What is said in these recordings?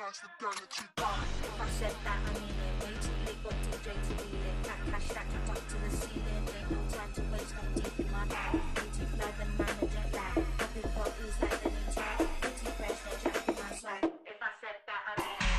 nice to turn the cheek on. If I said that, I mean it. Way too late, got DJ to wheel it. Fat cash stacked up to the ceiling. Ain't no time to waste, I'm deep in my bag. Way too fly, the manager lag. Popping bottles like the new tag. Way too fresh, no jack in my swag. If I said that, I mean it.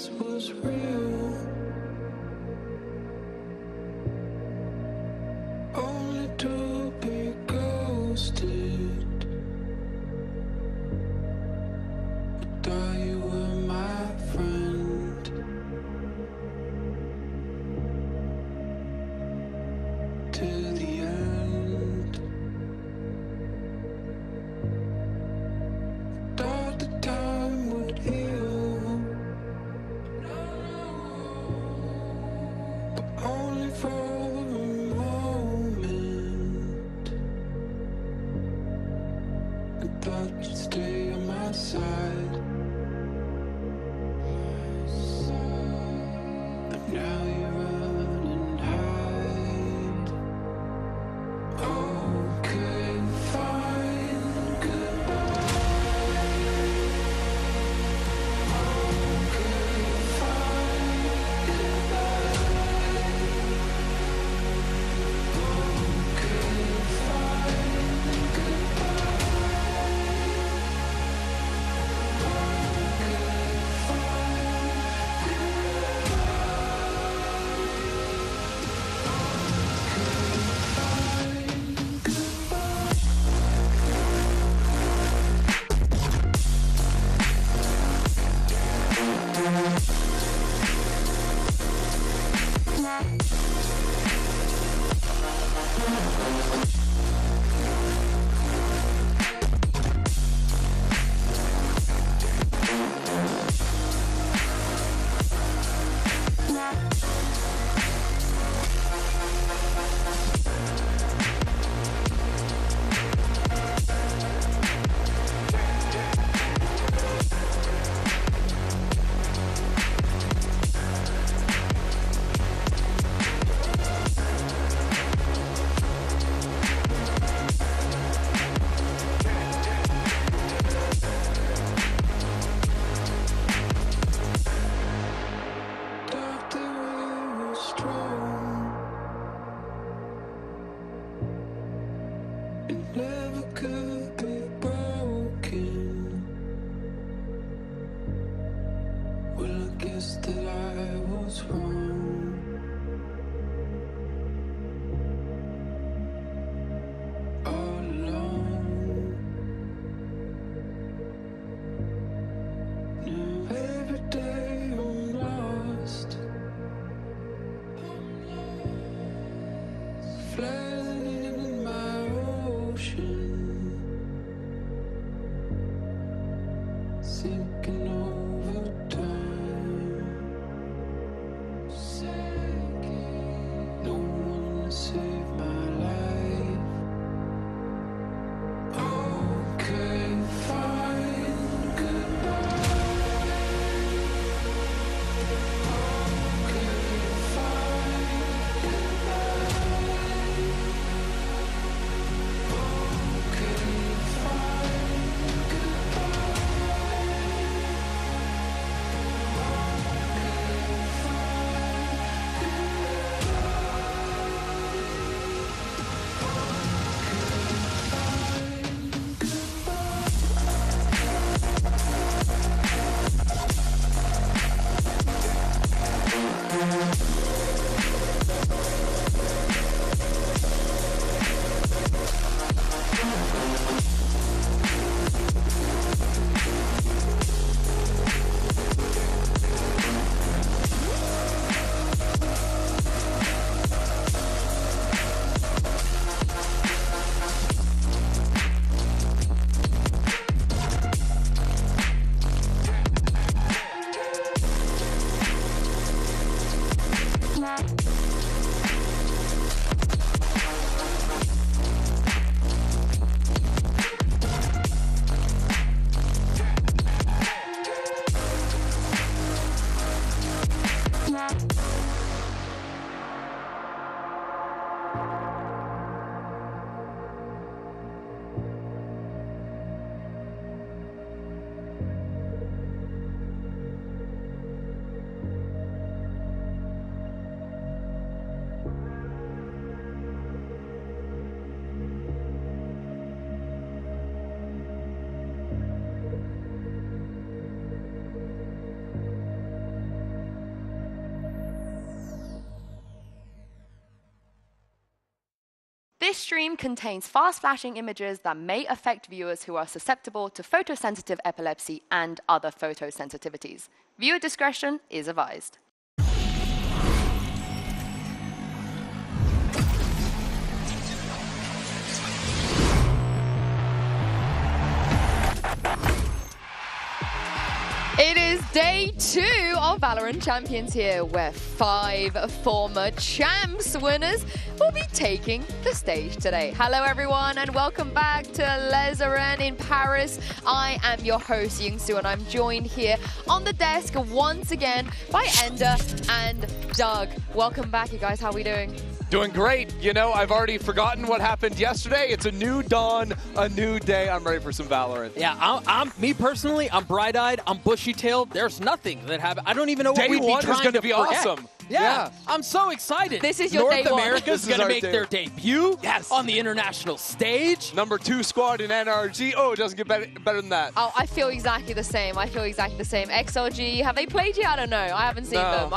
this was real. Only to be ghosted. I thought you were my friend. To the end. Thought the time would heal, but only for a moment. I thought you'd stay on my side, but now you run and hide. Okay, fine, goodbye. Okay, fine, goodbye. Okay, fine, goodbye. Thought that we were strong. It never could be broken. Well, I guess that I was wrong. All along. Now every day I'm lost. Flooding in my ocean, sinking over time. Say This stream contains fast-flashing images that may affect viewers who are susceptible to photosensitive epilepsy and other photosensitivities. Viewer discretion is advised. It is day 2 of VALORANT Champions here, where 5 former champs winners will be taking the stage today. Hello everyone and welcome back to Les Arènes in Paris. I am your host Yingsu and I'm joined here on the desk once again by Ender and Doug. Welcome back you guys, how are we doing? Doing great. You know, I've already forgotten what happened yesterday. It's a new dawn, a new day. I'm ready for some Valorant. Yeah, me personally, I'm bright-eyed, I'm bushy-tailed. There's nothing that happened. I don't even know what we'd be trying to Day 1 is going to be awesome. Yeah, I'm so excited. This is your North day 1. America's going to make their debut on the international stage. Number 2 squad in NRG. Oh, it doesn't get better than that. Oh, I feel exactly the same. XLG, have they played yet? I don't know. I haven't seen them.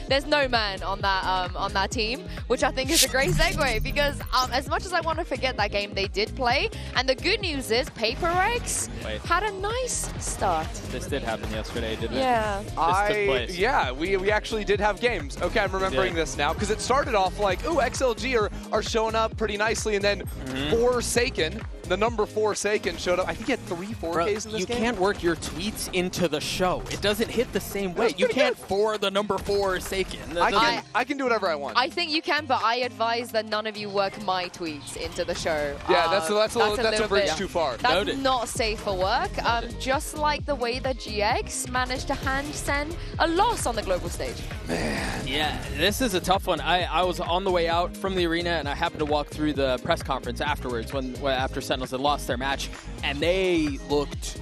There's no man on that team, which I think is a great segue because as much as I want to forget that game, they did play. And the good news is Paper Rex had a nice start. This did happen yesterday, didn't it? Yeah. This took place. Yeah, we actually did have games. Okay, I'm remembering this now because it started off like, ooh, XLG are showing up pretty nicely, and then Forsaken, the number 4 Forsaken showed up. I think he had 3 4Ks in this game. You can't work your tweets into the show. It doesn't hit the same way. You can't for the number 4 Forsaken. I can do whatever I want. I think you can, but I advise that none of you work my tweets into the show. Yeah, that's a bridge too far. That's not safe for work. Just like the way that GX managed to hand send a loss on the global stage. Man. Yeah, this is a tough one. I was on the way out from the arena, and I happened to walk through the press conference afterwards after Sentinels had lost their match, and they looked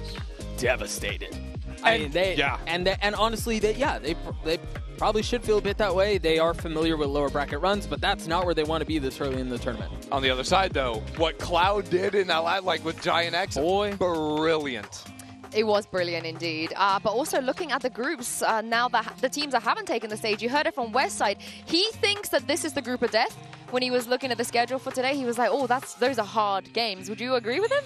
devastated. And honestly, they probably should feel a bit that way. They are familiar with lower bracket runs, but that's not where they want to be this early in the tournament. On the other side, though, what Cloud did in LA, like with Giant X, brilliant. It was brilliant indeed. But also looking at the groups, now that the teams that haven't taken the stage, you heard it from Westside. He thinks that this is the group of death. When he was looking at the schedule for today, he was like, oh, those are hard games. Would you agree with him?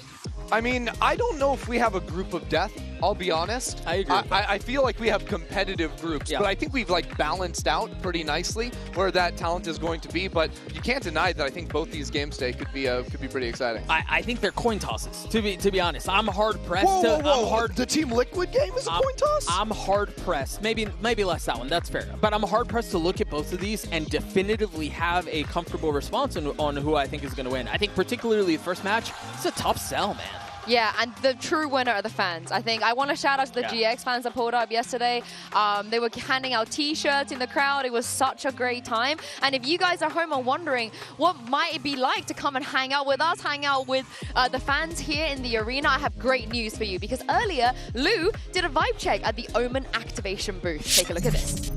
I mean, I don't know if we have a group of death, I'll be honest. I agree. I feel like we have competitive groups, but I think we've like balanced out pretty nicely where that talent is going to be. But you can't deny that I think both these games today could be pretty exciting. I think they're coin tosses. To be honest, I'm hard pressed. Whoa. The Team Liquid game is a coin toss? I'm hard pressed. Maybe less that one. That's fair. But I'm hard pressed to look at both of these and definitively have a comfortable response on who I think is going to win. I think particularly the first match, it's a tough sell, man. Yeah, and the true winner are the fans. I want to shout out to the GX fans that pulled up yesterday. They were handing out T-shirts in the crowd. It was such a great time. And if you guys are home and wondering what might it be like to come and hang out with us, hang out with the fans here in the arena, I have great news for you because earlier, Lou did a vibe check at the Omen activation booth. Take a look at this.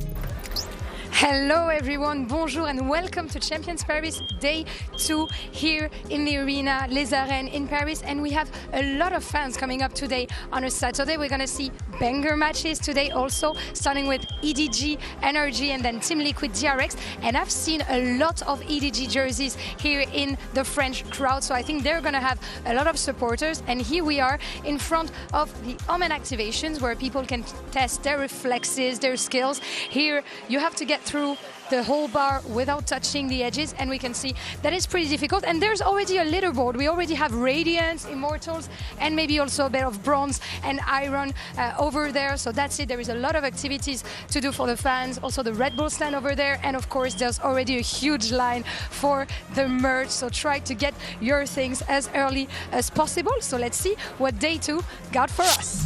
Hello everyone, bonjour and welcome to Champions Paris Day 2 here in the arena, Les Arènes in Paris, and we have a lot of fans coming up today on a Saturday. We're going to see banger matches today also, starting with EDG, NRG and then Team Liquid DRX, and I've seen a lot of EDG jerseys here in the French crowd, so I think they're going to have a lot of supporters, and here we are in front of the Omen activations where people can test their reflexes, their skills. Here you have to get through the whole bar without touching the edges, and we can see that is pretty difficult. And there's already a leaderboard. We already have Radiance, Immortals, and maybe also a bit of Bronze and Iron over there. So that's it. There is a lot of activities to do for the fans. Also the Red Bull stand over there. And of course, there's already a huge line for the merch. So try to get your things as early as possible. So let's see what day 2 got for us.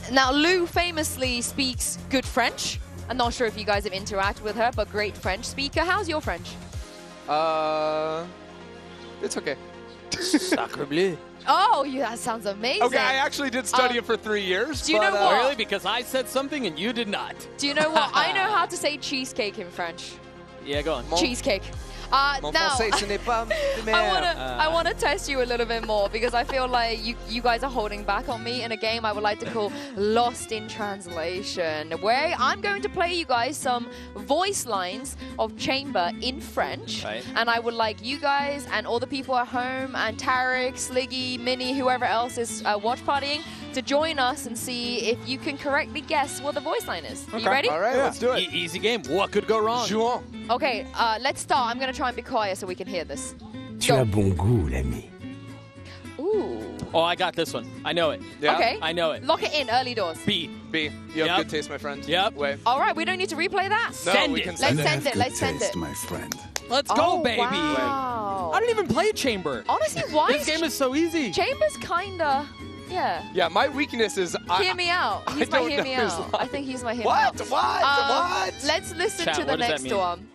Now, Lou famously speaks good French. I'm not sure if you guys have interacted with her, but great French speaker. How's your French? It's okay. Sacre bleu. Oh, that sounds amazing. Okay, I actually did study it for 3 years. Do you know what? Really? Because I said something and you did not. Do you know what? I know how to say cheesecake in French. Yeah, go on. Cheesecake. Mon Now, français, ce n'est pas de I want to test you a little bit more because I feel like you guys are holding back on me in a game I would like to call Lost in Translation, where I'm going to play you guys some voice lines of Chamber in French. Right. And I would like you guys and all the people at home and Tarek, Sliggy, Minnie, whoever else is watch partying to join us and see if you can correctly guess what the voice line is. Are you ready? All right, let's do it. Easy game. What could go wrong? Jouons. Okay, let's start. I'm going to try and be quiet so we can hear this. Tu as bon goût, l'ami. Ooh. Oh, I got this one. I know it. Yeah. Okay. I know it. Lock it in, early doors. B. B. You have Yep. good taste, my friend. Yep. Wait. All right, we don't need to replay that. No, Send we it. can Let's send it. send it. Let's send it. my friend. Let's Oh, go, baby. Wow. I don't even play Chamber. Honestly, why This game is so easy. Chamber's kinda, yeah. Yeah, my weakness is Hear me out. He's my don't hear know me his out. line. I think he's my hear What? me out. What? Let's listen Chat, to the what does that next mean? one.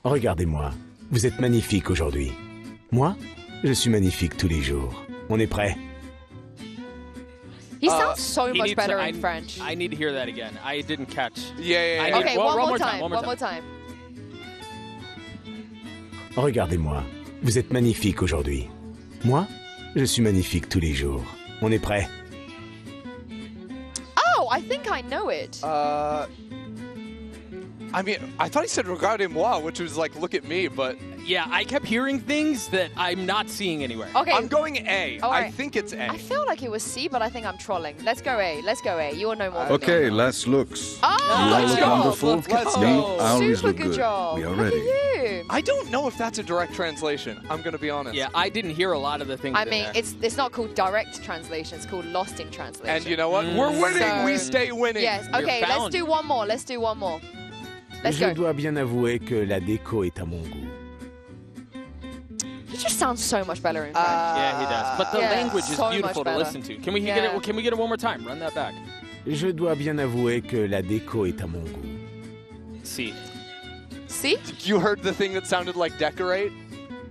Regardez-moi. Vous êtes magnifique aujourd'hui. Moi, je suis magnifique tous les jours. On est prêt? He sounds so He much needs better to- in French. I need to hear that again. I didn't catch. Yeah. I need- Okay, Well, one one more more time, time. one more One more time. Regardez-moi. Vous êtes magnifique aujourd'hui. Moi, je suis magnifique tous les jours. On est prêt? Oh, I think I know it. I mean, I thought he said regardez-moi, which was like, look at me, but Yeah, I kept hearing things that I'm not seeing anywhere. Okay. I'm going A. All I right. think it's A. I feel like it was C, but I think I'm trolling. Let's go A. Let's go A. You'll know more. than me. Okay, last looks. Oh, You all let's look go. wonderful. Let's Me, go. I always Super look good good. job. We are Look ready. at you. I don't know if that's a direct translation. I'm going to be honest. Yeah, I didn't hear a lot of the things I in mean, there. it's not called direct translation. It's called lost in translation. And you know what? We're winning. So- We stay winning. Yes. We're Okay. Let's bound. do one more. Let's do one more. Let's Je go. dois bien avouer que la déco est à mon goût. He just sounds so much better in French. Yeah, he does. But the Yeah, language is so beautiful much to better. listen to. Can we get Yeah. it? Can we get it one more time? Run that back. Je dois bien avouer que la déco est à mon goût. C. See? You heard the thing that sounded like decorate?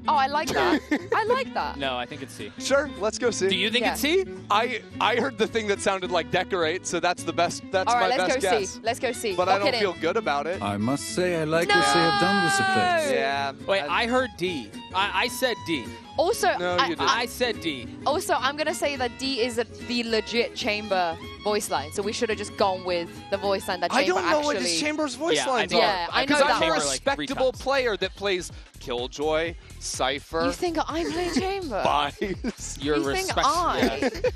Oh, I like that. I like that. No, I think it's C. Sure, let's go see. Do you think Yeah. it's C? I heard the thing that sounded like decorate, so that's the best. That's All my right, let's best go guess. C. Let's go C. But I Lock don't it in. feel good about it. I must say, I like No! what they have done with the place. Yeah. Wait, I heard D. I said D. Also, No, you didn't. I said D. also, I'm gonna say that D is the legit Chamber voice line, so we should have just gone with the voice line that Chamber I don't know actually. what his Chamber's voice Yeah, I lines think- are. Yeah, I know Because that I'm a one. Chamber, like, 3 respectable times. player that plays Killjoy, Cypher, You think I play Chamber? Bias. You're You think respect- I? Yeah.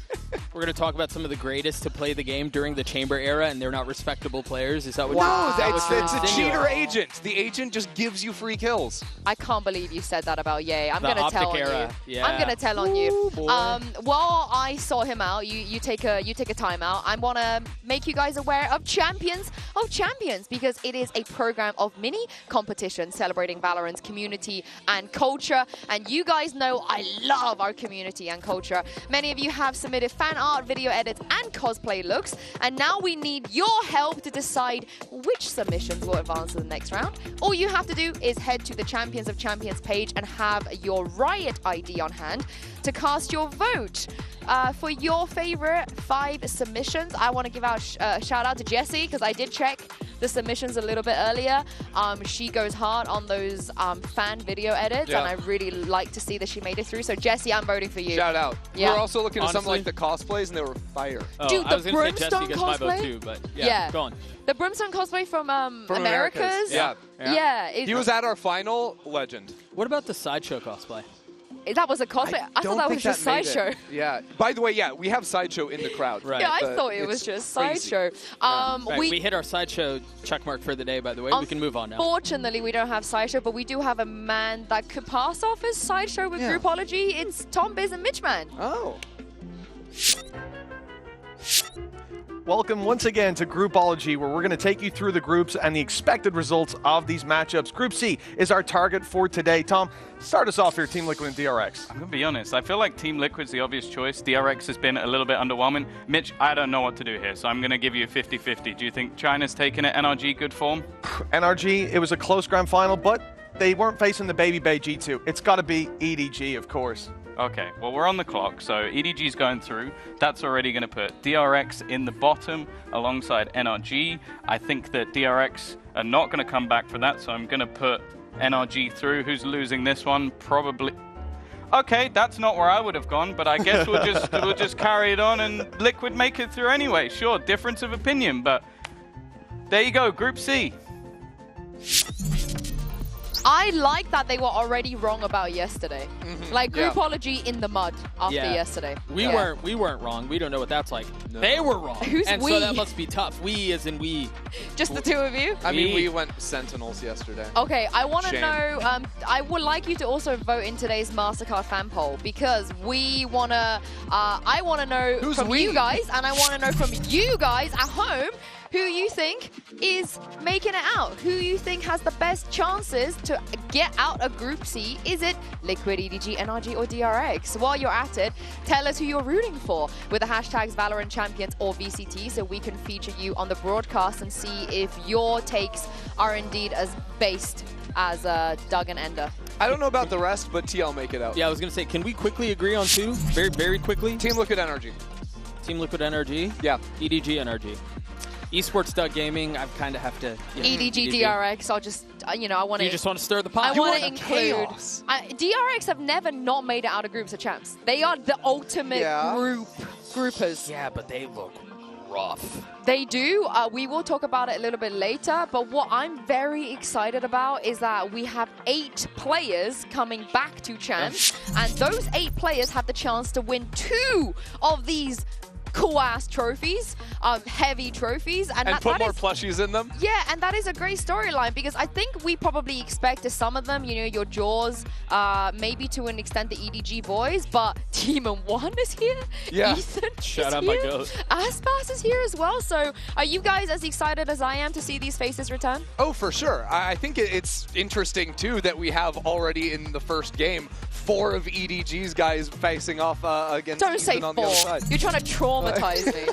We're going to talk about some of the greatest to play the game during the Chamber era, and they're not respectable players. Is that what Wow. you're No, it's a insinuating? cheater agent. The agent just gives you free kills. I can't believe you said that about Ye. I'm The gonna tell Optic on era. you. Yeah. I'm gonna tell on Ooh, you. boy. While I saw him out, you take a timeout. I wanna make you guys aware of Champions because it is a program of mini competitions celebrating Valorant's community and culture. And you guys know I love our community and culture. Many of you have submitted fan art, video edits, and cosplay looks. And now we need your help to decide which submissions will advance to the next round. All you have to do is head to the Champions of Champions page and have your Riot ID on hand to cast your vote. For your favorite 5 submissions, I want to give out a shout out to Jessie because I did check the submissions a little bit earlier. She goes hard on those fan video edits, Yeah. and I really like to see that she made it through. So Jessie, I'm voting for you. Shout out. Yeah. We're also looking at something Honestly- like the cosplays, and they were fire. Oh, Dude, I the was gonna say Jesse Brimstone gets my vote cosplay? too, but yeah, Yeah. go on. The Brimstone cosplay from, From Americas. Yeah. Yeah. He was at our final. Legend. What about the sideshow cosplay? That was a cosplay. I thought that was just made it. Sideshow. Yeah. By the way, yeah, we have Sideshow in the crowd. Right. Yeah, I But thought it was it's just crazy. Sideshow. Right, we hit our sideshow checkmark for the day, by the way. We can move on now. Unfortunately, we don't have Sideshow, but we do have a man that could pass off as Sideshow with Yeah. Groupology. It's Tom Biz and Mitchman. Oh. Welcome once again to Groupology, where we're going to take you through the groups and the expected results of these matchups. Group C is our target for today. Tom, start us off here, Team Liquid and DRX. I'm going to be honest. I feel like Team Liquid's the obvious choice. DRX has been a little bit underwhelming. Mitch, I don't know what to do here, so I'm going to give you a 50-50. Do you think China's taken it? NRG, good form? NRG, it was a close grand final, but they weren't facing the Baby Bay G2. It's got to be EDG, of course. Okay, well, we're on the clock, so EDG's going through. That's already going to put DRX in the bottom alongside NRG. I think that DRX are not going to come back for that, so I'm going to put NRG through. Who's losing this one? Probably. Okay, that's not where I would have gone, but I guess we'll just carry it on and Liquid make it through anyway. Sure, difference of opinion, but there you go, Group C. I like that they were already wrong about yesterday. Like Groupology in the mud after yesterday. We weren't wrong. We don't know what that's like. No. They were wrong. Who's and we? So that must be tough. We as in we. Just the two of you? I mean, we went Sentinels yesterday. Okay, I want to know, I would like you to also vote in today's MasterCard fan poll because we want to, I want to know from you guys and I want to know from you guys at home who you think is making it out, who you think has the best chances to get out of Group C. Is it Liquid, EDG, NRG, or DRX? While you're at it, tell us who you're rooting for with the hashtags VALORANT Champions or VCT so we can feature you on the broadcast and see if your takes are indeed as based as Doug and Ender. I don't know about the rest, but TL make it out. Yeah, I was going to say, can we quickly agree on two? Very, very quickly? Team Liquid NRG. Team Liquid NRG? Yeah. EDG NRG. Esports Doug Gaming, I kind of have to. EDG, DRX, I'll just, I want to. You just want to stir the pot? I want to include. DRX have never not made it out of groups of champs. They are the ultimate groupers. Yeah, but they look rough. They do. We will talk about it a little bit later. But what I'm very excited about is that we have 8 players coming back to champs. And those 8 players have the chance to win 2 of these cool-ass trophies, heavy trophies. And put more plushies in them. Yeah, and that is a great storyline because I think we probably expected some of them, your Jaws, maybe to an extent the EDG boys, but Demon 1 is here. Yeah. Ethan Shout out here. my goat. Aspas is here as well. So are you guys as excited as I am to see these faces return? Oh, for sure. I think it's interesting, too, that we have already in the first game 4 of EDG's guys facing off against Don't say Ethan on 4. the other side. You're trying to traumatize me.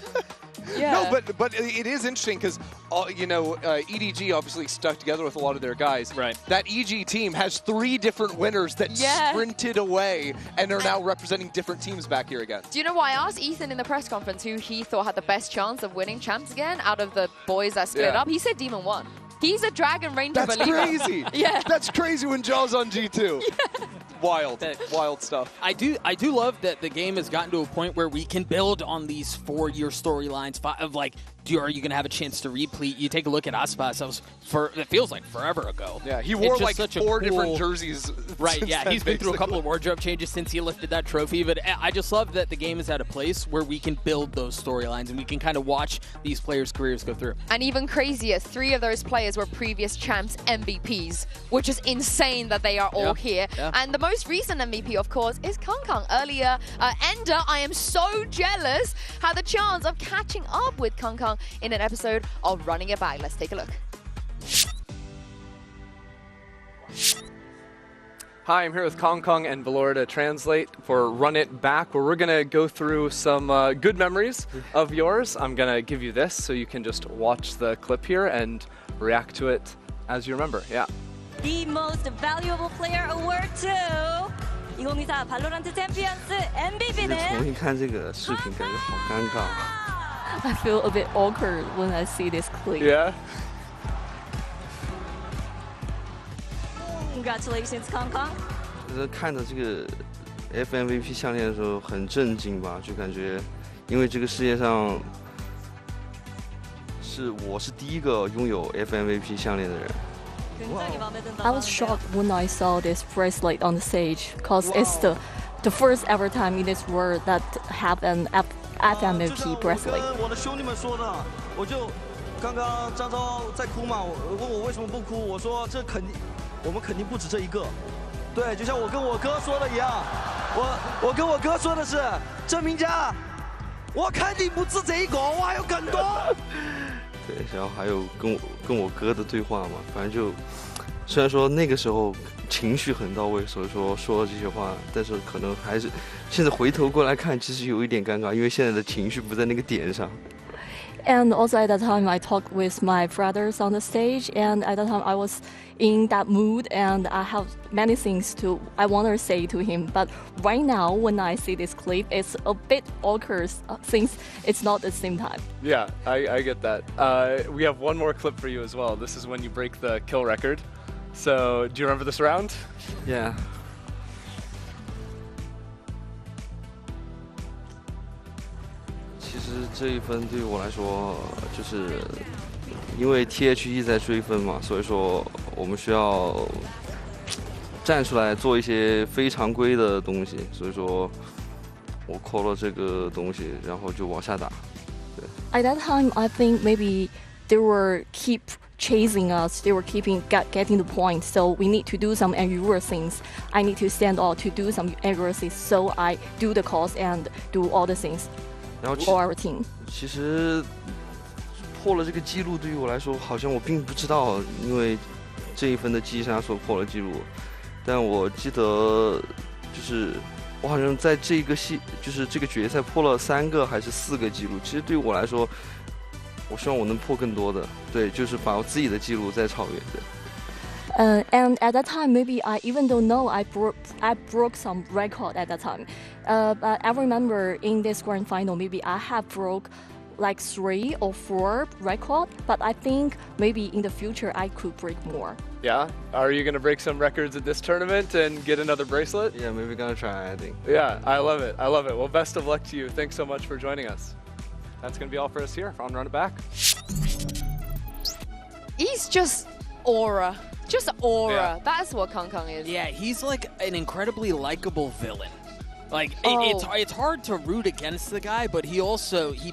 Yeah. No, but it is interesting because, EDG obviously stuck together with a lot of their guys. Right. That EG team has 3 different winners that sprinted away and are now representing different teams back here again. Do you know why I asked Ethan in the press conference who he thought had the best chance of winning champs again out of the boys that split up? He said Demon 1. He's a Dragon Ranger believer. That's crazy. Yeah. That's crazy when Jaws on G2. Yeah. Wild stuff. I do love that the game has gotten to a point where we can build on these 4-year storylines of like, are you going to have a chance to replete? You take a look at Aspas. It feels like forever ago. Yeah, he wore like such 4 different jerseys. Right, yeah, he's been through a couple of wardrobe changes since he lifted that trophy. But I just love that the game is at a place where we can build those storylines and we can kind of watch these players' careers go through. And even crazier, 3 of those players were previous champs MVPs, which is insane that they are all here. Yeah. And the most recent MVP, of course, is Kong. Earlier, Ender, I am so jealous, had the chance of catching up with Kong in an episode of Running It Back. Let's take a look. Hi, I'm here with Kong and Valora to translate for Run It Back, where we're going to go through some good memories of yours. I'm going to give you this so you can just watch the clip here and react to it as you remember. Yeah. The most valuable player award to 2024 VALORANT Champions MVP는 重新看这个视频感觉好尴尬。 I feel a bit awkward when I see this clip. Yeah. Congratulations, Kong. 就是看着这个 FMVP 项链的时候很震惊吧，就感觉因为这个世界上我是第一个拥有 FMVP 项链的人。 I was shocked when I saw this bracelet on the stage because it's the first ever time in this world that have an FMVP bracelet. 我的兄弟们说的，我就刚刚张昭在哭嘛，问我为什么不哭，我说我们肯定不止这一个，对，就像我跟我哥说的一样，我跟我哥说的是，郑明佳，我肯定不止这一个，我还有更多。对，然后还有跟我哥的对话嘛，反正就虽然说那个时候情绪很到位，所以说了这些话，但是可能还是现在回头过来看，其实有一点尴尬，因为现在的情绪不在那个点上。 And also at that time, I talked with my brothers on the stage, and at that time I was in that mood, and I have many things I want to say to him. But right now, when I see this clip, it's a bit awkward since it's not the same time. Yeah, I get that. We have one more clip for you as well. This is when you break the kill record. So, do you remember this round? Yeah. 其实这一分对于我来说，就是因为 THE 在追分嘛，所以说我们需要站出来做一些非常规的东西，所以说我扣了这个东西，然后就往下打。对。At that time, I think maybe they were keep chasing us. They were getting the point. So we need to do some error things. I need to stand out to do some errors. So I do the calls and do all the things 然后 for our team. 其实破了这个记录对于我来说，好像我并不知道，因为这一分的击杀所破了记录。但我记得就是我好像在这个就是这个决赛破了3个还是4个记录。其实对于我来说，我希望我能破更多的，对，就是把我自己的记录再超越。对。And at that time, maybe I even don't know I broke some record at that time. But I remember in this grand final, maybe I have broke like 3 or 4 record. But I think maybe in the future I could break more. Yeah? Are you going to break some records at this tournament and get another bracelet? Yeah, maybe gonna try, I think. Yeah, I love it. I love it. Well, best of luck to you. Thanks so much for joining us. That's going to be all for us here on Run It Back. He's just aura. Just aura. Yeah. That's what Kong is. Yeah, he's like an incredibly likable villain. Like, Oh. it's hard to root against the guy, but he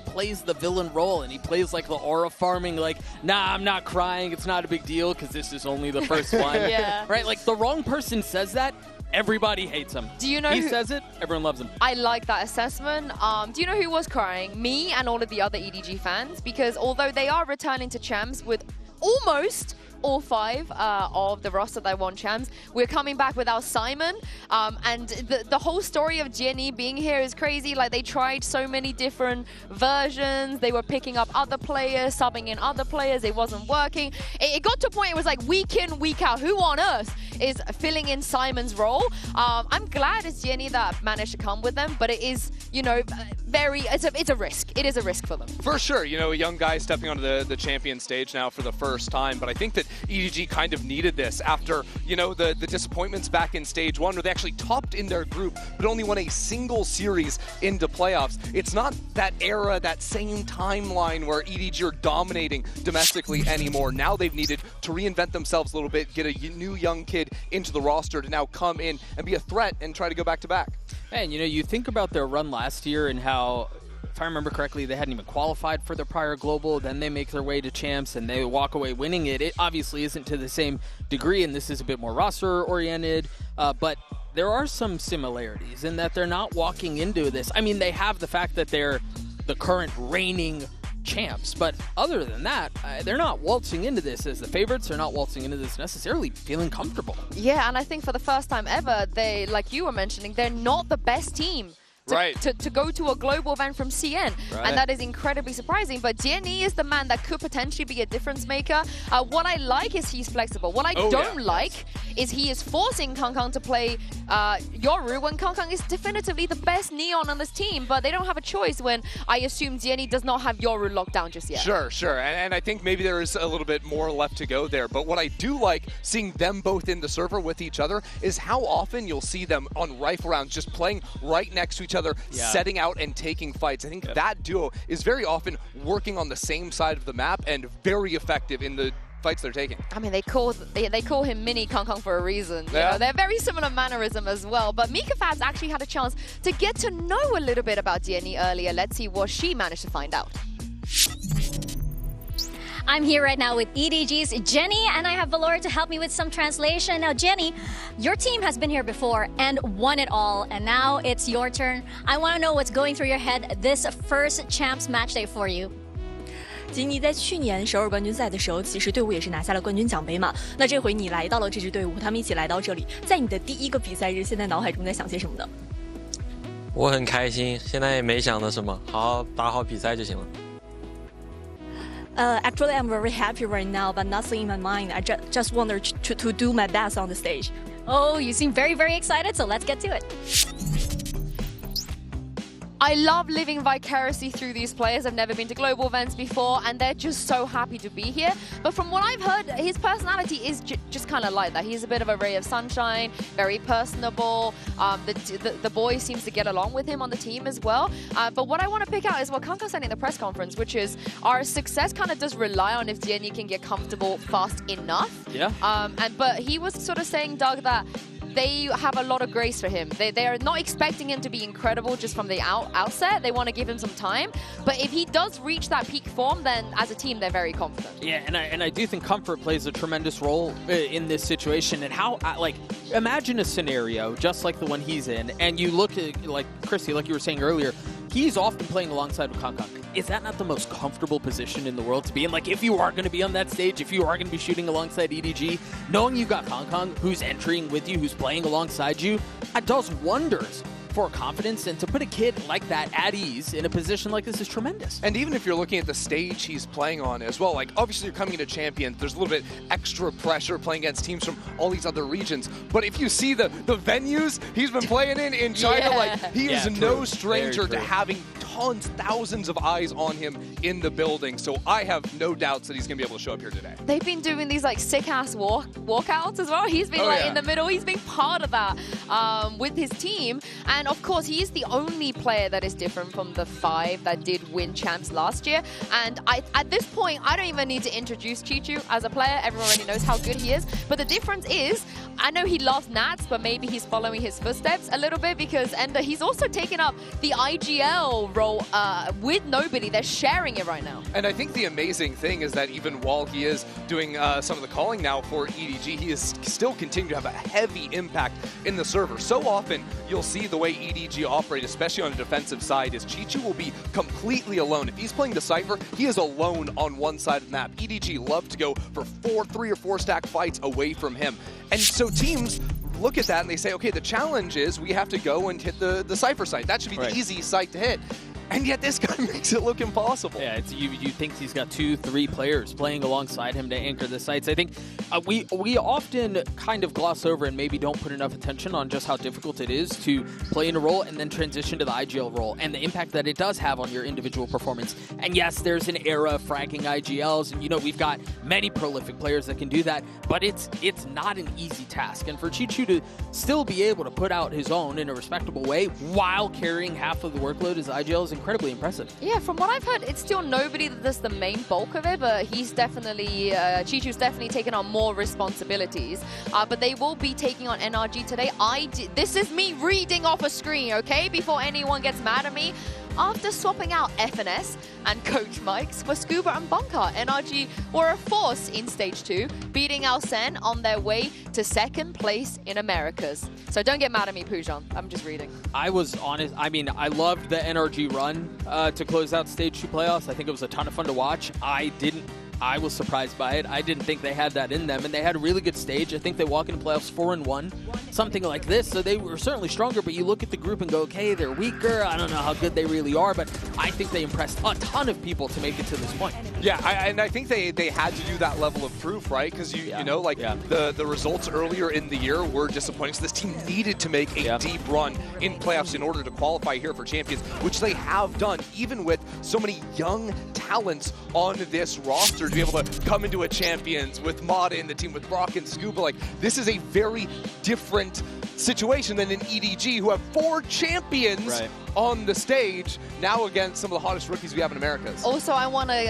plays the villain role, and he plays like the aura farming, like, nah, I'm not crying, it's not a big deal, because this is only the first one. Yeah. Right? Like, the wrong person says that, everybody hates him. Do you know he who says it, everyone loves him. I like that assessment. Do you know who was crying? Me and all of the other EDG fans, because although they are returning to champs with almost all 5 of the roster that won champs, we're coming back without Simon, and the whole story of Jenny being here is crazy. Like, they tried so many different versions, they were picking up other players, subbing in other players, it wasn't working. It got to a point it was like week in, week out, who on earth is filling in Simon's role? I'm glad it's Jenny that managed to come with them, but it is, you know, it's a risk. It is a risk for them. For sure, you know, a young guy stepping onto the champion stage now for the first time, but I think that EDG kind of needed this after, you know, the disappointments back in stage 1 where they actually topped in their group but only won a single series into playoffs. It's not that era, that same timeline where EDG are dominating domestically anymore. Now they've needed to reinvent themselves a little bit, get a new young kid into the roster to now come in and be a threat and try to go back to back. Man, you know, you think about their run last year and how, if I remember correctly, they hadn't even qualified for their prior global, then they make their way to champs and they walk away winning it. It obviously isn't to the same degree, and this is a bit more roster-oriented, but there are some similarities in that they're not walking into this. I mean, they have the fact that they're the current reigning champs, but other than that, they're not waltzing into this as the favorites. They're not waltzing into this necessarily feeling comfortable. Yeah, and I think for the first time ever, they, like you were mentioning, they're not the best team to go to a global event from CN. Right. And that is incredibly surprising. But Jenny is the man that could potentially be a difference maker. What I like is he's flexible. What I don't like is he is forcing Kong Kong to play Yoru when Kong Kong is definitively the best Neon on this team. But they don't have a choice when I assume Jenny does not have Yoru locked down just yet. Sure. And I think maybe there is a little bit more left to go there. But what I do like seeing them both in the server with each other is how often you'll see them on rifle rounds just playing right next to each other, setting out and taking fights. I think that duo is very often working on the same side of the map and very effective in the fights they're taking. I mean, they call him Mini Kong Kong for a reason. You know, they're very similar mannerism as well. But Mika Fabs actually had a chance to get to know a little bit about Jenny earlier. Let's see what she managed to find out. I'm here right now with EDG's Jenny, and I have Valora to help me with some translation. Now, Jenny, your team has been here before and won it all, and now it's your turn. I want to know what's going through your head this first champs match day for you. 吉尼在去年首尔冠军赛的时候，其实队伍也是拿下了冠军奖杯嘛。那这回你来到了这支队伍，他们一起来到这里，在你的第一个比赛日，现在脑海中在想些什么呢？我很开心，现在也没想着什么，好好打好比赛就行了。Actually, I'm very happy right now, but nothing in my mind. I just want to do my best on the stage. Oh, you seem very, very excited, so let's get to it. I love living vicariously through these players. I've never been to global events before, and they're just so happy to be here. But from what I've heard, his personality is just kind of like that. He's a bit of a ray of sunshine, very personable. The boys seems to get along with him on the team as well. But what I want to pick out is what Kanka said in the press conference, which is our success kind of does rely on if Jenny can get comfortable fast enough. Yeah. But he was sort of saying, Doug, that they have a lot of grace for him. They are not expecting him to be incredible just from the outset. They want to give him some time. But if he does reach that peak form, then as a team, they're very confident. Yeah, and I do think comfort plays a tremendous role in this situation. And how, like, imagine a scenario just like the one he's in, and you look at, like, Chrissy, like you were saying earlier, he's often playing alongside with Kanka. Is that not the most comfortable position in the world to be in? Like, if you are going to be on that stage, if you are going to be shooting alongside EDG, knowing you've got Kong who's entering with you, who's playing alongside you, that does wonders for confidence, and to put a kid like that at ease in a position like this is tremendous. And even if you're looking at the stage he's playing on as well, like obviously you're coming into Champions, there's a little bit extra pressure playing against teams from all these other regions. But if you see the venues he's been playing in China, like he is no stranger to having tons, thousands of eyes on him in the building. So I have no doubts that he's going to be able to show up here today. They've been doing these like sick-ass walkouts as well. He's been in the middle. He's been part of that with his team. And of course, he is the only player that is different from the 5 that did win champs last year. And at this point, I don't even need to introduce Chichu as a player. Everyone already knows how good he is. But the difference is, I know he loves Nats, but maybe he's following his footsteps a little bit because Ender, he's also taken up the IGL role with nobody. They're sharing it right now. And I think the amazing thing is that even while he is doing some of the calling now for EDG, he is still continuing to have a heavy impact in the server. So often, you'll see the way EDG operate, especially on the defensive side, is Chichu will be completely alone. If he's playing the Cypher, he is alone on one side of the map. EDG love to go for 3 or 4 stack fights away from him. And so teams look at that and they say, okay, the challenge is we have to go and hit the Cypher site. That should be the easy site to hit. And yet this guy makes it look impossible. Yeah, you think he's got 2-3 players playing alongside him to anchor the sites. I think we often kind of gloss over and maybe don't put enough attention on just how difficult it is to play in a role and then transition to the IGL role and the impact that it does have on your individual performance. And yes, there's an era of fragging IGLs, and you know we've got many prolific players that can do that, but it's not an easy task. And for Chichu to still be able to put out his own in a respectable way while carrying half of the workload as IGL is incredibly impressive. Yeah, from what I've heard, it's still nobody that does the main bulk of it, but he's definitely, Chichu's definitely taken on more responsibilities. But they will be taking on NRG today. This is me reading off a screen, okay? Before anyone gets mad at me. After swapping out FNS and Coach Mike's for Scuba and Bunker, NRG were a force in Stage 2, beating Alcen on their way to 2nd place in Americas. So don't get mad at me, Pujan. I'm just reading. I was honest. I mean, I loved the NRG run to close out Stage 2 playoffs. I think it was a ton of fun to watch. I was surprised by it. I didn't think they had that in them, and they had a really good stage. I think they walk into playoffs 4-1, something like this. So they were certainly stronger, but you look at the group and go, okay, they're weaker. I don't know how good they really are, but I think they impressed a ton of people to make it to this point. Yeah, and I think they had to do that level of proof, right? Because you know, like the results earlier in the year were disappointing. So this team needed to make a deep run in playoffs in order to qualify here for Champions, which they have done, even with so many young talents on this roster. To be able to come into a Champions with Mada in the team, with Brock and Scuba, like this is a very different situation than in EDG, who have 4 champions on the stage now against some of the hottest rookies we have in Americas. Also, I want to,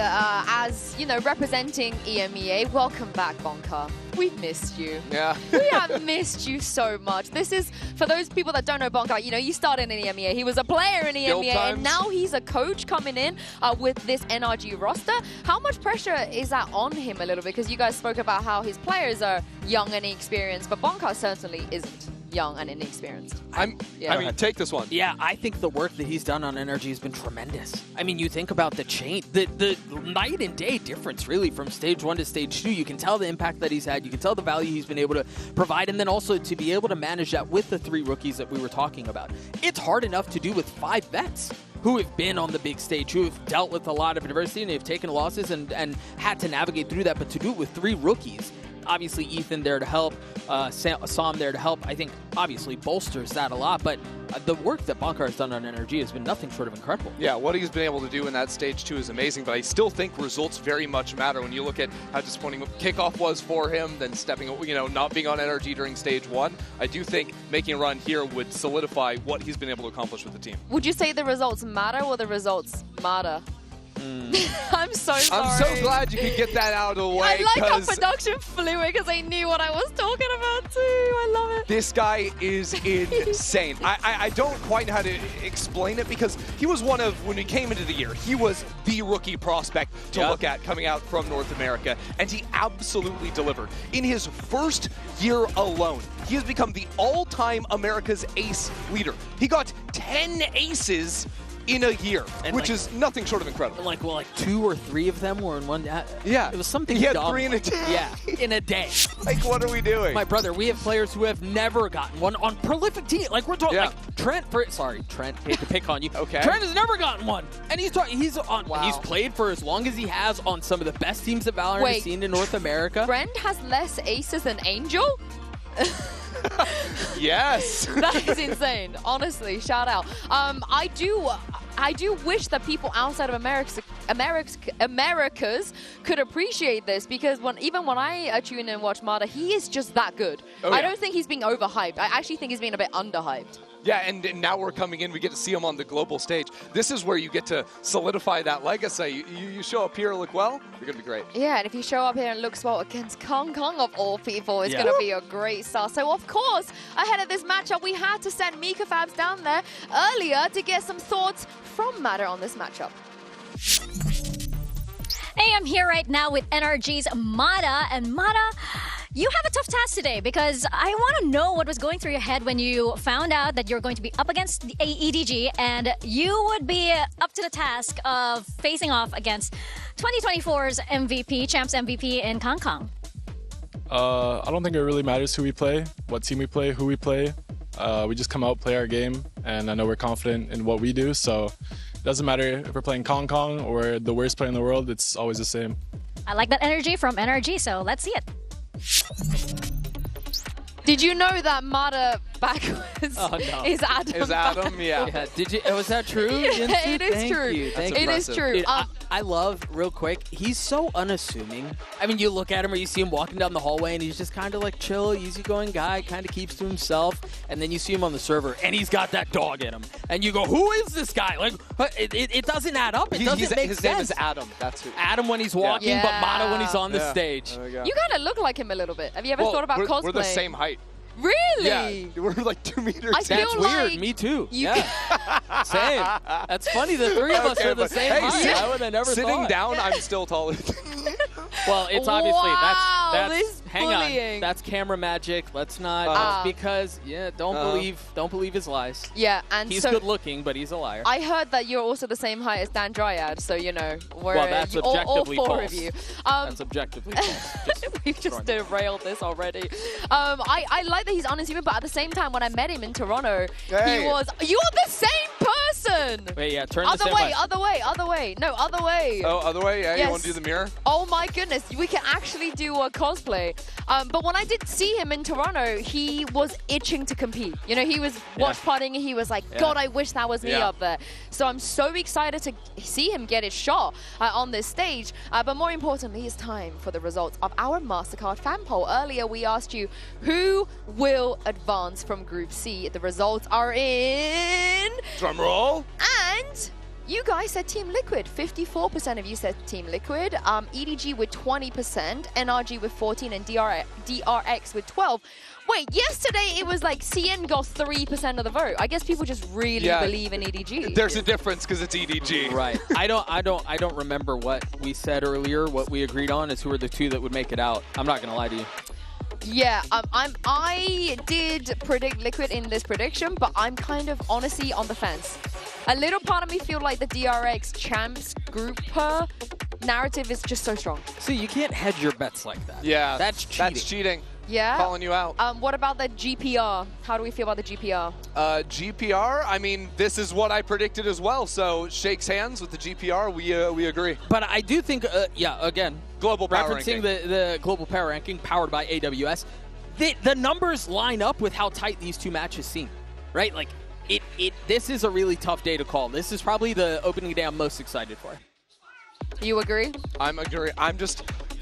as you know, representing EMEA, welcome back, Bonka. We've missed you. Yeah. We have missed you so much. This is, for those people that don't know Bonka, you know, you started in EMEA. He was a player in EMEA, and now he's a coach coming in with this NRG roster. How much pressure is that on him a little bit? Because you guys spoke about how his players are young and inexperienced, but Bonka certainly isn't young and inexperienced. I mean, take this one. Yeah, I think the work that he's done on NRG has been tremendous. I mean, you think about the the night and day difference, really, from Stage 1 to Stage 2. You can tell the impact that he's had. You can tell the value he's been able to provide, and then also to be able to manage that with the 3 rookies that we were talking about. It's hard enough to do with 5 vets who have been on the big stage, who have dealt with a lot of adversity, and they've taken losses and had to navigate through that, but to do it with 3 rookies, obviously Ethan there to help, saw him there to help, I think obviously bolsters that a lot. But the work that Bankar has done on NRG has been nothing short of incredible. Yeah, what he's been able to do in that stage 2 is amazing, but I still think results very much matter when you look at how disappointing kickoff was for him, then stepping, not being on NRG during stage 1. I do think making a run here would solidify what he's been able to accomplish with the team. Would you say the results matter or the results matter? I'm so sorry. I'm so glad you could get that out of the way. I like how production flew it because they knew what I was talking about too. I love it. This guy is insane. I don't quite know how to explain it because he was one of, when we came into the year, he was the rookie prospect to look at coming out from North America, and he absolutely delivered. In his first year alone, he has become the all-time America's ace leader. He got 10 aces in a year, and which is nothing short of incredible. Like 2 or 3 of them were in one day. Yeah. It was something He had dumb. 3 in a day. Yeah, in a day. Like, what are we doing? My brother, we have players who have never gotten one on prolific team. Like, we're talking, like, Trent, hate to pick on you. Okay. Trent has never gotten one. And he's played for as long as he has on some of the best teams that Valorant has seen in North America. Trent has less aces than Angel? Yes. That is insane. Honestly, shout out. I do wish that people outside of Americas could appreciate this, because even when I tune in and watch Mada, he is just that good. Oh, I don't think he's being overhyped. I actually think he's being a bit underhyped. Yeah, and now we're coming in, we get to see him on the global stage. This is where you get to solidify that legacy. You show up here, look well, you're going to be great. Yeah, and if you show up here and look well against Kong Kong of all people, it's going to be a great start. So, of course, ahead of this matchup, we had to send Mika Fabs down there earlier to get some thoughts from Mada on this matchup. Hey, I'm here right now with NRG's Mada, and Mada, you have a tough task today because I want to know what was going through your head when you found out that you're going to be up against the EDG and you would be up to the task of facing off against 2024's MVP, Champs MVP in Hong Kong. I don't think it really matters who we play, what team we play, who we play. We just come out, play our game, and I know we're confident in what we do, so it doesn't matter if we're playing Hong Kong or the worst player in the world, it's always the same. I like that energy from NRG, so let's see it. Did you know that Mada backwards is Adam? Is Adam, yeah. Did you? Was that true? Yeah, it is Thank true. You. Thank It you. is true. Dude, I love, real quick, he's so unassuming. I mean, you look at him or you see him walking down the hallway and he's just kind of like chill, easygoing guy, kind of keeps to himself. And then you see him on the server and he's got that dog in him. And you go, who is this guy? Like, it doesn't add up. It doesn't make his sense. His name is Adam. That's who. Adam when he's walking, but Mada when he's on the stage. You kind of look like him a little bit. Have you ever thought about cosplay? We're the same height. Really? Yeah, we're like 2 meters. I feel That's like weird. Me too. Yeah. Same. That's funny. The 3 of us are the same height. I would have never sitting thought. down, I'm still taller. Well, it's obviously this hang bullying. on. That's camera magic. Let's not because don't believe his lies. Yeah, and he's so good looking, but he's a liar. I heard that you're also the same height as Dan Dryad, so you know we're well, that's objectively all 4 false. of you. That's objectively false. We've just derailed this already. I like that he's unassuming, but at the same time, when I met him in Toronto, he was. You're the same person. Wait, yeah, turn other the way, other way, other way. No, other way. Oh, other way? Yeah, Yes. you want to do the mirror? Oh my goodness, we can actually do a cosplay. But when I did see him in Toronto, he was itching to compete. You know, he was watch partying and he was like, God, I wish that was me up there. So I'm so excited to see him get his shot on this stage. But more importantly, it's time for the results of our MasterCard fan poll. Earlier, we asked you who will advance from Group C. The results are in... Drum roll. And... you guys said Team Liquid. 54% of you said Team Liquid. EDG with 20%, NRG with 14%, and DRX with 12%. Wait, yesterday it was like CN got 3% of the vote. I guess people just really believe in EDG. There's a difference because it's EDG. Right. I don't remember what we said earlier. What we agreed on is who are the 2 that would make it out. I'm not gonna lie to you. Yeah, I did predict Liquid in this prediction, but I'm kind of honestly on the fence. A little part of me feel like the DRX Champs grouper narrative is just so strong. See, you can't hedge your bets like that. Yeah, that's cheating. That's cheating. Yeah. Calling you out. What about the GPR? How do we feel about the GPR? GPR, I mean, this is what I predicted as well, so shakes hands with the GPR, we agree. But I do think, again, global power referencing ranking. the global power ranking powered by AWS, the numbers line up with how tight these two matches seem, right? Like, this is a really tough day to call. This is probably the opening day I'm most excited for. You agree? I'm agreeing.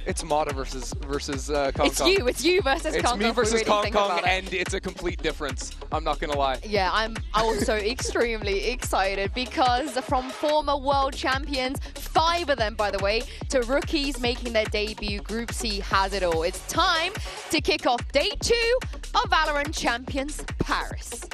It's Mata versus Kong It's Kong. you versus Kong Kong. It's me versus really Kong Kong, it. and it's a complete difference. I'm not gonna lie. Yeah, I'm also extremely excited because from former world champions, 5 of them, by the way, to rookies making their debut, Group C has it all. It's time to kick off day 2 of VALORANT Champions Paris.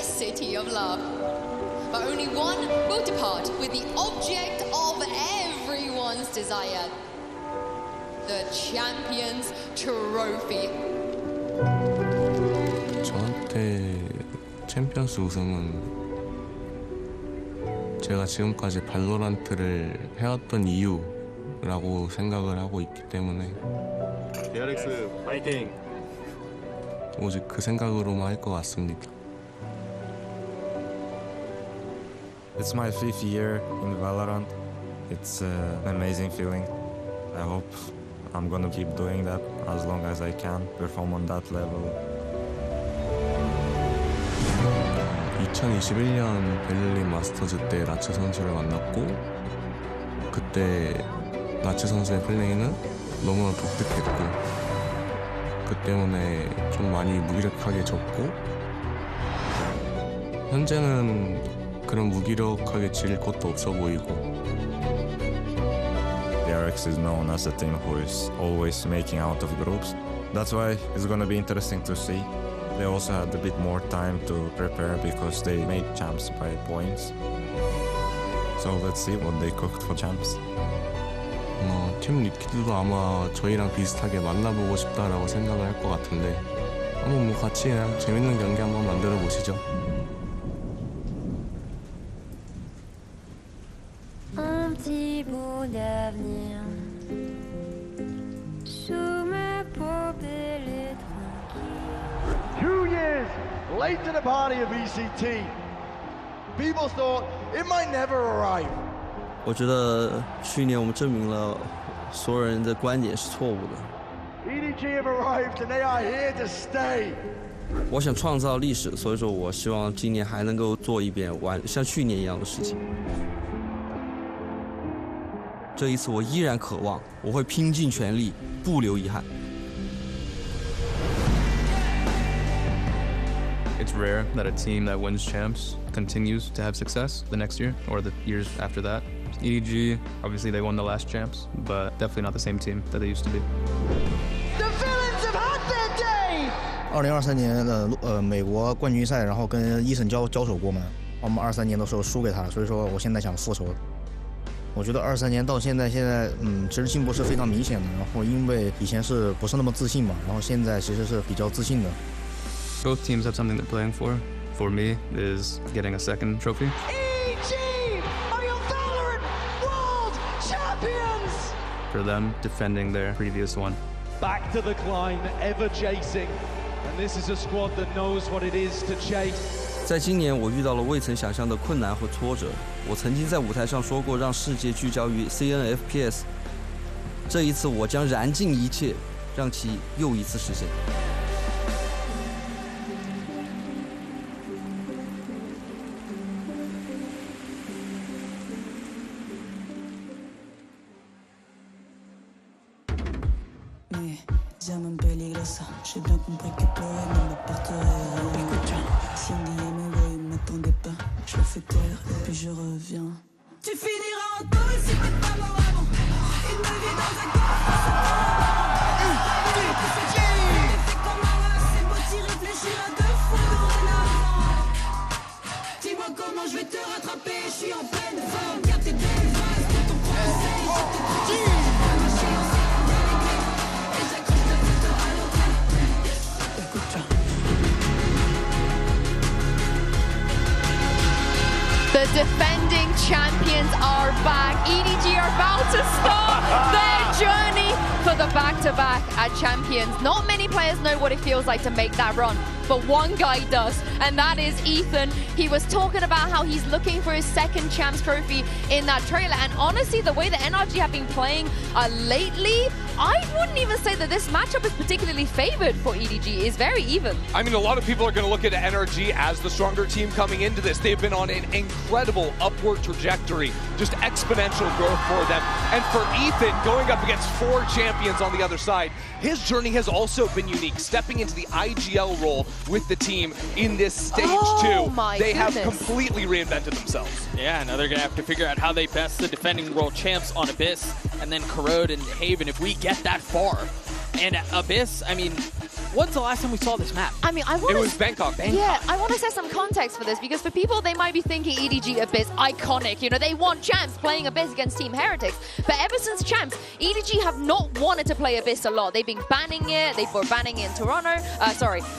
City of Love. But only one will depart with the object of everyone's desire. The Champions Trophy. 저한테 챔피언스 우승은 제가 지금까지 발로란트를 해왔던 이유라고 생각을 하고 있기 때문에 DRX 파이팅! 오직 그 생각으로만 할 것 같습니다. It's my 5th year in Valorant. It's an amazing feeling. I hope I'm gonna keep doing that as long as I can, perform on that level. 2021년 베를린 마스터즈 때 나츠 선수를 만났고 그때 나츠 선수의 플레이는 너무나 독특했고 그 때문에 좀 많이 무기력하게 졌고 현재는 그런 무기력하게 질 것도 없어 보이고. DRX is known as a team who is always making out of groups. That's why it's gonna be interesting to see. They also had a bit more time to prepare because they made champs by points. So let's see what they cooked for champs. 팀 리퀴드도 아마 저희랑 비슷하게 만나보고 싶다라고 생각을 할 것 같은데 한번 뭐 같이 그냥 재밌는 경기 한번 만들어 보시죠. Un petit bout d'avenir sous mes paupières et tranquilles. 2 years late to the party of ECT. People thought it might never arrive. 我觉得去年我们证明了所有人的观点是错误的。EDG have arrived and they are here to stay. 我想创造历史，所以说我希望今年还能够做一遍像去年一样的事情。这一次我依然渴望，我会拼尽全力，不留遗憾。It's rare that a team that wins champs continues to have success the next year or the years after that. EDG, obviously they won the last champs, but definitely not the same team that they used to be. The villains have had their day. 2023年的美国冠军赛，然后跟伊森交手过嘛，我们23年的时候输给他，所以说我现在想复仇。我觉得23年到现在其实进步是非常明显的。然后因为以前是不是那么自信嘛，然后现在其实是比较自信的。Both teams have something they're playing for. For me, is getting a second trophy. EG are your VALORANT World Champions. For them, defending their previous one. Back to the climb, ever chasing, and this is a squad that knows what it is to chase. 在今年，我遇到了未曾想象的困难和挫折。我曾经在舞台上说过，让世界聚焦于 CNFPS。这一次，我将燃尽一切，让其又一次实现。Diamant peligrosa, j'ai bien compris que pleurer ne m'apporterait rien. Écoute, si on dit amoureux, il m'attendait pas. Je le fais taire et puis je reviens. Tu finiras en taule si t'es pas mort avant. Une vie dans un corps. C'est comme un rat, c'est beau t'y réfléchir à 2 fois dorénavant. Dis-moi comment je vais te rattraper, je suis en pleine forme. Garde tes belles vases. The defending champions are back. EDG are about to start their journey for the back-to-back at Champions. Not many players know what it feels like to make that run, but one guy does, and that is Ethan. He was talking about how he's looking for his second Champs trophy in that trailer, and honestly, the way the NRG have been playing lately, I wouldn't even say that this matchup is particularly favored for EDG. It's very even. I mean, a lot of people are going to look at NRG as the stronger team coming into this. They've been on an incredible upward trajectory, just exponential growth for them. And for Ethan, going up against 4 champions on the other side, his journey has also been unique, stepping into the IGL role with the team in this stage 2. They have completely reinvented themselves. Yeah, now they're going to have to figure out how they best the defending world champs on Abyss, and then Corrode and Haven if we get that far. And Abyss, I mean, when's the last time we saw this map? I mean, I want It was Bangkok. Yeah, I want to set some context for this, because for people, they might be thinking EDG Abyss, iconic. You know, they want Champs playing Abyss against Team Heretics. But ever since Champs, EDG have not wanted to play Abyss a lot. They've been banning it. They were banning it in Toronto.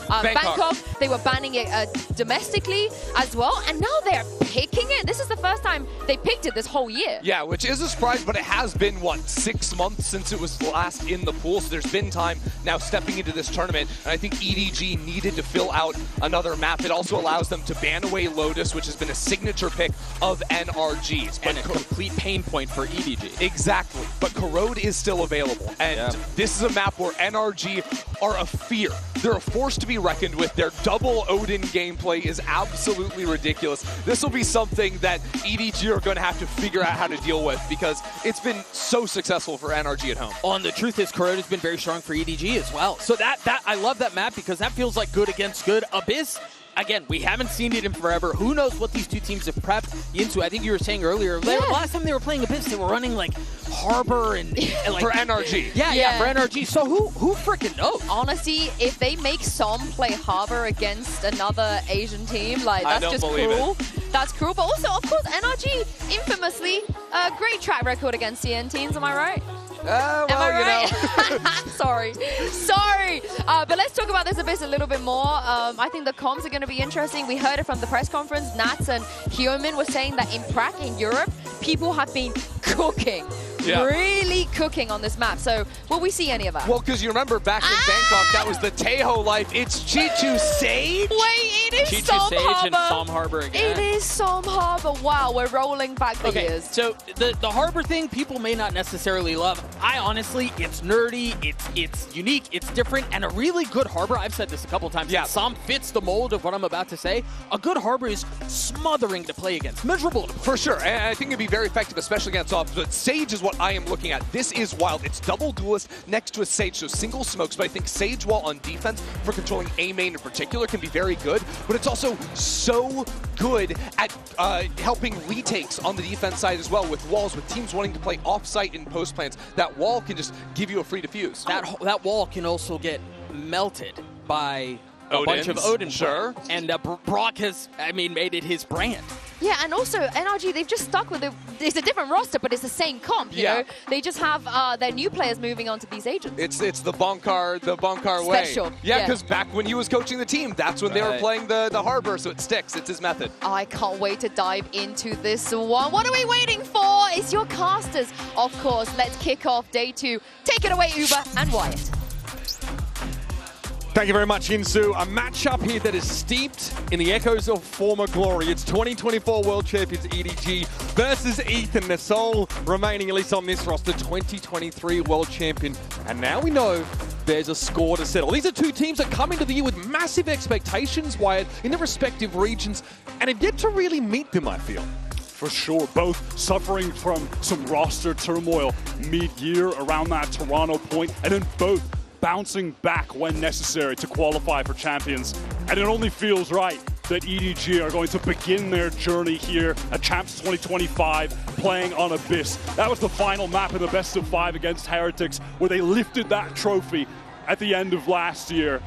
Bangkok. They were banning it domestically as well. And now they're picking it. This is the first time they picked it this whole year. Yeah, which is a surprise, but it has been, what, 6 months since it was last in the pool. So there's been time now stepping into this tournament, and I think EDG needed to fill out another map. It also allows them to ban away Lotus, which has been a signature pick of NRG's. And a complete pain point for EDG. Exactly, but Corrode is still available, and this is a map where NRG are a fear. They're a force to be reckoned with. Their double Odin gameplay is absolutely ridiculous. This will be something that EDG are going to have to figure out how to deal with, because it's been so successful for NRG at home. Oh, and the truth is, Corrode has been very strong for EDG as well. So that I love that map, because that feels like good against good. Abyss, again, we haven't seen it in forever. Who knows what these two teams have prepped into? I think you were saying earlier, last time they were playing Abyss, they were running like Harbor and like for NRG. Yeah, for NRG. So who freaking knows? Honestly, if they make Som play Harbor against another Asian team, like, that's just cruel. That's cruel. But also, of course, NRG, infamously, a great track record against CN teams, am I right? Well, am I right? Sorry. But let's talk about this Abyss a little bit more. I think the comms are going to be interesting. We heard it from the press conference. Nats and Hyomin were saying that in Prague, in Europe, people have been cooking. Really cooking on this map. So will we see any of that? Well, because you remember back in Bangkok, that was the Taeho life. It's Chichu Sage. Wait, it is Chichu Som Sage Harbor. and Som Harbor again. It is Som Harbor. Wow, we're rolling back the years. So the Harbor thing, people may not necessarily love. I honestly, it's nerdy, it's unique, it's different, and a really good Harbor, I've said this a couple times, Som fits the mold of what I'm about to say. A good Harbor is smothering to play against, miserable to play. For sure, and I think it'd be very effective, especially against off, but Sage is what I am looking at. This is wild. It's double duelist next to a Sage, so single smokes, but I think Sage, while on defense, for controlling A main in particular, can be very good, but it's also so good at helping retakes on the defense side as well, with walls, with teams wanting to play off-site in post plans. That wall can just give you a free defuse. That wall can also get melted by a bunch of Odin. Sure. And Brock has, made it his brand. Yeah, and also NRG, they've just stuck with it. It's a different roster, but it's the same comp, you know? They just have their new players moving on to these agents. It's the Bonkar way. Special. Yeah, because back when he was coaching the team, that's when they were playing the Harbor, so it sticks. It's his method. I can't wait to dive into this one. What are we waiting for? It's your casters, of course. Let's kick off day 2. Take it away, Uber and Wyatt. Thank you very much, Insu. A matchup here that is steeped in the echoes of former glory. It's 2024 World Champions EDG versus Ethan, the sole remaining, at least on this roster, 2023 World Champion. And now we know there's a score to settle. These are two teams that come into the year with massive expectations, Wyatt, in their respective regions, and have yet to really meet them, I feel. For sure, both suffering from some roster turmoil mid-year around that Toronto point, and then both bouncing back when necessary to qualify for Champions. And it only feels right that EDG are going to begin their journey here at Champs 2025 playing on Abyss. That was the final map in the best of 5 against Heretics, where they lifted that trophy at the end of last year.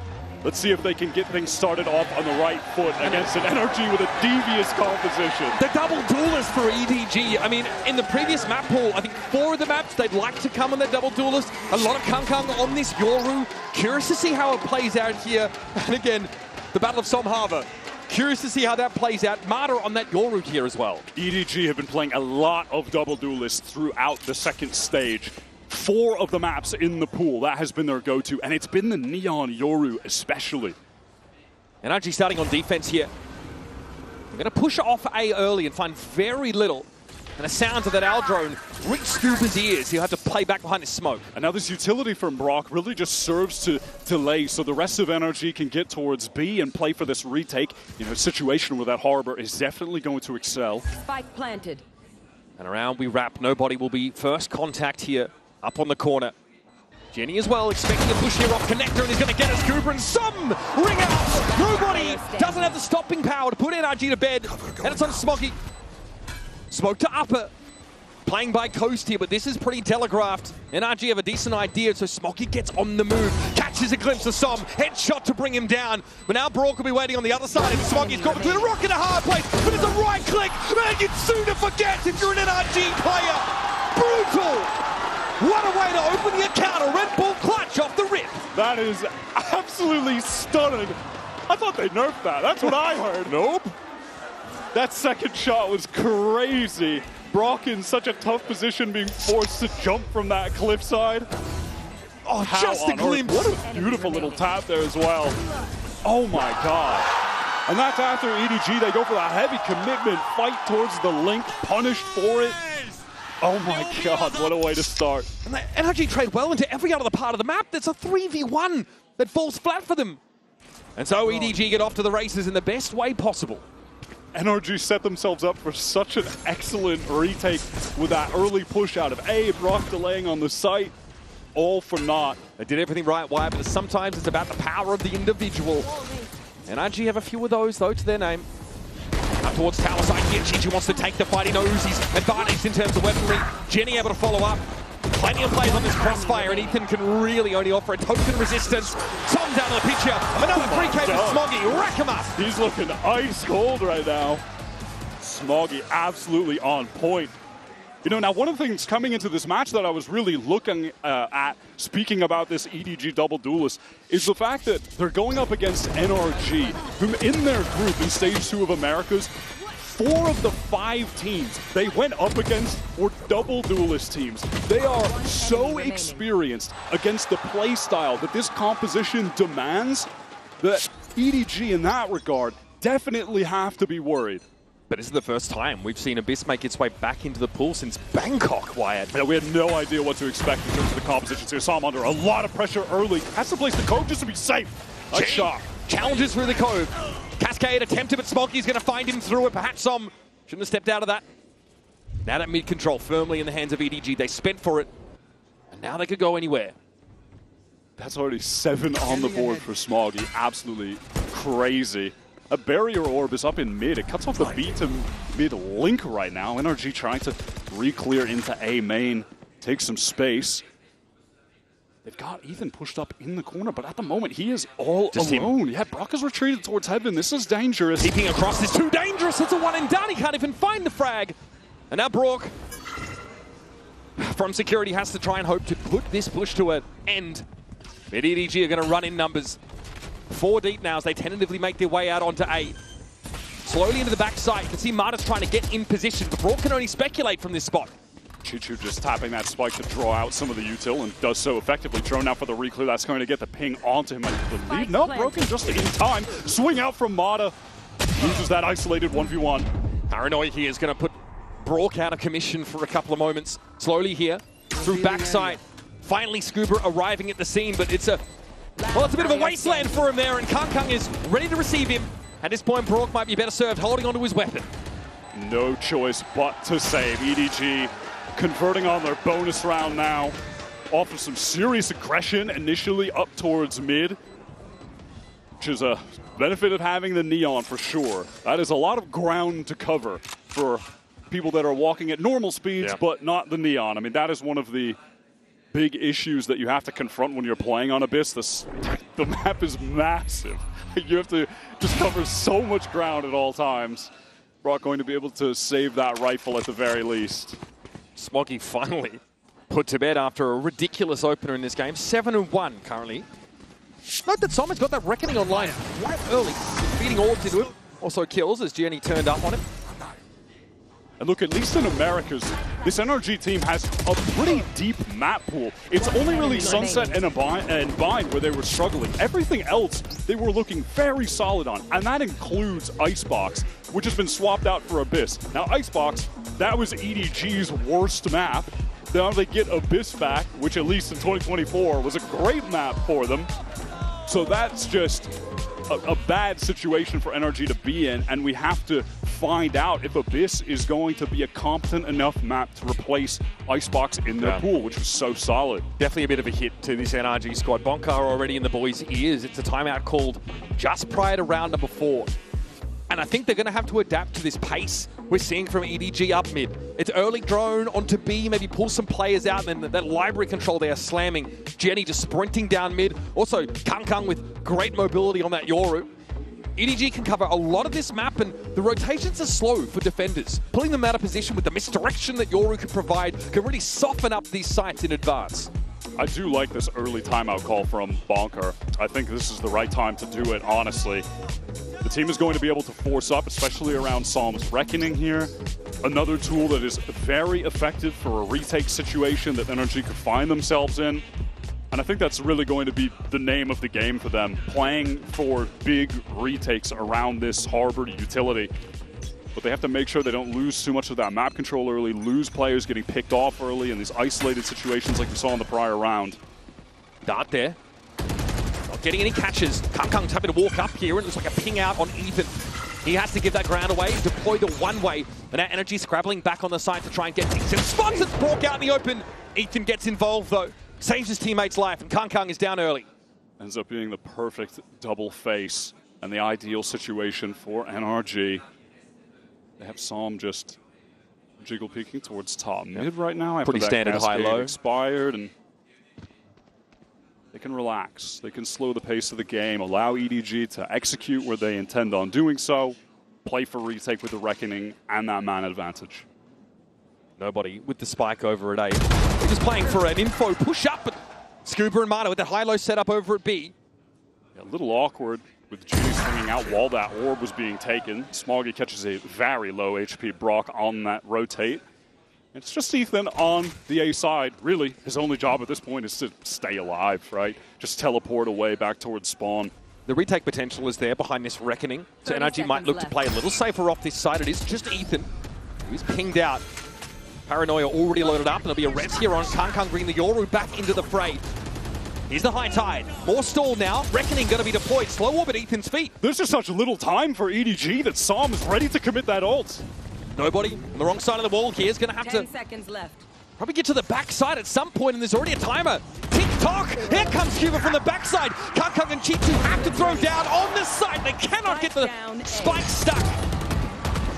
Let's see if they can get things started off on the right foot against an NRG with a devious composition. The double duelist for EDG. I mean, in the previous map pool, I think 4 of the maps they'd like to come on the double duelist. A lot of Kung on this Yoru. Curious to see how it plays out here. And again, the Battle of Somhava. Curious to see how that plays out. Marta on that Yoru here as well. EDG have been playing a lot of double duelists throughout the second stage. 4 of the maps in the pool, that has been their go-to, and it's been the Neon Yoru especially. NRG starting on defense here. They're going to push off A early and find very little. And the sounds of that Al drone reach Scuba's ears. He'll have to play back behind his smoke. And now this utility from Brock really just serves to delay so the rest of NRG can get towards B and play for this retake. You know, situation where that Harbor is definitely going to excel. Spike planted. And around we wrap. Nobody will be first contact here. Up on the corner. Jenny as well, expecting a push here off connector, and he's going to get a Scuba, and some ring out. Nobody doesn't have the stopping power to put NRG to bed, and it's on Smoggy. Smoke to upper. Playing by Coast here, but this is pretty telegraphed. NRG have a decent idea, so Smoggy gets on the move. Catches a glimpse of Som. Headshot to bring him down. But now Brock will be waiting on the other side, and Smoggy's got between a rock and a hard place, but it's a right click, and you'd sooner forget if you're an NRG player. Brutal! What a way to open the account, a Red Bull clutch off the rip. That is absolutely stunning. I thought they nerfed that. That's what I heard. Nope. That second shot was crazy. Brock in such a tough position, being forced to jump from that cliffside. Oh, how just a glimpse. What a beautiful little tap there as well. Oh my God. And that's after EDG, they go for that heavy commitment, fight towards the link, punished for it. Oh my God, what a way to start. And the NRG trade well into every other part of the map. That's a 3v1 that falls flat for them. And so EDG get off to the races in the best way possible. NRG set themselves up for such an excellent retake with that early push out of A, Brock delaying on the site, all for naught. They did everything right, why? But sometimes it's about the power of the individual. NRG have a few of those, though, to their name. Up towards tower side here, Chichi wants to take the fight. He knows he's advantaged in terms of weaponry. Jenny able to follow up. Plenty of plays on this crossfire, and Ethan can really only offer a token resistance. Tom down to the picture. Another 3K for Smoggy. Rack him up. He's looking ice cold right now. Smoggy absolutely on point. You know, now one of the things coming into this match that I was really looking at, speaking about this EDG double duelist, is the fact that they're going up against NRG, whom in their group in Stage 2 of Americas, 4 of the 5 teams they went up against were double duelist teams. They are so experienced against the play style that this composition demands that EDG in that regard definitely have to be worried. But this is the first time we've seen Abyss make its way back into the pool since Bangkok, Wyatt. Yeah, we had no idea what to expect in terms of the compositions here. Sam under a lot of pressure early. Has to place the cove just to be safe. A shot. Challenges through the cove. Cascade attempted, but Smoggy's going to find him through it. Perhaps shouldn't have stepped out of that. Now that mid control firmly in the hands of EDG. They spent for it, and now they could go anywhere. That's already 7 on the board for Smoggy. Absolutely crazy. A barrier orb is up in mid. It cuts off the B to mid link right now. NRG trying to re-clear into A main, take some space. They've got Ethan pushed up in the corner, but at the moment he is all alone. Yeah, Brock has retreated towards heaven. This is dangerous. Peeking across is too dangerous. It's a one and done. He can't even find the frag. And now Brock from security has to try and hope to put this push to an end. But EDG are going to run in numbers. 4 deep now as they tentatively make their way out onto A. Slowly into the backside. You can see Marta's trying to get in position, but Brock can only speculate from this spot. Chichu just tapping that spike to draw out some of the util and does so effectively. Drone out for the re-clear. That's going to get the ping onto him, I believe. No, broken just in time. Swing out from Mata. Loses that isolated 1v1. Paranoid here is going to put Brock out of commission for a couple of moments. Slowly here, through backside. Finally Scuba arriving at the scene, but it's a bit of a wasteland for him there, and Kung is ready to receive him. At this point, Brock might be better served holding onto his weapon. No choice but to save. EDG converting on their bonus round now. Offers some serious aggression initially up towards mid, which is a benefit of having the Neon for sure. That is a lot of ground to cover for people that are walking at normal speeds, but not the Neon. I mean, that is one of the big issues that you have to confront when you're playing on Abyss. The map is massive. You have to just cover so much ground at all times. Brock going to be able to save that rifle at the very least. Smoggy finally put to bed after a ridiculous opener in this game. 7-1 currently. Note that Simon's got that Reckoning online right early, feeding orbs into him. Also kills as Jenny turned up on him. And look, at least in Americas, this NRG team has a pretty deep map pool. It's only really Sunset and Bind where they were struggling. Everything else they were looking very solid on, and that includes Icebox, which has been swapped out for Abyss. Now Icebox, that was EDG's worst map. Now they get Abyss back, which at least in 2024 was a great map for them. So that's just a bad situation for NRG to be in, and we have to find out if Abyss is going to be a competent enough map to replace Icebox in their pool, which was so solid. Definitely a bit of a hit to this NRG squad. Bonka already in the boys' ears. It's a timeout called just prior to round number 4. And I think they're going to have to adapt to this pace we're seeing from EDG up mid. It's early drone onto B, maybe pull some players out, and then that library control they are slamming. Jenny just sprinting down mid. Also, Kang with great mobility on that Yoru. EDG can cover a lot of this map, and the rotations are slow for defenders. Pulling them out of position with the misdirection that Yoru can provide can really soften up these sites in advance. I do like this early timeout call from Bonker. I think this is the right time to do it, honestly. The team is going to be able to force up, especially around Psalm's Reckoning here. Another tool that is very effective for a retake situation that NRG could find themselves in. And I think that's really going to be the name of the game for them, playing for big retakes around this harbor utility. But they have to make sure they don't lose too much of that map control early, lose players getting picked off early in these isolated situations like we saw in the prior round. Dart there. Not getting any catches. Kang's having to walk up here, and it looks like a ping out on Ethan. He has to give that ground away, deploy the one-way. And that energy scrabbling back on the side to try and get decent spots. It's brought out in the open. Ethan gets involved, though. Saves his teammate's life, and Kang is down early. Ends up being the perfect double face and the ideal situation for NRG. They have Psalm just jiggle peeking towards top mid right now. Pretty standard high-low. Expired, and they can relax. They can slow the pace of the game, allow EDG to execute where they intend on doing so, play for retake with the Reckoning and that man advantage. Nobody with the spike over at A. They're just playing for an info push-up, but Scuba and Marta with that high-low setup over at B. A little awkward with Judy swinging out while that orb was being taken. Smoggy catches a very low HP Brock on that rotate. It's just Ethan on the A side. Really, his only job at this point is to stay alive, right? Just teleport away back towards spawn. The retake potential is there behind this Reckoning. So NRG might look to play a little safer off this side. It is just Ethan who's pinged out. Paranoia already loaded up, and there'll be a res here on Kang bringing the Yoru back into the fray. Here's the high tide. More stall now. Reckoning going to be deployed. Slow orb at Ethan's feet. There's just such little time for EDG that Psalm is ready to commit that ult. Nobody on the wrong side of the wall here is going to have 10 seconds left. Probably get to the backside at some point, and there's already a timer. Tick-tock! Here comes Cuba from the backside. Kang and Chitu have to throw down on the side. They cannot get the spike stuck.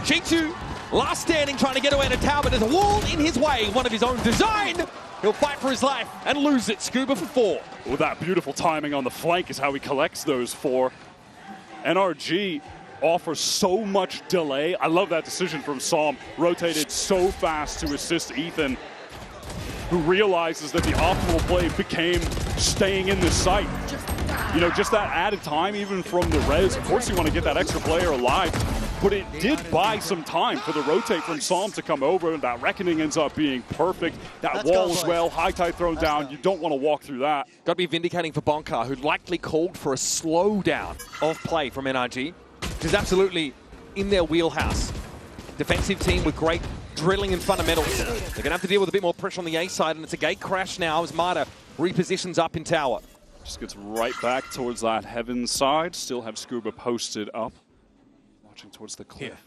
Chitu, last standing, trying to get away in a tower, but there's a wall in his way, one of his own design. He'll fight for his life and lose it. Scuba for 4. With that beautiful timing on the flank is how he collects those 4. NRG offers so much delay. I love that decision from Psalm. Rotated so fast to assist Ethan, who realizes that the optimal play became staying in the site. You know, just that added time, even from the res. Of course you want to get that extra player alive, but it did buy some time for the rotate from Psalm to come over. That Reckoning ends up being perfect. That wall as well, high tide thrown down. You don't want to walk through that. Got to be vindicating for Bonka, who likely called for a slowdown of play from NRG, which is absolutely in their wheelhouse. Defensive team with great drilling and fundamentals. They're going to have to deal with a bit more pressure on the A side, and it's a gate crash now as Marta repositions up in tower. Just gets right back towards that heaven side. Still have Scuba posted up. Watching towards the cliff.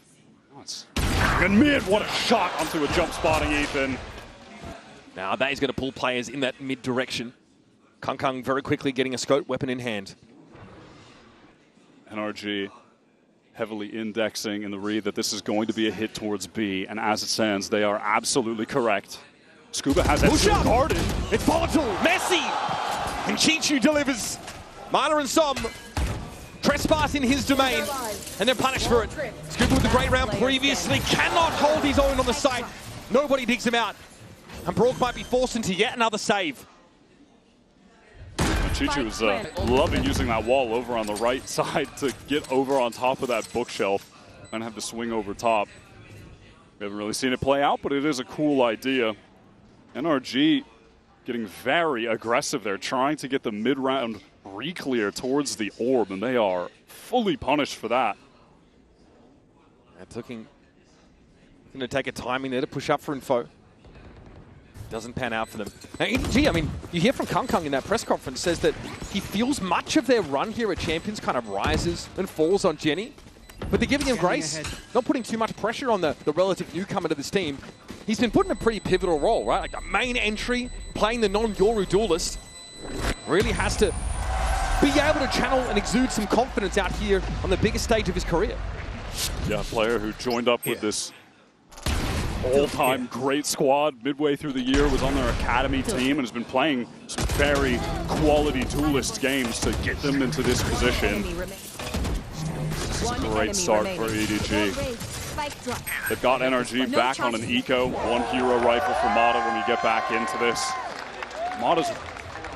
And mid, what a shot onto a jump spotting Ethan. Now that is going to pull players in that mid direction. Kang very quickly getting a scope weapon in hand. NRG heavily indexing in the read that this is going to be a hit towards B, and as it stands, they are absolutely correct. Scuba has that Push up. garden. It's volatile. Messi. And Chichu delivers. Marta and Som trespass in his domain. And they're punished for it. Scuba with a great round previously. Cannot hold his own on the site. Nobody digs him out. And Brock might be forced into yet another save. Chichu is loving using that wall over on the right side to get over on top of that bookshelf and have to swing over top. We haven't really seen it play out, but it is a cool idea. NRG getting very aggressive there, trying to get the mid-round re-clear towards the orb, and they are fully punished for that. And looking to take a timing there to push up for info. Doesn't pan out for them. Now, EDG, I mean, you hear from Kung in that press conference, says that he feels much of their run here at Champions kind of rises and falls on Jenny, but they're giving him grace, not putting too much pressure on the relative newcomer to this team. He's been put in a pretty pivotal role, right? Like the main entry, playing the non-Yoru duelist, really has to be able to channel and exude some confidence out here on the biggest stage of his career. Yeah, a player who joined up with this all-time great squad midway through the year, was on their academy team, and has been playing some very quality duelist games to get them into this position. This is a great start for EDG. They've got NRG back on an eco, one hero rifle for Mata when we get back into this. Mata's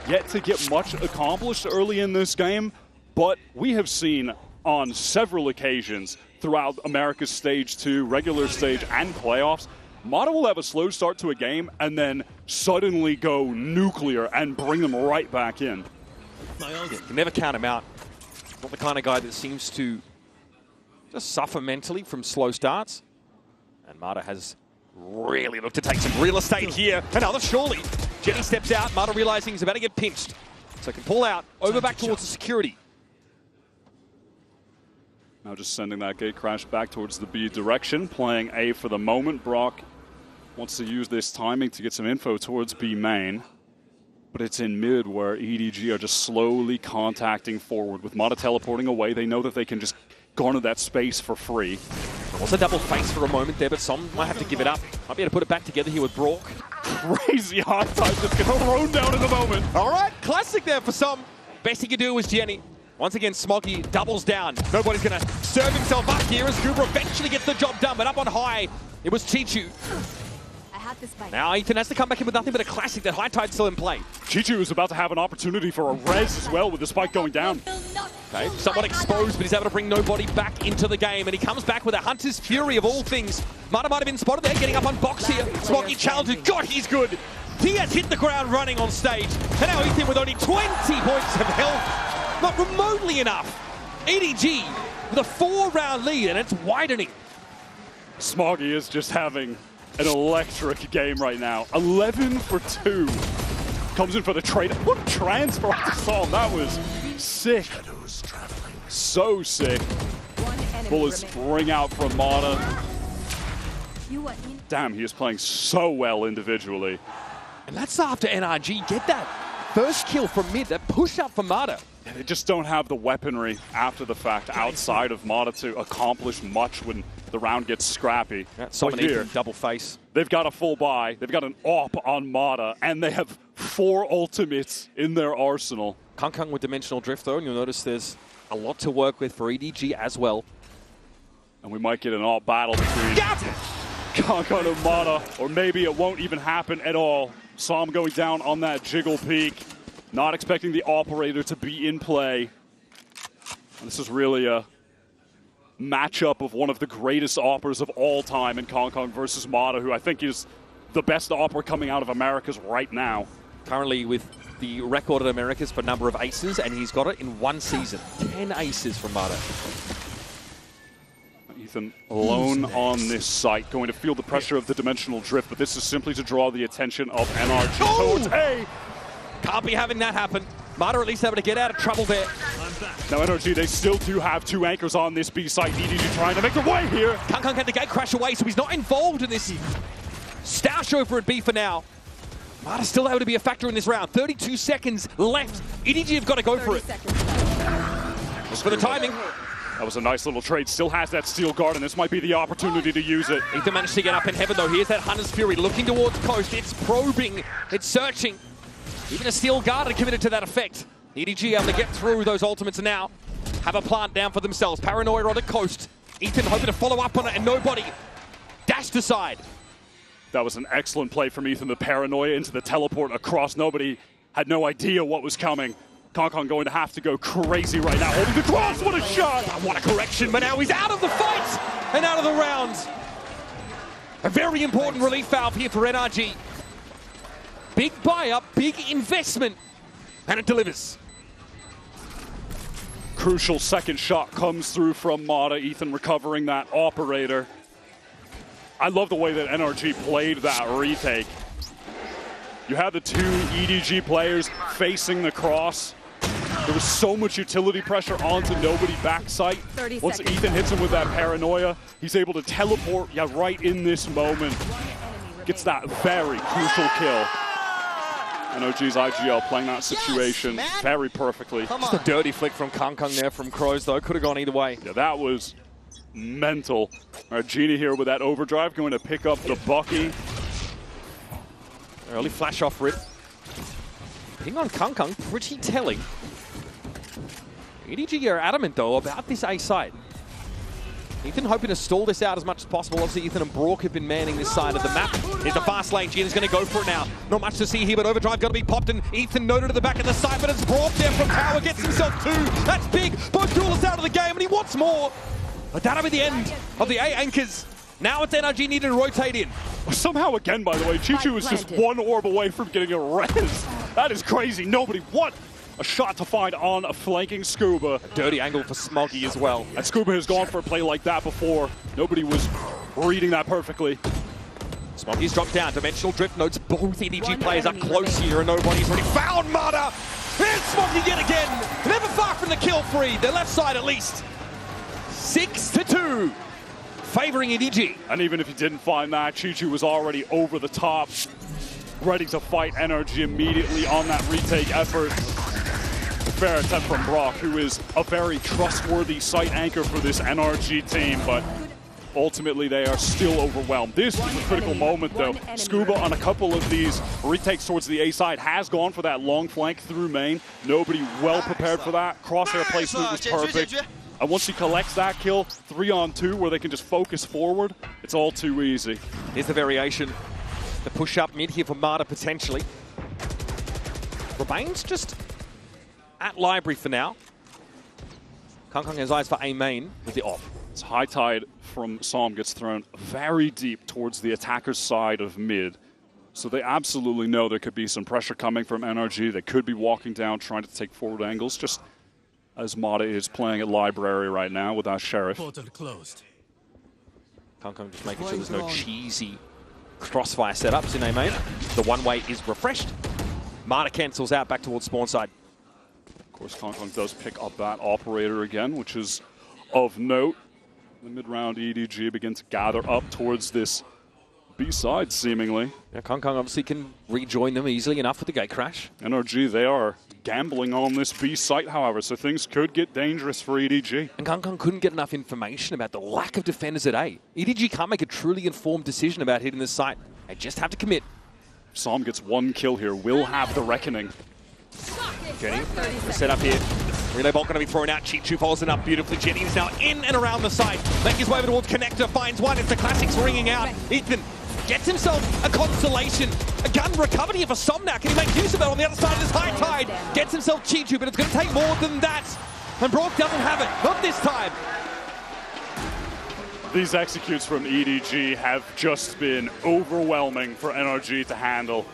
yet to get much accomplished early in this game, but we have seen on several occasions throughout America's Stage 2, regular stage, and playoffs, Mata will have a slow start to a game and then suddenly go nuclear and bring them right back in. You can never count him out. Not the kind of guy that seems to just suffer mentally from slow starts. And Mata has really looked to take some real estate here. Another surely. Jenny steps out, Mata realizing he's about to get pinched. So can pull out, over back towards the security. Now just sending that gate crash back towards the B direction, playing A for the moment. Brock wants to use this timing to get some info towards B main. But it's in mid where EDG are just slowly contacting forward. With Mata teleporting away, they know that they can just garner that space for free. Also double face for a moment there, but Som might have to give it up. Might be able to put it back together here with Brock. Crazy high time just gets thrown down in the moment. All right, classic there for Som. Best he could do was Jenny. Once again, Smoggy doubles down. Nobody's going to serve himself up here as Cooper eventually gets the job done, but up on high, it was Chichu. Now Ethan has to come back in with nothing but a classic. That high tide's still in play. Chichu is about to have an opportunity for a res as well with the spike going down. Okay, somewhat exposed, but he's able to bring nobody back into the game, and he comes back with a Hunter's Fury of all things. Mata might have been spotted there, getting up on box here. Smoggy challenges. God, he's good. He has hit the ground running on stage. And now Ethan with only 20 points of health. Not remotely enough. EDG with a 4-round lead, and it's widening. Smoggy is just having an electric game right now. 11 for 2. Comes in for the trade. What a transfer to Som. That was sick. So sick. Bullets ring out from Mata. Damn, he is playing so well individually. And that's after NRG get that first kill from mid, that push up for Mata. Yeah, they just don't have the weaponry after the fact outside of Mata to accomplish much when the round gets scrappy. Som and Ethan double face. They've got a full buy, they've got an AWP on Mata, and they have 4 ultimates in their arsenal. Kung with Dimensional Drift though, and you'll notice there's a lot to work with for EDG as well. And we might get an AWP battle between Kung and Mata, or maybe it won't even happen at all. Som going down on that jiggle peak. Not expecting the operator to be in play. And this is really a matchup of one of the greatest oppers of all time in Kong versus Mata, who I think is the best opper coming out of Americas right now. Currently with the record at Americas for number of aces, and he's got it in one season. 10 aces from Mata. Ethan alone on this site, going to feel the pressure of the Dimensional Drift, but this is simply to draw the attention of NRG towards A. Can't be having that happen. Mata at least able to get out of trouble there. Now NRG, they still do have 2 anchors on this B site. EDG trying to make the way here. Kung had the gate crash away, so he's not involved in this star show for at B for now. Mata's still able to be a factor in this round. 32 seconds left. EDG have got to go for it. Just for the timing. That was a nice little trade. Still has that steel guard, and this might be the opportunity to use it. Ethan managed to get up in heaven, though. Here's that Hunter's Fury looking towards Coast. It's probing. It's searching. Even a steel guard had committed to that effect. EDG able to get through those ultimates now. Have a plant down for themselves. Paranoia on the Coast. Ethan hoping to follow up on it, and nobody dashed aside. That was an excellent play from Ethan. The Paranoia into the teleport across. Nobody had no idea what was coming. Concon going to have to go crazy right now. Holding the cross, what a shot! What a correction, but now he's out of the fight and out of the round. A very important relief valve here for NRG. Big buy-up, big investment, and it delivers. Crucial second shot comes through from Mata. Ethan recovering that operator. I love the way that NRG played that retake. You had the two EDG players facing the cross. There was so much utility pressure onto nobody backside. Once Ethan hits him with that Paranoia, he's able to teleport right in this moment. Gets that very crucial kill. NRG's IGL playing that situation very perfectly. Just a dirty flick from Kung there from Crows, though. Could have gone either way. Yeah, that was mental. All right, Genie here with that overdrive, going to pick up the Bucky. Early flash off rip. Ping on Kung, pretty telling. EDG are adamant, though, about this A side. Ethan hoping to stall this out as much as possible. Obviously, Ethan and Brook have been manning this side of the map. Here's the fast lane. Gianna's going to go for it now. Not much to see here, but overdrive got to be popped, and Ethan noted at the back of the side, but it's Brook there from Power. Gets himself two. That's big. Both duelists out of the game, and he wants more. But that'll be the end of the A anchors. Now it's NRG needed to rotate in. Somehow again, by the way, Chi-Chu was just one orb away from getting a res. That is crazy. Nobody, what? A shot to find on a flanking Scuba. A dirty angle for Smoggy as well. And Scuba has gone for a play like that before. Nobody was reading that perfectly. Smoggy's dropped down. Dimensional Drift notes both EDG players up close here, and nobody's really found Mata. There's Smoggy yet again. Never far from the kill free. The left side at least. 6-2. Favoring EDG. And even if he didn't find that, Chi-Chu was already over the top, ready to fight NRG immediately on that retake effort. Fair attempt from Brock, who is a very trustworthy site anchor for this NRG team, but ultimately they are still overwhelmed. This is a critical moment, though. Scuba on a couple of these retakes towards the A side has gone for that long flank through main. Nobody well prepared for that. Crosshair placement was perfect. And once he collects that kill, 3-on-2, where they can just focus forward, it's all too easy. Here's the variation. The push up mid here for Mata potentially. Remains just at library for now. Kung has eyes for A main with the off. It's high tide from Psalm gets thrown very deep towards the attacker's side of mid. So they absolutely know there could be some pressure coming from NRG. They could be walking down, trying to take forward angles, just as Mata is playing at library right now without Sheriff. Portal closed. Kung just making sure there's no cheesy crossfire setups in A main. The one-way is refreshed. Mata cancels out back towards spawn side. Of course, Kung does pick up that operator again, which is of note. The mid-round EDG begin to gather up towards this B-side, seemingly. Yeah, Kung obviously can rejoin them easily enough with the gate crash. NRG, they are gambling on this B site, however, so things could get dangerous for EDG. And Kung couldn't get enough information about the lack of defenders at A. EDG can't make a truly informed decision about hitting this site. They just have to commit. Psalm gets one kill here, will have the reckoning. Jenny, set up here. Relay bolt going to be thrown out. Chi-Chu follows it up beautifully. Jenny is now in and around the site. Making his way over towards Connector, finds one. It's the classics ringing out. Ethan gets himself a consolation. A gun recovered here for Somnak. Can he make use of it on the other side of this high tide? Gets himself Chi-Chu, but it's going to take more than that. And Brock doesn't have it. Not this time. These executes from EDG have just been overwhelming for NRG to handle.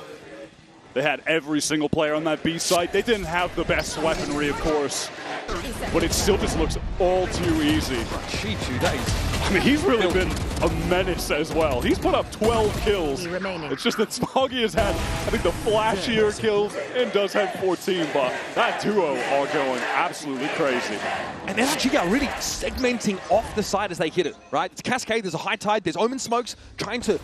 They had every single player on that B site. They didn't have the best weaponry, of course, but it still just looks all too easy. Chi-Chu, that is... I mean, he's really been a menace as well. He's put up 12 kills. It's just that Smoggy has had, I think, the flashier kills and does have 14, but that duo are going absolutely crazy. And NRG are really segmenting off the side as they hit it, right? It's Cascade, there's a high tide, there's Omen Smokes trying to,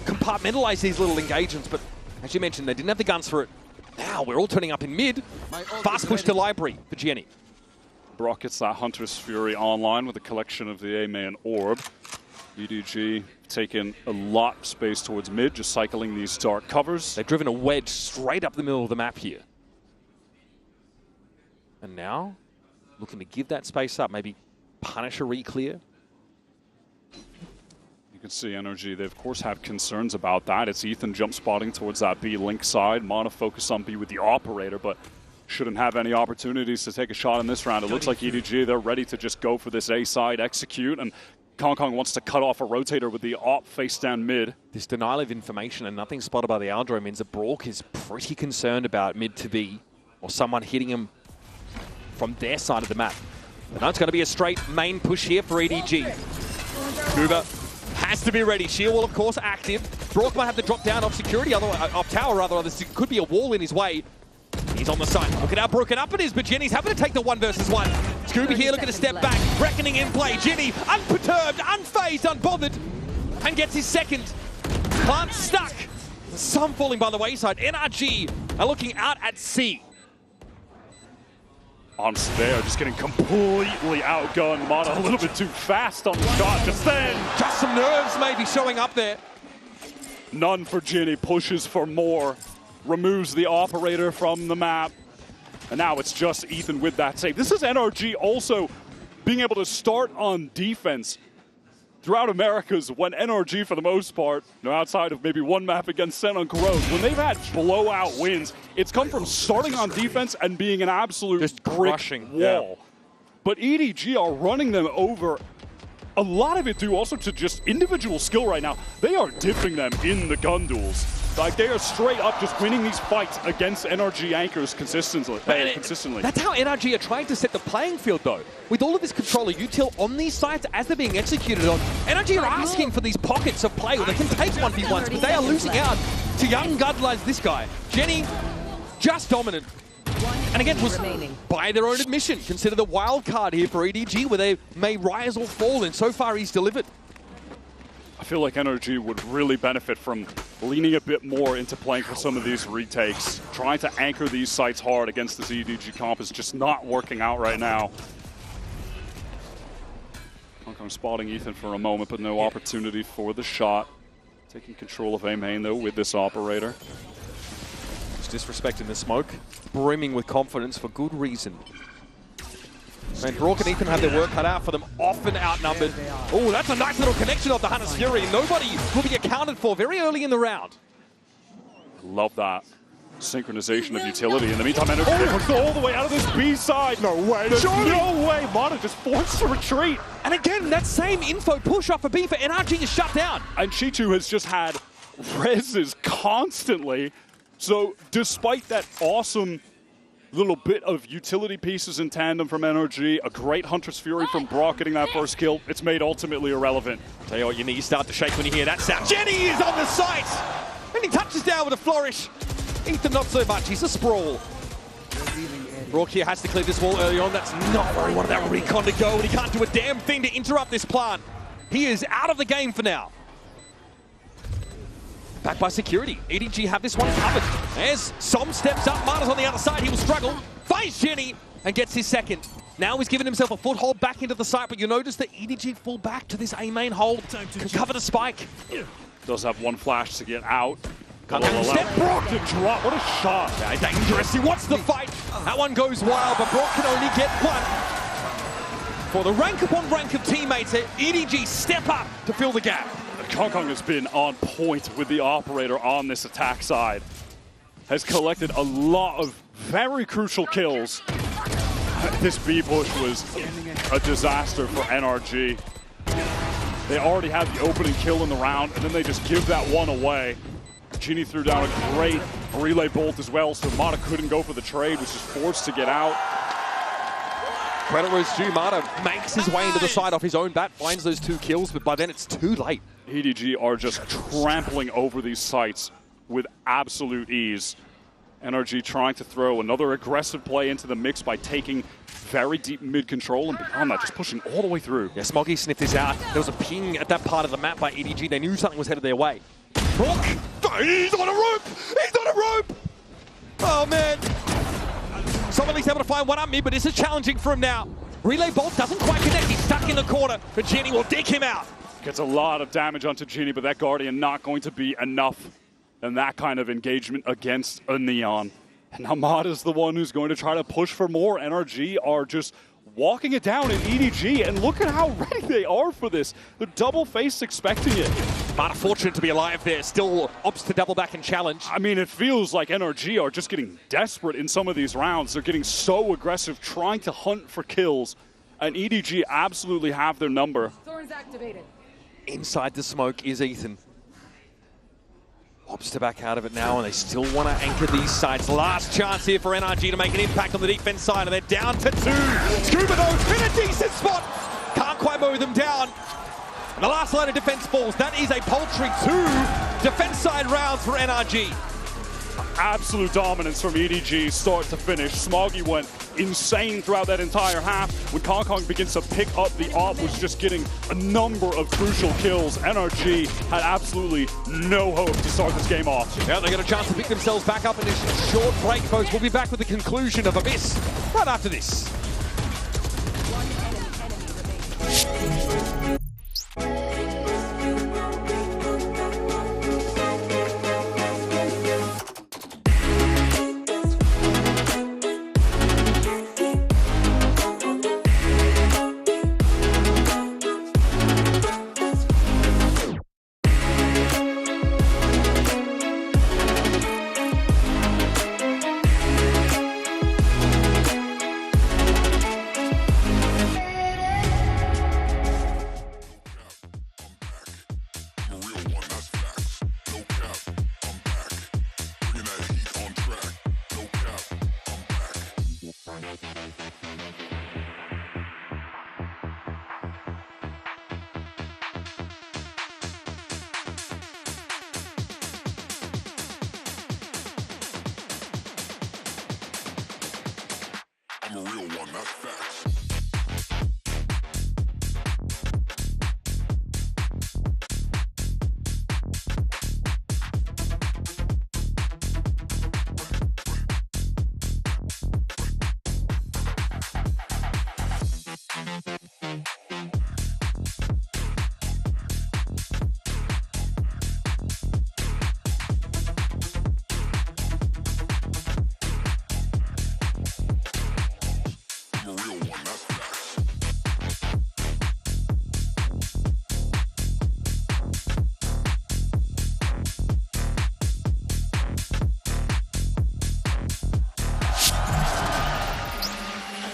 compartmentalize these little engagements, but as you mentioned, they didn't have the guns for it. Now we're all turning up in mid. Fast push to library for Jenny. Brock gets that Hunter's Fury online with a collection of the A-Man Orb. EDG taking a lot of space towards mid, just cycling these dark covers. They've driven a wedge straight up the middle of the map here. And now, looking to give that space up, maybe punish a re-clear. You can see NRG, they of course have concerns about that. It's Ethan jump spotting towards that B link side. Mana focus on B with the operator, but shouldn't have any opportunities to take a shot in this round. It looks like EDG, they're ready to just go for this A side, execute, and Kong wants to cut off a rotator with the op face down mid. This denial of information and nothing spotted by the Aldro means that Brock is pretty concerned about mid to B, or someone hitting him from their side of the map. But now it's going to be a straight main push here for EDG. Goober has to be ready. Shield wall, of course, active. Brock might have to drop down off security, off tower rather. There could be a wall in his way. He's on the side. Look at how broken up it is, but Jenny's having to take the 1 versus 1. Scooby here looking to step back. Reckoning in play. Jenny, unperturbed, unfazed, unbothered, and gets his second. Plant stuck. Some falling by the wayside. NRG are looking out at sea. On Spare, just getting completely outgunned. Mana a little bit too fast on the shot just then. Just some nerves maybe showing up there. None for Ginny, pushes for more. Removes the operator from the map. And now it's just Ethan with that save. This is NRG also being able to start on defense throughout Americas when NRG, for the most part, outside of maybe one map against Sen on Corrode, when they've had blowout wins, it's come from starting on defense and being an absolute just crushing wall. Yeah. But EDG are running them over. A lot of it due also to just individual skill right now. They are dipping them in the gun duels. Like, they are straight up just winning these fights against NRG anchors consistently. That's how NRG are trying to set the playing field, though. With all of this controller util on these sites as they're being executed on, NRG are asking for these pockets of play where they can take 1v1s, but they are losing out to young Gudlas, this guy. Jenny, just dominant. And again, was by their own admission, considered a wild card here for EDG, where they may rise or fall, and so far he's delivered. I feel like NRG would really benefit from leaning a bit more into playing for some of these retakes. Trying to anchor these sites hard against this EDG comp is just not working out right now. I'm spotting Ethan for a moment, but no opportunity for the shot. Taking control of A main, though, with this operator. Just disrespecting the smoke. Brimming with confidence for good reason. And Brock and Ethan have their work cut out for them, often outnumbered. Oh, that's a nice little connection of the Hunter's Fury. Nobody will be accounted for very early in the round. Love that synchronization of utility. In the meantime, NRG pushed all the way out of this B side. No way. There's no way. Mana just forced to retreat. And again, that same info push off for B for NRG is shut down. And Chichu has just had reses constantly. So despite that awesome little bit of utility pieces in tandem from NRG, a great Hunter's Fury from Brock getting that first kill, it's made ultimately irrelevant. Tell you what, your knees start to shake when you hear that sound. Jenny is on the site! And he touches down with a flourish. Ethan not so much, he's a sprawl. Brock here has to clear this wall early on. That's not where he wanted that recon to go, and he can't do a damn thing to interrupt this plant. He is out of the game for now. Back by security. EDG have this one covered. As Som steps up, Mana's on the other side. He will struggle. Finds Jenny and gets his second. Now he's given himself a foothold back into the site, but you notice that EDG fall back to this A main hold. Can cover the spike. Does have one flash to get out. Step Brock to drop. What a shot. Yeah, dangerous. He wants the fight. That one goes wild, but Brock can only get one. For the rank upon rank of teammates, EDG step up to fill the gap. Kong has been on point with the operator on this attack side. Has collected a lot of very crucial kills. This B push was a disaster for NRG. They already had the opening kill in the round, and then they just give that one away. Genie threw down a great relay bolt as well, so Mana couldn't go for the trade, was just forced to get out. Credit where it's due. Mana makes his way into the side off his own bat, finds those 2 kills, but by then it's too late. EDG are just trampling over these sites with absolute ease. NRG trying to throw another aggressive play into the mix by taking very deep mid control, and beyond that, just pushing all the way through. Yeah, Smoggy sniffed this out. There was a ping at that part of the map by EDG. They knew something was headed their way. Brock, he's on a rope! He's on a rope! Oh, man. Somebody's able to find one up mid, but this is challenging for him now. Relay Bolt doesn't quite connect. He's stuck in the corner, but Genie will dig him out. Gets a lot of damage onto Genie, but that Guardian not going to be enough in that kind of engagement against a Neon. And Ahmad is the one who's going to try to push for more. NRG are just walking it down in EDG, and look at how ready they are for this. The double face expecting it. But fortunate to be alive there. Still opts to double back and challenge. I mean, it feels like NRG are just getting desperate in some of these rounds. They're getting so aggressive, trying to hunt for kills. And EDG absolutely have their number. Thorns activated. Inside the smoke is Ethan. Opts to back out of it now, and they still want to anchor these sides. Last chance here for NRG to make an impact on the defense side, and they're down to 2. Scuba Dogs in a decent spot. Can't quite mow them down. And the last line of defense falls. That is a paltry 2 defense side rounds for NRG. Absolute dominance from EDG start to finish. Smoggy went insane throughout that entire half. When Kong begins to pick up the op, was just getting a number of crucial kills. NRG had absolutely no hope to start this game off. Yeah, they get a chance to pick themselves back up in this short break, folks. We'll be back with the conclusion of Abyss right after this. I'm a real one, that's facts.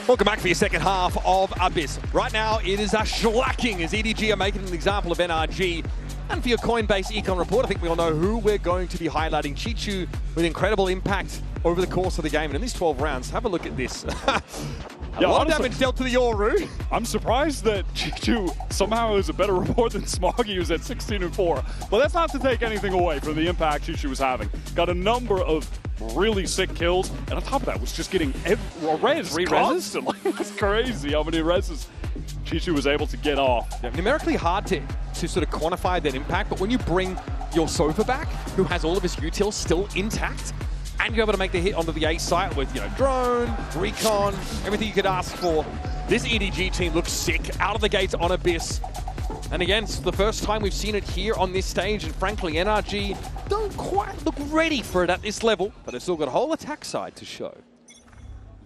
Welcome back for your second half of Abyss. Right now, it is a shellacking as EDG are making an example of NRG. And for your Coinbase Econ report, I think we all know who we're going to be highlighting. Chichu with incredible impact over the course of the game. And in these 12 rounds, have a look at this. A lot of damage dealt to the Yoru. I'm surprised that Chichu somehow is a better report than Smoggy, who's at 16-4. But that's not to take anything away from the impact Chichu was having. Got a number of really sick kills, and on top of that was just getting res constantly. It's crazy how many reses Chichu was able to get off. Yeah, numerically hard to sort of quantify that impact, but when you bring your Sofa back, who has all of his utils still intact, and you're able to make the hit onto the A site with, you know, drone, recon, everything you could ask for, this EDG team looks sick out of the gates on Abyss. And again, it's the first time we've seen it here on this stage, and frankly, NRG don't quite look ready for it at this level, but they've still got a whole attack side to show. I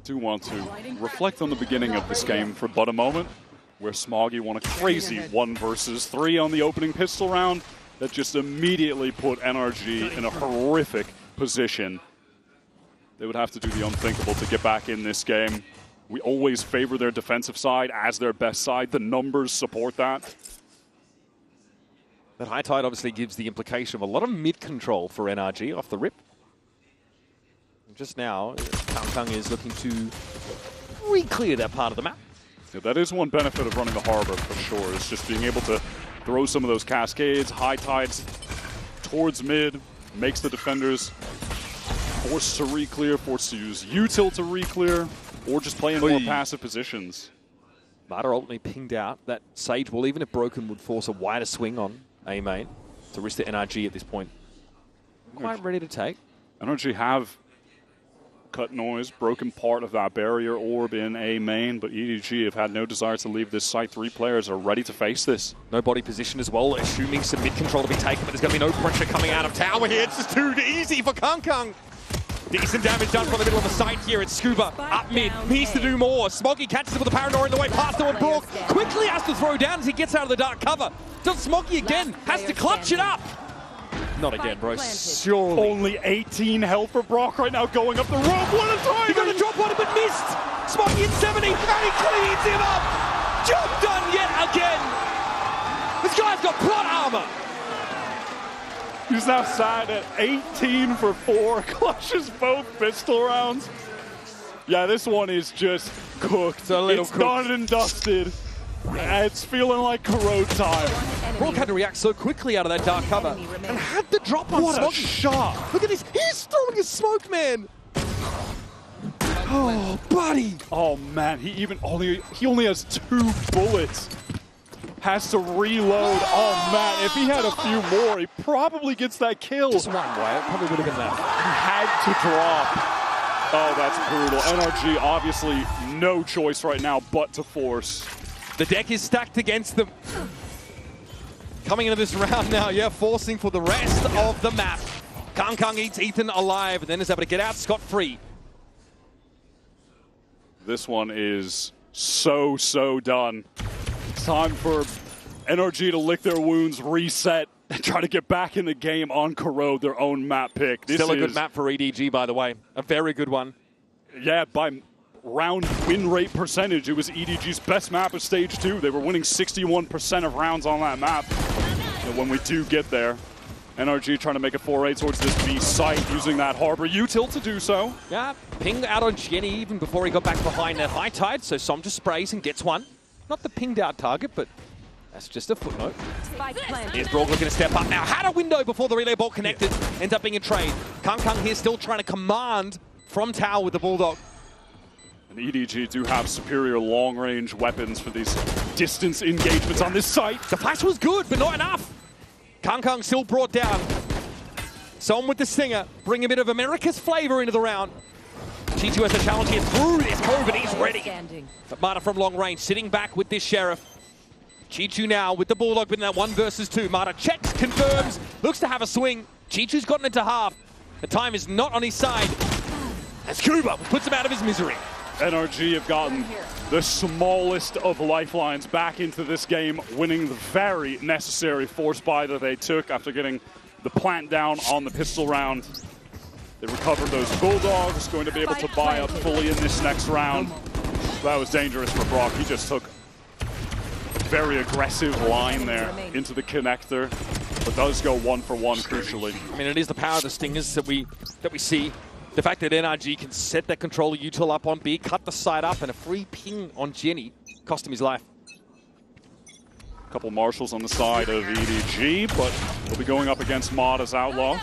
do want to reflect on the beginning of this game for but a moment, where Smoggy won a crazy 1 versus 3 on the opening pistol round that just immediately put NRG in a horrific position. They would have to do the unthinkable to get back in this game. We always favor their defensive side as their best side. The numbers support that. That high tide obviously gives the implication of a lot of mid-control for NRG off the rip. And just now, Kong is looking to re-clear that part of the map. Yeah, that is one benefit of running the harbor for sure, is just being able to throw some of those cascades, high tides towards mid, makes the defenders forced to re-clear, forced to use util to re-clear, or just play in more passive positions. Marta ultimately pinged out. That Sage Wall, even if broken, would force a wider swing on A main to risk the NRG at this point. Quite ready to take. NRG have shortcut noise, broken part of that barrier orb in A main, but EDG have had no desire to leave this site. 3 players are ready to face this. No body position as well, assuming some mid control to be taken, but there's going to be no pressure coming out of tower here. It's just too easy for Kong. Decent damage done from the middle of the site here. It's Scuba up mid, needs to do more. Smoggy catches him with the Paranoia in the way, past toward Brook. Quickly has to throw down as he gets out of the dark cover. Does Smoggy again, has to clutch it up. Not again, bro, surely. Only 18 health for Brock right now, going up the rope. What a time! He's going to drop one, but missed. Smoggy at 70, and he cleans him up. Job done yet again. This guy's got plot armor. He's now sat at 18 for 4, clutches both pistol rounds. Yeah, this one is just cooked. It's done and dusted. It's feeling like Corrode time. Brock had to react so quickly out of that dark cover and had the drop on What Smoggy. a shot. Look at this, he's throwing his smoke, man. Oh, buddy. Oh man, he only has 2 bullets. Has to reload. Oh man, if he had a few more, he probably gets that kill. Just one way, it probably would have been that. He had to drop. Oh, that's brutal. NRG obviously no choice right now but to force. The deck is stacked against them. Coming into this round now, yeah, forcing for the rest of the map. Kong eats Ethan alive and then is able to get out scot-free. This one is so done. It's time for NRG to lick their wounds, reset, and try to get back in the game on Corrode, their own map pick. Still a good map for EDG, by the way. A very good one. Yeah, by round win rate percentage, it was EDG's best map of stage 2. They were winning 61% of rounds on that map. And when we do get there, NRG trying to make a foray towards this B site, using that Harbor util to do so. Yeah, pinged out on Jenny even before he got back behind that high tide, so Som just sprays and gets one. Not the pinged out target, but that's just a footnote. Here's Brock looking to step up now. Had a window before the relay ball connected. Ends up being a trade. Kong here still trying to command from tower with the Bulldog. And EDG do have superior long-range weapons for these distance engagements on this site. The flash was good, but not enough. Kong still brought down. Som with the Stinger, bring a bit of America's flavor into the round. Chichu has a challenge here through this cove, and he's ready. But Mata from long range, sitting back with this Sheriff. Chichu now with the Bulldog, but in that 1 versus 2. Mata checks, confirms, looks to have a swing. Chichu's gotten into half. The time is not on his side. And Scuba puts him out of his misery. NRG have gotten the smallest of lifelines back into this game, winning the very necessary force buy that they took after getting the plant down on the pistol round. They recovered those Bulldogs, going to be able to buy up fully in this next round. That was dangerous for Brock. He just took a very aggressive line there into the connector, but does go 1 for 1 crucially. I mean, it is the power of the Stingers that we see. The fact that NRG can set that controller util up on B, cut the side up, and a free ping on Jenny cost him his life. A couple marshals on the side of EDG, but we'll be going up against Mata's Outlaw.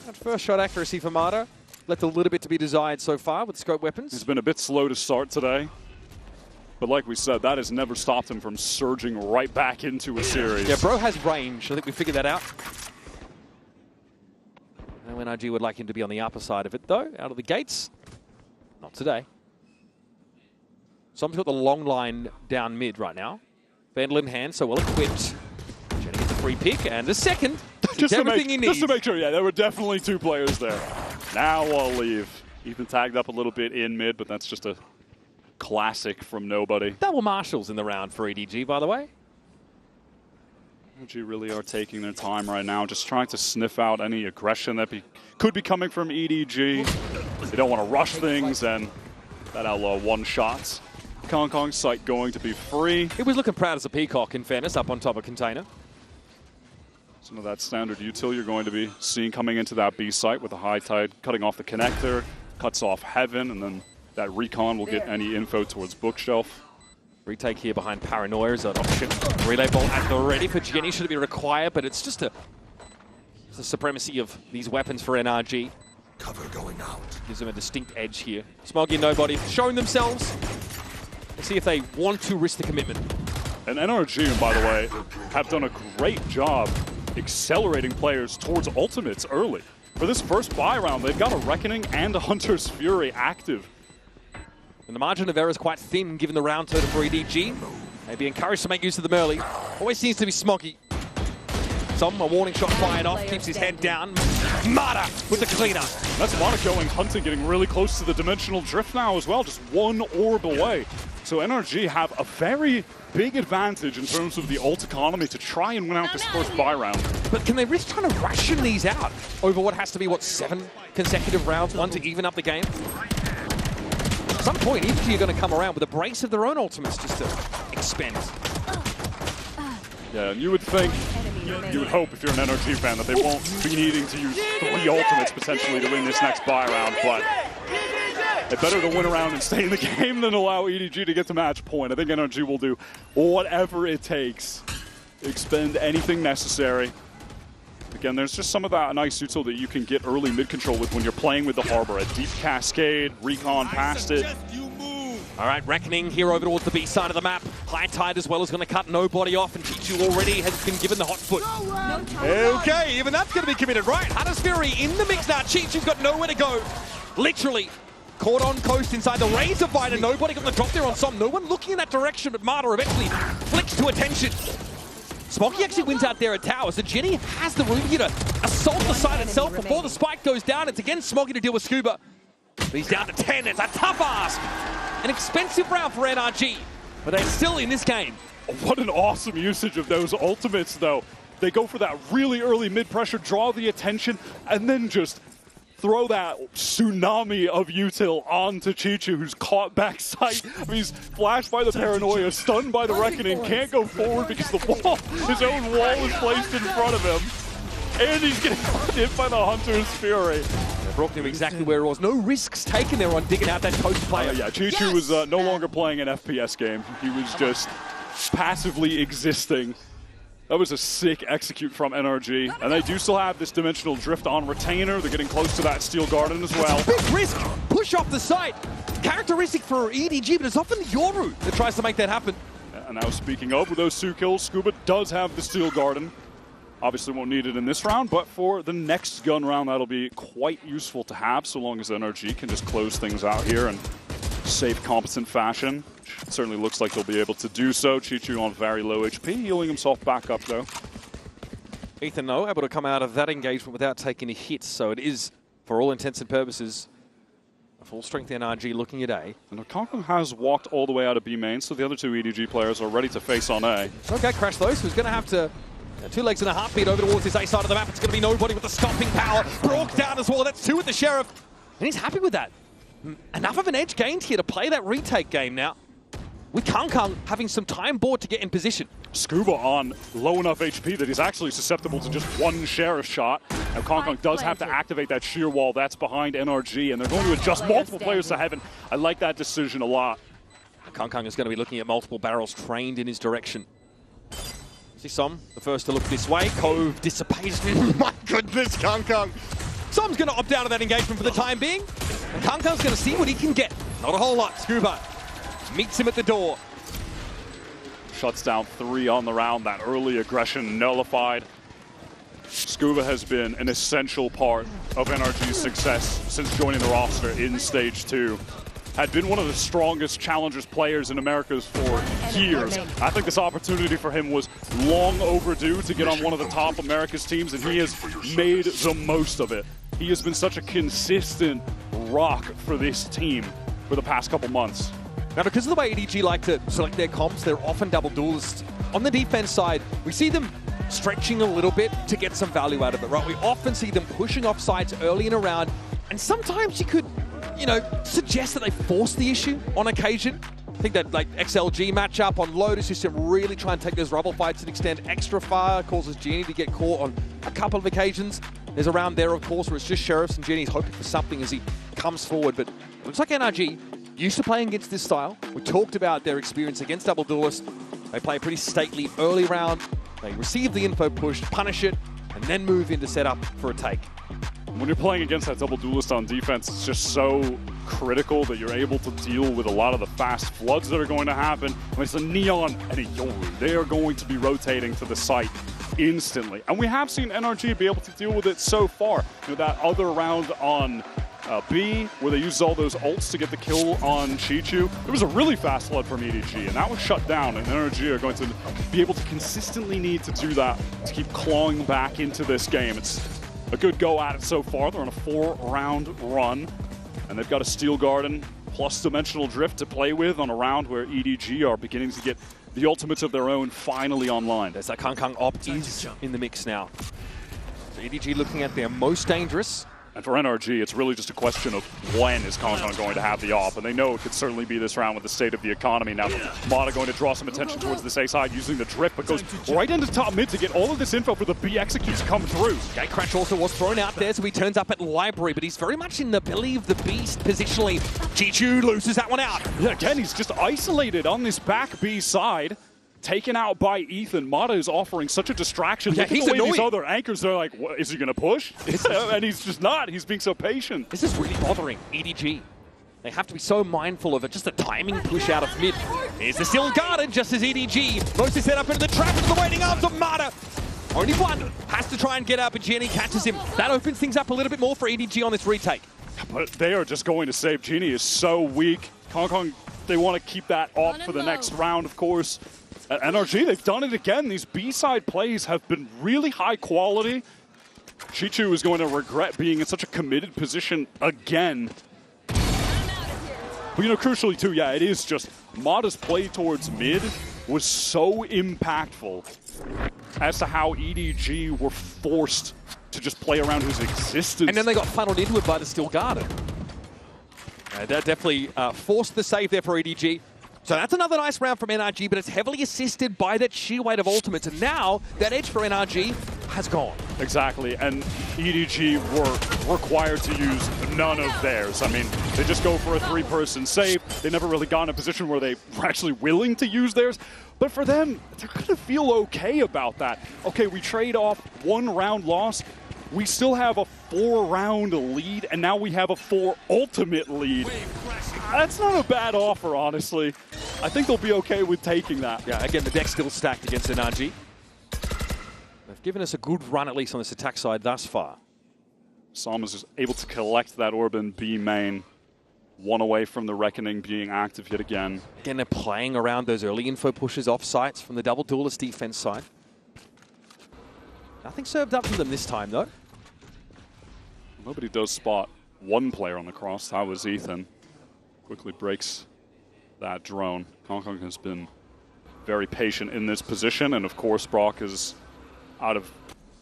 That first shot accuracy for Mata left a little bit to be desired so far with scope weapons. He's been a bit slow to start today. But like we said, that has never stopped him from surging right back into a series. Yeah, bro has range. I think we figured that out. And NRG would like him to be on the upper side of it, though, out of the gates. Not today. Som's got the long line down mid right now. Vandal in hand, so well equipped. Jenny gets a free pick and a second. Just everything he needs. Just to make sure, yeah, there were definitely 2 players there. Now I'll leave. Ethan tagged up a little bit in mid, but that's just a classic from nobody. Double marshals in the round for EDG, by the way. NRG really are taking their time right now, just trying to sniff out any aggression that could be coming from EDG. They don't want to rush things, and that Outlaw 1 shots. Kong's site going to be free. He was looking proud as a peacock, in fairness, up on top of container. Some of that standard util you're going to be seeing coming into that B site with the high tide cutting off the connector, cuts off Heaven, and then that recon will get any info towards Bookshelf. Retake here behind Paranoia is an option. Relay ball at the ready for Jenny should be required, but it's just the supremacy of these weapons for NRG. Cover going out. Gives them a distinct edge here. Smoggy and Nobody showing themselves. Let's see if they want to risk the commitment. And NRG, by the way, have done a great job accelerating players towards ultimates early. for this first buy round, they've got a Reckoning and a Hunter's Fury active. And the margin of error is quite thin given the round total for EDG. They'd be encouraged to make use of them early. Always seems to be Smoggy. Some a warning shot fired off, keeps his head down. Mata with the cleaner. That's Mata going hunting, getting really close to the dimensional drift now as well, just one orb away. So NRG have a very big advantage in terms of the ult economy to try and win out this first buy round. But can they risk trying to ration these out over what has to be, 7 consecutive rounds, one to even up the game? At some point, EDG are going to come around with a brace of their own ultimates just to expend. Yeah, and you would think, you would hope if you're an NRG fan that they won't be needing to use 3 ultimates potentially to win this next buy round, but it's better to win around and stay in the game than allow EDG to get to match point. I think NRG will do whatever it takes, expend anything necessary. Again, there's just some of that nice util that you can get early mid-control with when you're playing with the Harbor. A deep cascade, recon past it. All right, Reckoning here over towards the B side of the map. High Tide as well is going to cut nobody off, and Chichu already has been given the hot foot. Okay, even that's going to be committed, right? Hunter's Fury in the mix now. Chichu's got nowhere to go. Literally caught on coast inside the Razor fight, and nobody got the drop there on Som. No one looking in that direction, but Mata eventually flicks to attention. Smoggy actually wins out there at tower, so Jenny has the room here to assault the side itself before the spike goes down. It's again Smoggy to deal with Scuba. But he's down to 10. It's a tough ask. An expensive round for NRG, but they're still in this game. What an awesome usage of those ultimates, though. They go for that really early mid-pressure, draw the attention, and then just throw that tsunami of util onto Chichu, who's caught backside. I mean, he's flashed by the paranoia, stunned by the Reckoning, can't go forward because the wall, his own wall is placed in front of him. And he's getting hit by the Hunter's Fury. Brought him exactly where it was. No risks taken there on digging out that coast player. Yeah, Chichu was no longer playing an FPS game. He was just passively existing. That was a sick execute from NRG. And they do still have this dimensional drift on retainer. They're getting close to that steel garden as well. Big risk. Push off the site. Characteristic for EDG, but it's often Yoru that tries to make that happen. And now speaking of, with those 2 kills, Scuba does have the steel garden. Obviously won't need it in this round, but for the next gun round, that'll be quite useful to have, so long as NRG can just close things out here in safe, competent fashion. It certainly looks like they'll be able to do so. Chichu on very low HP, healing himself back up, though. Ethan, though, able to come out of that engagement without taking a hit, so it is, for all intents and purposes, a full-strength NRG looking at A. And Konkon has walked all the way out of B main, so the other 2 EDG players are ready to face on A. Okay, Crash those, who's going to have to... 2 legs and a heartbeat over towards this A side of the map. It's going to be nobody with the stopping power. Broke down as well. That's 2 with the Sheriff. And he's happy with that. Enough of an edge gained here to play that retake game now. With Kang having some time board to get in position. Scuba on low enough HP that he's actually susceptible to just 1 Sheriff shot. Now Kang does have to activate that sheer wall that's behind NRG, and they're going to adjust multiple players to heaven. I like that decision a lot. Kang is going to be looking at multiple barrels trained in his direction. Som, the first to look this way. Cove dissipates. My goodness, Kang. Som's going to opt out of that engagement for the time being. And Kang's going to see what he can get. Not a whole lot. Scuba meets him at the door. Shuts down 3 on the round. That early aggression nullified. Scuba has been an essential part of NRG's success since joining the roster in Stage 2. Had been one of the strongest challengers players in Americas for years. I think this opportunity for him was long overdue to get on one of the top Americas teams, and he has made the most of it. He has been such a consistent rock for this team for the past couple months. Now, because of the way EDG like to select their comps, they're often double duelists. On the defense side, we see them stretching a little bit to get some value out of it, right? We often see them pushing off sides early in a round, and sometimes you could, you know, suggest that they force the issue on occasion. I think that like XLG matchup on Lotus is to really try and take those rubble fights and extend extra far, causes Genie to get caught on a couple of occasions. There's a round there, of course, where it's just Sheriffs and Genie's hoping for something as he comes forward, but it looks like NRG used to playing against this style. We talked about their experience against double duelists. They play a pretty stately early round. They receive the info push, punish it, and then move into setup for a take. When you're playing against that double duelist on defense, it's just so critical that you're able to deal with a lot of the fast floods that are going to happen. When it's a Neon and a Yoru, they are going to be rotating to the site instantly. And we have seen NRG be able to deal with it so far. You know, that other round on B, where they used all those ults to get the kill on Chichu. It was a really fast flood from EDG, and that was shut down, and NRG are going to be able to consistently need to do that to keep clawing back into this game. It's a good go at it so far. They're on a 4-round run, and they've got a Steel Garden plus Dimensional Drift to play with on a round where EDG are beginning to get the ultimates of their own finally online. There's that Kang op is in the mix now. So EDG looking at their most dangerous. And for NRG, it's really just a question of when is Kong going to have the op, and they know it could certainly be this round with the state of the economy. Now, Mata going to draw some attention towards this A side using the drift, but goes right into top mid to get all of this info for the B executes come through. Gatecrash also was thrown out there, so he turns up at Library, but he's very much in the belly of the beast positionally. Chichu loses that one out. Yeah, again, he's just isolated on this back B side. Taken out by Ethan. Mata is offering such a distraction. Yeah, Look at the way these other anchors are like, what, is he going to push? And he's just not. He's being so patient. This is really bothering EDG. They have to be so mindful of it. Just a timing push out of mid. Here's the Steel Garden, just as EDG mostly set up into the trap into the waiting arms of Mata. Only one has to try and get up, and Jenny catches him. That opens things up a little bit more for EDG on this retake. But they are just going to save. Genie is so weak. Kong, they want to keep that off for the next round, of course. At NRG, they've done it again. These B-side plays have been really high quality. Chichu is going to regret being in such a committed position again. But, you know, crucially, too, yeah, it is just Mata's play towards mid was so impactful as to how EDG were forced to just play around his existence. And then they got funneled into it by the Steel Garden. That definitely forced the save there for EDG. So that's another nice round from NRG, but it's heavily assisted by that sheer weight of ultimates. And now that edge for NRG has gone. Exactly, and EDG were required to use none of theirs. I mean, they just go for a 3-person save. They never really got in a position where they were actually willing to use theirs. But for them, they're going to feel okay about that. Okay, we trade off 1-round loss. We still have a 4-round lead, and now we have a 4 ultimate lead. That's not a bad offer, honestly. I think they'll be okay with taking that. Yeah, again, the deck's still stacked against NRG. They've given us a good run, at least on this attack side thus far. Sam is just able to collect that orb in B main. 1 away from the Reckoning being active yet again. Again, they're playing around those early info pushes off sites from the double duelist defense side. Nothing served up for them this time, though. Nobody does spot one player on the cross. That was Ethan. Quickly breaks that drone. Kong has been very patient in this position, and of course Brock is out of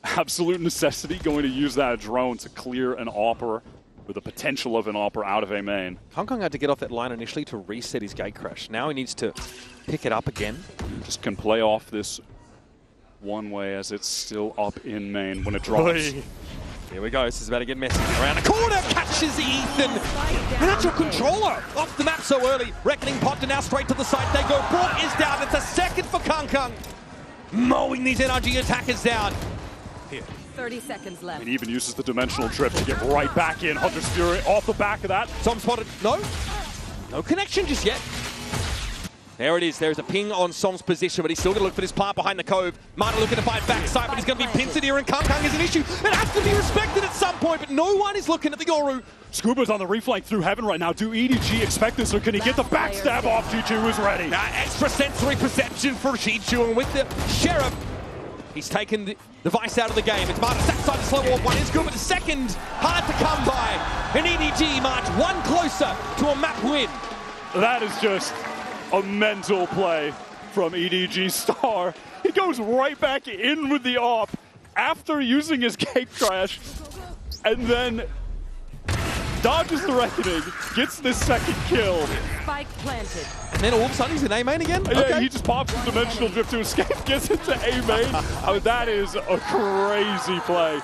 absolute necessity going to use that drone to clear an AWPer with the potential of an AWPer out of A main. Kong had to get off that line initially to reset his Gatecrash. Now he needs to pick it up again. Just can play off this one way as it's still up in main when it drops. Here we go, this is about to get messy. Around the corner, catches Ethan. And that's your controller off the map so early. Reckoning popped and now straight to the side they go. Brock is down, it's a second for Kong. Mowing these NRG attackers down. Here. 30 seconds left. And he even uses the Dimensional Drift to get right back in. Hunter's Fury off the back of that. Some spotted, no connection just yet. There it is, there's a ping on Som's position, but he's still going to look for this plant behind the cove. Mata looking to find backside, but he's going to be pincered here, and Kong is an issue. It has to be respected at some point, but no one is looking at the Yoru. Scuba's on the reflank through heaven right now. Do EDG expect this, or can he get the backstab off? Chichu is ready. Now, extra sensory perception for Chichu, and with the Sheriff, he's taken the device out of the game. It's Mata backside to slow off one. It's good, but the second hard to come by. And EDG march one closer to a map win. That is just a mental play from EDG Star. He goes right back in with the AWP after using his Gatecrash, and then dodges the Reckoning, gets this second kill. Spike planted. And then all of a sudden he's in A main again? Yeah, okay. He just pops the Dimensional Drift to escape, gets into A main. Oh, that is a crazy play.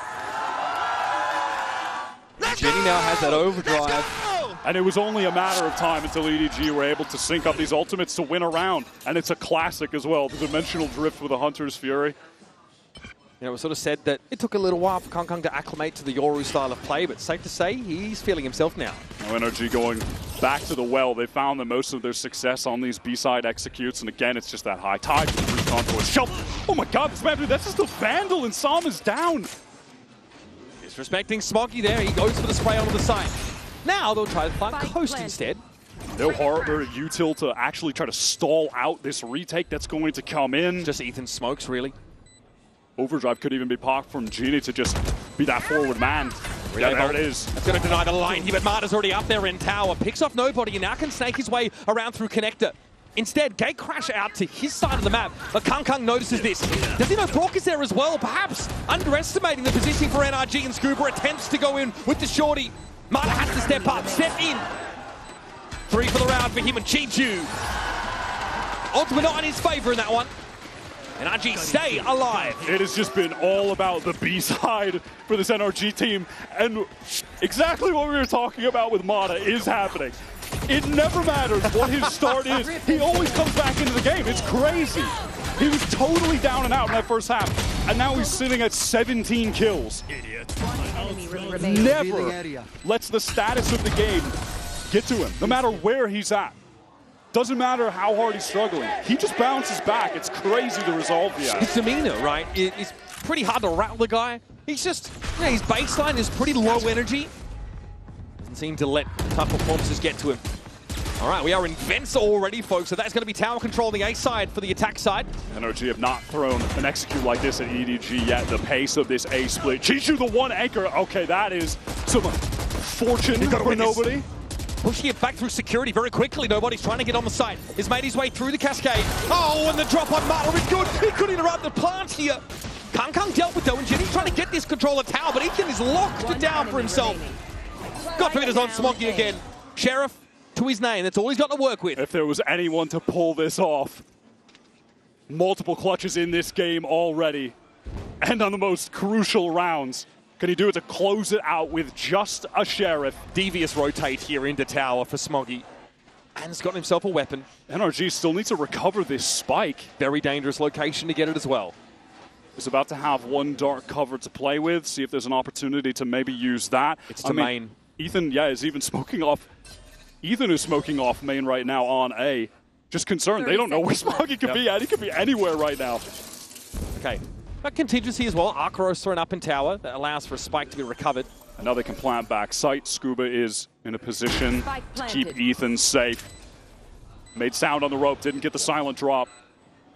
Jenny now has that overdrive. And it was only a matter of time until EDG were able to sync up these ultimates to win a round. And it's a classic as well, the Dimensional Drift with a Hunter's Fury. You know, it was sort of said that it took a little while for Kong to acclimate to the Yoru style of play, but safe to say he's feeling himself now. Now NRG going back to the well. They found that most of their success on these B-side executes, and again, it's just that high tide. Oh my god, this man, that's just a Vandal, and Sam is down. Disrespecting Smoggy there. He goes for the spray onto the side. Now they'll try to find Coast instead. No harbor util to actually try to stall out this retake that's going to come in. Just Ethan smokes, really. Overdrive could even be popped from Genie to just be that forward man. Yeah, there it is. That's going to deny the line here, but Marta's already up there in tower. Picks off nobody and now can snake his way around through connector. Instead, Gate crash out to his side of the map, but Kong notices this. Does he know Brock is there as well? Perhaps underestimating the positioning for NRG, and Scuba attempts to go in with the shorty. Marta has to step up, step in. 3 for the round for him and Chi-Chu. Ultimate not in his favor in that one. NRG stay alive. It has just been all about the B-side for this NRG team, and exactly what we were talking about with Mata is happening. It never matters what his start is. He always comes back into the game. It's crazy. He was totally down and out in that first half, and now he's sitting at 17 kills. Never lets the status of the game get to him, no matter where he's at. Doesn't matter how hard he's struggling. He just bounces back. It's crazy the resolve he has. His demeanor, right? It's pretty hard to rattle the guy. He's just, you know, his baseline is pretty low energy. Doesn't seem to let tough performances get to him. All right, we are in vents already, folks, so that's going to be tower control on the A side for the attack side. NRG have not thrown an execute like this at EDG yet. The pace of this A split. Chi-Chu, the one anchor. Okay, that is some fortune for nobody. Pushing it back through security very quickly. Nobody's trying to get on the site. He's made his way through the cascade. Oh, and the drop on Marta is good. He could interrupt the plant here. Kong dealt with though, and Jenny's trying to get this control of tower, but Ethan is locked down for himself. God forbid it's on Smoggy again. Sheriff to his name. That's all he's got to work with. If there was anyone to pull this off, multiple clutches in this game already, and on the most crucial rounds. Can he do it to close it out with just a Sheriff? Devious rotate here into tower for Smoggy. And he's got himself a weapon. NRG still needs to recover this spike. Very dangerous location to get it as well. He's about to have one dark cover to play with, see if there's an opportunity to maybe use that. It's to main. Ethan, yeah, is even smoking off. Ethan is smoking off main right now on A. Just concerned. They don't know where Smoggy could be at. He could be anywhere right now. Okay. But contingency as well. Arcaros thrown up in tower. That allows for a spike to be recovered. And now they can plant back sight. Scuba is in a position to keep Ethan safe. Made sound on the rope. Didn't get the silent drop.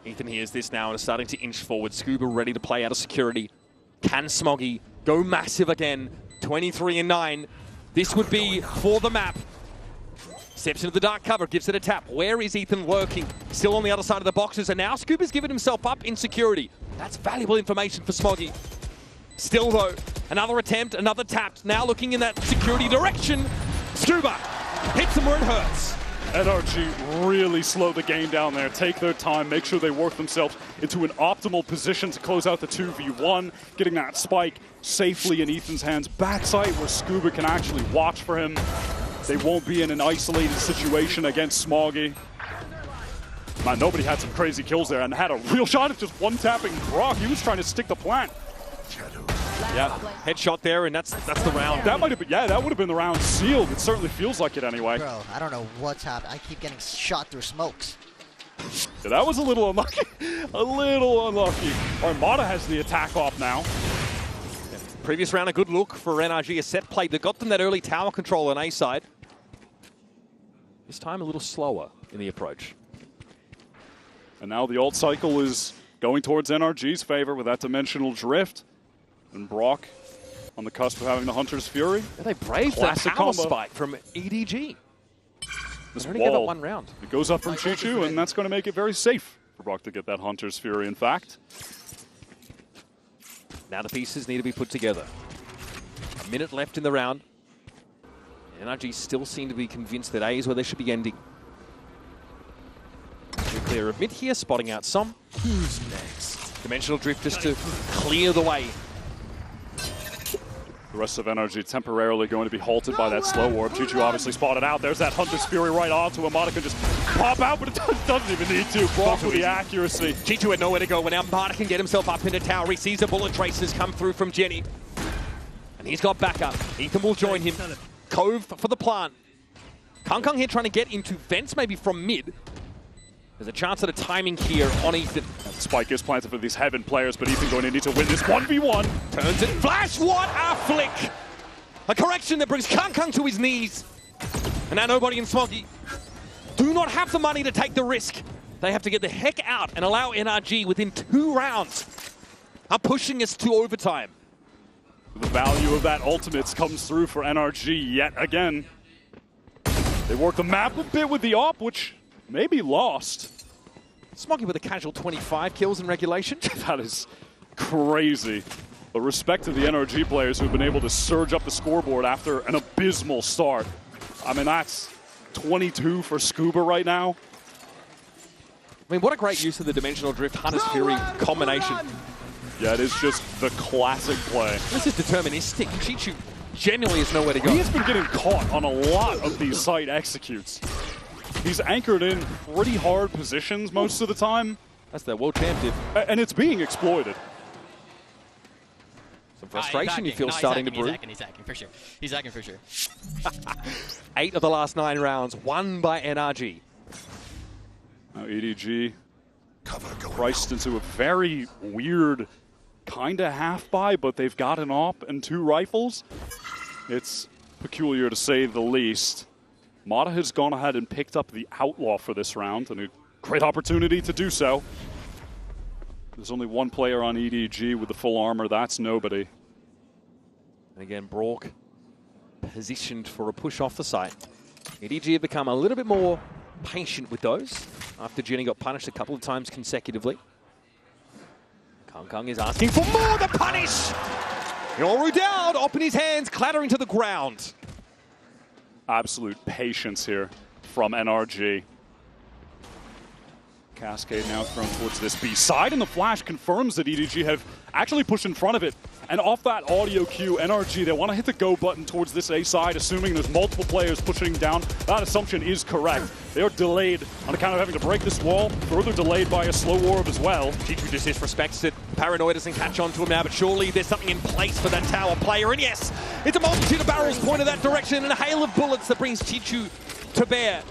Ethan hears this now and is starting to inch forward. Scuba ready to play out of security. Can Smoggy go massive again? 23 and 9. This would be for the map. Steps into the dark cover, gives it a tap. Where is Ethan lurking? Still on the other side of the boxes, and now Scuba's given himself up in security. That's valuable information for Smoggy. Still though, another attempt, another tap. Now looking in that security direction. Scuba hits him where it hurts. NRG really slow the game down there, take their time, make sure they work themselves into an optimal position to close out the 2v1, getting that spike safely in Ethan's hands. Backside where Scuba can actually watch for him. They won't be in an isolated situation against Smoggy. Man, nobody had some crazy kills there and had a real shot at just one-tapping Brock. He was trying to stick the plant. Yeah, headshot there, and that's the round. That might have been, yeah, that would have been the round sealed. It certainly feels like it anyway. Bro, I don't know what's happening. I keep getting shot through smokes. Yeah, that was a little unlucky. A little unlucky. Armada has the attack off now. Yeah. Previous round, a good look for NRG, a set play that got them that early tower control on A side. This time a little slower in the approach. And now the ult cycle is going towards NRG's favor with that dimensional drift. And Brock on the cusp of having the Hunter's Fury. Yeah, they braved that power spike from EDG. This only gave it one round. It goes up from Chi-Chu, and that's going to make it very safe for Brock to get that Hunter's Fury, in fact. Now the pieces need to be put together. A minute left in the round. NRG still seem to be convinced that A is where they should be ending. Clear of mid here, spotting out some. Who's next? Dimensional drift just to clear the way. The rest of NRG temporarily going to be halted by that slow warp. Chichu obviously spotted out. There's that Hunter's Fury right onto him. Mata can just pop out, but it doesn't even need to. Block with the accuracy. Chichu had nowhere to go. When now Mata can get himself up into tower. He sees the bullet traces come through from Jenny. And he's got backup. Ethan will join him. Cove for the plant. Kang here trying to get into vents, maybe from mid. There's a chance at a timing here on Ethan. That spike is planted for these Heaven players, but Ethan going to need to win this 1v1. Turns it, flash, what a flick! A correction that brings Kang to his knees. And now nobody in Smoggy do not have the money to take the risk. They have to get the heck out and allow NRG within 2 rounds. Are pushing us to overtime. The value of that ultimates comes through for NRG yet again. They work the map a bit with the op, which may be lost. Smoggy with a casual 25 kills in regulation. That is crazy. But respect to the NRG players who have been able to surge up the scoreboard after an abysmal start. I mean, that's 22 for Scuba right now. I mean, what a great use of the Dimensional Drift Hunter's Fury combination. Yeah, it is just the classic play. This is deterministic. Chichu genuinely has nowhere to go. He has been getting caught on a lot of these site executes. He's anchored in pretty hard positions most of the time. That's their world champion. And it's being exploited. Some frustration you feel starting to brew. He's hacking for sure. He's hacking for sure. 8 of the last 9 rounds, won by NRG. Now EDG priced into a very weird kind of half-buy, but they've got an op and 2 rifles. It's peculiar to say the least. Mata has gone ahead and picked up the Outlaw for this round, and a great opportunity to do so. There's only one player on EDG with the full armor. That's nobody. And again, Brock positioned for a push off the site. EDG have become a little bit more patient with those after Jenny got punished a couple of times consecutively. Kang is asking for more, the punish! Yoru down, op in his hands, clattering to the ground. Absolute patience here from NRG. Cascade now thrown towards this B side, and the flash confirms that EDG have actually pushed in front of it. And off that audio cue, NRG, they want to hit the go button towards this A side, assuming there's multiple players pushing down. That assumption is correct. They are delayed on account of having to break this wall, further delayed by a slow orb as well. Chichu just disrespects it. Paranoia doesn't catch on to him now, but surely there's something in place for that tower player. And yes, it's a multitude of barrels pointed that direction and a hail of bullets that brings Chichu to bear.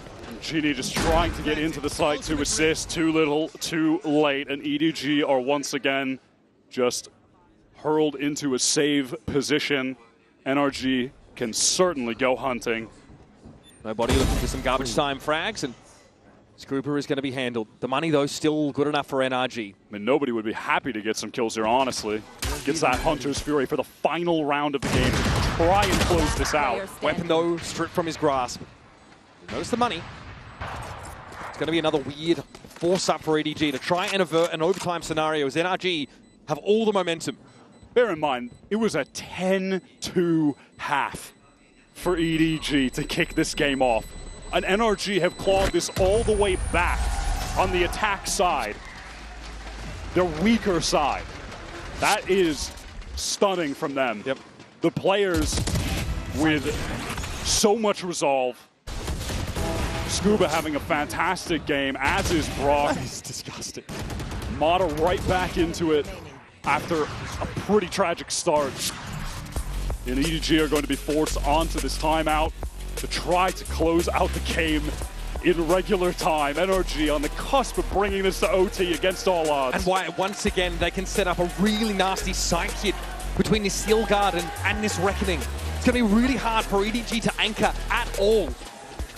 Genie just trying to get into the site to assist. Too little, too late. And EDG are once again just hurled into a save position. NRG can certainly go hunting. Nobody looking for some garbage time frags, and Scooper is going to be handled. The money, though, still good enough for NRG. I mean, nobody would be happy to get some kills here, honestly. Gets that Hunter's Fury for the final round of the game to try and close this out. Weapon, though, stripped from his grasp. Notice the money. It's going to be another weird force-up for EDG to try and avert an overtime scenario as NRG have all the momentum. Bear in mind, it was a 10-2 half for EDG to kick this game off. And NRG have clawed this all the way back on the attack side. Their weaker side. That is stunning from them. Yep. The players with so much resolve. Scuba having a fantastic game, as is Brock. That is disgusting. Mata right back into it after a pretty tragic start. And EDG are going to be forced onto this timeout to try to close out the game in regular time. NRG on the cusp of bringing this to OT against all odds. And why, once again, they can set up a really nasty side hit between this Steel Guard and this Reckoning. It's going to be really hard for EDG to anchor at all.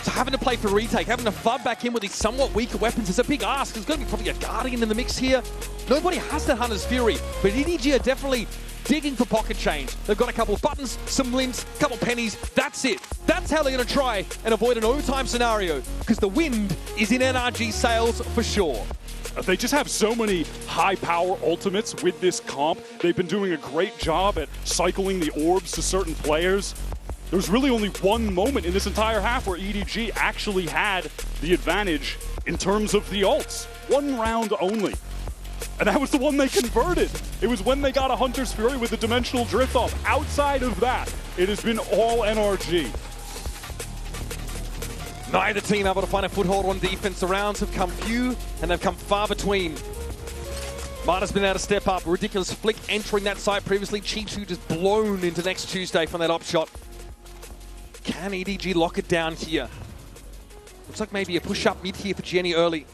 So having to play for retake, having to flood back in with these somewhat weaker weapons is a big ask. There's going to be probably a Guardian in the mix here. Nobody has that Hunter's Fury, but EDG are definitely digging for pocket change. They've got a couple of buttons, some lints, a couple of pennies. That's it. That's how they're going to try and avoid an overtime scenario, because the wind is in NRG's sails for sure. They just have so many high-power ultimates with this comp. They've been doing a great job at cycling the orbs to certain players. There's really only one moment in this entire half where EDG actually had the advantage in terms of the ults. One round only. And that was the one they converted. It was when they got a Hunter's Fury with the dimensional drift off. Outside of that, it has been all NRG. Neither team able to find a foothold on defense. The rounds have come few and they've come far between. Marta's been able to step up. Ridiculous flick entering that site previously. Chichu just blown into next Tuesday from that op shot. Can EDG lock it down here? Looks like maybe a push up mid here for Jenny early.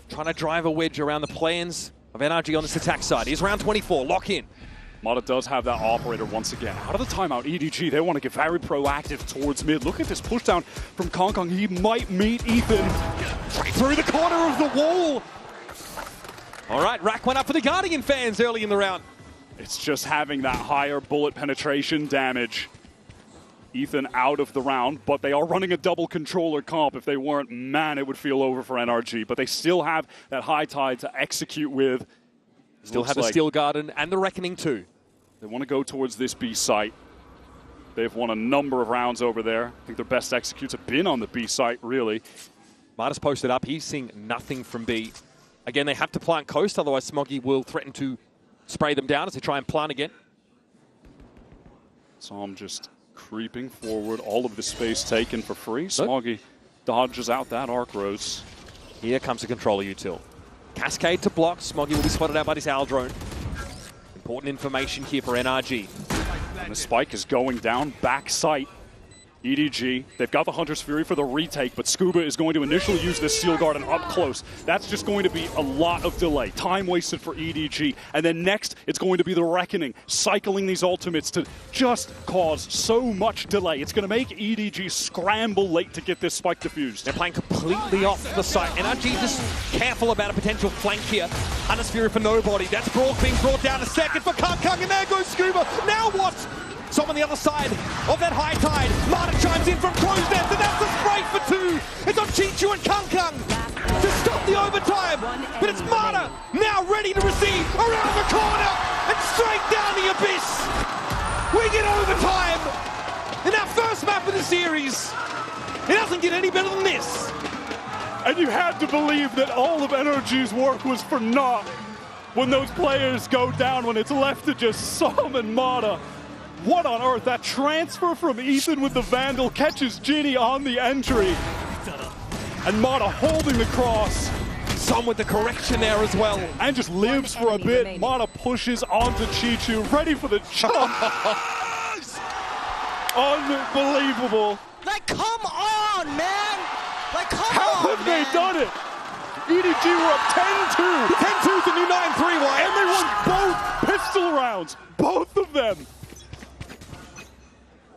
Trying to drive a wedge around the plans of NRG on this attack side. Here's round 24, lock in. Mata does have that operator once again. Out of the timeout, EDG, they want to get very proactive towards mid. Look at this pushdown from Kong Kong. He might meet Ethan right through the corner of the wall. All right, rack one up for the Guardian fans early in the round. It's just having that higher bullet penetration damage. Ethan out of the round, but they are running a double controller comp. If they weren't, man, it would feel over for NRG. But they still have that high tide to execute with. Still have the Steel Garden and the Reckoning too. They want to go towards this B site. They've won a number of rounds over there. I think their best executes have been on the B site, really. Marta's posted up. He's seeing nothing from B. Again, they have to plant coast, otherwise Smoggy will threaten to spray them down as they try and plant again. So I'm just creeping forward, all of the space taken for free. Smoggy dodges out that Arc Rose. Here comes the controller util. Cascade to block. Smoggy will be spotted out by this Owl drone. Important information here for NRG. And the spike is going down, back site. EDG, they've got the Hunter's Fury for the retake, but Scuba is going to initially use this Steel Garden up close. That's just going to be a lot of delay. Time wasted for EDG. And then next, it's going to be the Reckoning, cycling these ultimates to just cause so much delay. It's going to make EDG scramble late to get this spike diffused. They're playing completely off the site. NRG just careful about a potential flank here. Hunter's Fury for nobody. That's Brock being brought down a second for Kung Kung, and there goes Scuba. Now what? So on the other side of that high tide, Marta chimes in from close nest, and that's the spray for two. It's on Chichu and Kung Kung to stop the overtime. But it's Marta now ready to receive around the corner and straight down the abyss. We get overtime in our first map of the series. It doesn't get any better than this. And you had to believe that all of NRG's work was for naught when those players go down, when it's left to just Som and Mata. What on earth? That transfer from Ethan with the Vandal catches Ginny on the entry. And Mata holding the cross. Some with the correction there as well. And just lives for a bit. Mata pushes onto Chichu, ready for the jump. Unbelievable. Like, come on, man! Like, come How on, have they done it? EDG were up 10-2. 10-2 is the new 9-3, why? And they won both pistol rounds. Both of them.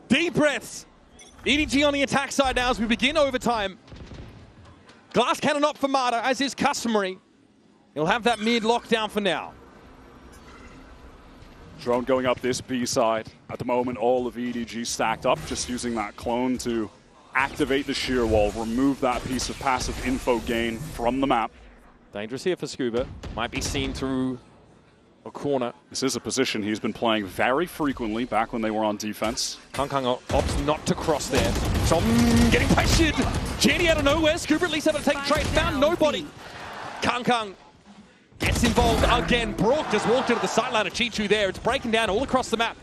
Deep breaths. EDG on the attack side now as we begin overtime. Glass cannon up for Mata, as is customary. He'll have that mid lockdown for now. Drone going up this B side. At the moment, all of EDG stacked up, just using that clone to activate the shear wall, remove that piece of passive info gain from the map. Dangerous here for Scuba. Might be seen through a corner. This is a position he's been playing very frequently back when they were on defense. Kung Kung opts not to cross there. So getting pressured. Jenny out of nowhere. Scuba at least able to take a trade. Found nobody. Kung Kung gets involved again. Brock just walked into the sideline of Chichu there. It's breaking down all across the map.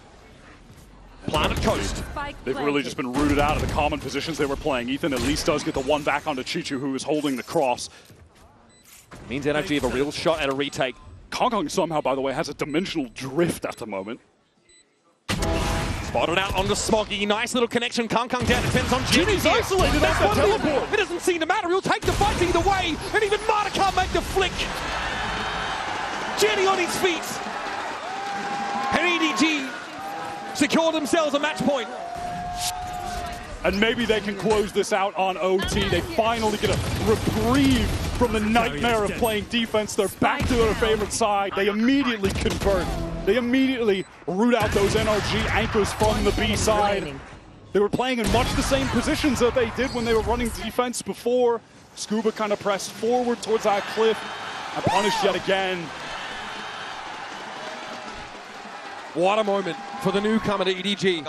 Planet Coast. They've really just been rooted out of the common positions they were playing. Ethan at least does get the one back onto Chichu, who is holding the cross. Means NRG have a real shot at a retake. Kong Kong somehow, by the way, has a dimensional drift at the moment. Spotted out onto Smoggy. Nice little connection. Kung Kung down. Defense on Ginny. Ginny's isolated. That's a teleport. It doesn't seem to matter. He'll take the fight either way. And even Mata can't make the flick. Ginny on his feet. And EDG secure themselves a match point. And maybe they can close this out on OT. They finally get a reprieve from the nightmare of playing defense. They're back to their favorite side. They immediately convert. They immediately root out those NRG anchors from the B side. They were playing in much the same positions that they did when they were running defense before. Scuba kind of pressed forward towards that cliff and punished yet again. What a moment for the newcomer to EDG.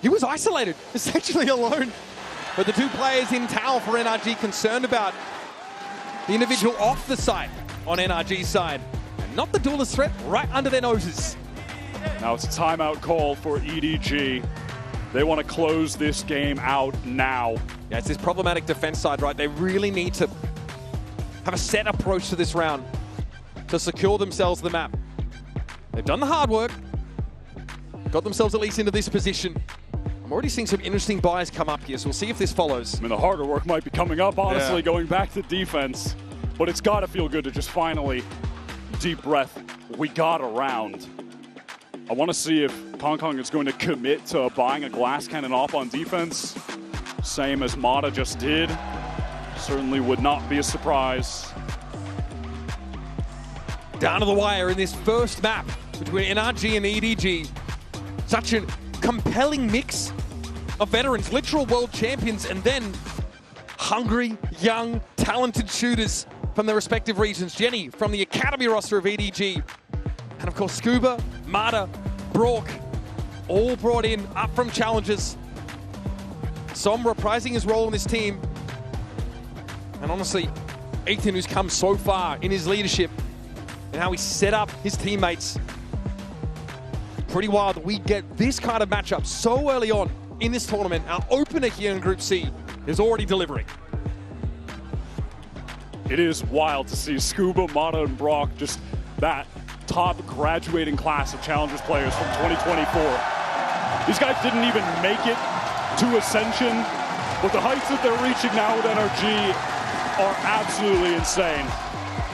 He was isolated, essentially alone. But the two players in tower for NRG concerned about the individual off the site. on NRG's side. And not the duelist threat right under their noses. Now it's a timeout call for EDG. They want to close this game out now. Yeah, it's this problematic defense side, right? They really need to have a set approach to this round to secure themselves the map. They've done the hard work, got themselves at least into this position. I'm already seeing some interesting buys come up here, so we'll see if this follows. I mean, the harder work might be coming up, honestly, going back to defense. But it's got to feel good to just finally, deep breath, we got a round. I want to see if Kong Kong is going to commit to buying a glass cannon off on defense, same as Mata just did. Certainly would not be a surprise. Down to the wire in this first map between NRG and EDG. Such a compelling mix of veterans, literal world champions, and then hungry, young, talented shooters from their respective regions. Jenny from the academy roster of EDG. And of course, Scuba, Mata, Brock, all brought in up from challengers. Som reprising his role in this team. And honestly, Ethan, who's come so far in his leadership and how he set up his teammates. Pretty wild that we get this kind of matchup so early on in this tournament. Our opener here in Group C is already delivering. It is wild to see Scuba, Mata, and Brock, just that top graduating class of Challengers players from 2024. These guys didn't even make it to Ascension, but the heights that they're reaching now with NRG are absolutely insane.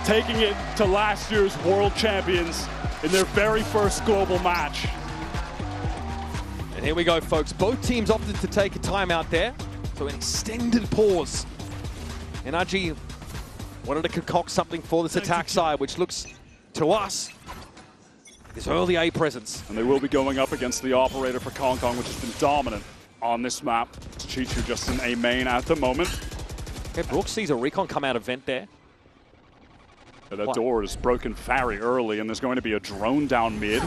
Taking it to last year's World Champions in their very first global match. And here we go, folks. Both teams opted to take a timeout there, so an extended pause. NRG wanted to concoct something for this attack side, which looks to us this early A presence. And they will be going up against the operator for Kong Kong, which has been dominant on this map. Chichu just in A main at the moment. Okay, Brooks sees a recon come out of vent there. That door is broken very early, and there's going to be a drone down mid.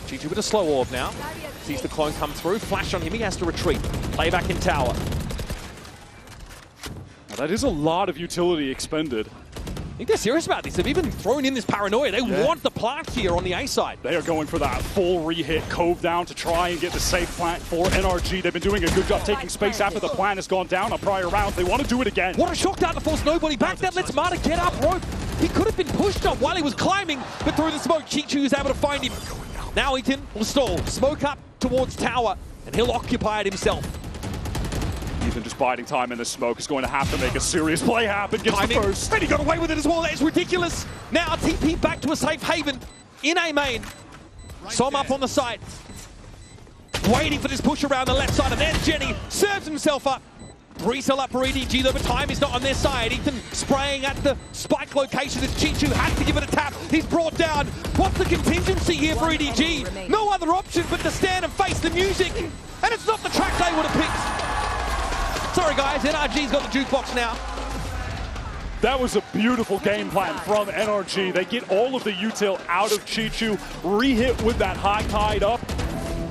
Chichu with a slow orb now. Sees the clone come through. Flash on him, he has to retreat. Play back in tower. Now, that is a lot of utility expended. I think they're serious about this. They've even thrown in this paranoia. They want the plant here on the A side. They are going for that full re-hit Cove down to try and get the safe plant for NRG. They've been doing a good job taking space after the plant has gone down on prior rounds. They want to do it again. What a shock down to force nobody back. That lets Mata get up rope. He could have been pushed up while he was climbing, but through the smoke, Chichu is able to find him. Now Ethan will stall. Smoke up towards tower, and he'll occupy it himself. Ethan just biding time in the smoke is going to have to make a serious play happen. Gets the first. And he got away with it as well. That is ridiculous. Now TP back to a safe haven in A main. Som up on the side. Waiting for this push around the left side, and there's Jenny. Serves himself up. Resell up for EDG, though, but time is not on their side. Ethan spraying at the spike location as Chichu has to give it a tap. He's brought down. What's the contingency here for EDG? No other option but to stand and face the music. And it's not the track they would have picked. Sorry, guys, NRG's got the jukebox now. That was a beautiful game plan from NRG. They get all of the util out of Chichu, re-hit with that high tide up.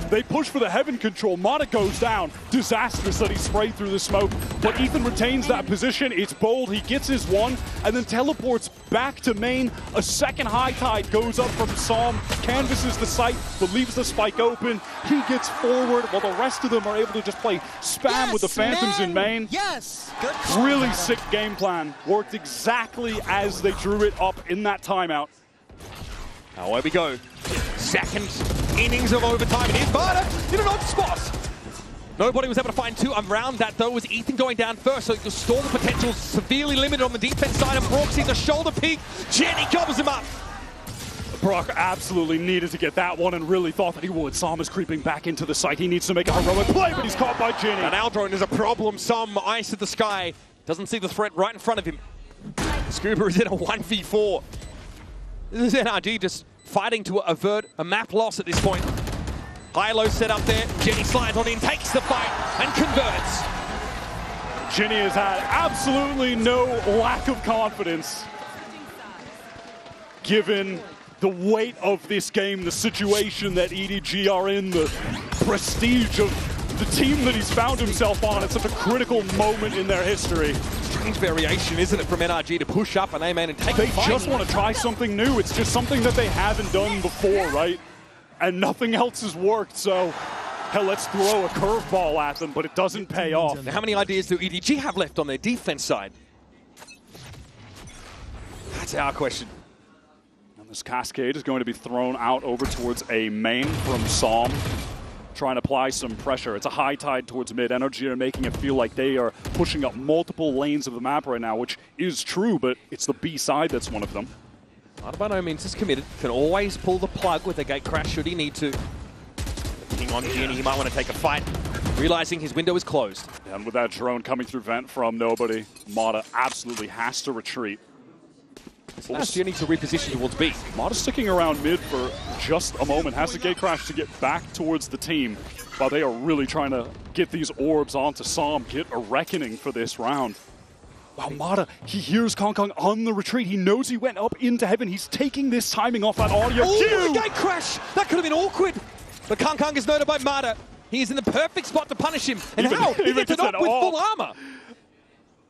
They push for the heaven control. Mata goes down. Disastrous that he sprayed through the smoke. But Ethan retains that position. It's bold. He gets his one and then teleports back to main. A second high tide goes up from Som. Canvases the site, but leaves the spike open. He gets forward while the rest of them are able to just play spam with the Phantoms in main. Yes! Good. Really sick game plan. Worked exactly as they drew it up in that timeout. Now away we go. Second innings of overtime. It is Mata in an odd spot. Nobody was able to find two. Around that, though, was Ethan going down first, so the stall potential severely limited on the defense side, and Brock sees a shoulder peek. Jenny covers him up. Brock absolutely needed to get that one and really thought that he would. Som is creeping back into the site. He needs to make a heroic play, but he's caught by Jenny. And Aldrone is a problem. Some ice at the sky. Doesn't see the threat right in front of him. Scuba is in a 1v4. This is NRG just fighting to avert a map loss at this point. High-low set up there. Jenny slides on in, takes the fight, and converts. Jenny has had absolutely no lack of confidence given the weight of this game, the situation that EDG are in, the prestige of the team that he's found himself on at such a critical moment in their history. strange variation, isn't it, from NRG to push up an A-man and take They a fight. just want to try something new. It's just something that they haven't done before, right? And nothing else has worked, so hell, let's throw a curveball at them, but it doesn't pay off. Now, how many ideas do EDG have left on their defense side? That's our question. And this cascade is going to be thrown out over towards a main from Psalm, trying to apply some pressure. It's a high tide towards mid. NRG are making it feel like they are pushing up multiple lanes of the map right now, which is true, but it's the B side that's one of them. Not by no means is committed. Can always pull the plug with a gate crash should he need to. King on Genie, he might want to take a fight, realizing his window is closed. And with that drone coming through vent from nobody, Mata absolutely has to retreat. Last Genie to reposition towards B. Mata sticking around mid for just a moment, has the gate crash to get back towards the team, while they are really trying to get these orbs onto Psalm, get a reckoning for this round. Wow, Mata, he hears Kong on the retreat. He knows he went up into heaven. He's taking this timing off that audio cue. Gate crash! That could have been awkward. But Kong is noted by Mata. He is in the perfect spot to punish him. And how? He gets it up with full armor.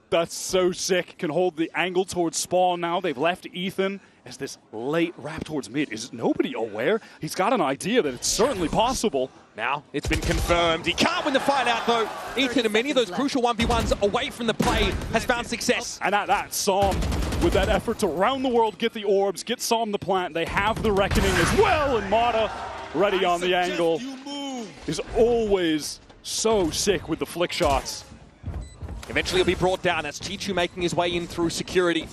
That's so sick. Can hold the angle towards Spawn now. They've left Ethan as this late wrap towards mid. Is nobody aware? He's got an idea that it's certainly possible. Now it's been confirmed. He can't win the fight out though. Ethan, in many of those crucial 1v1s away from the play, has found success. And at that, Psalm, with that effort to round the world, get the orbs, get Psalm the plant, they have the reckoning as well. And Mata, ready on the angle, is always so sick with the flick shots. Eventually he'll be brought down. That's Chichu making his way in through security.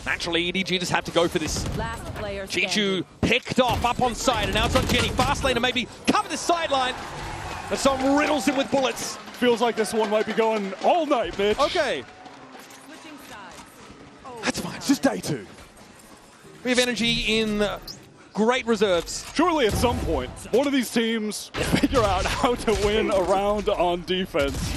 Naturally, EDG just have to go for this. Chichu picked off up on side, and now it's on Jenny. Fast lane to maybe cover the sideline. And some riddles him with bullets. Feels like this one might be going all night, bitch. Okay. That's fine. It's just day two. We have energy in great reserves. Surely at some point, one of these teams will figure out how to win a round on defense.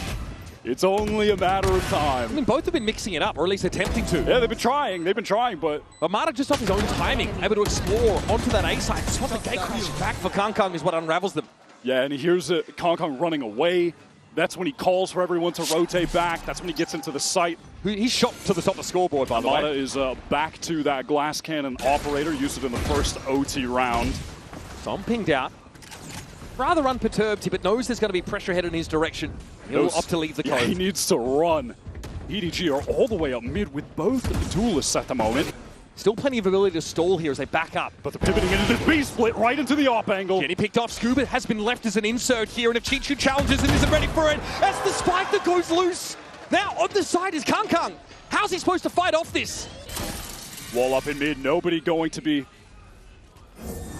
It's only a matter of time. I mean, both have been mixing it up, or at least attempting to. Yeah, they've been trying, but Mata just off his own timing, able to explore onto that A side. Just want the gate crash back for Kong is what unravels them. Yeah, and he hears Kong running away. That's when he calls for everyone to rotate back. That's when he gets into the site. He's shot to the top of the scoreboard, by the way. Mata is back to that glass cannon operator, used it in the first OT round. So I'm pinged out. Rather unperturbed here, but knows there's going to be pressure headed in his direction. He'll opt to leave the code. Yeah, he needs to run. EDG are all the way up mid with both the duelists at the moment. Still plenty of ability to stall here as they back up. But they're pivoting into this B-split right into the op angle. Getting picked off. Scuba has been left as an insert here, and if Chichu challenges and isn't ready for it, that's the spike that goes loose. Now on the side is Kong. How's he supposed to fight off this? Wall up in mid, nobody going to be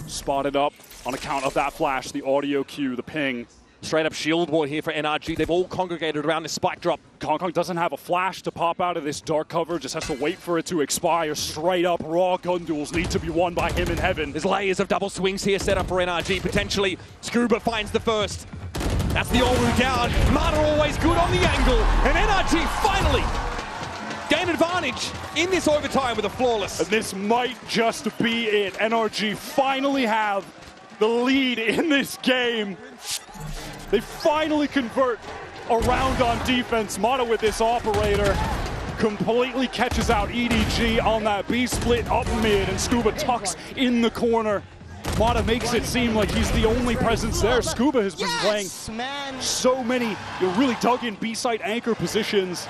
spotted up on account of that flash, the audio cue, the ping. Straight up shield wall here for NRG. They've all congregated around this spike drop. Kong doesn't have a flash to pop out of this dark cover, just has to wait for it to expire. Straight up raw gun duels need to be won by him in heaven. There's layers of double swings here set up for NRG. Potentially, Scuba finds the first. That's the Oru down. Mata always good on the angle. And NRG finally gain advantage in this overtime with a flawless. And this might just be it. NRG finally have the lead in this game. They finally convert a round on defense. Mata with this operator completely catches out EDG on that B split up mid, and Scuba tucks in the corner. Mata makes it seem like he's the only presence there. Scuba has been playing so many really dug in B-side anchor positions.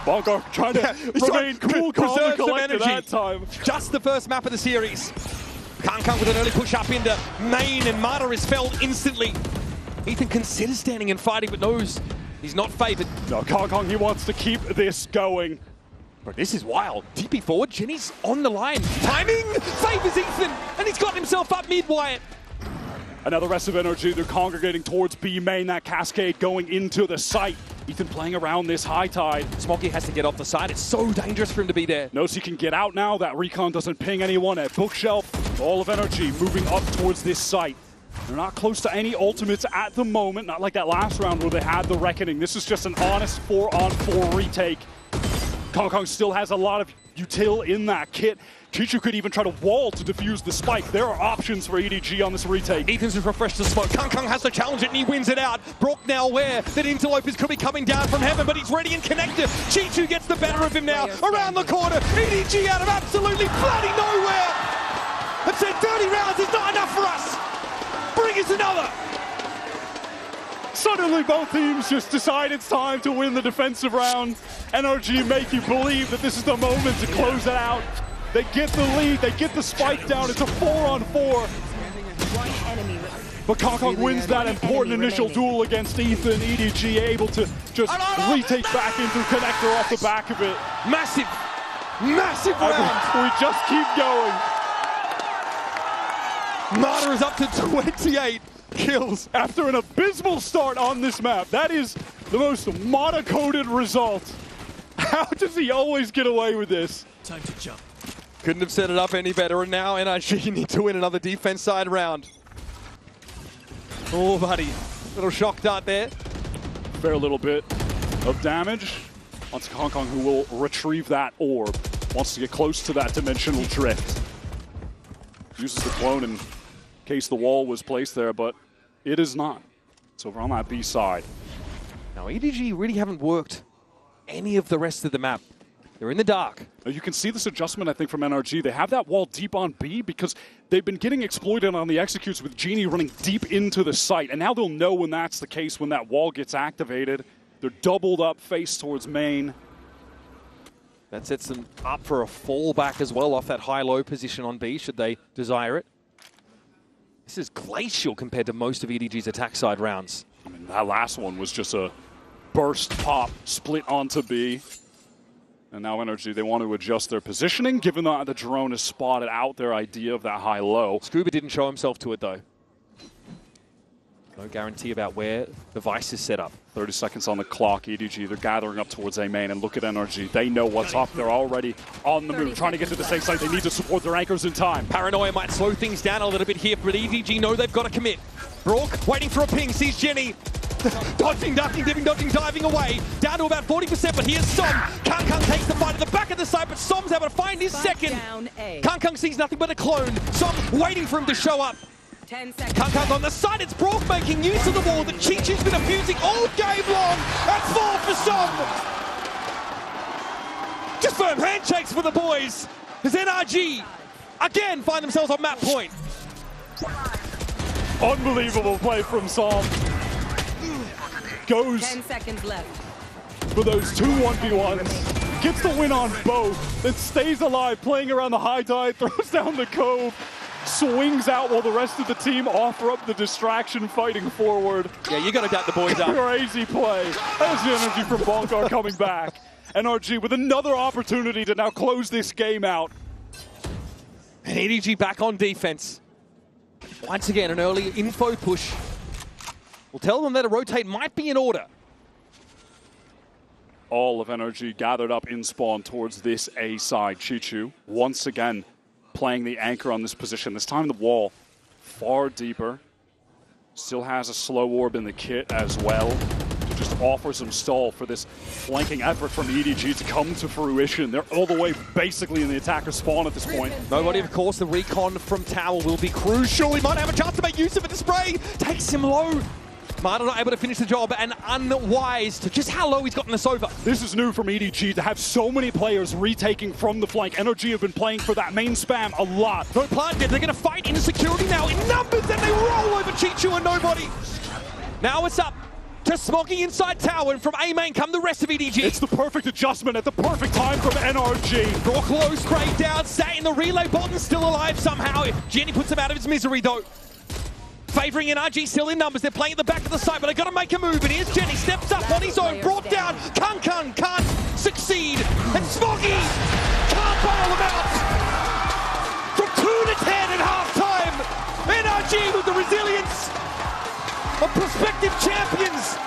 Bongar trying to remain cool, calm, and collected that time. Just the first map of the series. Kong with an early push up into main, and Mata is felled instantly. Ethan considers standing and fighting, but knows he's not favored. No, Kong, he wants to keep this going. But this is wild. TP forward, Jenny's on the line. Timing favors Ethan, and he's got himself up mid, Wyatt. And now the rest of NRG, they're congregating towards B main, that cascade going into the site. Ethan playing around this high tide. Smokey has to get off the side. It's so dangerous for him to be there. Knows he can get out now. That recon doesn't ping anyone at bookshelf. All of NRG moving up towards this site. They're not close to any ultimates at the moment, not like that last round where they had the reckoning. This is just an honest 4-on-4 retake. Kong still has a lot of util in that kit. Chichu could even try to wall to defuse the spike. There are options for EDG on this retake. Ethan's just refreshed the smoke. Kong has to challenge it and he wins it out. Brook now aware that Interlopers could be coming down from heaven, but he's ready and connected. Chichu gets the better of him now. Around the corner, EDG out of absolutely bloody nowhere. I've said 30 rounds is not enough for us. Bring us another. Suddenly both teams just decide it's time to win the defensive round. NRG make you believe that this is the moment to close it out. They get the lead, they get the spike down, it's a 4-on-4. But Kong wins that important initial duel against Ethan. EDG able to just retake back into connector off the back of it. Massive round. We just keep going. Marta is up to 28 kills. After an abysmal start on this map, that is the most Mata-coded result. How does he always get away with this? Time to jump. Couldn't have set it up any better, and now NRG need to win another defense side round. Oh, buddy. Little shock dart there. Fair little bit of damage. Onto Kong, who will retrieve that orb. Wants to get close to that dimensional drift. Uses the clone in case the wall was placed there, but it is not. It's over on that B side. Now, EDG really haven't worked any of the rest of the map. They're in the dark. You can see this adjustment, I think, from NRG. They have that wall deep on B because they've been getting exploited on the executes with Genie running deep into the site. And now they'll know when that's the case, when that wall gets activated. They're doubled up, face towards main. That sets them up for a fallback as well off that high-low position on B, should they desire it. This is glacial compared to most of EDG's attack side rounds. I mean, that last one was just a burst pop, split onto B. And now NRG, they want to adjust their positioning, given that the drone has spotted out their idea of that high-low. Scuba didn't show himself to it, though. No guarantee about where the Vice is set up. 30 seconds on the clock, EDG, they're gathering up towards A main, and look at NRG. They know what's up. They're already on the move, trying to get to the safe side. They need to support their anchors in time. Paranoia might slow things down a little bit here, but EDG know they've got to commit. Brook waiting for a ping, sees Jenny. Dodging, ducking, dipping, dodging, diving away. Down to about 40%, but here's Som. Kang takes the fight at the back of the side, but Som's able to find his second. Kang sees nothing but a clone. Som waiting for him to show up. 10 seconds. Kang on the side, it's Brook making use of the wall that Chichu's been abusing all game long. That's 4 for Som. Just firm handshakes for the boys. As NRG again find themselves on map point. Unbelievable play from Som. Goes 10 seconds left for those 2 1v1s. Gets the win on both, then stays alive, playing around the high tide, throws down the cove, swings out while the rest of the team offer up the distraction, fighting forward. Yeah, you got to doubt the boys up. Crazy play. That's the energy from Bonkar coming back. NRG with another opportunity to now close this game out. And EDG back on defense. Once again, an early info push. We'll tell them that a rotate might be in order. All of NRG gathered up in spawn towards this A side. Chichu once again playing the anchor on this position. This time the wall far deeper. Still has a slow orb in the kit as well to just offer some stall for this flanking effort from EDG to come to fruition. They're all the way basically in the attacker spawn at this point. Nobody, of course, the recon from Tower will be crucial. He might have a chance to make use of it. The spray takes him low. Marta not able to finish the job, and unwise to just how low he's gotten this over. This is new from EDG to have so many players retaking from the flank. NRG have been playing for that main spam a lot. No plant dead. They're going to fight into security now in numbers, and they roll over Chichu and nobody. Now it's up to Smoggy inside Tower, and from A main come the rest of EDG. It's the perfect adjustment at the perfect time from NRG. Brook low, straight down, sat in the relay button, still alive somehow. Jenny puts him out of his misery though. Favouring NRG, still in numbers. They're playing at the back of the site, but they've got to make a move. And here's Jenny, steps up on his own, brought down. Kang can't succeed. And Smoggy can't bail them out. From 2 to 10 at half-time. NRG with the resilience of prospective champions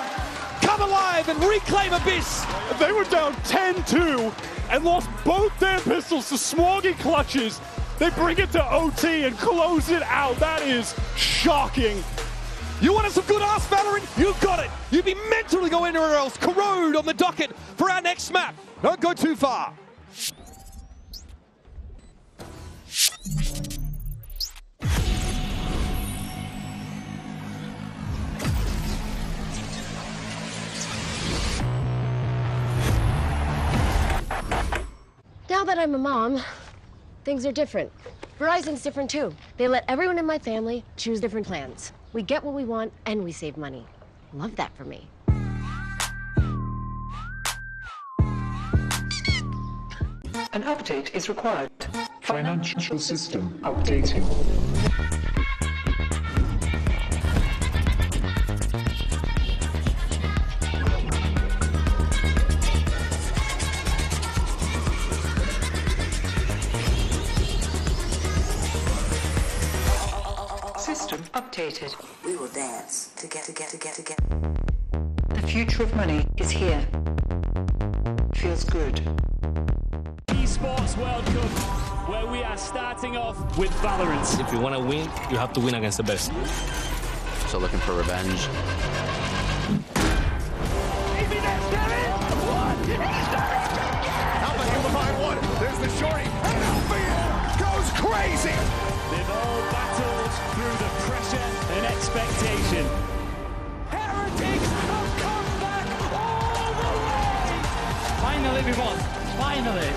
come alive and reclaim Abyss. They were down 10-2 and lost both their pistols to Smoggy clutches. They bring it to OT and close it out. That is shocking. You wanted some good ass Valorant? You got it. You'd be mentally go anywhere else. Corrode on the docket for our next map. Don't go too far. Now that I'm a mom, things are different. Verizon's different too. They let everyone in my family choose different plans. We get what we want and we save money. Love that for me. An update is required. Financial system updating. System updated. We will dance together. The future of money is here. Feels good. Esports World Cup, where we are starting off with Valorant. If you want to win, you have to win against the best. So looking for revenge. Alpha Hill behind one. There's the shorty. And Alpha goes crazy. They've all battled through the pressure and expectation. Heretics have come back all the way. Finally, we won. Finally.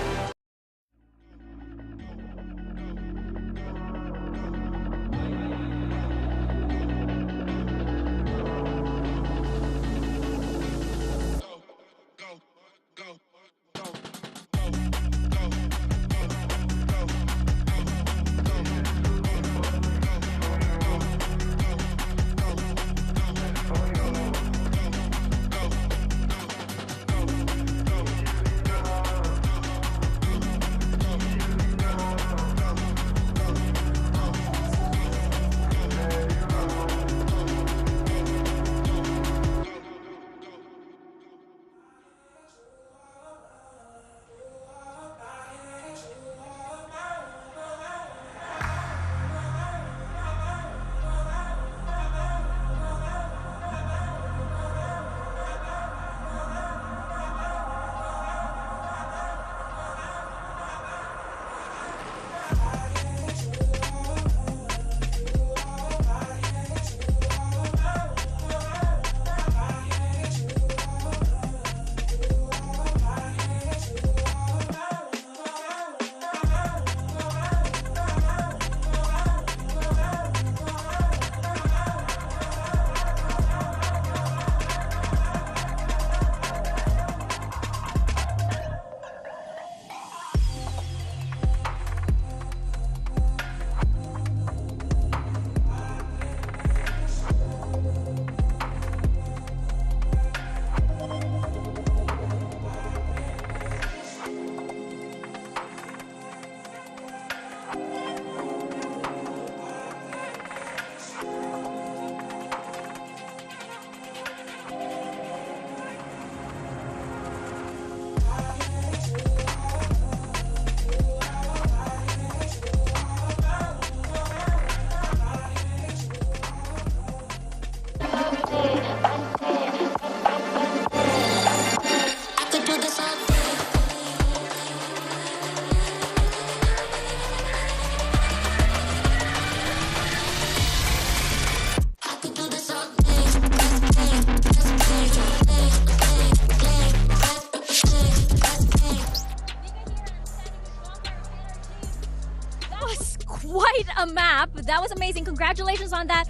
A map. That was amazing. Congratulations on that.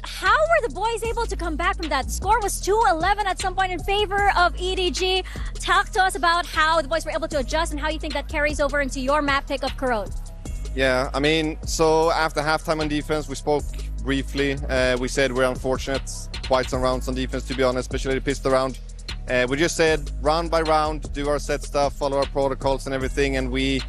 How were the boys able to come back from that? The score was 2-11 at some point in favor of EDG. Talk to us about how the boys were able to adjust and how you think that carries over into your map pick of Corrode. Yeah, I mean, so after halftime on defense, we spoke briefly. We said we're unfortunate. Quite some rounds on defense, to be honest, especially the pistol round. We just said round by round, do our set stuff, follow our protocols and everything, and we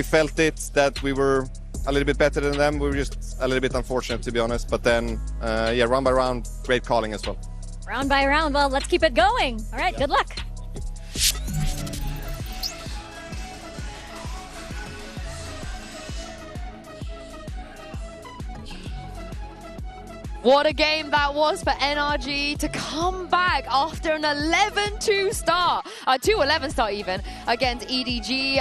felt it that we were a little bit better than them. We were just a little bit unfortunate, to be honest. But then, yeah, round by round, great calling as well. Round by round. Well, let's keep it going. All right, good luck. What a game that was for NRG to come back after an 11-2 start, 2-11 start even, against EDG.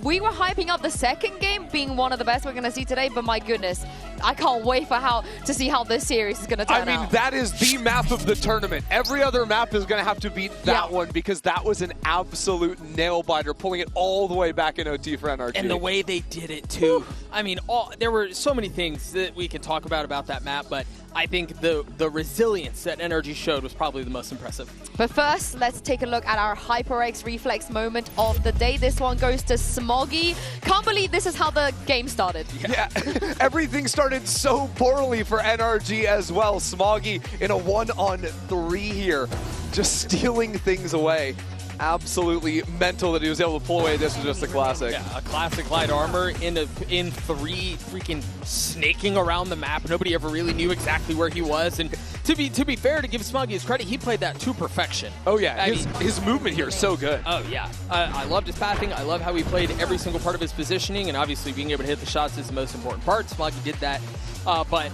We were hyping up the second game being one of the best we're going to see today, but my goodness, I can't wait for to see how this series is going to turn out. I mean, that is the map of the tournament. Every other map is going to have to beat that one because that was an absolute nail-biter, pulling it all the way back in OT for NRG. And the way they did it, too. I mean, there were so many things that we can talk about that map, but I think the resilience that NRG showed was probably the most impressive. But first, let's take a look at our HyperX reflex moment of the day. This one goes to Smoggy. Can't believe this is how the game started. Yeah, everything started so poorly for NRG as well. Smoggy in a 1-on-3 here, just stealing things away. Absolutely mental that he was able to pull away. This was just a classic. Yeah, a classic light armor in 3, freaking snaking around the map. Nobody ever really knew exactly where he was. And to be fair, to give Smoggy his credit, he played that to perfection. Oh yeah, his movement here is so good. Oh yeah, I loved his pathing. I love how he played every single part of his positioning, and obviously being able to hit the shots is the most important part. Smoggy did that, but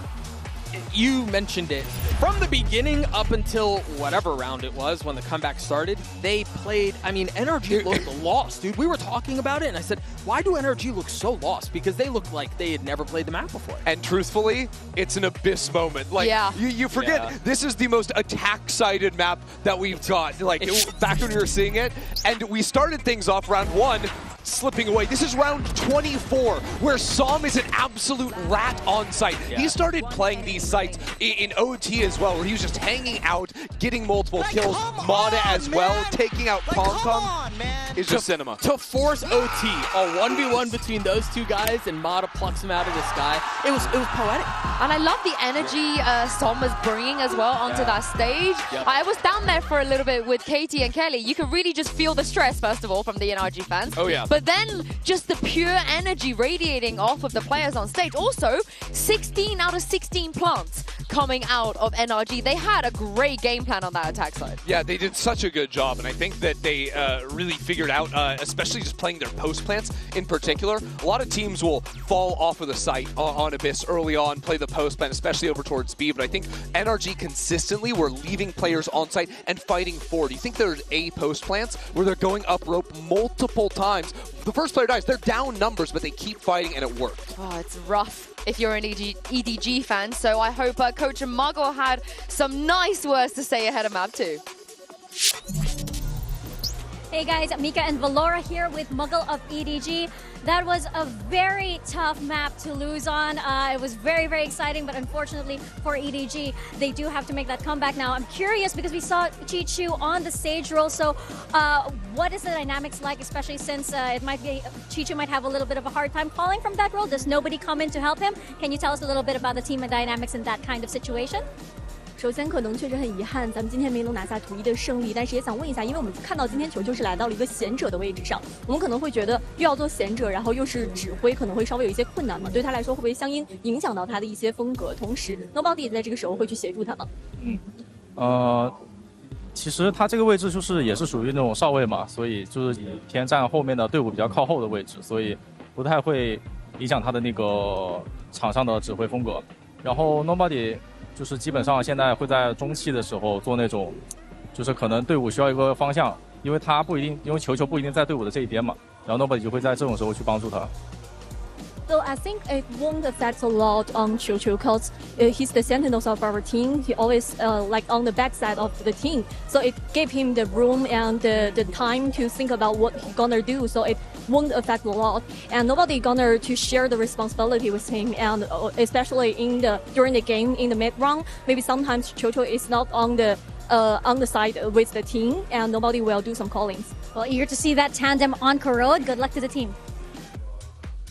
you mentioned it. From the beginning up until whatever round it was when the comeback started, they played, I mean, NRG looked lost, dude. We were talking about it, and I said, why do NRG look so lost? Because they looked like they had never played the map before. And truthfully, it's an abyss moment. Like, you forget, this is the most attack-sided map that we've got. Like, back when we were seeing it, and we started things off round 1, slipping away. This is round 24, where Som is an absolute rat on site. He started playing these sites in OT as well, where he was just hanging out, getting multiple kills. Mada as well, taking out Pom-Pom. It's just cinema. To force OT, a 1v1 between those two guys, and Mada plucks him out of the sky. It was poetic. And I love the energy Som was bringing as well onto that stage. I was down there for a little bit with Katie and Kelly. You could really just feel the stress, first of all, from the NRG fans. Oh yeah. But then just the pure energy radiating off of the players on stage. Also, 16 out of 16 plants coming out of NRG. They had a great game plan on that attack side. Yeah, they did such a good job, and I think that they really figured out, especially just playing their post plants in particular. A lot of teams will fall off of the site on Abyss early on, play the post plant, especially over towards B, but I think NRG consistently were leaving players on site and fighting forward. You think there's A post plants where they're going up rope multiple times. The first player dies, they're down numbers, but they keep fighting, and it worked. Oh, it's rough if you're an EDG fan, so I hope Coach Muggle had some nice words to say ahead of map 2. Hey guys, Mika and Valora here with Muggle of EDG. That was a very tough map to lose on. It was very, very exciting, but unfortunately for EDG, they do have to make that comeback now. I'm curious because we saw Chichu on the stage role, so what is the dynamics like, especially since it might be Chichu might have a little bit of a hard time falling from that role? Does nobody come in to help him? Can you tell us a little bit about the team and dynamics in that kind of situation? 首先可能确实很遗憾，咱们今天没能拿下图一的胜利，但是也想问一下，因为我们看到今天球球是来到了一个贤者的位置上，我们可能会觉得又要做贤者，然后又是指挥，可能会稍微有一些困难嘛，对他来说会不会相应影响到他的一些风格？同时 ，Nobody 在这个时候会去协助他吗？其实他这个位置就是也是属于那种少位嘛，所以就是偏站后面的队伍比较靠后的位置，所以不太会影响他的那个场上的指挥风格。然后 Nobody 就是基本上现在会在中期的时候做那种，就是可能队伍需要一个方向，因为他不一定，因为球不一定在队伍的这一边嘛，然后 Nobody 就会在这种时候去帮助他。So I think it won't affect a lot on Chichu because he's the sentinels of our team. He always like on the backside of the team. So it gave him the room and the time to think about what he's gonna do. So it won't affect a lot. And nobody gonna to share the responsibility with him. And especially during the game in the mid round, maybe sometimes Chichu is not on the side with the team, and nobody will do some callings. Well, eager to see that tandem on Corrode. Good luck to the team.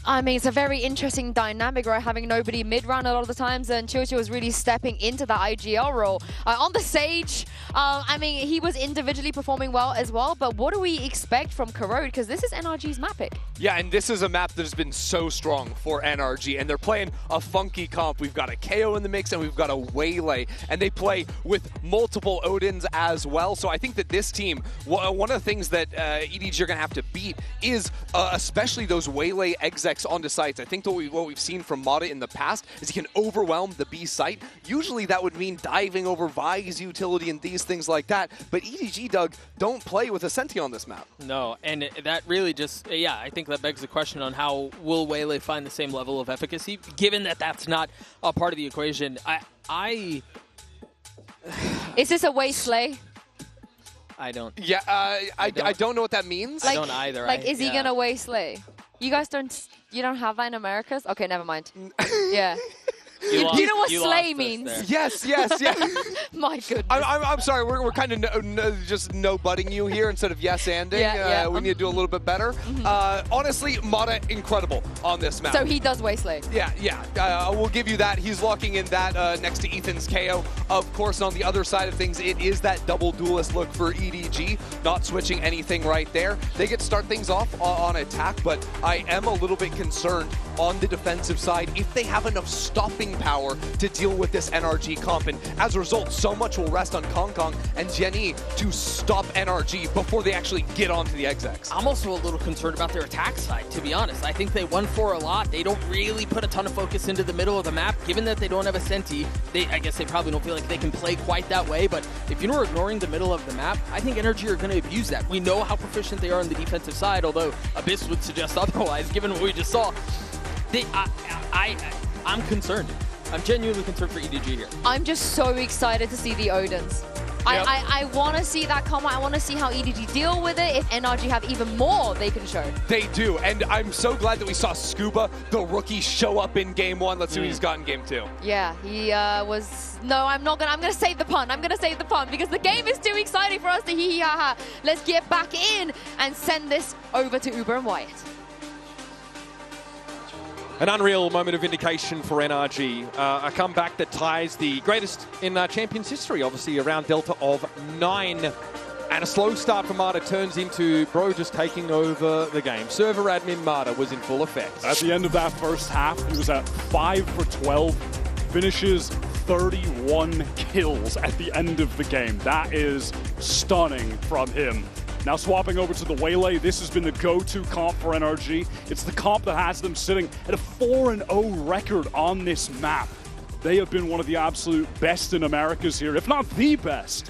I mean, it's a very interesting dynamic, right? Having nobody mid-round a lot of the times, and Chichu was really stepping into the IGL role. On the stage, I mean, he was individually performing well as well, but what do we expect from Corrode? Because this is NRG's map pick. Yeah, and this is a map that has been so strong for NRG, and they're playing a funky comp. We've got a KO in the mix, and we've got a Waylay, and they play with multiple Odins as well. So I think that this team, one of the things that EDG are going to have to beat is especially those Waylay execs onto sites. I think that what we've seen from Mata in the past is he can overwhelm the B site. Usually that would mean diving over Vi's utility and these things like that, but EDG, Doug, don't play with a Senti on this map. No, and that really just, yeah, I think that begs the question on how will Waylay find the same level of efficacy, given that that's not a part of the equation. Is this a Waylay? I don't. Yeah, I don't know what that means. Like, I don't either. Like, is he gonna Waylay? You guys you don't have that in Americas? Okay, never mind. Yeah. You know what slay means? Yes. My goodness. I'm sorry, we're kind of just no-butting you here instead of yes-anding. Yeah. We need to do a little bit better. Honestly, Mata, incredible on this map. So he does Waylay. Yeah. We'll give you that. He's locking in that next to Ethan's KO. Of course, on the other side of things, it is that double duelist look for EDG, not switching anything right there. They get to start things off on attack, but I am a little bit concerned on the defensive side if they have enough stopping power to deal with this NRG comp, and as a result, so much will rest on Kong and Jenny to stop NRG before they actually get onto the execs. I'm also a little concerned about their attack side, to be honest. I think they 1-4 a lot. They don't really put a ton of focus into the middle of the map. Given that they don't have a Senti, I guess they probably don't feel like they can play quite that way, but if you're ignoring the middle of the map, I think NRG are going to abuse that. We know how proficient they are on the defensive side, although Abyss would suggest otherwise, given what we just saw. I'm concerned. I'm genuinely concerned for EDG here. I'm just so excited to see the Odins. Yep. I want to see that come out. I want to see how EDG deal with it, if NRG have even more they can show. They do, and I'm so glad that we saw Scuba, the rookie, show up in Game 1. Let's see what he's got in Game 2. Yeah, he was... No, I'm going to save the pun. I'm going to save the pun because the game is too exciting for us to hee-hee-ha-ha. Let's get back in and send this over to Uber and Wyatt. An unreal moment of vindication for NRG. A comeback that ties the greatest in Champions history, obviously around delta of 9. And a slow start for Mata turns into Bro just taking over the game. Server admin Mata was in full effect. At the end of that first half, he was at 5 for 12, finishes 31 kills at the end of the game. That is stunning from him. Now swapping over to the Waylay, this has been the go-to comp for NRG. It's the comp that has them sitting at a 4-0 record on this map. They have been one of the absolute best in Americas here, if not the best.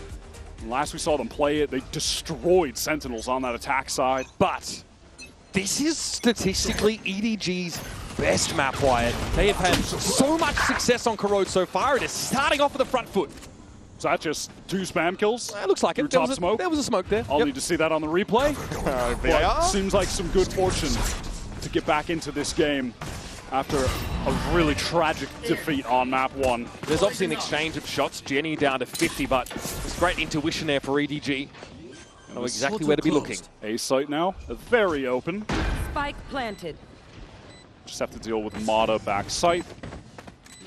And last we saw them play it, they destroyed Sentinels on that attack side. But this is statistically EDG's best map, Wyatt. They have had so much success on Corrode so far. It is starting off with a front foot. Is that just 2 spam kills? It looks like it. Top smoke? There was a smoke there. I'll need to see that on the replay. Seems like some good fortune to get back into this game after a really tragic defeat on map 1. There's obviously an exchange of shots. Jenny down to 50, but there's great intuition there for EDG. Know exactly where to be looking. A site now, very open. Spike planted. Just have to deal with Mata back site.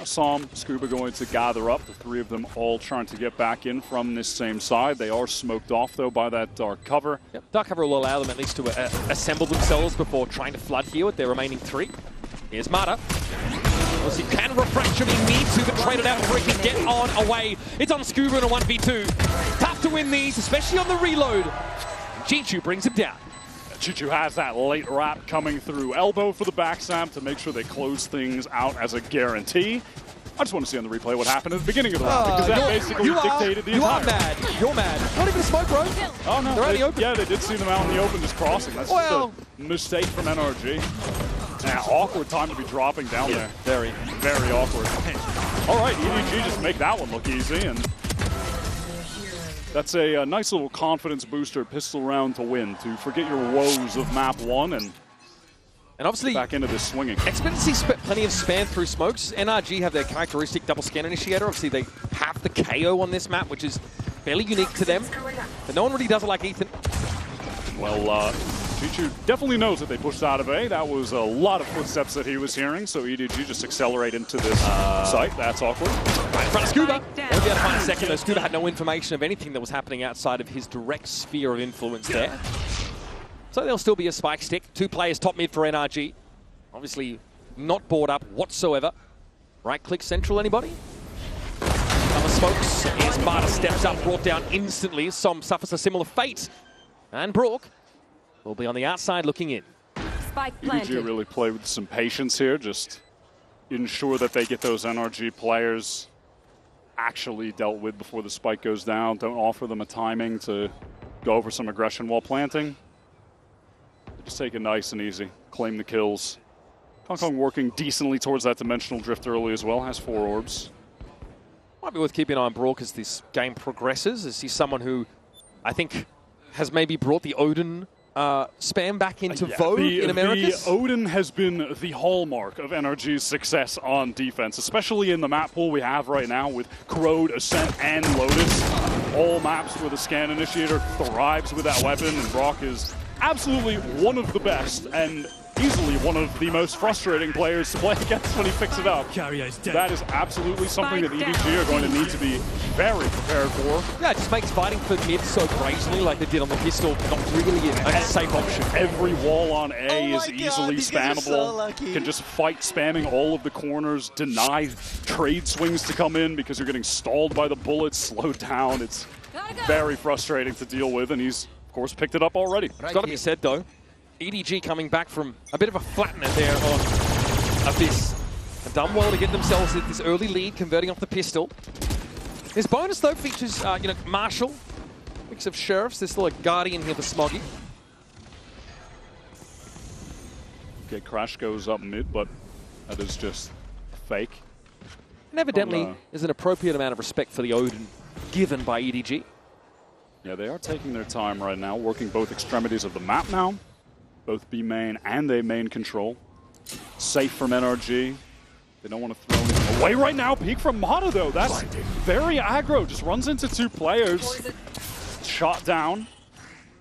Assam, Scuba going to gather up. The 3 of them all trying to get back in from this same side. They are smoked off, though, by that dark cover. Yep. Dark cover will allow them at least to assemble themselves before trying to flood here with their remaining 3. Here's Mata. Well, he can refresh if he needs to, but trade it out before he can get on away. It's on Scuba in a 1v2. Tough to win these, especially on the reload. Chichu brings him down. Chichu has that late wrap coming through. Elbow for the backstab to make sure they close things out as a guarantee. I just want to see on the replay what happened at the beginning of the round, because that basically dictated the entire... You are mad. You're mad. Not even a smoke, bro. Oh, no. They're out in the open. Yeah, they did see them out in the open just crossing. That's just a mistake from NRG. Now, awkward time to be dropping down there. Very, very awkward. All right, EDG just make that one look easy, and that's a nice little confidence booster pistol round to win, to forget your woes of map 1 and obviously back into this swinging. Expediency spent plenty of spam through smokes. NRG have their characteristic double scan initiator. Obviously they have the KO on this map, which is fairly unique to them. But no one really does it like Ethan. Well, Chichu definitely knows that they pushed out of A. That was a lot of footsteps that he was hearing, so EDG just accelerate into this site. That's awkward. Right in front of Scuba. Won't be able to find a second, though. Scuba had no information of anything that was happening outside of his direct sphere of influence there. So there'll still be a spike stick. 2 players top mid for NRG. Obviously not board up whatsoever. Right click central, anybody? Another smokes. As Marta steps up, brought down instantly. Som suffers a similar fate. And Brook will be on the outside looking in. Spike planted. EDG really play with some patience here, just ensure that they get those NRG players actually dealt with before the spike goes down. Don't offer them a timing to go for some aggression while planting. Just take it nice and easy. Claim the kills. Kong working decently towards that dimensional drift early as well. Has 4 orbs. Might be worth keeping an eye on Brook as this game progresses. Is he someone who I think has maybe brought the Odin spam back into vogue in Americas? The Odin has been the hallmark of NRG's success on defense, especially in the map pool we have right now with Corrode, Ascent, and Lotus. All maps where the scan initiator thrives with that weapon, and Brock is absolutely one of the best and easily one of the most frustrating players to play against when he picks it up. That is absolutely something that EDG are going to need to be very prepared for. Yeah, it just makes fighting for mid so crazily like they did on the pistol not really a safe option. Every wall on A is easily spammable. Can just fight spamming all of the corners, deny trade swings to come in because you're getting stalled by the bullets, slowed down. It's very frustrating to deal with, and he's, of course, picked it up already. It's got to be said, though, EDG coming back from a bit of a flattener there on Abyss. And done well to get themselves this early lead, converting off the pistol. His bonus, though, features, Marshall, mix of sheriffs. There's still a Guardian here for Smoggy. Okay, Crash goes up mid, but that is just fake. And evidently, there's an appropriate amount of respect for the Odin given by EDG. Yeah, they are taking their time right now, working both extremities of the map now. Both B main and A main control. Safe from NRG. They don't want to throw anything away right now. Peek from Mata, though. That's very aggro. Just runs into 2 players. Shot down.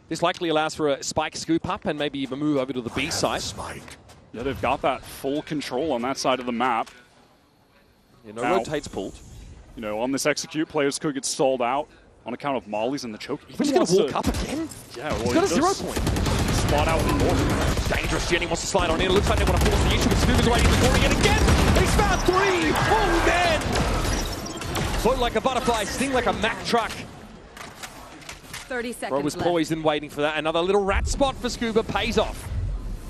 This likely allows for a spike scoop up and maybe even move over to the B side. Yeah, they've got that full control on that side of the map. Yeah, no rotates pulled. You know, on this execute, players could get stalled out on account of mollies and the choke. He's going to walk up again? Yeah, well, he's got a 0 point. Spot out the north. Dangerous. Jenny wants to slide on in. It looks like they want to force the issue. Scoop is waiting in the corner yet again. He's found 3. Oh, man. Float like a butterfly, sting like a Mack truck. 30 seconds Bro was left. poised and waiting for that. Another little rat spot for Scuba pays off.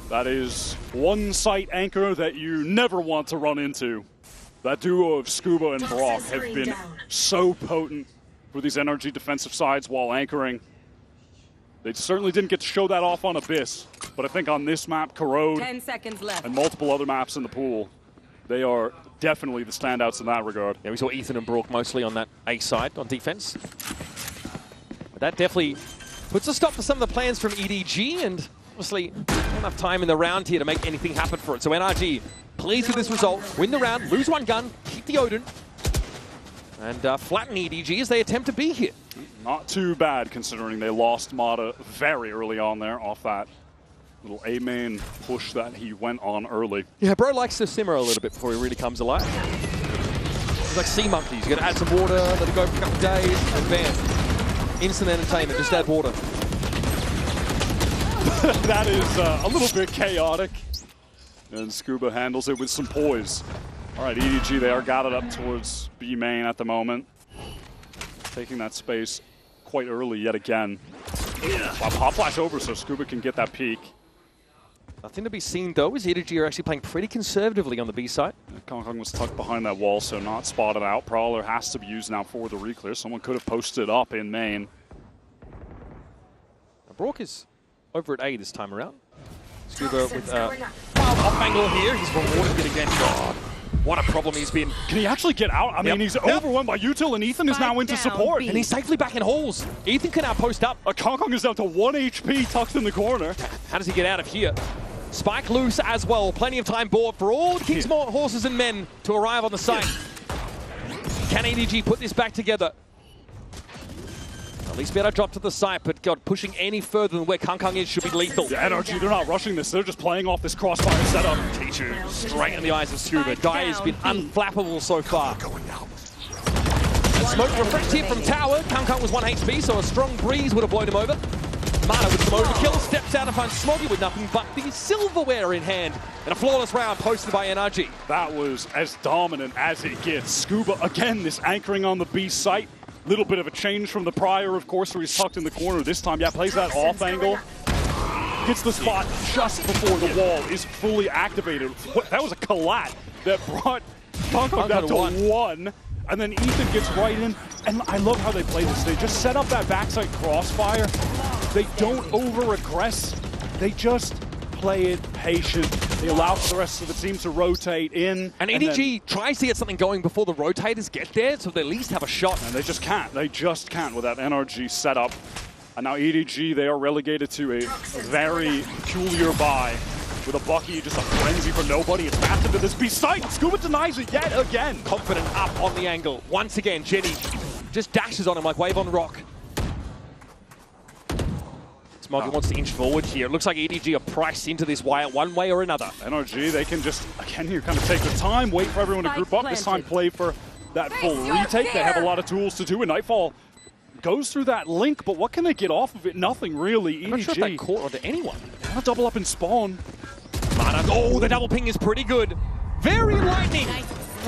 That is one sight anchor that you never want to run into. That duo of Scuba and Brock have been so potent for these NRG defensive sides while anchoring. They certainly didn't get to show that off on Abyss, but I think on this map, Corrode 10 seconds left. and multiple other maps in the pool, they are definitely the standouts in that regard. Yeah, we saw Ethan and Brook mostly on that A side on defense. But that definitely puts a stop to some of the plans from EDG, and obviously not enough time in the round here to make anything happen for it. So NRG pleased with this result, win the round, lose 1 gun, keep the Odin, and flatten EDG as they attempt to be here. Not too bad considering they lost Mata very early on there off that little A main push that he went on early. Yeah, bro likes to simmer a little bit before he really comes alive. He's like sea monkeys. You gotta add some water, let it go for a couple of days, and bam. Instant entertainment, just add water. That is a little bit chaotic. And Scuba handles it with some poise. All right, EDG, they are gathered up towards B main at the moment. Taking that space quite early yet again. Wow, pop flash over so Scuba can get that peek. Nothing to be seen though, as EDG are actually playing pretty conservatively on the B side. Kong was tucked behind that wall, so not spotted out. Prowler has to be used now for the reclear. Someone could have posted up in main. Now, Brook is over at A this time around. Scuba with off angle here. He's rewarded it again. God, what a problem he's been. Can he actually get out? I mean, he's overwhelmed by Util, and Ethan is now into support. And he's safely back in halls. Ethan can now post up. Kong is down to 1 HP, tucked in the corner. How does he get out of here? Spike loose as well. Plenty of time board for all the King's horses and men to arrive on the site. Can EDG put this back together? At least better drop to the site, but God, pushing any further than where Kong is should be lethal. Yeah, NRG, they're not rushing this. They're just playing off this crossfire setup. T2 straight in the eyes of Scuba. Guy has been unflappable so far. And smoke refreshed here from Tower. Kong was 1 HP, so a strong breeze would have blown him over. Mata with some overkill, steps out and finds Smoggy with nothing but the silverware in hand. And a flawless round posted by NRG. That was as dominant as it gets. Scuba, again, this anchoring on the B site. Little bit of a change from the prior, of course, where he's tucked in the corner. This time, yeah, plays that off angle. Gets the spot just before the wall is fully activated. That was a collat that brought Kong down to 1. And then Ethan gets right in. And I love how they play this. They just set up that backside crossfire. They don't over-aggress. They just play it patient. They allow for the rest of the team to rotate in. And EDG tries to get something going before the rotators get there, so they at least have a shot. And they just can't. They just can't with that NRG setup. And now EDG, they are relegated to a very peculiar bye. With a Bucky, just a frenzy for nobody. It's back into this B site. Scuba denies it yet again. Confident up on the angle. Once again, Jenny just dashes on him like Wave on Rock. Smoggy wants to inch forward here. It looks like EDG are priced into this wire one way or another. NRG, they can just, again here, kind of take the time, wait for everyone to group up. This time play for that full retake. They have a lot of tools to do, and Nightfall goes through that link, but what can they get off of it? Nothing really. I'm not sure if they caught onto anyone. I'll double up and spawn. Mata, oh, the double ping is pretty good. Very lightning.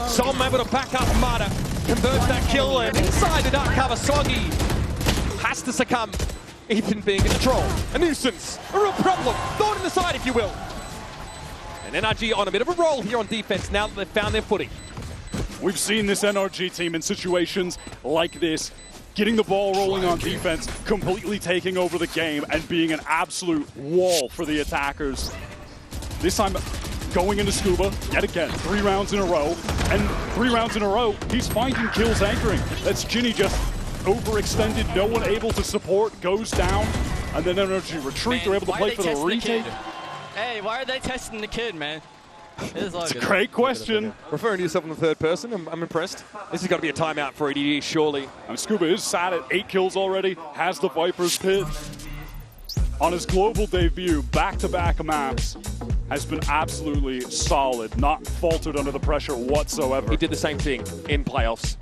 Som able to back up Mata. Converts that kill, and inside the dark cover, Soggy has to succumb. Ethan being a troll, a nuisance, a real problem. Thorn in the side, if you will. And NRG on a bit of a roll here on defense now that they've found their footing. We've seen this NRG team in situations like this, getting the ball rolling on defense, completely taking over the game, and being an absolute wall for the attackers. This time, going into Scuba, yet again, 3 rounds in a row, and 3 rounds in a row, he's finding kills anchoring. That's Ginny just overextended, no one able to support, goes down, and then NRG retreat. They're able to play for the retake. Hey, why are they testing the kid, man? It's a great question. Referring to yourself in the third person, I'm impressed. This has got to be a timeout for EDG, surely. And Scuba is sat at 8 kills already, has the Viper's Pit. On his global debut, back-to-back maps, has been absolutely solid, not faltered under the pressure whatsoever. He did the same thing in playoffs.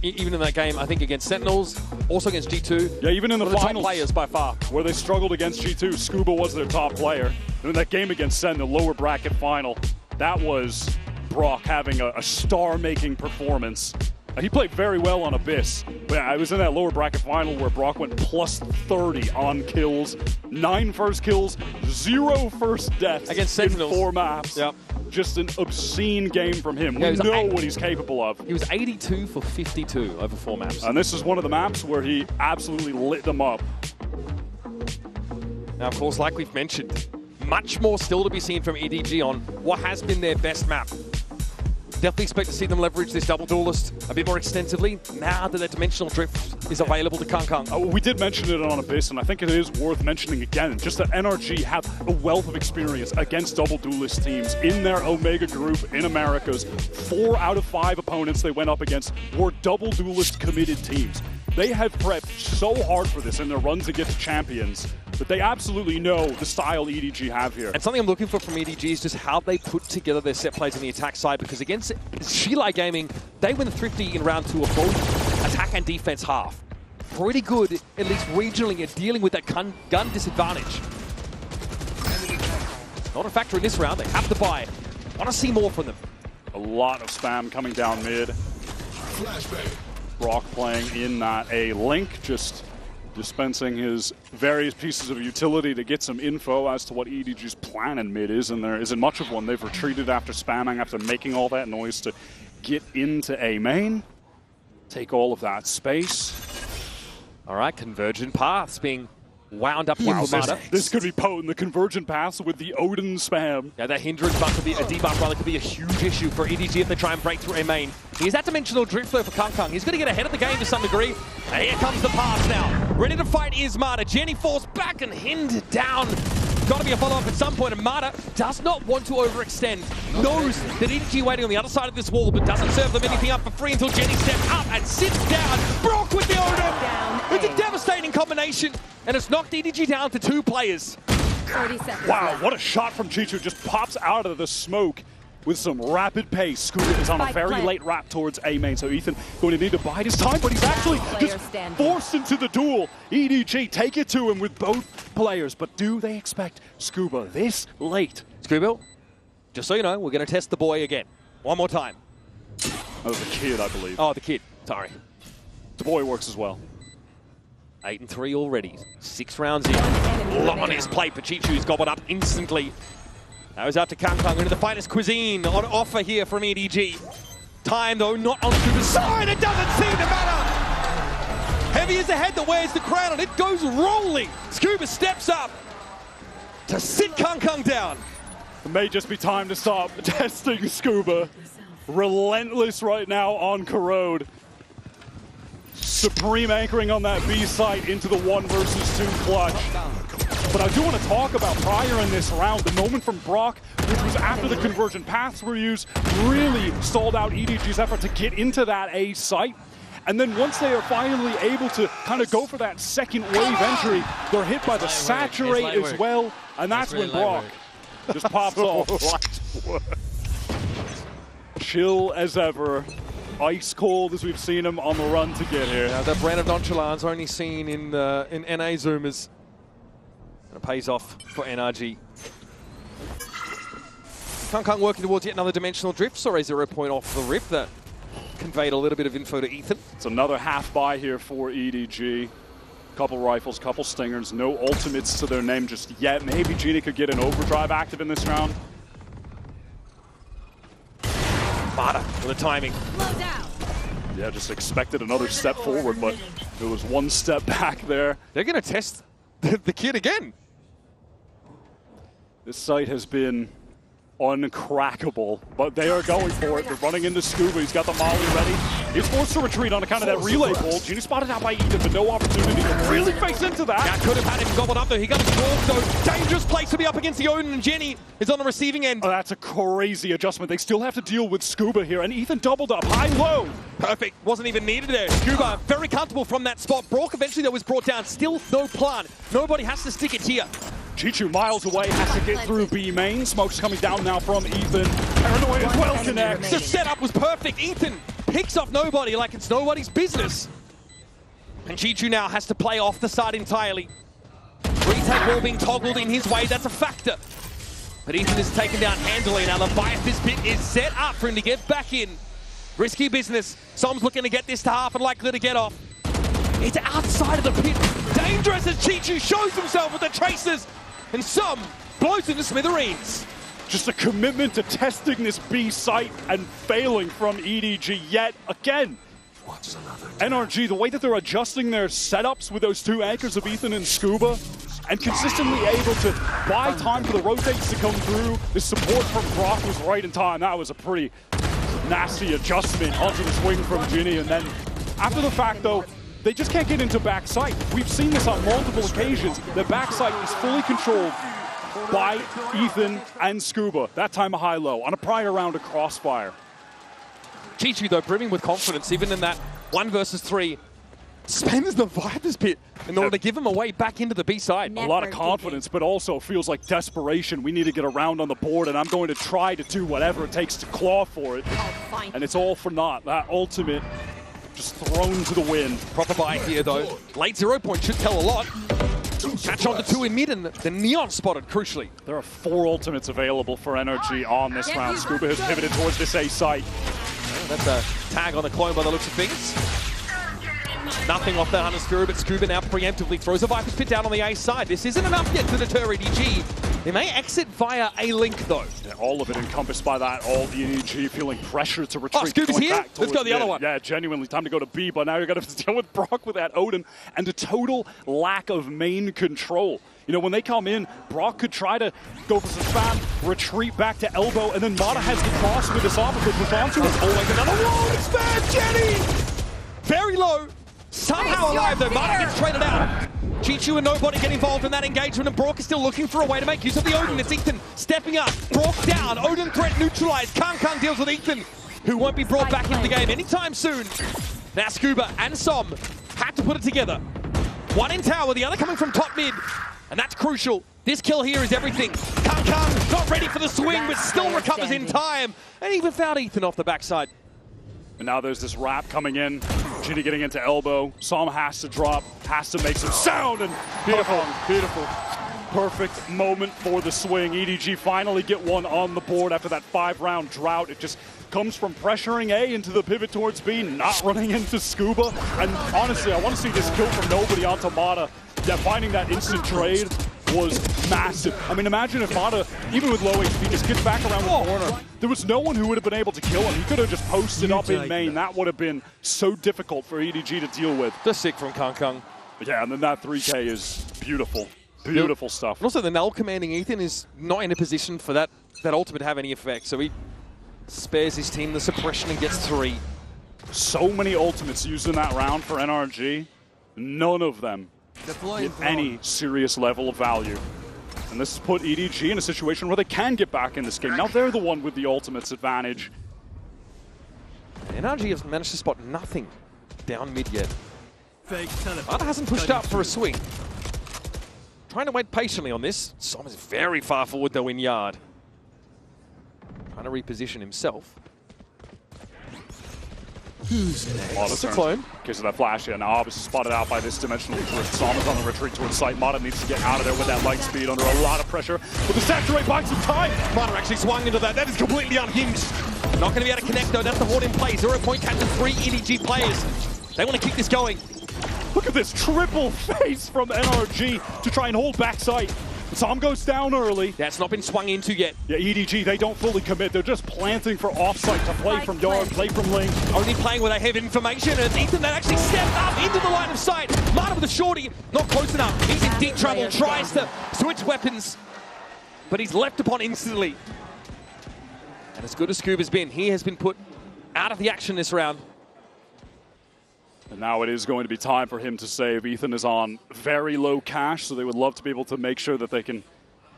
Even in that game, I think against Sentinels, also against G2. Yeah, even in the finals, top players by far. Where they struggled against G2, Scuba was their top player. And in that game against Sen, the lower bracket final, that was Brock having a star-making performance. He played very well on Abyss. But I was in that lower bracket final where Brock went plus 30 on kills, 9 first kills, 0 first deaths against Sentinels in 4 maps. Yep. Just an obscene game from him. We know what he's capable of. He was 82 for 52 over 4 maps. And this is one of the maps where he absolutely lit them up. Now, of course, like we've mentioned, much more still to be seen from EDG on what has been their best map. Definitely expect to see them leverage this double duelist a bit more extensively now that their dimensional drift is available to Kang. We did mention it on Abyss, and I think it is worth mentioning again, just that NRG have a wealth of experience against double duelist teams in their Omega group in Americas. 4 out of 5 opponents they went up against were double duelist committed teams. They have prepped so hard for this in their runs against champions, but they absolutely know the style EDG have here. And something I'm looking for from EDG is just how they put together their set plays on the attack side, because against Shilai Gaming, they win the Thrifty in round 2 of both attack and defense half. Pretty good, at least regionally, at dealing with that gun disadvantage. Not a factor in this round, they have to buy. Want to see more from them. A lot of spam coming down mid. Brock playing in that A link, just dispensing his various pieces of utility to get some info as to what EDG's plan in mid is, and there isn't much of one. They've retreated after spamming, after making all that noise to get into A main, take all of that space. All right, convergent paths being wound up Wow, with Mata. This could be potent, the convergent paths with the Odin spam. Yeah, that hindrance buff could be a debuff, rather could be a huge issue for EDG if they try and break through A main. Here's that dimensional drift flow for Kang. He's going to get ahead of the game to some degree. And here comes the pass now. Ready to fight is Mata. Jenny falls back and hindered down. Got to be a follow-up at some point, and Mata does not want to overextend. Knows that EDG waiting on the other side of this wall, but doesn't serve them anything up for free until Jenny steps up and sits down. Brock with the Odin! It's a devastating combination, and it's knocked EDG down to 2 players. 30 seconds. Wow, what a shot from Chichu. Just pops out of the smoke. with some rapid pace. Scuba is on a very late wrap towards A main, so Ethan going to need to bide his time, but he's actually just forced into the duel. EDG take it to him with both players, but do they expect Scuba this late? Scuba, just so you know, we're going to test the boy again. One more time. That was the kid, I believe. Oh, the kid. Sorry. The boy works as well. 8-3 already. 6 rounds in. A lot on his plate for Chichu. He's gobbled up instantly. Goes out to Kang into the finest Cuisine on offer here from EDG. Time, though, not on Scuba's side. It doesn't seem to matter. Heavy is the head that wears the crown, and it goes rolling. Scuba steps up to sit Kang down. It may just be time to stop testing Scuba. Relentless right now on Corrode. Supreme anchoring on that B site into the 1 versus 2 clutch. But I do want to talk about prior in this round, the moment from Brock, which was after the convergent paths were used, really stalled out EDG's effort to get into that A site. And then once they are finally able to kind of go for that second wave entry, they're hit by the saturate as well. And that's when Brock just pops off. Chill as ever. Ice cold as we've seen him on the run to get here. Now, that brand of nonchalance only seen in NA Zoomers. It pays off for NRG. Kang working towards yet another dimensional drift. Sorry, 0 point off the rip. That conveyed a little bit of info to Ethan. It's another half buy here for EDG. Couple rifles, couple stingers, no ultimates to their name just yet. Maybe Genie could get an overdrive active in this round. Mata for the timing. Yeah, just expected another step forward, but it was 1 step back there. They're going to test the kid again. This site has been uncrackable, but they are going for it. They're running into Scuba. He's got the molly ready. He's forced to retreat on account of that relay ball. Genie spotted out by Ethan, but no opportunity to really face into that. Yeah, could have had him gobbled up though. He got his walk though. Dangerous place to be up against the Odin, and Jenny is on the receiving end. Oh, that's a crazy adjustment. They still have to deal with Scuba here, and Ethan doubled up, high-low. Perfect. Wasn't even needed there. Scuba very comfortable from that spot. Brock eventually though was brought down. Still no plan. Nobody has to stick it here. Chichu miles away, has to get through B main. Smoke's coming down now from Ethan. Paranoid as well connects. The setup was perfect. Ethan picks off nobody like it's nobody's business. And Chichu now has to play off the side entirely. Retake ball being toggled in his way, that's a factor. But Ethan is taken down handily. Now the Leviathan pit is set up for him to get back in. Risky business. Som's looking to get this to half and likely to get off. It's outside of the pit. Dangerous as Chichu shows himself with the tracers. And Som blows into smithereens. Just a commitment to testing this B site and failing from EDG yet again. NRG, the way that they're adjusting their setups with those 2 anchors of Ethan and Scuba, and consistently able to buy time for the rotates to come through. The support from Brock was right in time. That was a pretty nasty adjustment onto the swing from Ginny. And then after the fact, though, they just can't get into backside. We've seen this on multiple occasions. The backside is fully controlled by Ethan and Scuba. That time a high-low on a prior round of Crossfire. Chichu, though, brimming with confidence, even in that 1 versus 3, spends the Viper's pit in order to give him a way back into the B side. A lot of confidence, but also feels like desperation. We need to get around on the board, and I'm going to try to do whatever it takes to claw for it. And it's all for naught. That ultimate just thrown to the wind. Proper buy here, though. Late 0 point should tell a lot. Catch on to 2 in mid, and the Neon spotted, crucially. There are 4 ultimates available for NRG on this round. Scuba has pivoted towards this A site. That's a tag on the clone by the looks of things. Nothing off that Hunter's Fury, but Scuba now preemptively throws a Viper's Pit down on the A side. This isn't enough yet to deter EDG. They may exit via a link, though. Yeah, all of it encompassed by that. All the EDG feeling pressure to retreat. Oh, Scuba's here? Let's go the other one. Yeah, genuinely, time to go to B, but now you're going to deal with Brock with that Odin and a total lack of main control. You know, when they come in, Brock could try to go for some spam, retreat back to elbow, and then Mata has the cross with this opposite push onto it. Oh, like another wall expand, Jenny! Very low. Somehow alive, though. Mata gets traded out. Chichu and nobody get involved in that engagement, and Brock is still looking for a way to make use of the Odin. It's Ethan stepping up. Brock down. Odin threat neutralized. Kang deals with Ethan, who won't be brought back into the game anytime soon. Now Scuba and Som had to put it together. One in tower, the other coming from top mid. And that's crucial. This kill here is everything. Kang Kang not ready for the swing, but still recovers in time. And even found Ethan off the backside. And now there's this wrap coming in. Ginny getting into elbow. Som has to drop, has to make some sound, and beautiful, beautiful. Perfect moment for the swing. EDG finally get one on the board after that 5-round drought. It just comes from pressuring A into the pivot towards B, not running into Scuba. And honestly, I want to see this kill from nobody onto Mata. Yeah, finding that instant trade was massive. I mean, imagine if Mata, even with low HP, just gets back around the corner. There was no one who would have been able to kill him. He could have just posted up in main. That would have been so difficult for EDG to deal with. The sick from Kang. Yeah, and then that 3K is beautiful. Beautiful stuff. And also, the null commanding Ethan is not in a position for that ultimate to have any effect, so he spares his team the suppression and gets 3. So many ultimates used in that round for NRG. None of them with any serious level of value. And this has put EDG in a situation where they can get back in this game. Now they're the one with the ultimates advantage. NRG has managed to spot nothing down mid yet. Mata hasn't pushed up for a swing. Trying to wait patiently on this. Som is very far forward though in yard. Trying to reposition himself. Mata's a clone. Case of that flash, yeah. Now obviously spotted out by this dimensional drift. Som is on the retreat towards site. Mata needs to get out of there with that light speed under a lot of pressure. But the saturate buys some time. Mata actually swung into that. That is completely unhinged. Not going to be able to connect though. That's the Horde in play. 0 point captain, 3 EDG players. They want to keep this going. Look at this triple face from NRG to try and hold backside. Som goes down early. That's not been swung into yet. Yeah, EDG, they don't fully commit. They're just planting for offsite to play from yard, play from lane. Only playing where they have information, and Ethan that actually stepped up into the line of sight. Mata with a shorty, not close enough. He's in deep trouble, tries to switch weapons, but he's leapt upon instantly. And as good as Scuba's been, he has been put out of the action this round. And now it is going to be time for him to save. Ethan is on very low cash, so they would love to be able to make sure that they can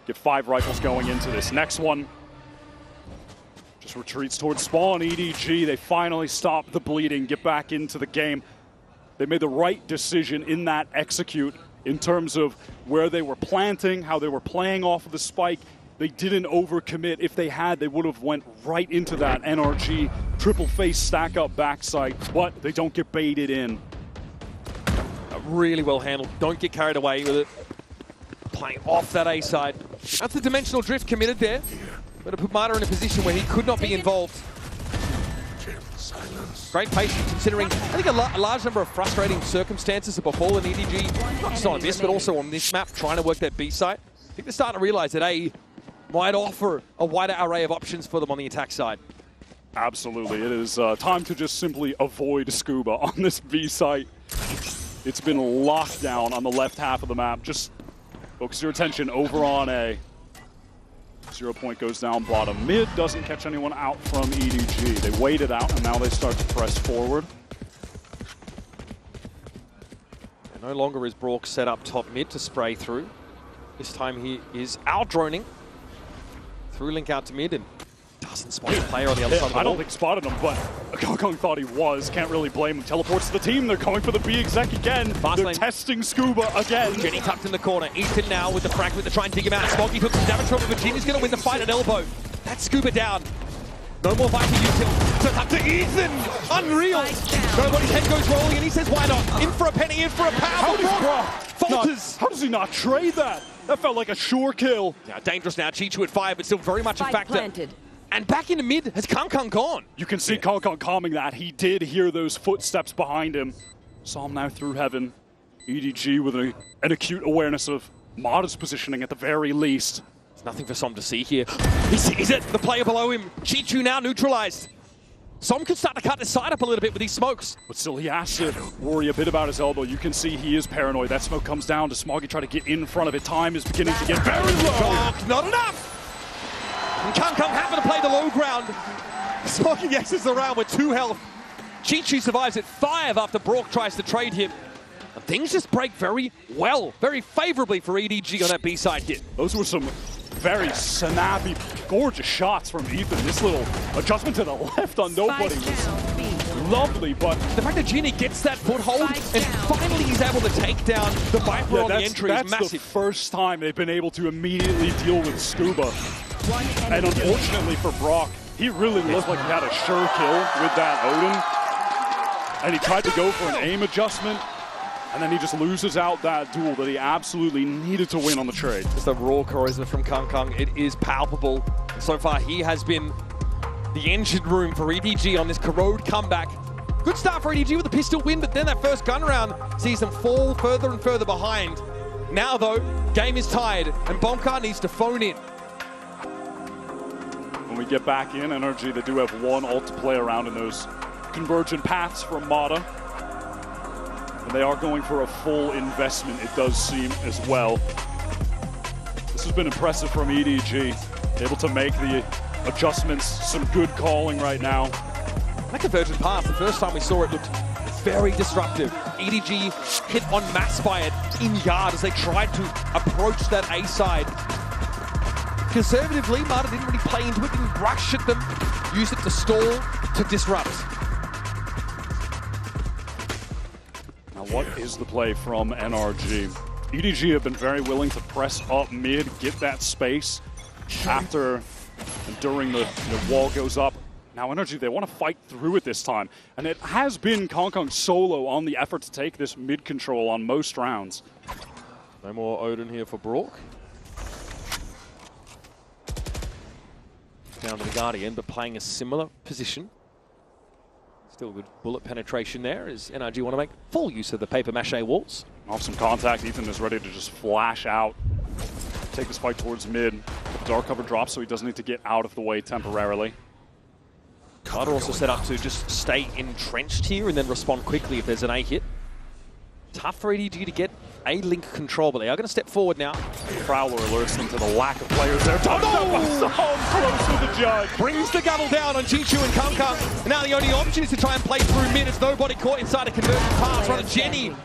get 5 rifles going into this. Next one just retreats towards spawn. EDG, they finally stop the bleeding, get back into the game. They made the right decision in that execute in terms of where they were planting, how they were playing off of the spike. They didn't overcommit. If they had, they would have went right into that NRG triple face stack up backside, but they don't get baited in. Really well handled. Don't get carried away with it. Playing off that A side. That's the dimensional drift committed there. But to put Mata in a position where he could not be involved. Great patience considering, I think, a large number of frustrating circumstances have befallen EDG. Not just on this, but also on this map, trying to work that B site. I think they're starting to realize that A might offer a wider array of options for them on the attack side. Absolutely. It is time to just simply avoid Scuba on this B site. It's been locked down on the left half of the map. Just focus your attention over on A. 0 point goes down bottom. Mid doesn't catch anyone out from EDG. They wait it out, and now they start to press forward. And no longer is Brock set up top mid to spray through. This time he is out-droning. Through link out to mid and doesn't spot the player on the other side of the I don't wall. think spotted him, but Kong thought he was. Can't really blame him. Teleports to the team. They're going for the B exec again. They're testing Scuba again. Jenny tucked in the corner. Ethan now with the fragment to try and dig him out. Smoggy took some damage from him, but Jenny's going to win the fight at elbow. That's Scuba down. No more Viper util. So up to Ethan. Unreal. Nobody's head goes rolling and he says, why not? In for a penny, in for a power. Falters. How does he not trade that? That felt like a sure kill. Yeah, dangerous now. Chichu at 5, but still very much a factor. Planted. And back into mid has Kang gone. You can see Kang calming that. He did hear those footsteps behind him. Saw him now through heaven. EDG with an acute awareness of Mata's positioning at the very least. There's nothing for Som to see here. He sees it. The player below him. Chichu now neutralized. Som could start to cut his side up a little bit with these smokes. But still, he has to worry a bit about his elbow. You can see he is paranoid. That smoke comes down to Smoggy, try to get in front of it. Time is beginning to get very low. Not enough! And Kang happen to play the low ground. Smoggy exits the round with 2 health. Chichu survives at 5 after Brock tries to trade him. And things just break very well, very favorably for EDG on that B-side hit. Those were some very snappy, gorgeous shots from Ethan. This little adjustment to the left on nobody was lovely, but the fact that Ginny gets that foothold and finally he's able to take down the Viper on the entry is massive. That's the first time they've been able to immediately deal with Scuba. And unfortunately for Brock, he really looked like he had a sure kill with that Odin. And he tried to go for an aim adjustment, and then he just loses out that duel that he absolutely needed to win on the trade. Just a raw charisma from Kung. It is palpable. So far, he has been the engine room for EDG on this Corrode comeback. Good start for EDG with a pistol win, but then that first gun round sees them fall further and further behind. Now, though, game is tied, and Bonka needs to phone in. When we get back in, NRG, they do have one ult to play around in those convergent paths from Mata. And they are going for a full investment, it does seem, as well. This has been impressive from EDG. Able to make the adjustments, some good calling right now. That convergent path, the first time we saw it, looked very disruptive. EDG hit en masse by it in yard as they tried to approach that A side. Conservatively, Mata didn't really play into it, didn't rush at them, used it to stall, to disrupt. Now what is the play from NRG? EDG have been very willing to press up mid, get that space after and during the wall goes up. Now NRG, they want to fight through it this time. And it has been Kong solo on the effort to take this mid control on most rounds. No more Odin here for Brock. Down to the Guardian, but playing a similar position. Still good bullet penetration there as NRG want to make full use of the paper mache walls. Off some contact, Ethan is ready to just flash out. Take this fight towards mid. Dark cover drops, so he doesn't need to get out of the way temporarily. Carter also set up to just stay entrenched here and then respond quickly if there's an A hit. Tough for EDG to get A-link control, but they are going to step forward now. Prowler alerts them to the lack of players there. Close to the judge. Brings the gavel down on Jinchu and Kung. Now the only option is to try and play through mid as nobody caught inside a conversion pass. Runner Jenny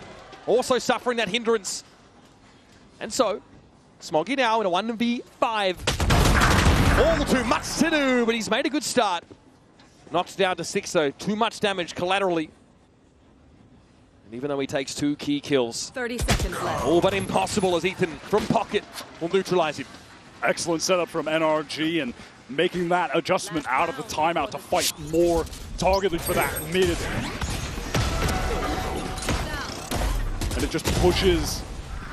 also suffering that hindrance. And so, Smoggy now in a 1v5. All too much to do, but he's made a good start. Knocked down to 6 though, too much damage collaterally. And even though he takes 2 key kills. 30 seconds left. All but impossible as Ethan from pocket will neutralize him. Excellent setup from NRG and making that adjustment out of the timeout to fight more targeted for that mid. And it just pushes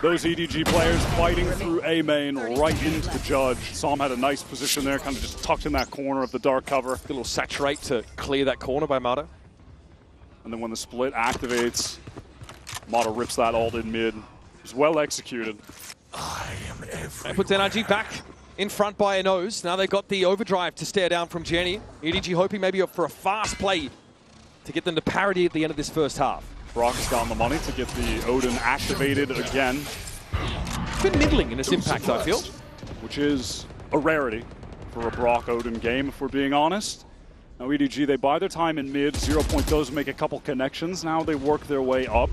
those EDG players fighting through A main right into the judge. Psalm had a nice position there, kind of just tucked in that corner of the dark cover. A little saturate to clear that corner by Mata. And then when the split activates, Mata rips that ult in mid. It was well executed. That puts NRG back in front by a nose. Now they've got the overdrive to stare down from Jenny. EDG hoping maybe for a fast play to get them to parity at the end of this first half. Brock has gotten the money to get the Odin activated again. Been middling in its impact, I feel. Which is a rarity for a Brock Odin game, if we're being honest. Now EDG, they buy their time in mid. 0 Point does make a couple connections. Now they work their way up.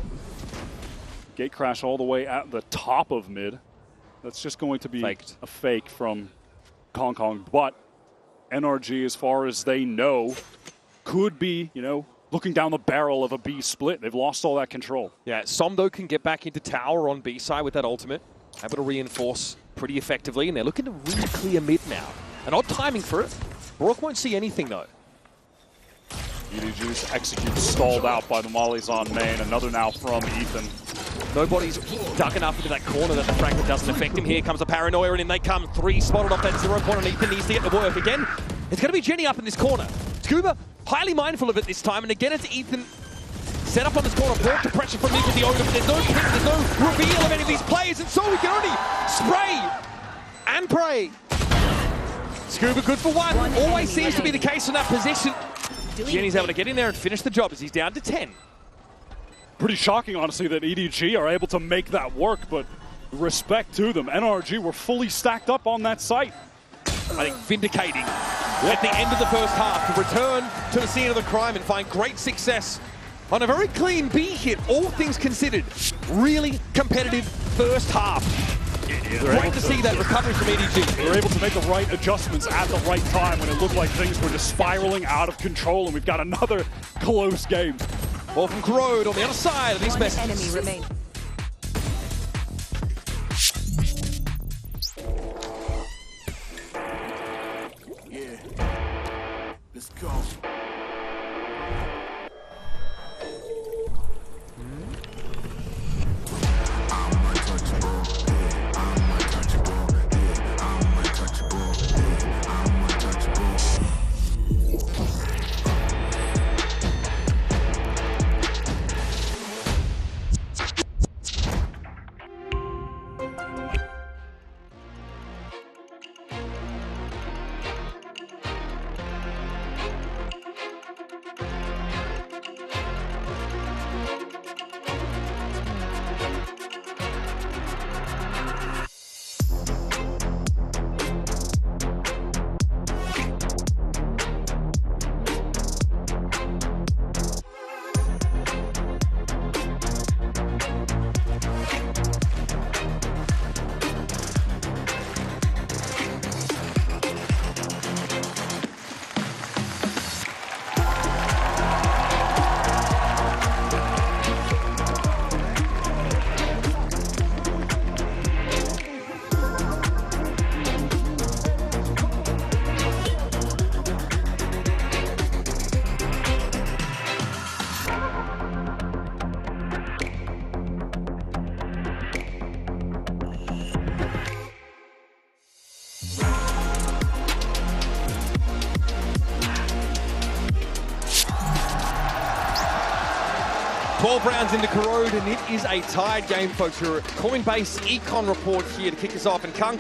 Gate crash all the way at the top of mid. That's just going to be a fake from Kong. But NRG, as far as they know, could be, looking down the barrel of a B split. They've lost all that control. Yeah, Somdo can get back into tower on B side with that ultimate. Able to reinforce pretty effectively, and they're looking to really clear mid now. An odd timing for it. Brock won't see anything though. EDG's execute stalled out by the mollies on main. Another now from Ethan. Nobody's dug enough into that corner that the fragment doesn't affect him. Here comes the paranoia, and in they come. 3 spotted off that 0 Point, and Ethan needs to get to work again. It's going to be Jenny up in this corner. Scuba highly mindful of it this time, and again it's Ethan set up on this corner, brought to pressure from mid with the Odin, but there's no pick, there's no reveal of any of these players, and so we can only spray and pray. Scuba good for 1, always seems to be the case in that position. Jenny's able to get in there and finish the job as he's down to 10. Pretty shocking, honestly, that EDG are able to make that work, but respect to them. NRG were fully stacked up on that site. I think vindicating at the end of the first half to return to the scene of the crime and find great success on a very clean B hit, all things considered. Really competitive first half Great to see that recovery from EDG. They were able to make the right adjustments at the right time when it looked like things were just spiraling out of control, and we've got another close game. Ball from Corrode on the other side of these messages. Enemy remains. Yeah. Let's go. Rounds into Corrode, and it is a tied game, folks. Your Coinbase Econ report here to kick us off, and Kang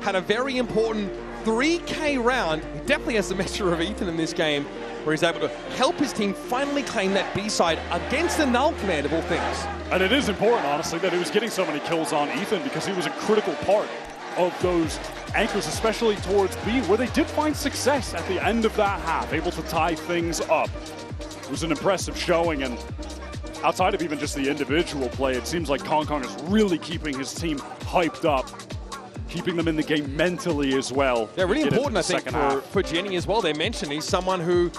had a very important 3K round. He definitely has the measure of Ethan in this game, where he's able to help his team finally claim that B-side against the Null Command of all things. And it is important, honestly, that he was getting so many kills on Ethan, because he was a critical part of those anchors, especially towards B, where they did find success at the end of that half, able to tie things up. It was an impressive showing, and outside of even just the individual play, it seems like Kang is really keeping his team hyped up, keeping them in the game mentally as well. Yeah, really important, I think, for Jenny as well. They mentioned he's someone who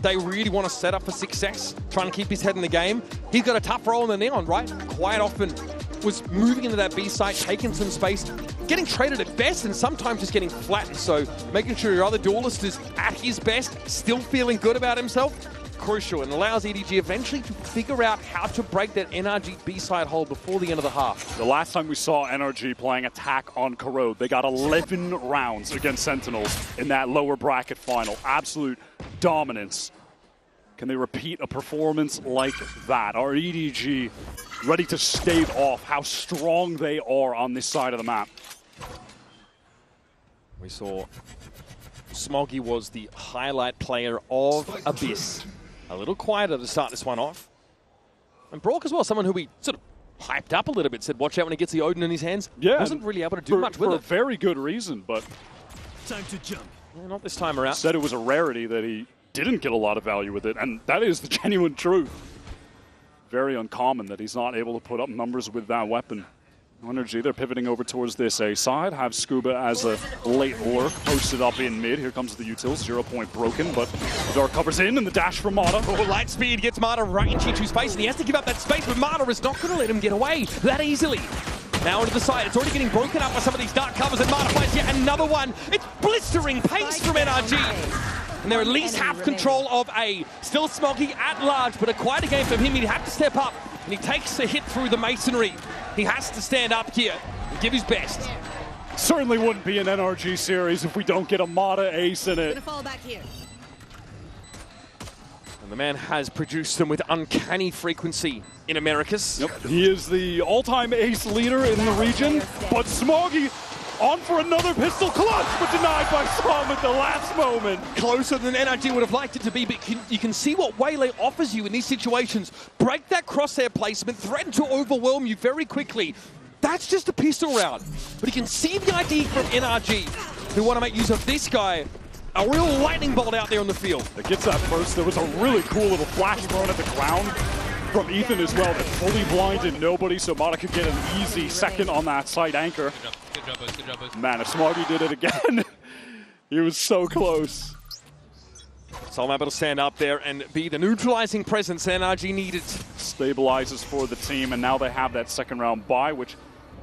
they really want to set up for success, trying to keep his head in the game. He's got a tough role in the Neon, right? Quite often was moving into that B site, taking some space, getting traded at best, and sometimes just getting flattened. So making sure your other duelist is at his best, still feeling good about himself, crucial, and allows EDG eventually to figure out how to break that NRG B-side hold before the end of the half. The last time we saw NRG playing attack on Corrode, they got 11 rounds against Sentinels in that lower bracket final. Absolute dominance. Can they repeat a performance like that? Are EDG ready to stave off how strong they are on this side of the map? We saw Smoggy was the highlight player of Abyss. A little quieter to start this one off. And Brock as well, someone who we sort of hyped up a little bit, said watch out when he gets the Odin in his hands. Yeah, wasn't really able to do much with it. For a very good reason, but time to jump. Yeah, not this time around. Said it was a rarity that he didn't get a lot of value with it, and that is the genuine truth. Very uncommon that he's not able to put up numbers with that weapon. NRG, they're pivoting over towards this A side. Have Scuba as a late lurk posted up in mid. Here comes the utils. 0 point broken, but Dark covers in, and the dash from Mata. Oh, light speed gets Mata right in Chi2's face, and he has to give up that space, but Mata is not going to let him get away that easily. Now onto the side. It's already getting broken up by some of these dark covers, and Mata finds yet another one. It's blistering pace from NRG. And they're at least half control of A. Still Smoggy at large, but a quieter game from him. He'd have to step up, and he takes a hit through the masonry. He has to stand up here and give his best. Certainly wouldn't be an NRG series if we don't get a Mata ace in it. Gonna fall back here. And the man has produced them with uncanny frequency in Americas. Yep. He is the all-time ace leader in the region, but Smoggy on for another pistol clutch, but denied by Som at the last moment. Closer than NRG would have liked it to be, but you can see what Waylay offers you in these situations. Break that crosshair placement, threaten to overwhelm you very quickly. That's just a pistol round. But you can see the ID from NRG, who want to make use of this guy. A real lightning bolt out there on the field. It gets that first. There was a really cool little flash thrown at the ground from Ethan as well, that fully blinded nobody, so Mata could get an easy second on that side anchor. Good job, boys. Good job, boys. Man, if Smoggy did it again, he was so close. So I'm able to stand up there and be the neutralizing presence NRG needed. Stabilizes for the team, and now they have that second round bye, which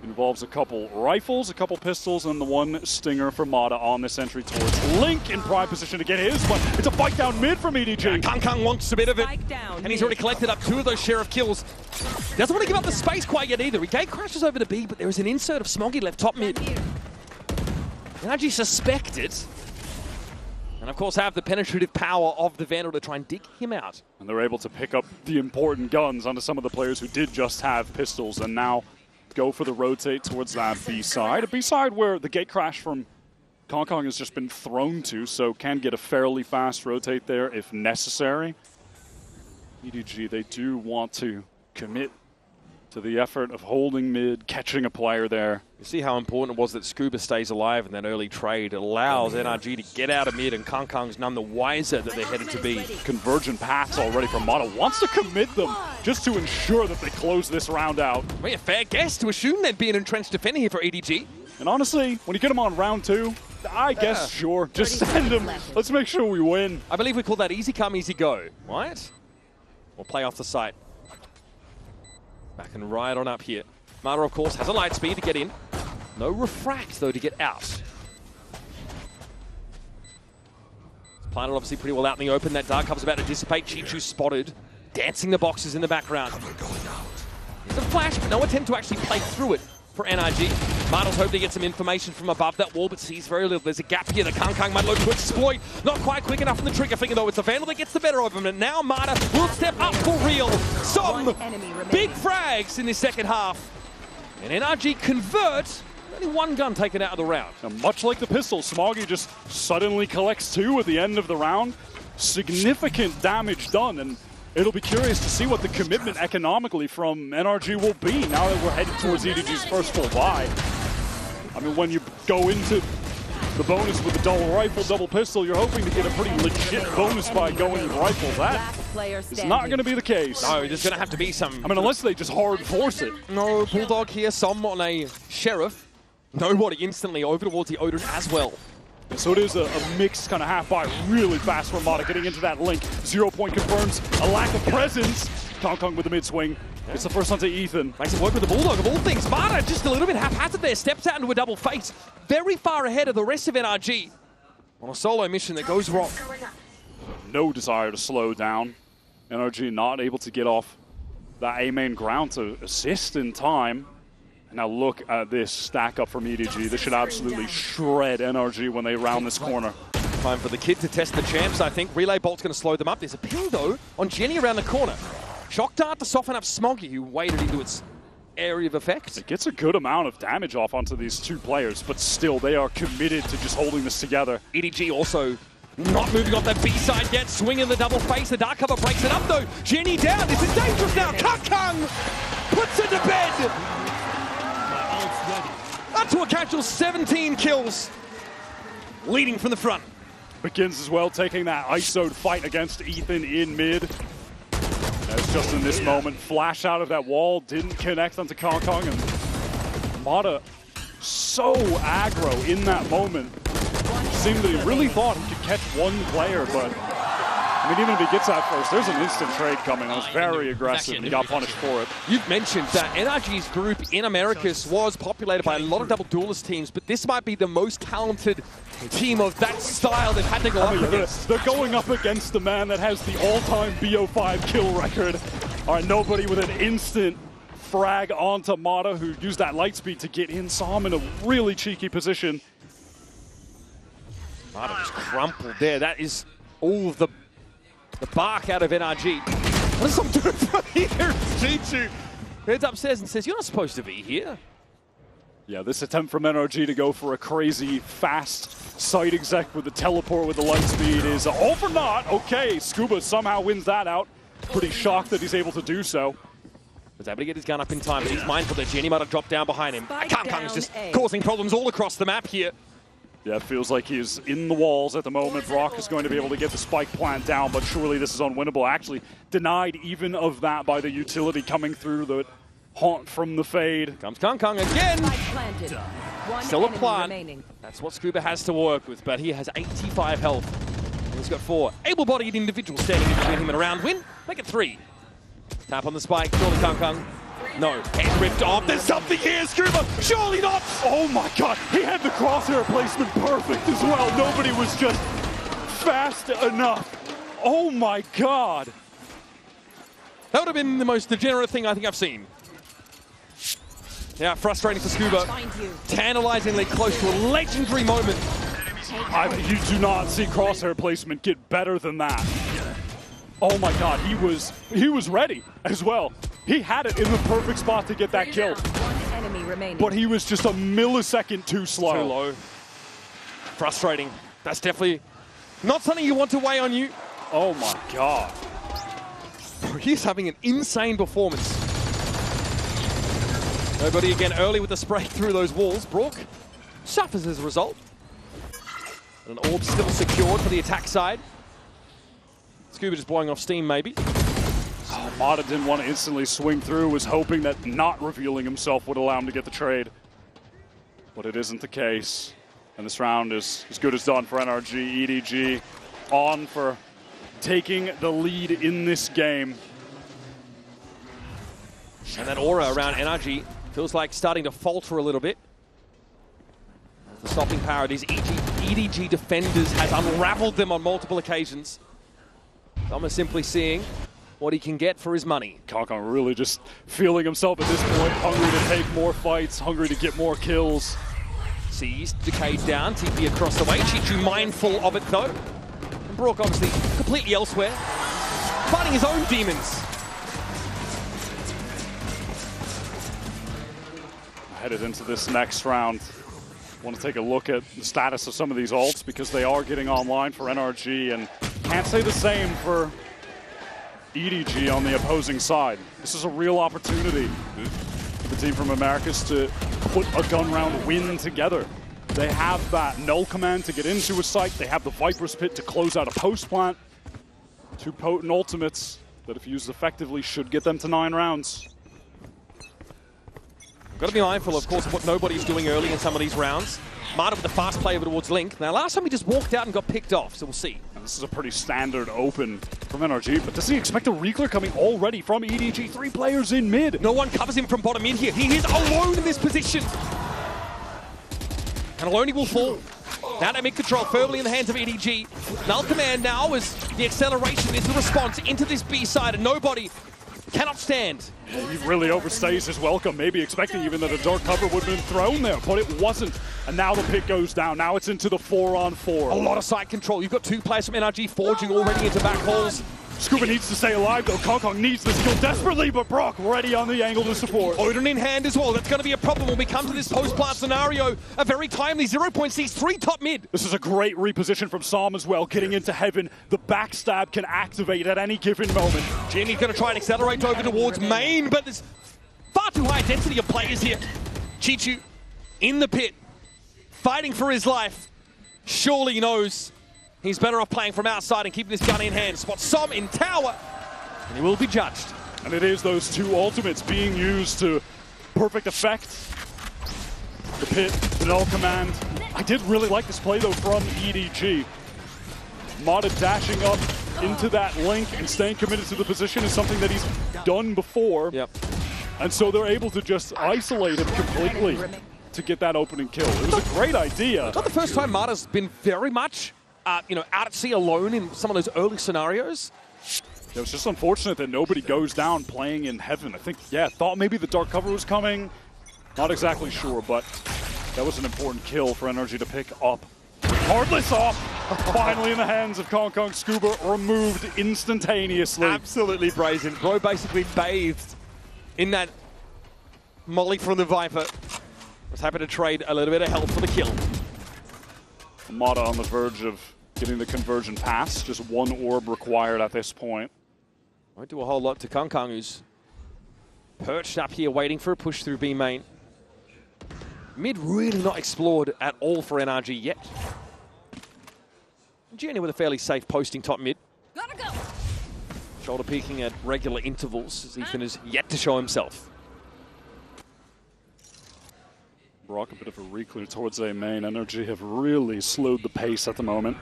involves a couple rifles, a couple pistols, and the one stinger for Mata on this entry towards Link in prime position to get his, but it's a fight down mid from EDG. Yeah, Kang wants a bit of it, and he's already collected up 2 of those Sheriff kills. Doesn't want to give up the space quite yet either. He gate crashes over to B, but there is an insert of Smoggy left top mid. NRG suspect it. And of course have the penetrative power of the Vandal to try and dig him out. And they're able to pick up the important guns onto some of the players who did just have pistols, and now go for the rotate towards that B side. A B side where the gate crash from Kong has just been thrown to, so can get a fairly fast rotate there if necessary. EDG, they do want to commit to the effort of holding mid, catching a player there. You see how important it was that Scuba stays alive in that early trade. It allows NRG to get out of mid, and Kong's none the wiser that they're headed to be. Convergent paths already from Mata. Wants to commit them just to ensure that they close this round out. Well, a fair guess to assume there'd be an entrenched defender here for EDG. And honestly, when you get them on round 2, I guess, sure, just send them. Let's make sure we win. I believe we call that easy come, easy go, right? We'll play off the site. Back and right on up here. Mata, of course, has a light speed to get in. No refract, though, to get out. Planted obviously pretty well out in the open. That dark cover's about to dissipate. Chichu spotted. Dancing the boxes in the background. There's a flash, but no attempt to actually play through it for NRG. Mata's hoping to get some information from above that wall, but sees very little. There's a gap here that Kong might look to exploit. Not quite quick enough in the trigger finger, though. It's the Vandal that gets the better of him, and now Mata will step up for real. Some big frags in the second half. And NRG convert. Only 1 gun taken out of the round. Now, much like the pistol, Smoggy just suddenly collects 2 at the end of the round. Significant damage done, and it'll be curious to see what the commitment economically from NRG will be now that we're headed towards EDG's first full buy. I mean, when you go into the bonus with the double rifle, double pistol, you're hoping to get a pretty legit bonus by going with rifles. That is not going to be the case. No, there's going to have to be some... I mean, unless they just hard force it. No, Bulldog here, some on a Sheriff. Nobody instantly over towards the Odin as well. So it is a mixed kind of half-buy, really fast from Mata getting into that link. 0 point confirms a lack of presence. Kong with the mid-swing. It's the first one to Ethan. Makes it work with the Bulldog of all things. Mata just a little bit haphazard there. Steps out into a double face. Very far ahead of the rest of NRG. On a solo mission that goes wrong. No desire to slow down. NRG not able to get off that A main ground to assist in time. Now look at this stack up from EDG. This should absolutely shred NRG when they round this corner. Time for the kid to test the champs, I think. Relay Bolt's going to slow them up. There's a ping, though, on Jenny around the corner. Shock Dart to soften up Smoggy, who waded into its area of effect. It gets a good amount of damage off onto these 2 players, but still, they are committed to just holding this together. EDG also not moving off that B side yet. Swinging the double face. The dark cover breaks it up, though. Jenny down. This is dangerous now. Kong puts it to bed. Up to a casual 17 kills, leading from the front. Begins as well, taking that ISO'd fight against Ethan in mid. As just in this moment, flash out of that wall, didn't connect onto Kong, and Mata so aggro in that moment. Seemed that he really thought he could catch 1 player, but I mean, even if he gets out first, there's an instant trade coming. It was very aggressive, and he got punished for it. You've mentioned that NRG's group in Americas was populated by a lot of double duelist teams, but this might be the most talented team of that style they've had to go up against. They're going up against the man that has the all-time BO5 kill record. All right, nobody with an instant frag onto Mata, who used that light speed to get in. Saw him in a really cheeky position. Mata just crumpled there. That is all of the bark out of NRG. What is someone doing from here? Chichu heads upstairs and says, "You're not supposed to be here." Yeah, this attempt from NRG to go for a crazy, fast site exec with the teleport with the light speed is all for naught. Okay, Scuba somehow wins that out. Pretty shocked that he's able to do so. Was able to get his gun up in time, but he's mindful that Jenny might have dropped down behind him. Kong's just causing problems all across the map here. Yeah, it feels like he's in the walls at the moment. Brock is going to be able to get the spike plant down, but surely this is unwinnable. Actually denied even of that by the utility coming through the haunt from the fade. Comes Kong again. Still a plant. Remaining. That's what Scuba has to work with, but he has 85 health. And he's got 4 able-bodied individuals standing in between him and a round win. Make it 3. Tap on the spike, surely Kong. No, head ripped off. There's something here, Scuba. Surely not. Oh my god, he had the crosshair placement perfect as well. Nobody was just fast enough. Oh my god. That would have been the most degenerate thing I think I've seen. Yeah, frustrating for Scuba. Tantalizingly close to a legendary moment. You do not see crosshair placement get better than that. Oh my god, he was ready as well. He had it in the perfect spot to get that kill. One enemy remaining. But he was just a millisecond too slow. Too low. Frustrating. That's definitely not something you want to weigh on you. Oh my god. He's having an insane performance. Nobody again early with the spray through those walls. Brook suffers as a result. An orb still secured for the attack side. Scuba just blowing off steam maybe. Oh, Mata didn't want to instantly swing through, was hoping that not revealing himself would allow him to get the trade. But it isn't the case. And this round is as good as done for NRG. EDG on for taking the lead in this game. And that aura around NRG feels like starting to falter a little bit. The stopping power of these EDG defenders has unraveled them on multiple occasions. Some are simply seeing what he can get for his money. Kong really just feeling himself at this point, hungry to take more fights, hungry to get more kills. Sees Decade down, TP across the way. Chichu mindful of it though. And Brook obviously completely elsewhere, fighting his own demons. Headed into this next round. Want to take a look at the status of some of these ults because they are getting online for NRG, and can't say the same for EDG on the opposing side. This is a real opportunity for the team from Americas to put a gun round win together. They have that null command to get into a site. They have the Viper's Pit to close out a post plant. 2 potent ultimates that if used effectively should get them to 9 rounds. Got to be mindful, of course, of what nobody's doing early in some of these rounds. Mata with the fast play over towards Link. Now, last time he just walked out and got picked off, so we'll see. And this is a pretty standard open from NRG, but does he expect a Reekler coming already from EDG? 3 players in mid. No one covers him from bottom mid here. He is alone in this position. And alone he will fall. Now they make control firmly in the hands of EDG. Null command now is the acceleration, is the response into this B side, and nobody cannot stand. Yeah, he really overstays his welcome, maybe expecting even that a dark cover would have been thrown there, but it wasn't. And now the pit goes down. Now it's into the 4-on-4. A lot of side control. You've got 2 players from NRG forging already into back halls. Scuba needs to stay alive though. Kong needs this kill desperately, but Brock ready on the angle to support. Odin in hand as well. That's going to be a problem when we come to this post-plant scenario. A very timely 0.6, 3 top mid. This is a great reposition from Psalm as well, getting into heaven. The backstab can activate at any given moment. Jenny's going to try and accelerate over towards main, but there's far too high density of players here. Chichu in the pit, fighting for his life. Surely knows he's better off playing from outside and keeping this gun in hand. Spots Som in tower, and he will be judged. And it is those 2 ultimates being used to perfect effect. The pit, the null command. I did really like this play though from EDG. Mata dashing up into that link and staying committed to the position is something that he's done before. Yep. And so they're able to just isolate him completely to get that opening kill. It was a great idea. Not the first time Mata's been very much out at sea alone in some of those early scenarios. It was just unfortunate that nobody goes down playing in heaven. I think, thought maybe the dark cover was coming. Not exactly sure, but that was an important kill for NRG to pick up. Regardless off, finally in the hands of Kong Scuba, removed instantaneously. Absolutely brazen. Bro basically bathed in that molly from the Viper. Was happy to trade a little bit of health for the kill. Mata on the verge of getting the conversion pass. Just 1 orb required at this point. Won't do a whole lot to Kong, who's perched up here waiting for a push through B main. Mid really not explored at all for NRG yet. Jenny with a fairly safe posting top mid. Gotta go. Shoulder peeking at regular intervals as Ethan is yet to show himself. Brock, a bit of a reclear towards A main. NRG have really slowed the pace at the moment.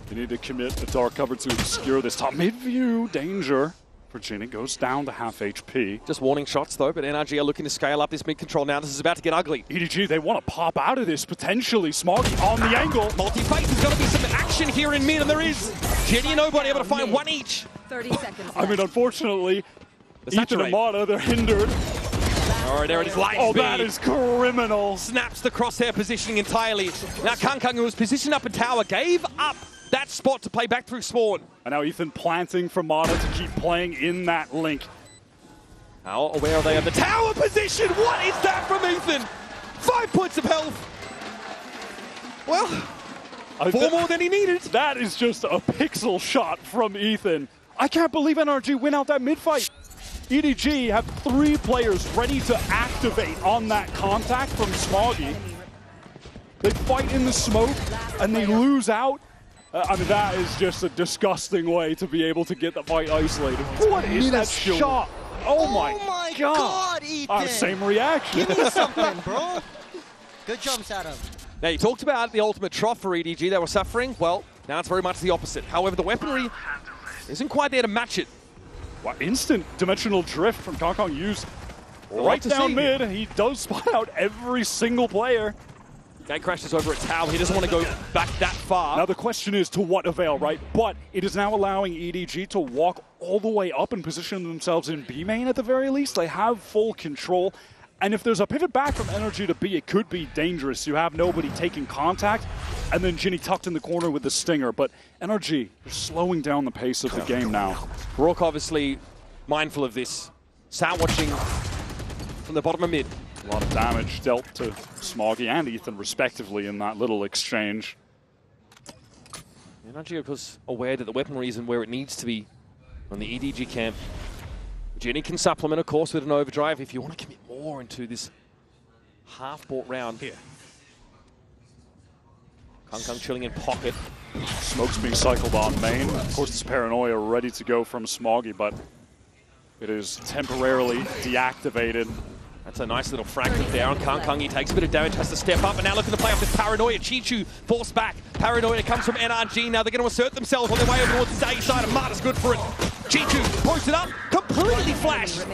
They need to commit a dark cover to obscure this top mid view. Danger. Virginia goes down to half HP. Just warning shots though, but NRG are looking to scale up this mid control now. This is about to get ugly. EDG, they want to pop out of this potentially. Smoggy on the angle. Multi-phase, there's got to be some action here in mid, and there is. Jenny and Nobody able to find one each. 30 seconds. I mean, unfortunately, Ethan and Mata, they're hindered. All right, there it is. Light Oh, speed. that is criminal. Snaps the crosshair positioning entirely. Now Kang, who was positioned up in tower, gave up that spot to play back through spawn. And now Ethan planting for Mata to keep playing in that link. How aware are they of the tower position? What is that from Ethan? 5 points of health. Well, 4 more than he needed. That is just a pixel shot from Ethan. I can't believe NRG win out that mid fight. EDG have 3 players ready to activate on that contact from Smoggy. They fight in the smoke and they lose out. I mean, that is just a disgusting way to be able to get the fight isolated. What is that shot? Oh my God, Ethan. Same reaction. Give me something, bro. Good jumps at him. Now, you talked about the ultimate trough for EDG. They were suffering. Well, now it's very much the opposite. However, the weaponry isn't quite there to match it. Wow, instant dimensional drift from Kong used right down mid. He does spot out every single player. Gate crashes over at tower. He doesn't want to go back that far. Now the question is to what avail, right? But it is now allowing EDG to walk all the way up and position themselves in B main at the very least. They have full control. And if there's a pivot back from NRG to B, it could be dangerous. You have Nobody taking contact, and then Ginny tucked in the corner with the stinger. But NRG, they're slowing down the pace of the game now. Rourke obviously mindful of this. Sat watching from the bottom of mid. A lot of damage dealt to Smoggy and Ethan, respectively, in that little exchange. NRG was aware that the weaponry isn't where it needs to be on the EDG camp. Jenny can supplement, of course, with an overdrive if you want to commit more into this half-bought round. Here. Kang chilling in pocket. Smoke's being cycled on main. Of course, it's Paranoia ready to go from Smoggy, but it is temporarily deactivated. That's a nice little fragment there on Kang. He takes a bit of damage, has to step up, and now looking to play off this Paranoia. Chichu forced back. Paranoia comes from NRG. Now they're going to assert themselves on their way over towards the A side, and Marta's good for it. Chichu posted up, completely flashed.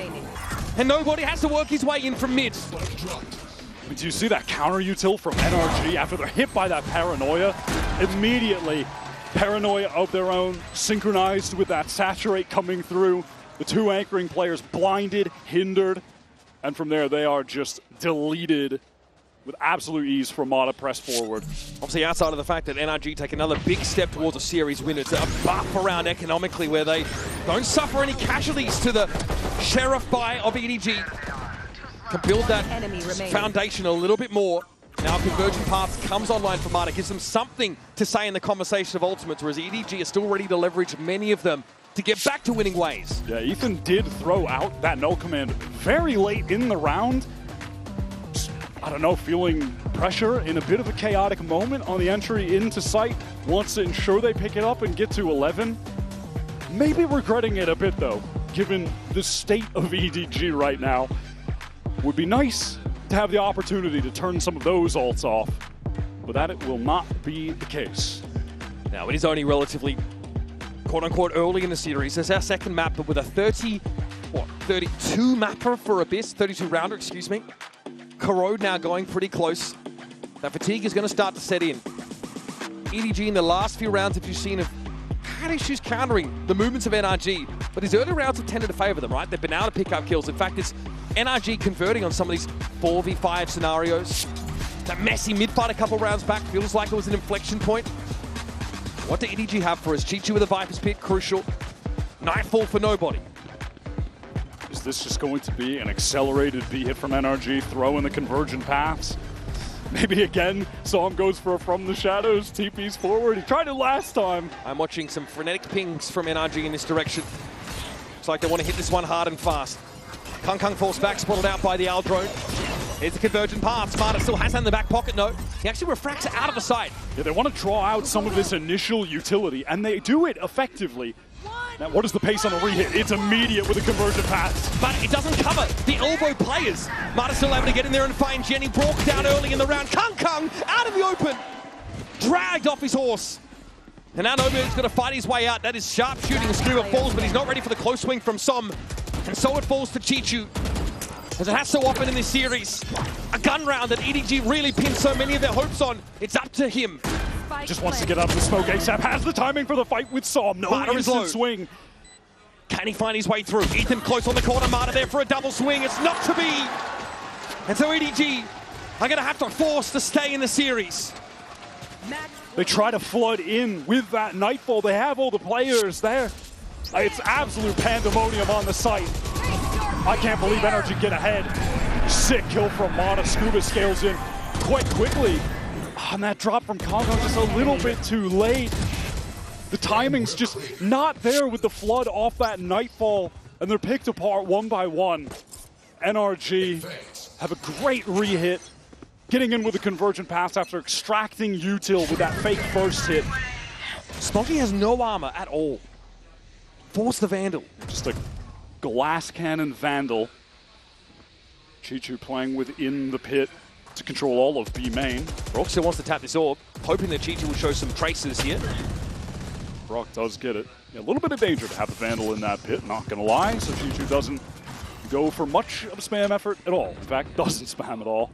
And Nobody has to work his way in from mid. Do you see that counter util from NRG after they're hit by that Paranoia? Immediately, Paranoia of their own, synchronized with that Saturate coming through. The 2 anchoring players blinded, hindered. And from there, they are just deleted with absolute ease from Mata press forward. Obviously, outside of the fact that NRG take another big step towards a series win, it's a buff around economically where they don't suffer any casualties to the sheriff buy of EDG. Can build that foundation a little bit more. Now Convergent Paths comes online for Mata, gives them something to say in the conversation of ultimates, whereas EDG are still ready to leverage many of them to get back to winning ways. Yeah, Ethan did throw out that no command very late in the round. Just, I don't know, feeling pressure in a bit of a chaotic moment on the entry into site. Wants to ensure they pick it up and get to 11. Maybe regretting it a bit though, given the state of EDG right now. Would be nice to have the opportunity to turn some of those ults off, but that it will not be the case. Now, it is only relatively quote-unquote early in the series. It's our second map, but with a 32 mapper for Abyss, 32 rounder, excuse me. Corrode now going pretty close. That fatigue is going to start to set in. EDG in the last few rounds, if you've seen, have had issues countering the movements of NRG, but these early rounds have tended to favor them, right? They've been able to pick up kills. In fact, it's NRG converting on some of these 4v5 scenarios. That messy mid-fight a couple rounds back feels like it was an inflection point. What do EDG have for us? Chichu with a Viper's Pit, crucial. Nightfall for Nobody. Is this just going to be an accelerated B hit from NRG, throw in the Convergent Paths? Maybe again, Psalm goes for a From the Shadows, TP's forward. He tried it last time. I'm watching some frenetic pings from NRG in this direction. Looks like they want to hit this one hard and fast. Kang forced back, spotted out by the Al drone. Here's a convergent pass. Smarter still has that in the back pocket, no. He actually refracts it out of the side. Yeah, they want to draw out some of this initial utility, and they do it effectively. Now, what is the pace on a re-hit? It's immediate with a conversion pass. But it doesn't cover the elbow players. Marta still able to get in there and find Jenny. Brock down early in the round. Kung out of the open. Dragged off his horse. And now Nobu's going to fight his way out. That is sharp shooting. Scuba falls, but he's not ready for the close swing from Som. And so it falls to Chichu. As it has so often in this series. A gun round that EDG really pinned so many of their hopes on. It's up to him. Just wants to get out of the smoke ASAP. Has the timing for the fight with Som. No instant swing. Can he find his way through? Ethan close on the corner. Marta there for a double swing. It's not to be. And so EDG are going to have to force to stay in the series. They try to flood in with that Nightfall. They have all the players there. It's absolute pandemonium on the site. I can't believe NRG get ahead. Sick kill from Marta. Scuba scales in quite quickly. And that drop from Congo just a little bit too late. The timing's just not there with the flood off that Nightfall. And they're picked apart one by one. NRG have a great re-hit. Getting in with a convergent pass after extracting util with that fake first hit. Smokey has no armor at all. Force the Vandal. Just a glass cannon Vandal. Chichu playing within the pit to control all of B main. Brock still wants to tap this orb, hoping that Chichu will show some traces here. Brock does get it. Yeah, a little bit of danger to have a Vandal in that pit, not gonna lie. So Chichu doesn't go for much of a spam effort at all. In fact, doesn't spam at all.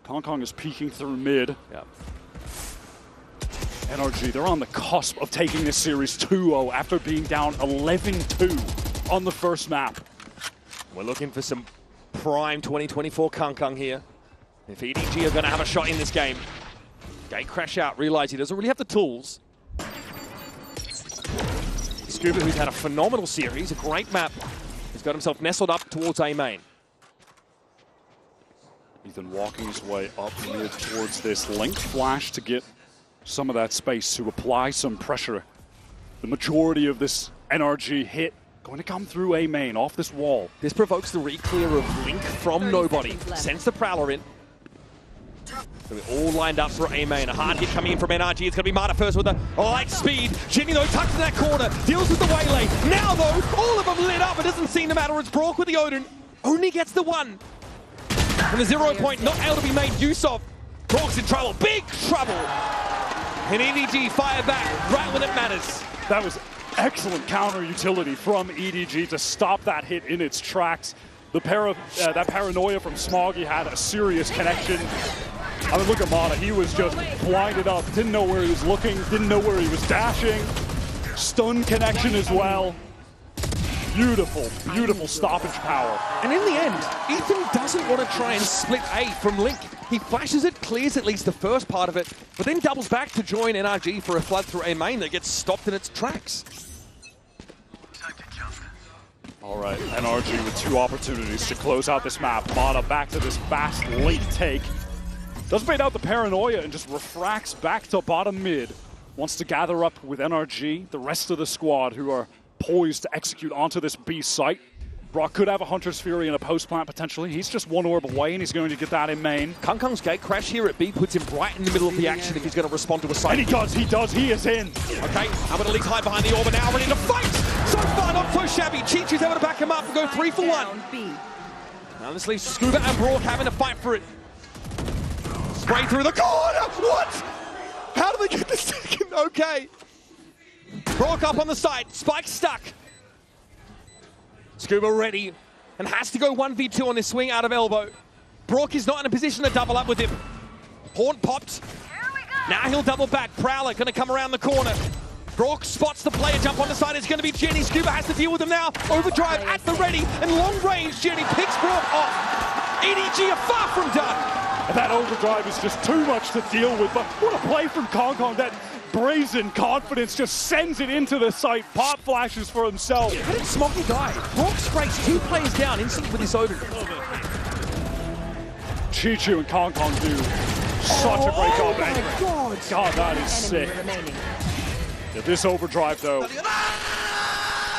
Kong is peeking through mid. Yeah. NRG, they're on the cusp of taking this series 2-0 after being down 11-2 on the first map. We're looking for some prime 2024 Kung here. If EDG are going to have a shot in this game. Gate crash out, realize he doesn't really have the tools. Scuba, who's had a phenomenal series, a great map, has got himself nestled up towards A main. Ethan walking his way up mid towards this link flash to get some of that space to apply some pressure. The majority of this NRG hit going to come through A main off this wall. This provokes the re-clear of Link from nobody. Sends the Prowler in. So we're all lined up for A main. A hard hit coming in from NRG. It's going to be Marta first with a light speed. Jenny though tucked in that corner. Deals with the waylay. Now though, all of them lit up. It doesn't seem to matter. It's Brock with the Odin. Only gets the one. And the 0 point not able to be made use of. Brock's in trouble. Big trouble. And EDG fire back right when it matters. That was excellent counter utility from EDG to stop that hit in its tracks. The that paranoia from Smoggy had a serious connection. I mean, look at Mata. He was just blinded up. Didn't know where he was looking. Didn't know where he was dashing. Stun connection as well. Beautiful, beautiful stoppage power. And in the end, Ethan doesn't want to try and split A from Link. He flashes it, clears at least the first part of it, but then doubles back to join NRG for a flood through A main that gets stopped in its tracks. All right, NRG with 2 opportunities to close out this map. Mata back to this fast late take. Does bait out the paranoia and just refracts back to bottom mid. Wants to gather up with NRG, the rest of the squad who are poised to execute onto this B site. Brock could have a Hunter's Fury and a post plant potentially. He's just 1 orb away and he's going to get that in main. Kung's gate crash here at B puts him right in the middle of the action if he's going to respond to a site. And he does, he is in. Okay, I'm going to leak high behind the orb and now ready to fight. So far, not so shabby. Chichu's able to back him up and go 3 for 1. Now this leaves Scuba and Brock having to fight for it. Spray through the corner. What? How do they get the second? Okay. Brock up on the side. Spike stuck. Scuba ready and has to go 1v2 on this swing out of elbow. Brock is not in a position to double up with him. Horn popped. Now he'll double back. Prowler going to come around the corner. Brock spots the player jump on the side. It's going to be Jenny. Scuba has to deal with him now. Overdrive at the ready and long range. Jenny picks Brock off. EDG are far from done. And that overdrive is just too much to deal with. But what a play from Kong. That brazen confidence just sends it into the site. Pop flashes for himself. How did Smoggy die? Brock sprays 2 players down instantly with his Odin. Chichu and Kong do such a great job. Oh my God, that is sick. Yeah, this overdrive, though,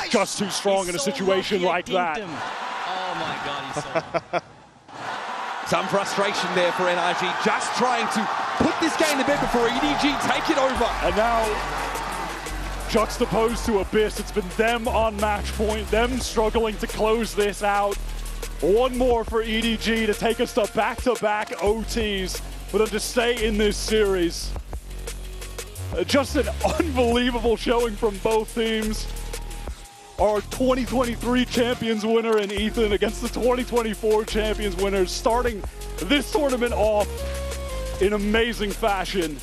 just too strong in a situation like that. Oh my God, he's so Some frustration there for NRG, just trying to put this game to bed before EDG take it over. And now, juxtaposed to Abyss, it's been them on match point, them struggling to close this out. One more for EDG to take us to back-to-back OTs for them to stay in this series. Just an unbelievable showing from both teams. Our 2023 Champions winner in Ethan against the 2024 Champions winners, starting this tournament off in amazing fashion.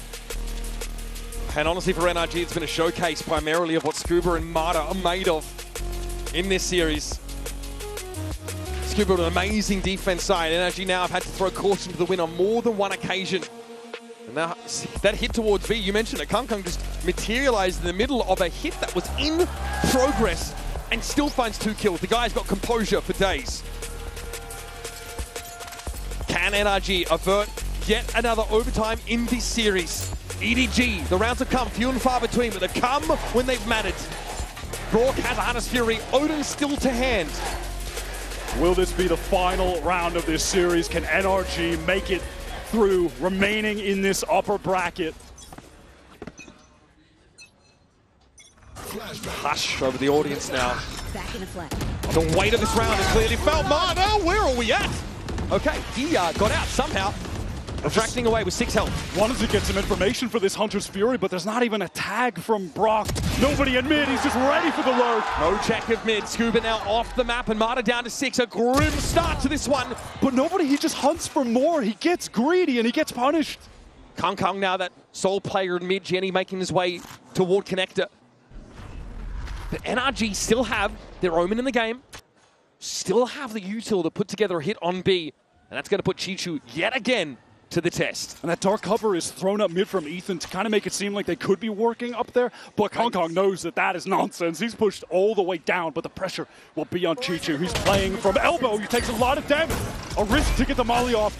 And honestly, for NRG, it's been a showcase primarily of what Scuba and Mata are made of in this series. Scuba with an amazing defense side. NRG now have had to throw caution to the wind on more than one occasion. And now, that hit towards V, you mentioned it, Kung just materialized in the middle of a hit that was in progress and still finds 2 kills. The guy's got composure for days. Can NRG avert yet another overtime in this series? EDG, the rounds have come few and far between, but they've come when they've mattered. Brock has Harness Fury, Odin still to hand. Will this be the final round of this series? Can NRG make it through, remaining in this upper bracket? Hush over the audience now. Back in a flat. The weight of this round is clearly felt. Mata, where are we at? Okay, he got out somehow. Attracting away with 6 health. Wanted to get some information for this Hunter's Fury, but there's not even a tag from Brock. Nobody in mid, he's just ready for the lurk. No check of mid. Scuba now off the map and Mata down to 6. A grim start to this one. But nobody, he just hunts for more. He gets greedy and he gets punished. Kung now, that sole player in mid, Jenny making his way toward Connector. But NRG still have their Omen in the game. Still have the util to put together a hit on B. And that's going to put Chichu yet again to the test. And that dark cover is thrown up mid from Ethan to kind of make it seem like they could be working up there, but Kong knows that that is nonsense. He's pushed all the way down, but the pressure will be on Chichu. He's playing from elbow. He takes a lot of damage. A risk to get the molly off.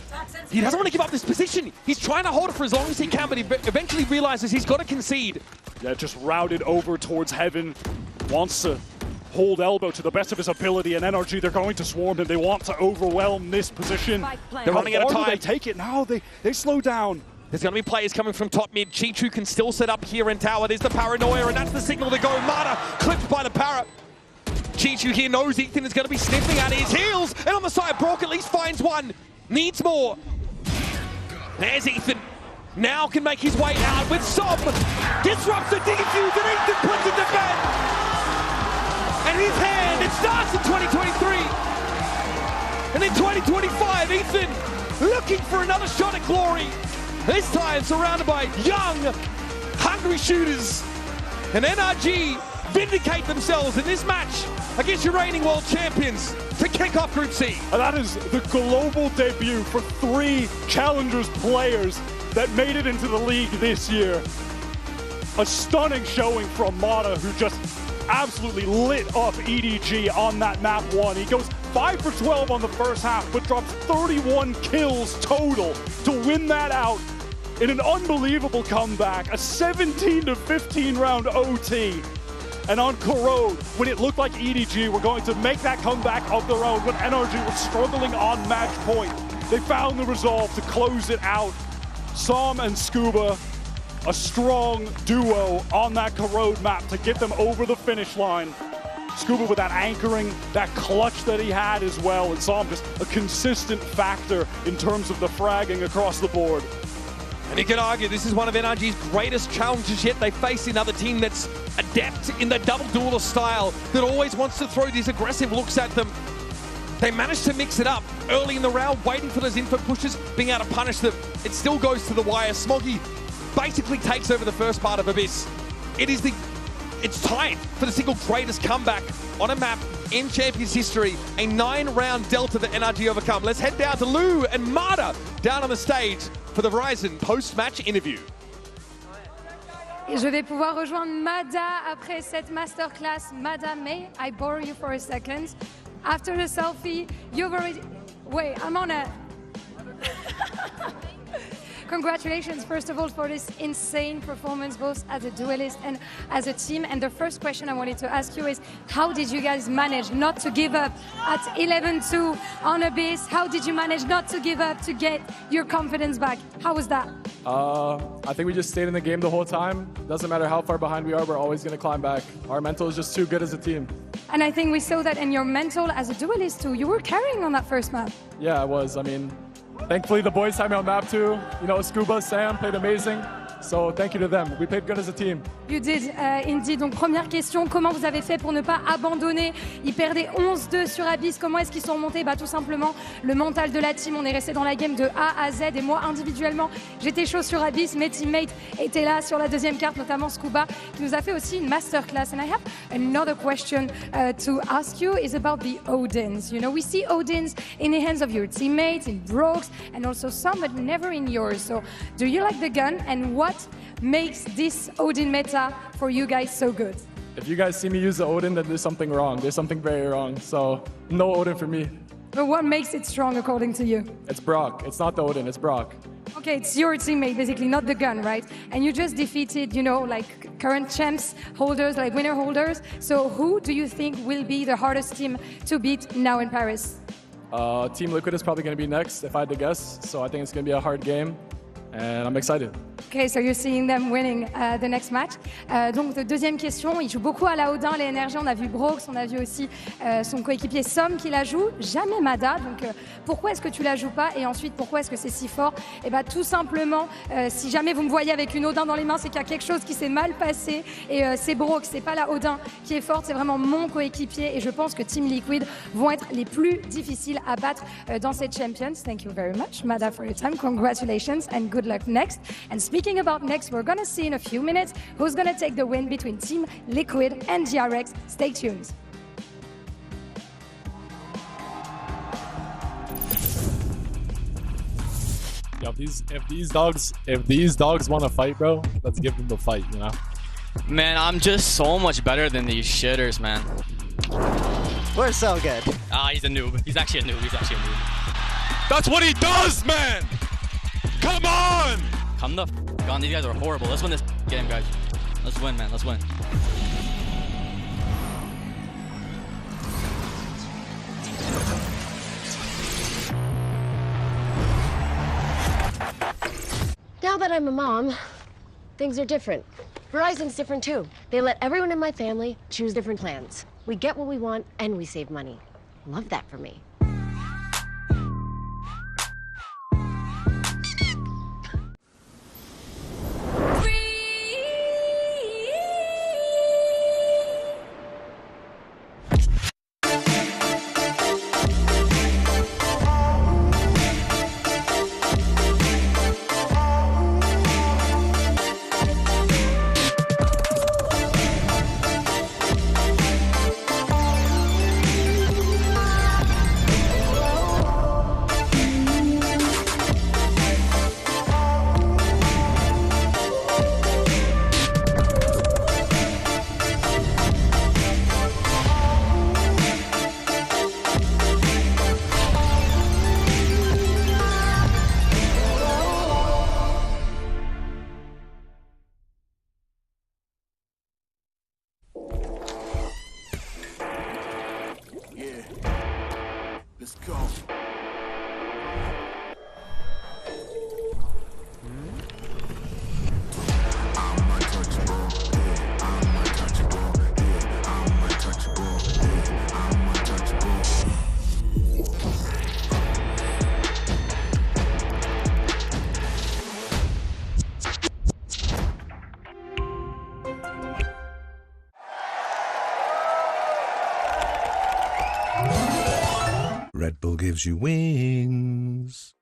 He doesn't want to give up this position. He's trying to hold it for as long as he can, but he eventually realizes he's got to concede. Yeah, just routed over towards Heaven. Wants to hold elbow to the best of his ability, and NRG, they're going to swarm him. They want to overwhelm this position. They're running out of time. They take it now. They slow down. There's going to be players coming from top mid. Chichu can still set up here in tower. There's the paranoia, and that's the signal to go. Mata clipped by the para. Chichu here knows Ethan is going to be sniffing at his heels, and on the side, Brock at least finds one. Needs more. There's Ethan. Now can make his way out with Sob. Disrupts the defuse, and Ethan puts it to bed. And his hand, it starts in 2023. And in 2025, Ethan looking for another shot at glory. This time surrounded by young, hungry shooters. And NRG vindicate themselves in this match against your reigning world champions to kick off Group C. And that is the global debut for 3 Challengers players that made it into the league this year. A stunning showing from Mata, who just absolutely lit up EDG on that map 1. He goes 5 for 12 on the first half, but drops 31 kills total to win that out in an unbelievable comeback. A 17-15 round OT. And on Corrode, when it looked like EDG were going to make that comeback of their own, when NRG was struggling on match point, they found the resolve to close it out. Som and Scuba, a strong duo on that Corrode map to get them over the finish line. Scuba with that anchoring, that clutch that he had as well, and Som just a consistent factor in terms of the fragging across the board. And you could argue this is one of NRG's greatest challenges yet. They face another team that's adept in the double duelist style, that always wants to throw these aggressive looks at them. They managed to mix it up early in the round, waiting for those info pushes, being able to punish them. It still goes to the wire. Smoggy basically takes over the first part of Abyss. It's tied for the single greatest comeback on a map in Champions history. A 9-round delta that NRG overcome. Let's head down to Lou and Mata down on the stage for the Verizon post-match interview. Et je vais pouvoir rejoindre Mada après cette masterclass. Mada, may I borrow you for a second? After the selfie, you've already... Wait, I'm on a... Congratulations, first of all, for this insane performance, both as a duelist and as a team. And the first question I wanted to ask you is, how did you guys manage not to give up at 11-2 on Abyss? How did you manage not to give up to get your confidence back? How was that? I think we just stayed in the game the whole time. Doesn't matter how far behind we are, we're always going to climb back. Our mental is just too good as a team. And I think we saw that in your mental as a duelist too. You were carrying on that first map. Yeah, I was. I mean, thankfully the boys had me on map too. You know, Scuba, Sam played amazing. So thank you to them. We played good as a team. You did, indeed. Donc première question, comment vous avez fait pour ne pas abandonner? Ils perdaient 11-2 sur Abyss. Comment est-ce qu'ils sont remontés? Tout simplement, le mental de la team. On est resté dans la game de A à Z. Et moi, individuellement, j'étais chaud sur Abyss. Mes teammates étaient là sur la deuxième carte, notamment Scuba, qui nous a fait aussi une masterclass. And I have another question to ask you is about the Odins. You know, we see Odins in the hands of your teammates, in Brogues, and also some, but never in yours. So do you like the gun? And what makes this Odin meta for you guys so good? If you guys see me use the Odin, then there's something wrong. There's something very wrong. So no Odin for me. But what makes it strong according to you? It's Brock. It's not the Odin, it's Brock. Okay, it's your teammate basically, not the gun, right? And you just defeated, you know, like current champs holders, like winner holders. So who do you think will be the hardest team to beat now in Paris? Team Liquid is probably going to be next, if I had to guess. So I think it's going to be a hard game. And I'm excited. Okay, so you're seeing them winning the next match. Donc, deuxième question, il joue beaucoup à la Odin, les NRG. On a vu Brox, on a vu aussi son coéquipier Som qui la joue. Jamais Mada. Donc, pourquoi est-ce que tu la joues pas? Et ensuite, pourquoi est-ce que c'est si fort? Et bien, tout simplement, si jamais vous me voyez avec une Odin dans les mains, c'est qu'il y a quelque chose qui s'est mal passé. Et c'est Brox, c'est pas la Odin qui est forte, c'est vraiment mon coéquipier. Et je pense que Team Liquid vont être les plus difficiles à battre dans cette Champions. Thank you very much, Mada, for your time. Congratulations and good luck next. And speaking about next, we're going to see in a few minutes who's going to take the win between Team Liquid and DRX. Stay tuned. Yo, if these dogs want to fight, bro, let's give them the fight, you know? Man, I'm just so much better than these shitters, man. We're so good. He's a noob. He's actually a noob. That's what he does, man! Come on! Come the f on. These guys are horrible. Let's win this game, guys. Let's win, man. Let's win. Now that I'm a mom, things are different. Verizon's different too. They let everyone in my family choose different plans. We get what we want and we save money. Love that for me. Let's go. Red Bull gives you wings.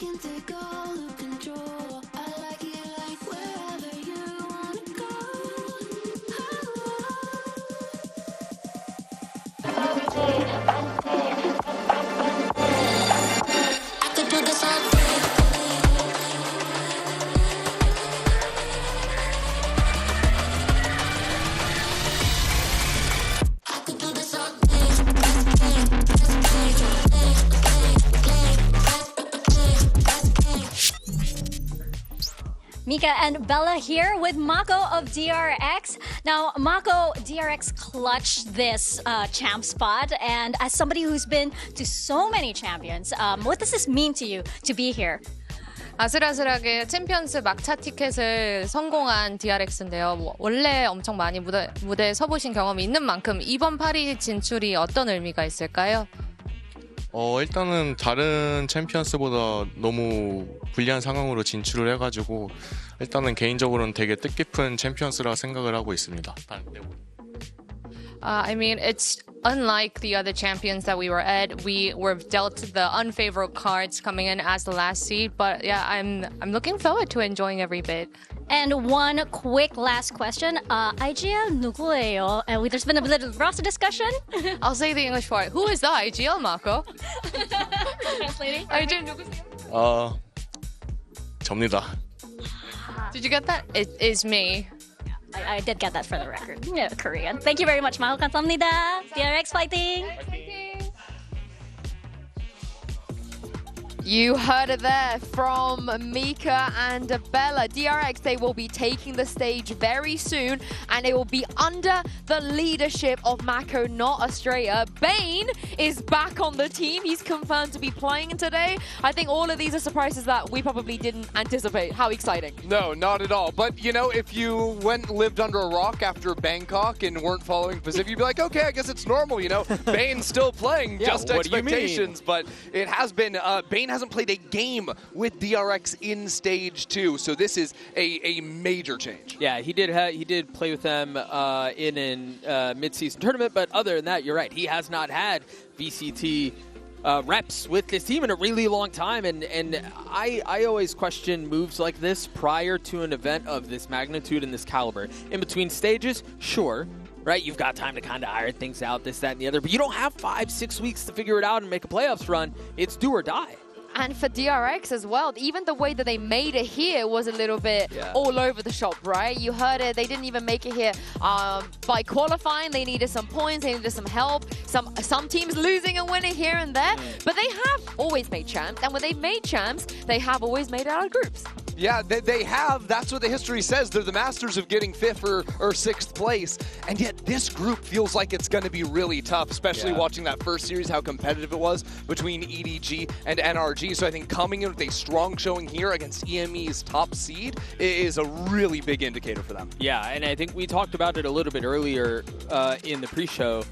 can take all the control. I like it like wherever you wanna go. I could do this all day. Mika and Bella here with Mako of DRX. Now, Mako, DRX clutched this champ spot, and as somebody who's been to so many champions, what does this mean to you to be here? 아슬아슬하게 챔피언스 막차 티켓을 성공한 DRX인데요. 원래 엄청 많이 무대에 서보신 경험이 있는 만큼 이번 파리 진출이 어떤 의미가 있을까요? 일단은 다른 챔피언스보다 너무 불리한 상황으로 진출을 해가지고 일단은 개인적으로는 되게 뜻깊은 챔피언스라 생각을 하고 있습니다. I mean, it's unlike the other champions that we were at. We were dealt the unfavorable cards coming in as the last seed, but yeah, I'm looking forward to enjoying every bit. And one quick last question. IGL 누구예요? There's been a little roster discussion. I'll say the English part. Who is the IGL, Mako? Translating. IGL 누구세요? 접니다. Did you get that? It is me. I did get that for the record. Yeah, Korean. Thank you very much, Mako. 감사합니다. DRX fighting. You heard it there from Mika and Bella. DRX, they will be taking the stage very soon, and it will be under the leadership of Mako, not Australia. Bane is back on the team. He's confirmed to be playing today. I think all of these are surprises that we probably didn't anticipate. How exciting. No, not at all. But, you know, if you went and lived under a rock after Bangkok and weren't following Pacific, you'd be like, okay, I guess it's normal, you know. Bane's still playing, just expectations. But it has been, Bane hasn't played a game with DRX in stage 2, so this is a major change. Yeah, he did play with them in a mid-season tournament, but other than that, you're right. He has not had VCT reps with this team in a really long time, and I always question moves like this prior to an event of this magnitude and this caliber. In between stages, sure. Right, you've got time to kind of iron things out, this, that, and the other, but you don't have 5-6 weeks to figure it out and make a playoffs run. It's do or die. And for DRX as well, even the way that they made it here was a little bit all over the shop, right? You heard it, they didn't even make it here. By qualifying, they needed some points, they needed some help. Some teams losing and winning here and there, but they have always made champs, and when they've made champs, they have always made it out of groups. Yeah, they have. That's what the history says. They're the masters of getting 5th or 6th place. And yet this group feels like it's going to be really tough, especially watching that first series, how competitive it was between EDG and NRG. So I think coming in with a strong showing here against EME's top seed is a really big indicator for them. Yeah, and I think we talked about it a little bit earlier in the pre-show.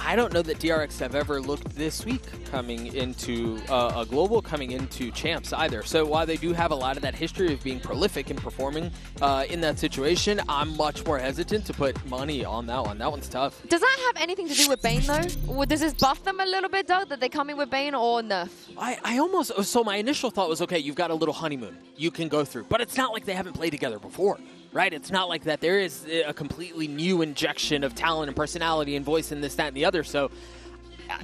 I don't know that DRX have ever looked this weak coming into a global, coming into champs either. So while they do have a lot of that history of being prolific and performing in that situation, I'm much more hesitant to put money on that one. That one's tough. Does that have anything to do with Bane though? Does this buff them a little bit, Doug, that they come in with Bane, or nerf? I almost, so my initial thought was, okay, you've got a little honeymoon you can go through, but it's not like they haven't played together before. Right? It's not like that. There is a completely new injection of talent and personality and voice in this, that, and the other. So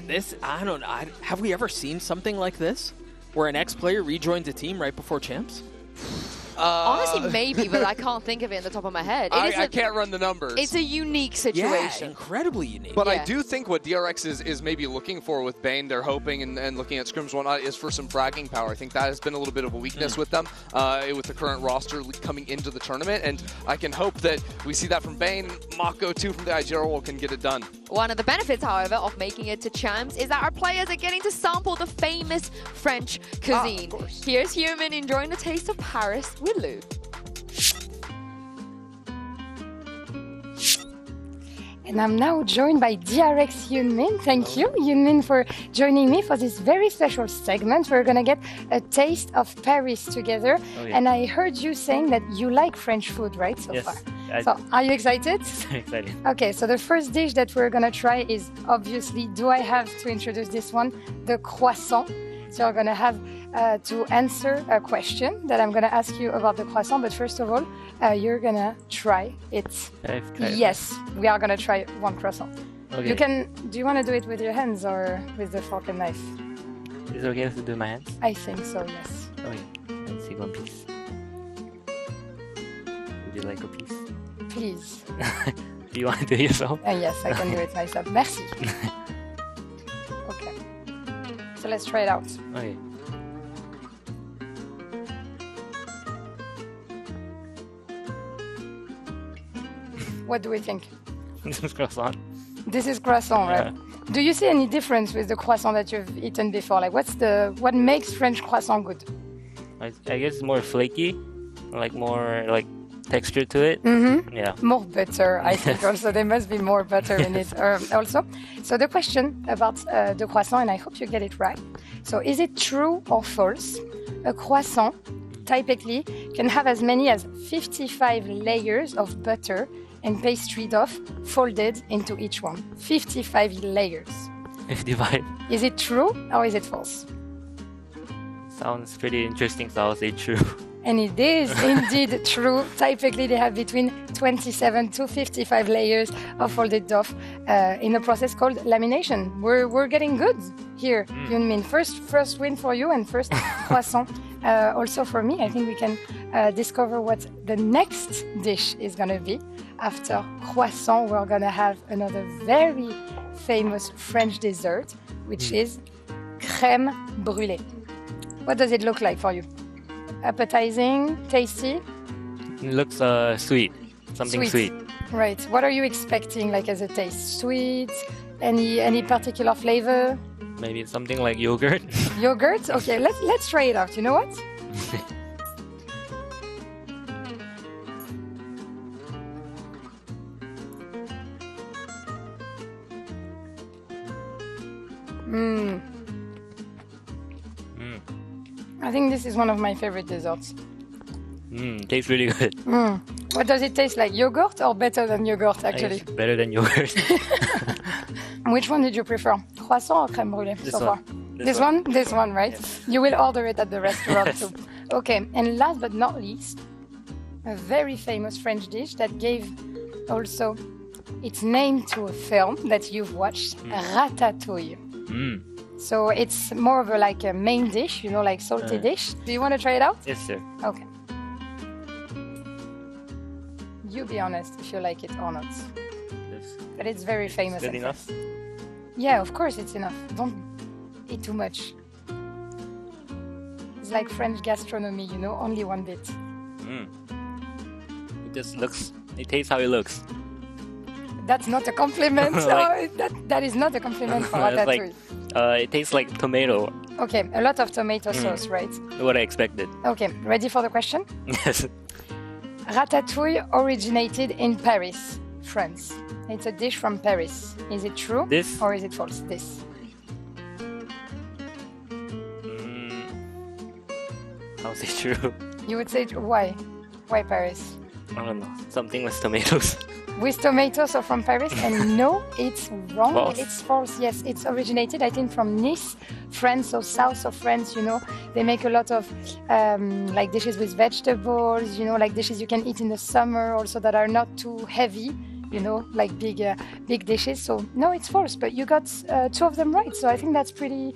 this, I don't know. Have we ever seen something like this where an ex-player rejoins a team right before champs? Honestly, maybe, but I can't think of it in the top of my head. I can't run the numbers. It's a unique situation. Yeah, incredibly unique. But I do think what DRX is maybe looking for with Bane, they're hoping and looking at scrims and whatnot, is for some fragging power. I think that has been a little bit of a weakness with them, with the current roster coming into the tournament. And I can hope that we see that from Bane. Mako, too, from the IGL can get it done. One of the benefits, however, of making it to champs is that our players are getting to sample the famous French cuisine. Here's Human enjoying the taste of Paris with Lou. And I'm now joined by DRX Yunmin. Thank you, Yunmin, for joining me for this very special segment. We're going to get a taste of Paris together. Oh, yeah. And I heard you saying that you like French food, right, so far? So are you excited? Excited. Okay, so the first dish that we're going to try is, obviously, do I have to introduce this one? The croissant. So you're gonna have to answer a question that I'm gonna ask you about the croissant. But first of all, you're gonna try it. Yes, we are gonna try one croissant. Okay. You can. Do you want to do it with your hands or with the fork and knife? Is it okay to do my hands? I think so. Yes. Okay. Let's see one piece. Would you like a piece? Please. Do you want to do it yourself? Yes, I can do it myself. Merci. Okay. So let's try it out. Okay. What do we think? This is croissant. This is croissant, right? Do you see any difference with the croissant that you've eaten before? Like, what makes French croissant good? I guess it's more flaky, like more like texture to it. Mm-hmm. Yeah. More butter, I think. Also, there must be more butter in it. Also, so the question about the croissant, and I hope you get it right. So, is it true or false? A croissant typically can have as many as 55 layers of butter and pastry dough folded into each one. 55 layers. 55. Is it true or is it false? Sounds pretty interesting, so I'll say true. And it is indeed true. Typically, they have between 27 to 55 layers of folded dough in a process called lamination. We're getting good here, Yunmin. First win for you and first croissant also for me. I think we can discover what the next dish is going to be. After croissant, we're going to have another very famous French dessert, which is crème brûlée. What does it look like for you? Appetizing, tasty? It looks sweet. Something sweet. Right. What are you expecting, like as a taste? Sweet? Any particular flavor? Maybe something like yogurt. Yogurt? Okay, let's try it out. You know what? I think this is one of my favorite desserts. Tastes really good. What does it taste like? Yogurt or better than yogurt, actually? Better than yogurt. Which one did you prefer? Croissant or crème brûlée so far? This one. This one, right? Yes. You will order it at the restaurant too. Okay, and last but not least, a very famous French dish that gave also its name to a film that you've watched, Ratatouille. So it's more of like a main dish, you know, like salty dish. Do you want to try it out? Yes, sir. Okay. You be honest if you like it or not. Yes. But it's very famous. Good enough? Yeah, of course it's enough. Don't eat too much. It's like French gastronomy, you know, only one bit. It just looks, it tastes how it looks. That's not a compliment. That is not a compliment for Ratatouille. It tastes like tomato. Okay, a lot of tomato sauce, right? What I expected. Okay, ready for the question? Yes. Ratatouille originated in Paris, France. It's a dish from Paris. Is it true? This? Or is it false? This. I'll say true. You would say why? Why Paris? I don't know. Something with tomatoes. With tomatoes or from Paris? And no, it's wrong. False. It's false. Yes, it's originated, I think, from Nice, France, so south of France, you know. They make a lot of like dishes with vegetables, you know, like dishes you can eat in the summer also that are not too heavy, you know, like big dishes. So no, it's false, but you got 2 of them right. So I think that's pretty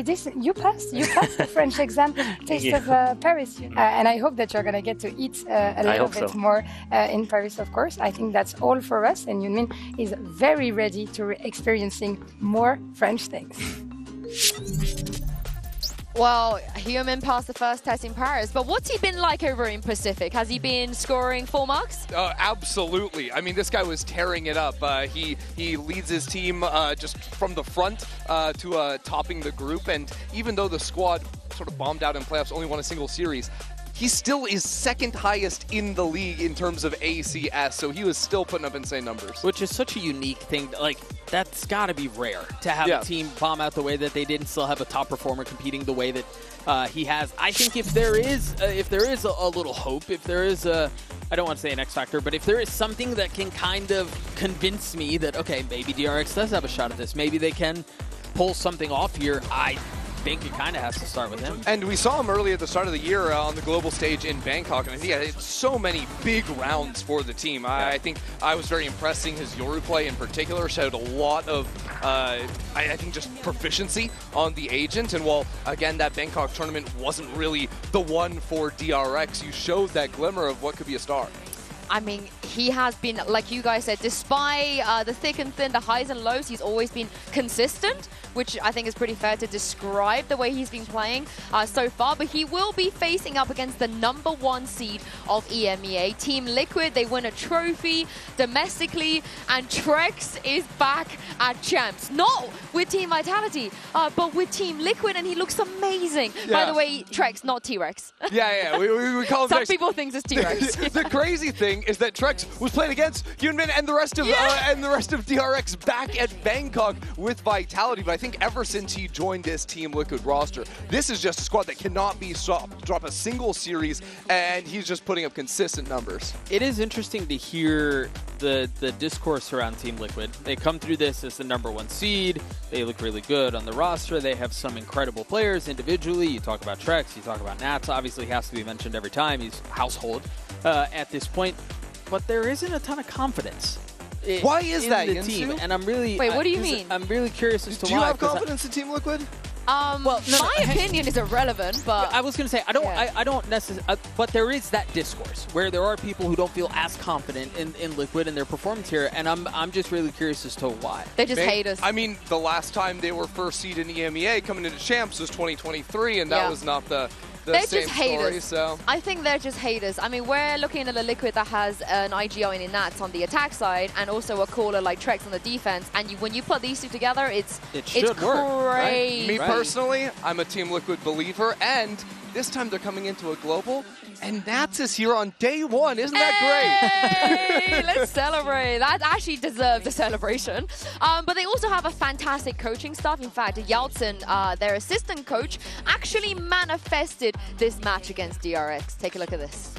decent. You passed the French exam, Taste of Paris. And I hope that you're going to get to eat a little bit more in Paris, of course. I think that's all for us. And Yunmin is very ready to experiencing more French things. Well, Human passed the first test in Paris, but what's he been like over in Pacific? Has he been scoring full marks? Absolutely. I mean, this guy was tearing it up. He leads his team just from the front to topping the group, and even though the squad sort of bombed out in playoffs, only won a single series, he still is second highest in the league in terms of ACS, so he was still putting up insane numbers. Which is such a unique thing. Like, that's got to be rare to have a team bomb out the way that they did and still have a top performer competing the way that he has. I think if there is a little hope, if there is a, I don't want to say an X factor, but if there is something that can kind of convince me that, okay, maybe DRX does have a shot at this, maybe they can pull something off here, think it kind of has to start with him. And we saw him early at the start of the year on the global stage in Bangkok, and I think he had so many big rounds for the team. I think I was very impressed seeing his Yoru play in particular. Showed a lot of, I think, just proficiency on the agent. And while, again, that Bangkok tournament wasn't really the one for DRX, you showed that glimmer of what could be a star. I mean, he has been, like you guys said, despite the thick and thin, the highs and lows, he's always been consistent, which I think is pretty fair to describe the way he's been playing so far. But he will be facing up against the #1 seed of EMEA, Team Liquid. They win a trophy domestically, and Trex is back at Champs. Not with Team Vitality, but with Team Liquid, and he looks amazing. By the way, Trex, not T-Rex. Yeah, we call him Some Trex. people think it's T-Rex. The crazy thing is that Trex was playing against Yunmin and the rest of DRX back at Bangkok with Vitality. But I think ever since he joined this Team Liquid roster, this is just a squad that cannot be stopped. Drop a single series, and he's just putting up consistent numbers. It is interesting to hear the discourse around Team Liquid. They come through this as the #1 seed. They look really good on the roster. They have some incredible players individually. You talk about Trex, you talk about Nats. Obviously, he has to be mentioned every time. He's household at this point. But there isn't a ton of confidence. Why is that, in the team? And I'm really... Wait, what do you mean? I'm really curious as to why. Do you have confidence in Team Liquid? Well, my opinion is irrelevant, but... I was going to say, I don't necessarily... but there is that discourse where there are people who don't feel as confident in Liquid and their performance here, and I'm just really curious as to why. They just hate us. I mean, the last time they were first seed in EMEA coming into Champs was 2023, and that was not the same story, so... I think they're just haters. I mean, we're looking at a Liquid that has an IGL in Nats on the attack side and also a caller like Trex on the defense. And when you put these two together, it's should work, crazy. right? Me personally, I'm a Team Liquid believer, and this time they're coming into a global, and Nats is here on day one. Isn't that great? Hey, let's celebrate. That actually deserves a celebration. But they also have a fantastic coaching staff. In fact, Yaltsin, their assistant coach, actually manifested this match against DRX. Take a look at this.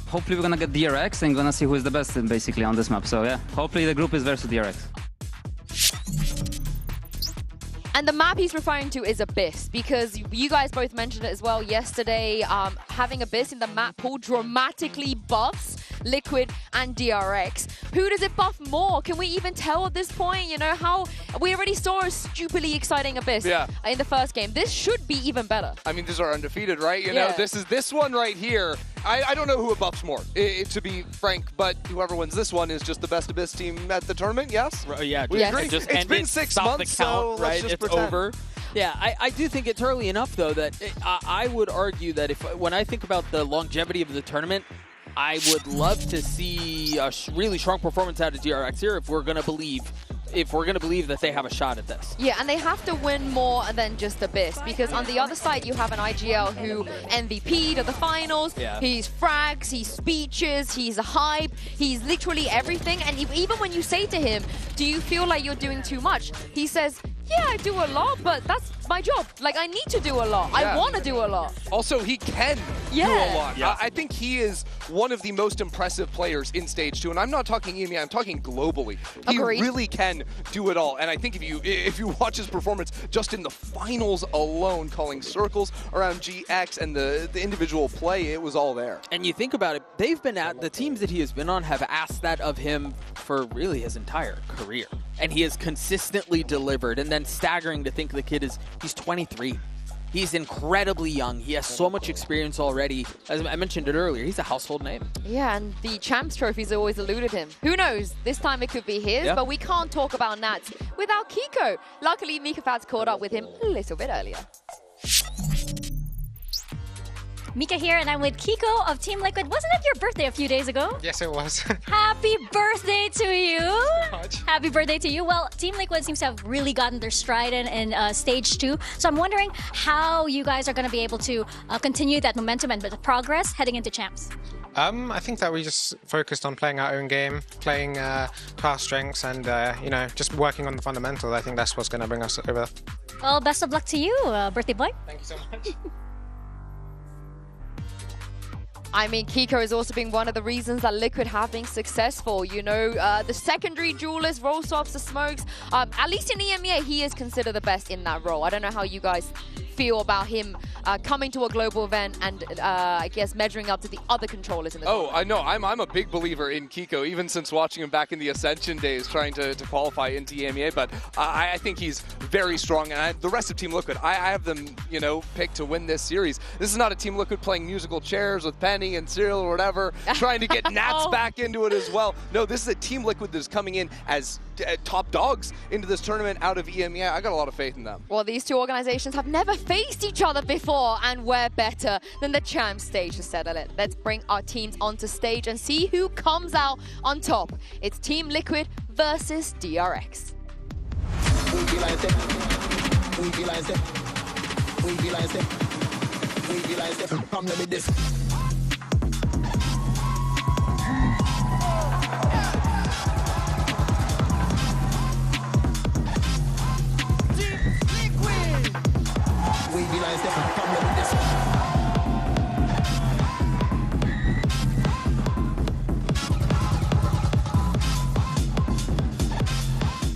Hopefully we're gonna get DRX and gonna see who is the best basically on this map. So yeah, hopefully the group is versus DRX. And the map he's referring to is Abyss, because you guys both mentioned it as well yesterday. Having Abyss in the map pool dramatically buffs Liquid and DRX. Who does it buff more? Can we even tell at this point? You know, how we already saw a stupidly exciting Abyss in the first game. This should be even better. I mean, these are undefeated, right? You know, this one right here. I don't know who it buffs more, to be frank, but whoever wins this one is just the best Abyss team at the tournament, yes? Yeah, we agree. It's been 6 months, so right? Let's just it's pretend. over. Yeah, I do think it's early enough, though, that I would argue that when I think about the longevity of the tournament, I would love to see a really strong performance out of DRX here if we're going to believe that they have a shot at this. Yeah, and they have to win more than just Abyss, because on the other side you have an IGL who MVP'd at the finals. Yeah. He's frags, he's speeches, he's a hype, he's literally everything. And even when you say to him, do you feel like you're doing too much? He says, yeah, I do a lot, but that's my job. Like, I need to do a lot. Yeah. I want to do a lot. Also, he can do a lot. Yeah. I think he is one of the most impressive players in Stage 2, and I'm not talking EMEA, I'm talking globally. He really can do it all, and I think if you watch his performance just in the finals alone, calling circles around GX and the individual play, it was all there. And you think about it, the teams that he has been on have asked that of him for really his entire career. And he has consistently delivered, and then staggering to think the kid he's 23. He's incredibly young. He has so much experience already. As I mentioned it earlier, he's a household name. Yeah, and the Champs trophies always eluded him. Who knows? This time it could be his, but we can't talk about Nats without Kiko. Luckily, Mika Fat's caught up with him a little bit earlier. Mika here, and I'm with Kiko of Team Liquid. Wasn't it your birthday a few days ago? Yes, it was. Happy birthday to you! Thank you so much. Happy birthday to you. Well, Team Liquid seems to have really gotten their stride in Stage 2. So I'm wondering how you guys are going to be able to continue that momentum and the progress heading into Champs. I think that we just focused on playing our own game, playing to our strengths, and you know, just working on the fundamentals. I think that's what's going to bring us over. Well, best of luck to you, birthday boy. Thank you so much. I mean, Kiko has also been one of the reasons that Liquid have been successful. You know, the secondary duelist, role swaps, the smokes. At least in EMEA, he is considered the best in that role. I don't know how you guys feel about him coming to a global event and I guess measuring up to the other controllers in the Oh, I know. I'm a big believer in Kiko, even since watching him back in the Ascension days, trying to qualify into EMEA. But I think he's very strong, and the rest of Team Liquid, I have them, you know, picked to win this series. This is not a Team Liquid playing musical chairs with Penny and Cyril or whatever, trying to get Nats back into it as well. No, this is a Team Liquid that's coming in as top dogs into this tournament out of EMEA. I got a lot of faith in them. Well, these two organizations have never faced each other before, and we're better than the champ stage to settle it. Let's bring our teams onto stage and see who comes out on top. It's Team Liquid versus DRX.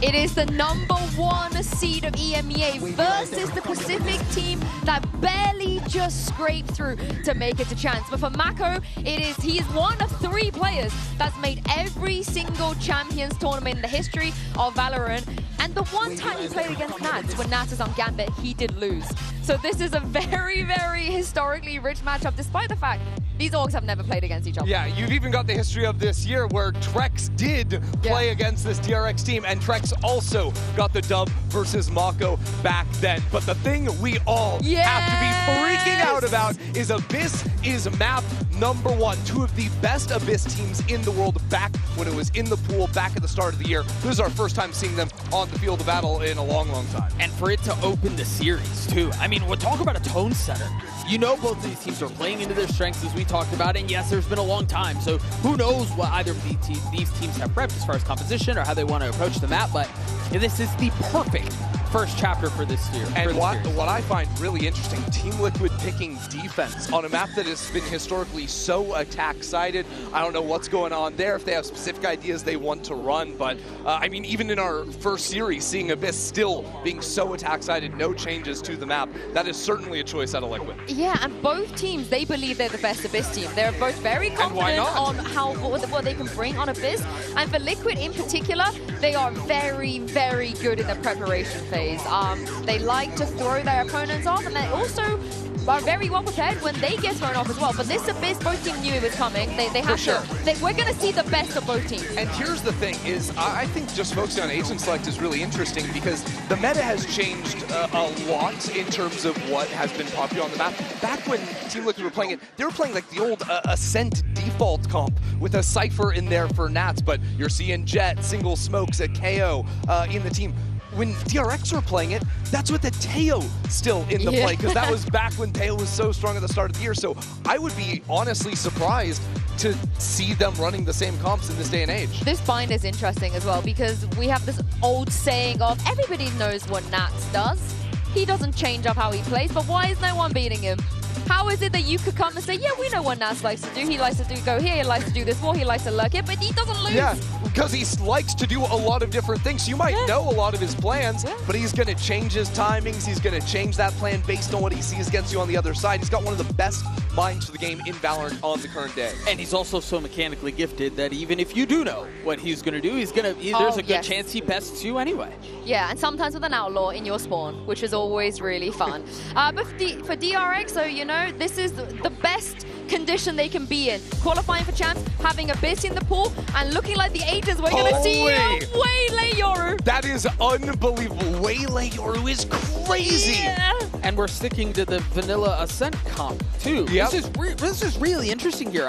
It is the #1 seed of EMEA versus the Pacific team that barely just scraped through to make it to chance. But for Mako, he is one of 3 players that's made every single Champions tournament in the history of Valorant. And the one time he played against Nats, when Nats was on Gambit, he did lose. So this is a very, very historically rich matchup, despite the fact these orgs have never played against each other. Yeah, you've even got the history of this year where Trex did play against this DRX team, and Trex also got the dub versus Mako back then. But the thing we all have to be freaking out about is Abyss is map #1. 2 of the best Abyss teams in the world back when it was in the pool back at the start of the year. This is our first time seeing them on the field of battle in a long, long time. And for it to open the series, too. I mean, we're talking about a tone setter. You know both of these teams are playing into their strengths, as we talked about, and yes, there's been a long time, so who knows what either of these teams have prepped as far as composition or how they want to approach the map, but this is the perfect first chapter for this year. And what I find really interesting, Team Liquid picking defense on a map that has been historically so attack-sided. I don't know what's going on there, if they have specific ideas they want to run, but I mean, even in our first series, seeing Abyss still being so attack-sided, no changes to the map, that is certainly a choice out of Liquid. Yeah, and both teams, they believe they're the best Abyss team. They're both very confident on what they can bring on Abyss. And for Liquid in particular, they are very, very good in the preparation phase. They like to throw their opponents off, and they also are very well prepared when they get thrown off as well. But this Abyss, both teams knew it was coming. They have to. We're going to see the best of both teams. And here's the thing is, I think just focusing on agent select is really interesting because the meta has changed a lot in terms of what has been popular on the map. Back when Team Liquid were playing it, they were playing like the old Ascent default comp with a Cypher in there for Nats, but you're seeing Jet, single smokes, a KO in the team. When DRX were playing it, that's with the Teo still in the play, because that was back when Teo was so strong at the start of the year. So I would be honestly surprised to see them running the same comps in this day and age. This bind is interesting as well, because we have this old saying of everybody knows what Nats does. He doesn't change up how he plays, but why is no one beating him? How is it that you could come and say, yeah, we know what Nats likes to do. He likes to go here, he likes to do this wall, he likes to lurk it, but he doesn't lose. Yeah, because he likes to do a lot of different things. You might know a lot of his plans, but he's going to change his timings. He's going to change that plan based on what he sees against you on the other side. He's got one of the best minds for the game in Valorant on the current day. And he's also so mechanically gifted that even if you do know what he's going to do, there's a good chance he bests you anyway. Yeah, and sometimes with an outlaw in your spawn, which is always really fun. But for DRX, so you know, this is the best condition they can be in. Qualifying for champs, having Abyss in the pool, and looking like the agents. We're going to see Waylay Yoru. That is unbelievable. Waylay Yoru is crazy. Yeah. And we're sticking to the vanilla Ascent comp, too. Yep. This is really interesting here.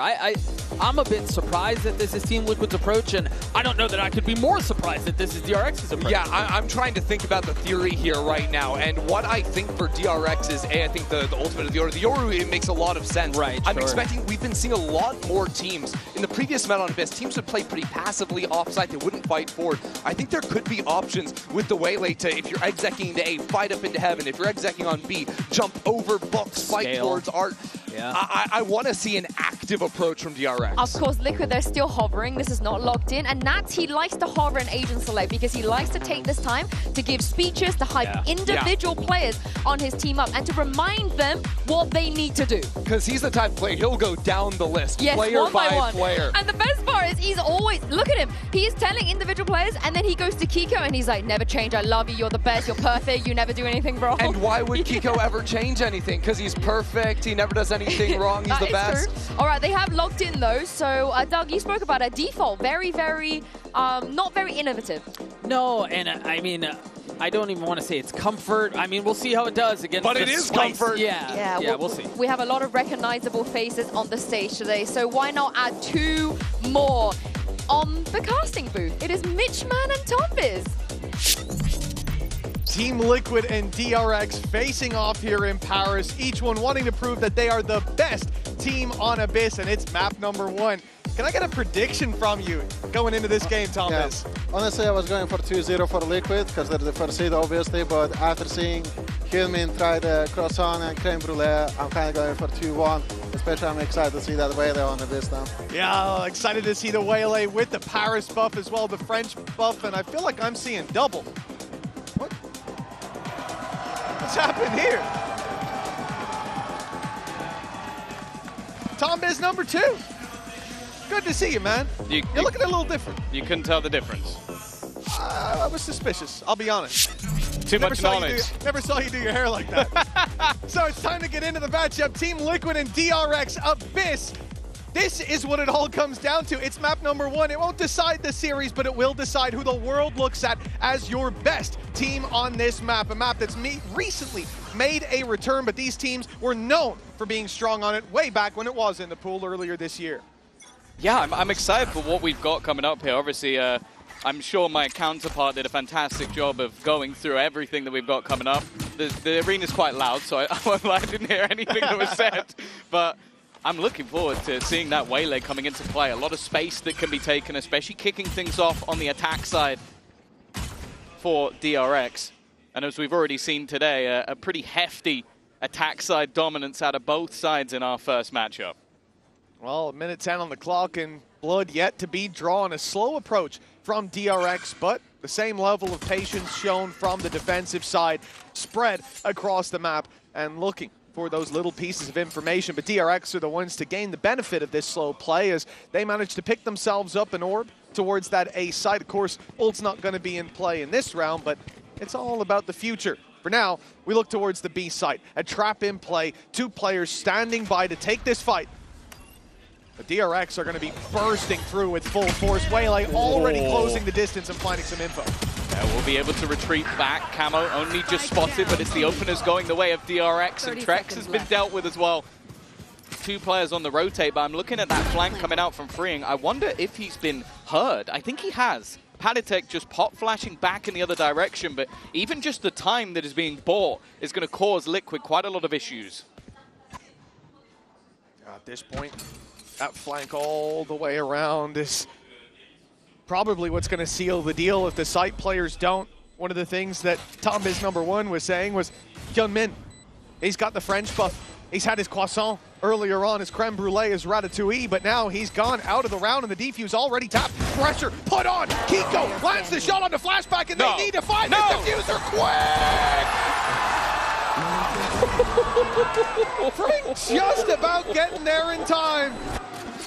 I'm a bit surprised that this is Team Liquid's approach, and I don't know that I could be more surprised that this is DRX's approach. Yeah, I'm trying to think about the theory here right now, and what I think for DRX is, I think the ultimate of the Yoru. The Yoru, it makes a lot of sense. Right, I'm expecting, we've been seeing a lot more teams. In the previous meta on Abyss, teams would play pretty passively offside. They wouldn't fight forward. I think there could be options with the Waylay to, if you're execing into A, fight up into heaven. If you're execing on B, jump over books, fight towards art. Yeah. I want to see an active active approach from DRX. Of course, Liquid, they're still hovering. This is not locked in. And Nats, he likes to hover and agent select because he likes to take this time to give speeches, to hype individual players on his team up and to remind them what they need to do. Because he's the type of player, he'll go down the list, yes, player one by one. player. And the best part is he's always, look at him, he's telling individual players and then he goes to Kiko and he's like, never change, I love you, you're the best, you're perfect, you never do anything wrong. And why would Kiko ever change anything? Because he's perfect, he never does anything wrong, he's the best. True. All right, they have locked in though, so Doug, you spoke about a default, very, not very innovative. No, and I mean, I don't even want to say it's comfort. I mean, we'll see how it does against But it is comfort. Yeah, we'll see. We have a lot of recognizable faces on the stage today, so why not add 2 more on the casting booth? It is Mitchman and Tombiz. Team Liquid and DRX facing off here in Paris, each one wanting to prove that they are the best team on Abyss, and it's map number 1. Can I get a prediction from you going into this game, Tombiz? Yeah. Honestly, I was going for 2-0 for Liquid because they're the first seed, obviously, but after seeing Hyunmin try the croissant and creme brulee, I'm kind of going for 2-1. Especially, I'm excited to see that Waylay on Abyss now. Yeah, excited to see the Waylay with the Paris buff as well, the French buff, and I feel like I'm seeing double. What's happened here? Tombiz number 2. Good to see you, man. You're looking a little different. You couldn't tell the difference. I was suspicious, I'll be honest. Too much knowledge. Never saw you do your hair like that. So it's time to get into the matchup. Team Liquid and DRX Abyss. This is what it all comes down to. It's map number 1. It won't decide the series, but it will decide who the world looks at as your best team on this map. A map that's recently made a return, but these teams were known for being strong on it way back when it was in the pool earlier this year. Yeah, I'm excited for what we've got coming up here. Obviously, I'm sure my counterpart did a fantastic job of going through everything that we've got coming up. The arena's quite loud, so I didn't hear anything that was said. But I'm looking forward to seeing that Waylay coming into play. A lot of space that can be taken, especially kicking things off on the attack side for DRX. And as we've already seen today, a pretty hefty attack side dominance out of both sides in our first matchup. Well, minute 10 on the clock and blood yet to be drawn. A slow approach from DRX, but the same level of patience shown from the defensive side spread across the map and looking for those little pieces of information. But DRX are the ones to gain the benefit of this slow play as they manage to pick themselves up an orb towards that A side. Of course, ult's not going to be in play in this round, but it's all about the future. For now, we look towards the B side. A trap in play, 2 players standing by to take this fight. The DRX are going to be bursting through with full force. Waylay already closing the distance and finding some info. Yeah, we'll be able to retreat back. Camo only just spotted, but it's the openers going the way of DRX, and Trex has been dealt with as well. 2 players on the rotate, but I'm looking at that flank coming out from Freeing. I wonder if he's been heard. I think he has. Palitek just pop flashing back in the other direction, but even just the time that is being bought is going to cause Liquid quite a lot of issues. At this point, that flank all the way around is probably what's going to seal the deal if the site players don't. One of the things that Tombiz number 1 was saying was, Hyunmin, he's got the French buff. He's had his croissant earlier on, his creme brulee, his ratatouille, but now he's gone out of the round and the defuse already tapped. Pressure put on. Kiko lands the shot on the flashback and they need to find this diffuser quick! Frank just about getting there in time.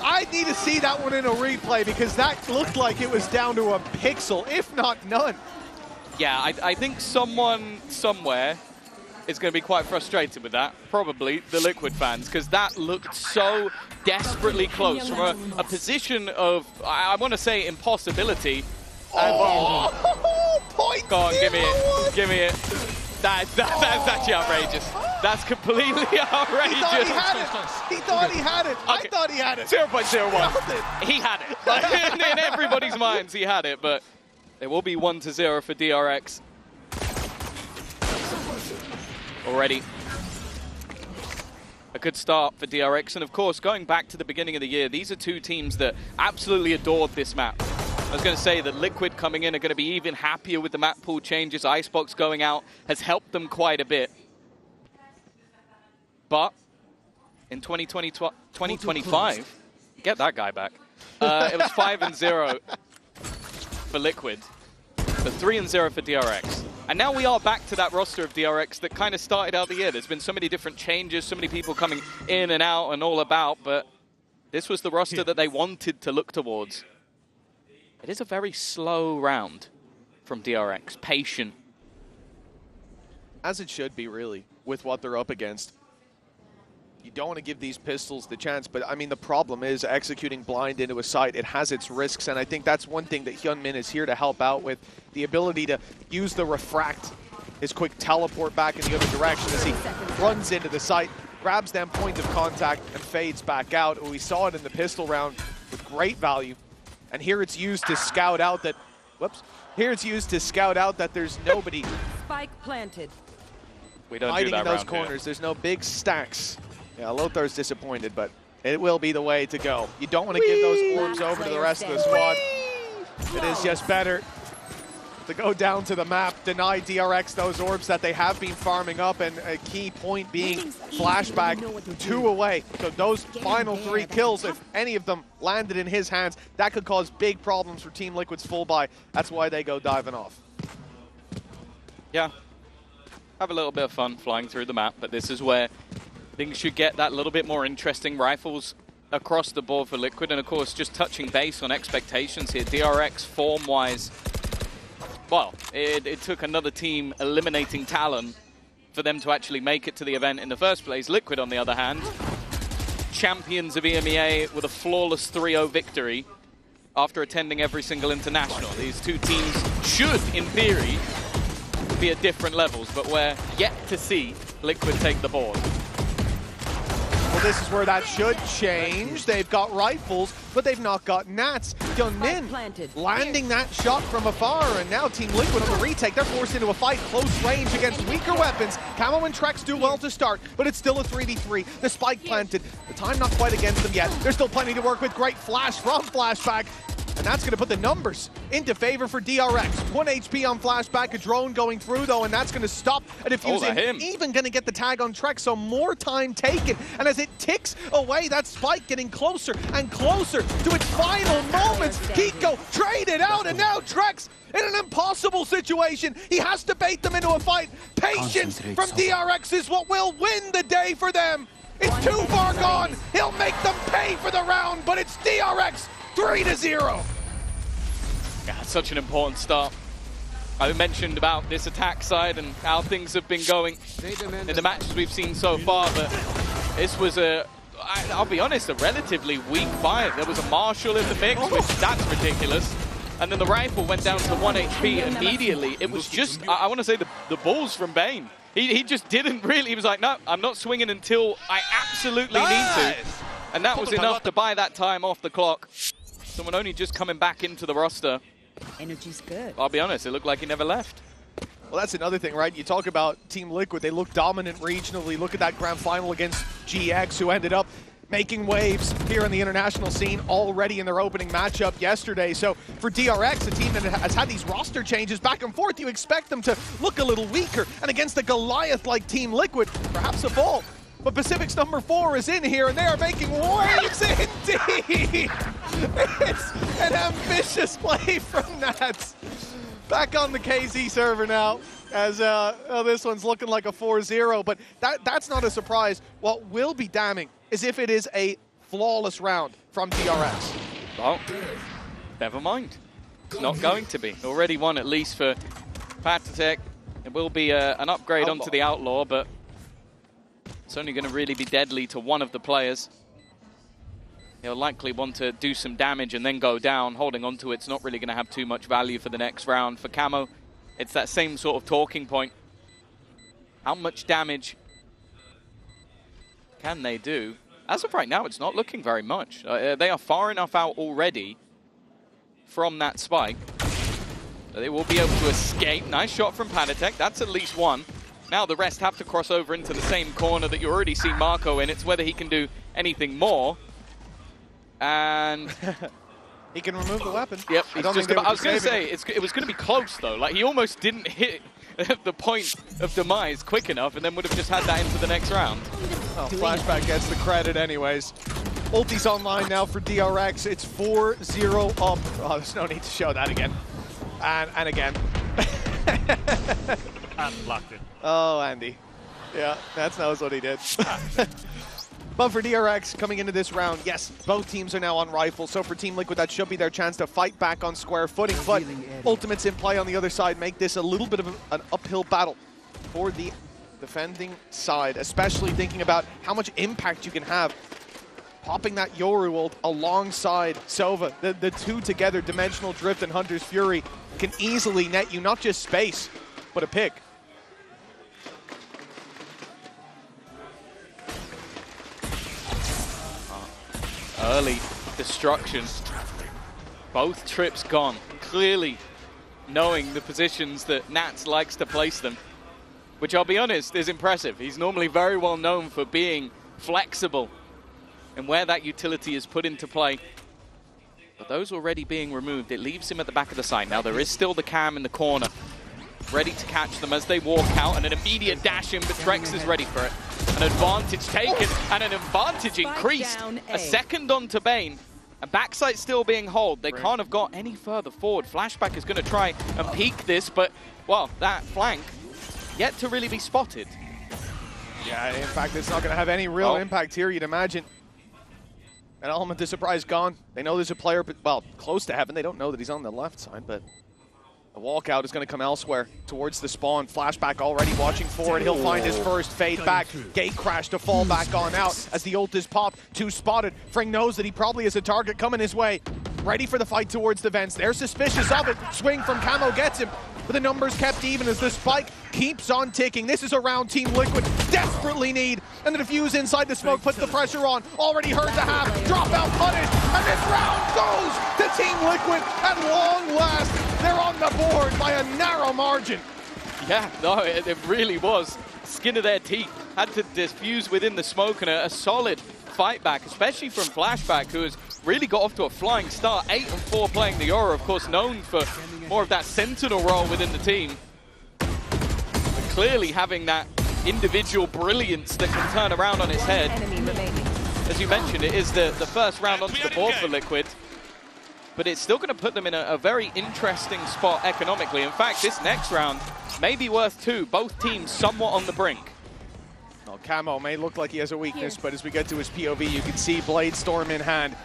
I need to see that one in a replay because that looked like it was down to a pixel, if not none. Yeah, I think someone somewhere is going to be quite frustrated with that. Probably the Liquid fans, because that looked so desperately close from a position of, I want to say, impossibility. Point Go on, give me it. Give me it. That's actually outrageous. That's completely outrageous. He thought he had it. I thought he had it. 0.01. He had it. In everybody's minds, he had it, but it will be 1-0 for DRX. Already a good start for DRX, and of course, going back to the beginning of the year, these are 2 teams that absolutely adored this map. I was going to say that Liquid coming in are going to be even happier with the map pool changes. Icebox going out has helped them quite a bit. But in 2020, 2025. Get that guy back. It was 5-0 for Liquid, but 3-0 for DRX. And now we are back to that roster of DRX that kind of started out the year. There's been so many different changes, so many people coming in and out and all about, but this was the roster that they wanted to look towards. It is a very slow round from DRX, patient. As it should be, really, with what they're up against. You don't want to give these pistols the chance, but I mean, the problem is executing blind into a site. It has its risks, and I think that's one thing that Hyunmin is here to help out with, the ability to use the refract, his quick teleport back in the other direction as he runs into the site, grabs them point of contact, and fades back out. We saw it in the pistol round with great value, and here it's used to scout out that, here it's used to scout out that there's nobody. Spike planted. We don't hiding do that in those round corners. here. There's no big stacks. Yeah, Lothar's disappointed, but it will be the way to go. You don't want to give those orbs over to the rest of the squad. It is just better to go down to the map, deny DRX those orbs that they have been farming up, and a key point being flashback 2 away. So those final 3 kills, if any of them landed in his hands, that could cause big problems for Team Liquid's full buy. That's why they go diving off. Yeah, have a little bit of fun flying through the map, but this is where things should get that little bit more interesting. Rifles across the board for Liquid, and of course, just touching base on expectations here. DRX form-wise, well, it took another team eliminating Talon for them to actually make it to the event in the first place. Liquid, on the other hand, champions of EMEA with a flawless 3-0 victory after attending every single international. These two teams should, in theory, be at different levels, but we're yet to see Liquid take the board. Well, this is where that should change. They've got rifles, but they've not got nats. Hyunmin landing that shot from afar, and now Team Liquid on the retake. They're forced into a fight close range against weaker weapons. Camo and Trex do well to start, but it's still a 3v3. The spike planted. The time not quite against them yet. There's still plenty to work with. Great flash from Flashback. And that's going to put the numbers into favor for DRX. 1 HP on Flashback, a drone going through though, and that's going to stop a diffusing. Even going to get the tag on Trex, so more time taken. And as it ticks away, that spike getting closer and closer to its final moments. Kiko traded out, and now Trex in an impossible situation. He has to bait them into a fight. Patience from DRX is what will win the day for them. It's too far gone. He'll make them pay for the round, but it's DRX 3-0. Yeah, such an important start. I mentioned about this attack side and how things have been going in the matches we've seen so far, but this was I'll be honest, a relatively weak fight. There was a Marshall in the mix, which that's ridiculous. And then the rifle went down to 1 HP immediately. It was just, I want to say, the balls from Bane. He just didn't really, he was like, no, I'm not swinging until I absolutely need to. And that was enough to buy that time off the clock. Someone only just coming back into the roster. Energy's good. I'll be honest, it looked like he never left. Well, that's another thing, right? You talk about Team Liquid, they look dominant regionally. Look at that grand final against GX, who ended up making waves here in the international scene already in their opening matchup yesterday. So for DRX, a team that has had these roster changes back and forth, you expect them to look a little weaker. And against a Goliath-like Team Liquid, perhaps a fall. But Pacific's number 4 is in here, and they are making waves indeed! It's an ambitious play from Nats. Back on the KZ server now, as this one's looking like a 4-0, but that's not a surprise. What will be damning is if it is a flawless round from DRX. Well, never mind. It's not going to be. Already won at least for Patatech. It will be an upgrade onto the Outlaw, but it's only going to really be deadly to one of the players. He'll likely want to do some damage and then go down. Holding onto it's not really going to have too much value for the next round. For Camo, it's that same sort of talking point. How much damage can they do? As of right now, it's not looking very much. They are far enough out already from that spike. They will be able to escape. Nice shot from Patatech. That's at least one. Now the rest have to cross over into the same corner that you already see Marco in. It's whether he can do anything more. And he can remove the weapon. Yep, he's just about, I was going to say, it was going to be close though. Like, he almost didn't hit the point of demise quick enough and then would have just had that into the next round. Oh, Flashback gets the credit anyways. Ulti's online now for DRX. It's 4-0 up. Oh, there's no need to show that again. And again. Blocked it. Oh, Andy. Yeah, that knows what he did. But for DRX, coming into this round, yes, both teams are now on rifle. So for Team Liquid, that should be their chance to fight back on square footing. But Ultimates in play on the other side make this a little bit of an uphill battle for the defending side, especially thinking about how much impact you can have. Popping that Yoru ult alongside Sova. The two together, Dimensional Drift and Hunter's Fury, can easily net you not just space, but a pick. Early destruction. Both trips gone. Clearly knowing the positions that Nats likes to place them, which I'll be honest is impressive. He's normally very well known for being flexible and where that utility is put into play. But those already being removed, it leaves him at the back of the side. Now there is still the cam in the corner, ready to catch them as they walk out, and an immediate dash in, but Trex is ready for it. An advantage taken, and an advantage increased. A second onto Bane, and backside still being hold. They can't have got any further forward. Flashback is going to try and peek this, but, well, that flank yet to really be spotted. Yeah, in fact, it's not going to have any real impact here, you'd imagine. An element of surprise gone. They know there's a player, but, well, close to heaven. They don't know that he's on the left side, but the walkout is going to come elsewhere towards the spawn. Flashback already watching forward. He'll find his first fade back. Gate crash to fall back on out as the ult is popped. Two spotted. Fring knows that he probably has a target coming his way. Ready for the fight towards the vents. They're suspicious of it. Swing from Camo gets him. But the numbers kept even as the spike keeps on ticking. This is a round Team Liquid desperately need. And the defuse inside the smoke puts the pressure on. Already heard the half. Dropout punish. And this round goes to Team Liquid. At long last, they're on the board by a narrow margin. Yeah, no, it really was. Skin of their teeth. Had to diffuse within the smoke, and a solid fight back, especially from Flashback, who has really got off to a flying start. 8-4 playing the Aura, of course, known for more of that sentinel role within the team. But clearly having that individual brilliance that can turn around on its head. As you mentioned, it is the first round onto the board for Liquid, but it's still going to put them in a very interesting spot economically. In fact, this next round may be worth two. Both teams somewhat on the brink. Well, Camo may look like he has a weakness, but as we get to his POV, you can see Blade Storm in hand.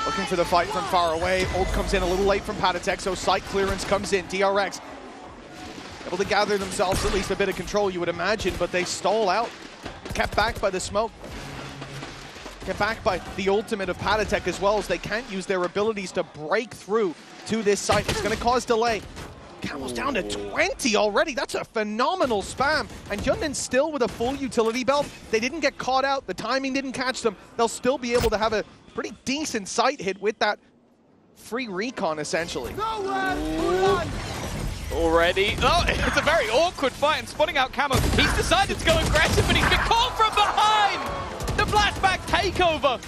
Looking for the fight from far away. Ult comes in a little late from Patatek, so site clearance comes in. DRX able to gather themselves at least a bit of control, you would imagine, but they stall out. Kept back by the smoke. Kept back by the ultimate of Patatek as well, as they can't use their abilities to break through to this site. It's going to cause delay. Camel's down to 20 already. That's a phenomenal spam. And Hyundai still with a full utility belt. They didn't get caught out. The timing didn't catch them. They'll still be able to have a pretty decent sight hit with that free recon, essentially. Already. Oh, it's a very awkward fight, and spotting out Camo. He's decided to go aggressive, but he's been caught from behind. The flashback takeover.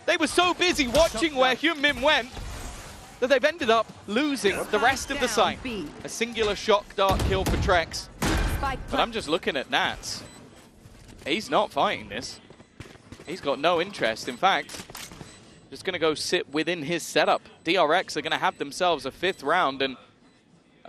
They were so busy watching where Hyunmin went that they've ended up losing the rest of the site. A singular shock dart kill for Trex. But I'm just looking at Nats. He's not fighting this. He's got no interest. In fact, just going to go sit within his setup. DRX are going to have themselves a 5th round, and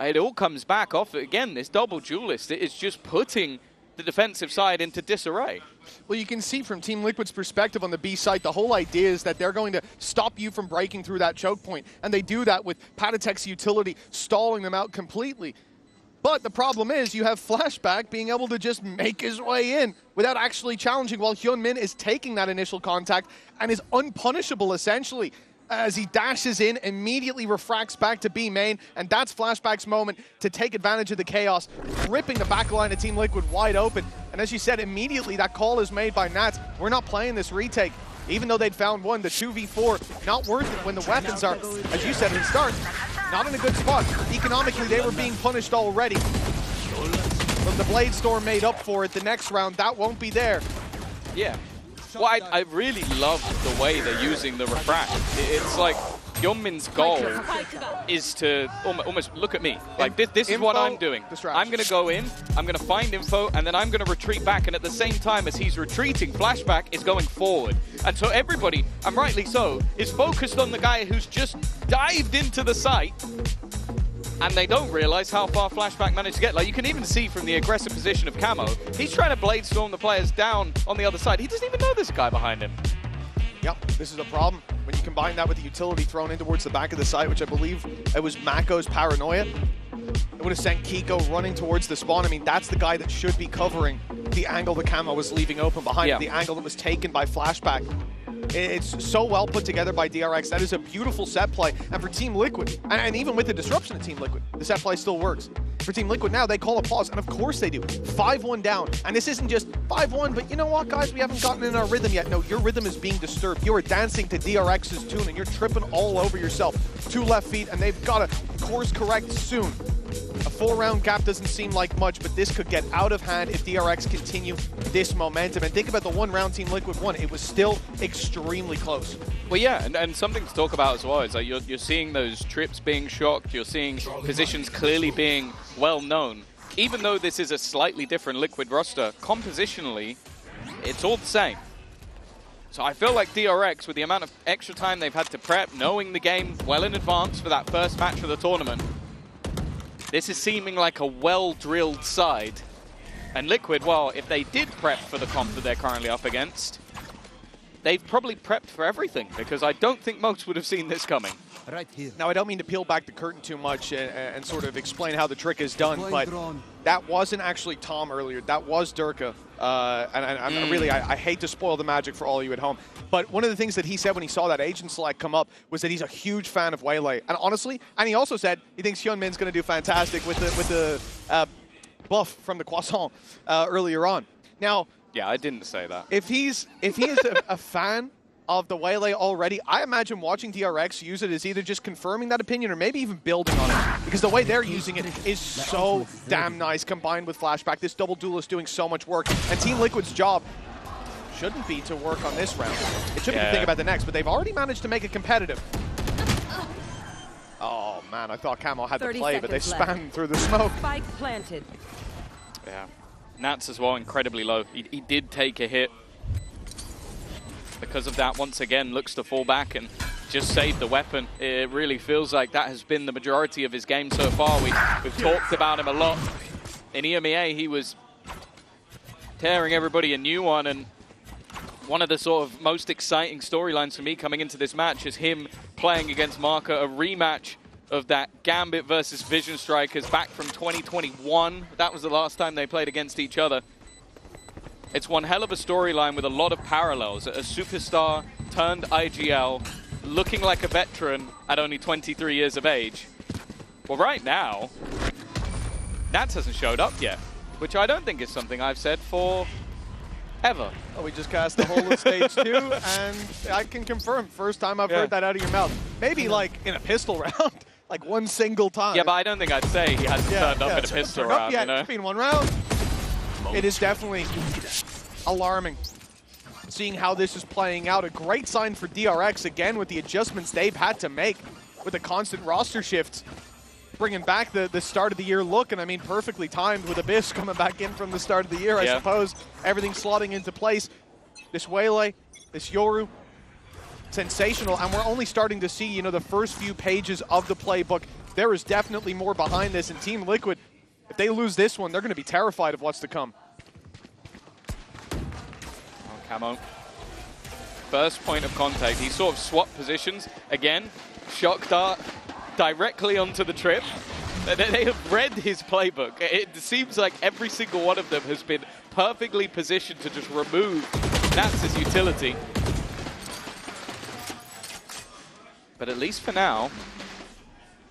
it all comes back off, again, this double duelist. It is just putting the defensive side into disarray. Well, you can see from Team Liquid's perspective on the B site, the whole idea is that they're going to stop you from breaking through that choke point. And they do that with Patatek's utility, stalling them out completely. But the problem is you have Flashback being able to just make his way in without actually challenging, while Hyunmin is taking that initial contact and is unpunishable, essentially. As he dashes in, immediately refracts back to B main, and that's Flashback's moment to take advantage of the chaos, ripping the back line of Team Liquid wide open. And as you said, immediately that call is made by Nats. We're not playing this retake. Even though they'd found one, the 2v4, not worth it when the weapons are, as you said at the start, not in a good spot. Economically, they were being punished already. But the Blade Storm made up for it the next round. That won't be there. Yeah. Well, I really love the way they're using the refract. It's like Hyunmin's goal is to almost look at me. Like, this is what I'm doing. I'm going to go in, I'm going to find info, and then I'm going to retreat back. And at the same time as he's retreating, Flashback is going forward. And so everybody, and rightly so, is focused on the guy who's just dived into the site. And they don't realize how far Flashback managed to get. Like, you can even see from the aggressive position of Camo, he's trying to blade storm the players down on the other side. He doesn't even know there's a guy behind him. Yep, this is a problem. When you combine that with the utility thrown in towards the back of the site, which I believe it was Mako's Paranoia, it would have sent Kiko running towards the spawn. I mean, that's the guy that should be covering the angle that Camo was leaving open behind him, the angle that was taken by Flashback. It's so well put together by DRX. That is a beautiful set play. And for Team Liquid, and even with the disruption of Team Liquid, the set play still works. For Team Liquid now, they call a pause, and of course they do. 5-1 down. And this isn't just 5-1, but you know what, guys? We haven't gotten in our rhythm yet. No, your rhythm is being disturbed. You are dancing to DRX's tune, and you're tripping all over yourself. 2 left feet, and they've got to course correct soon. A 4-round gap doesn't seem like much, but this could get out of hand if DRX continue this momentum. And think about the 1 round Team Liquid won. It was still extremely close. Well, yeah, and something to talk about as well is like you're seeing those trips being shocked. You're seeing positions clearly being well known. Even though this is a slightly different Liquid roster, compositionally, it's all the same. So I feel like DRX, with the amount of extra time they've had to prep, knowing the game well in advance for that first match of the tournament, this is seeming like a well-drilled side. And Liquid, well, if they did prep for the comp that they're currently up against, they've probably prepped for everything, because I don't think most would have seen this coming. Right here. Now, I don't mean to peel back the curtain too much and sort of explain how the trick is done, but that wasn't actually Tom earlier. That was Durka. And really, I hate to spoil the magic for all of you at home. But one of the things that he said when he saw that agent select come up was that he's a huge fan of Waylay. And honestly, and he also said he thinks Hyunmin's going to do fantastic with the buff from the Croissant earlier on. Now, yeah, I didn't say that. If he is a fan of the Waylay already, I imagine watching DRX use it is either just confirming that opinion or maybe even building on it. Because the way they're using it is so damn nice combined with Flashback. This double duel is doing so much work. And Team Liquid's job shouldn't be to work on this round. It should be to think about the next, but they've already managed to make it competitive. Oh man, I thought Camo had the play, but they spammed through the smoke. Spike planted. Yeah. Nats as well, incredibly low. He did take a hit. Because of that, once again, looks to fall back and just save the weapon. It really feels like that has been the majority of his game so far. We've talked about him a lot. In EMEA, he was tearing everybody a new one, and one of the sort of most exciting storylines for me coming into this match is him playing against Marker, a rematch of that Gambit versus Vision Strikers back from 2021. That was the last time they played against each other. It's one hell of a storyline with a lot of parallels. A superstar turned IGL, looking like a veteran at only 23 years of age. Well, right now, Nats hasn't showed up yet, which I don't think is something I've said for ever. Oh, we just cast the whole of stage 2, and I can confirm, first time I've heard that out of your mouth. Maybe like in a pistol round, like one single time. Yeah, but I don't think I'd say he hasn't turned up in a pistol round, you know? It's been one round. It is definitely alarming seeing how this is playing out. A great sign for DRX, again, with the adjustments they've had to make with the constant roster shifts, bringing back the start of the year look, and I mean perfectly timed with Abyss coming back in from the start of the year, I suppose. Everything slotting into place. This Waylay, this Yoru, sensational, and we're only starting to see, you know, the first few pages of the playbook. There is definitely more behind this, and Team Liquid, if they lose this one, they're going to be terrified of what's to come. Camo. First point of contact. He sort of swapped positions. Again, shock dart directly onto the trip. They have read his playbook. It seems like every single one of them has been perfectly positioned to just remove Nats' utility. But at least for now,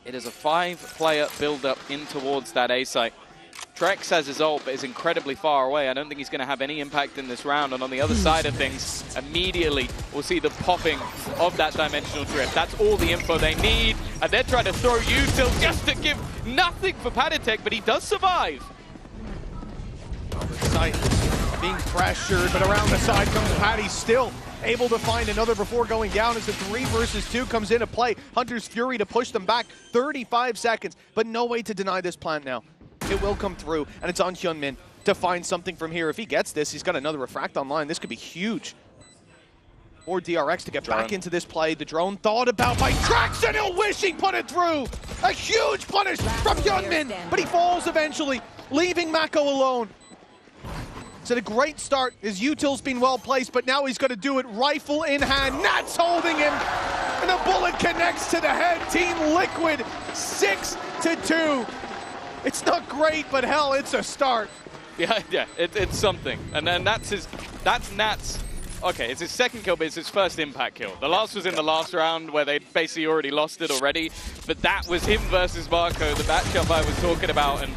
it is a 5-player build-up in towards that A site. Trex has his ult, but is incredibly far away. I don't think he's going to have any impact in this round. And on the other side of things, immediately we'll see the popping of that dimensional drift. That's all the info they need. And they're trying to throw Util just to give nothing for Panitek, but he does survive. Site being pressured, but around the side comes Patty still. able to find another before going down as the 3 versus 2 comes into play. Hunter's Fury to push them back 35 seconds, but no way to deny this plant now. It will come through, and it's on Hyunmin to find something from here. If he gets this, he's got another Refract online. This could be huge. Or DRX to get back into this play. The drone thought about by Trax, and he'll wish he put it through. A huge punish from Hyunmin, but he falls eventually, leaving Mako alone. It's a great start. His util's been well placed, but now he's going to do it rifle in hand. Nats holding him, and a bullet connects to the head. Team Liquid 6-2. It's not great, but hell, it's a start. Yeah, it's something. And then that's Nats. Okay, it's his second kill, but it's his first impact kill. The last was in the last round where they basically already lost it already. But that was him versus Marco, the matchup I was talking about. And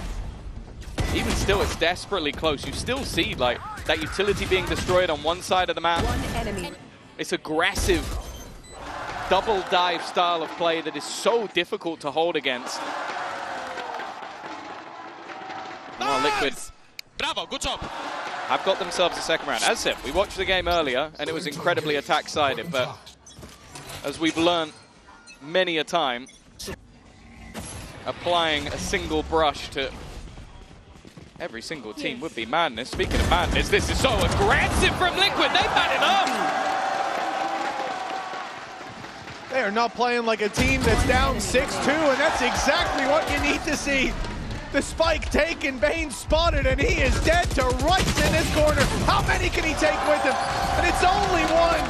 even still, it's desperately close. You still see like that utility being destroyed on one side of the map. One enemy. It's aggressive double dive style of play that is so difficult to hold against. Well, Liquid. Bravo, good job. Have got themselves a second round. As I said, we watched the game earlier and it was incredibly attack-sided, but as we've learned many a time, applying a single brush to every single team would be madness. Speaking of madness, this is so aggressive from Liquid. They've had enough. They are not playing like a team that's down 6-2, and that's exactly what you need to see. The spike taken, Bane spotted, and he is dead to rights in his corner. How many can he take with him? And it's only one.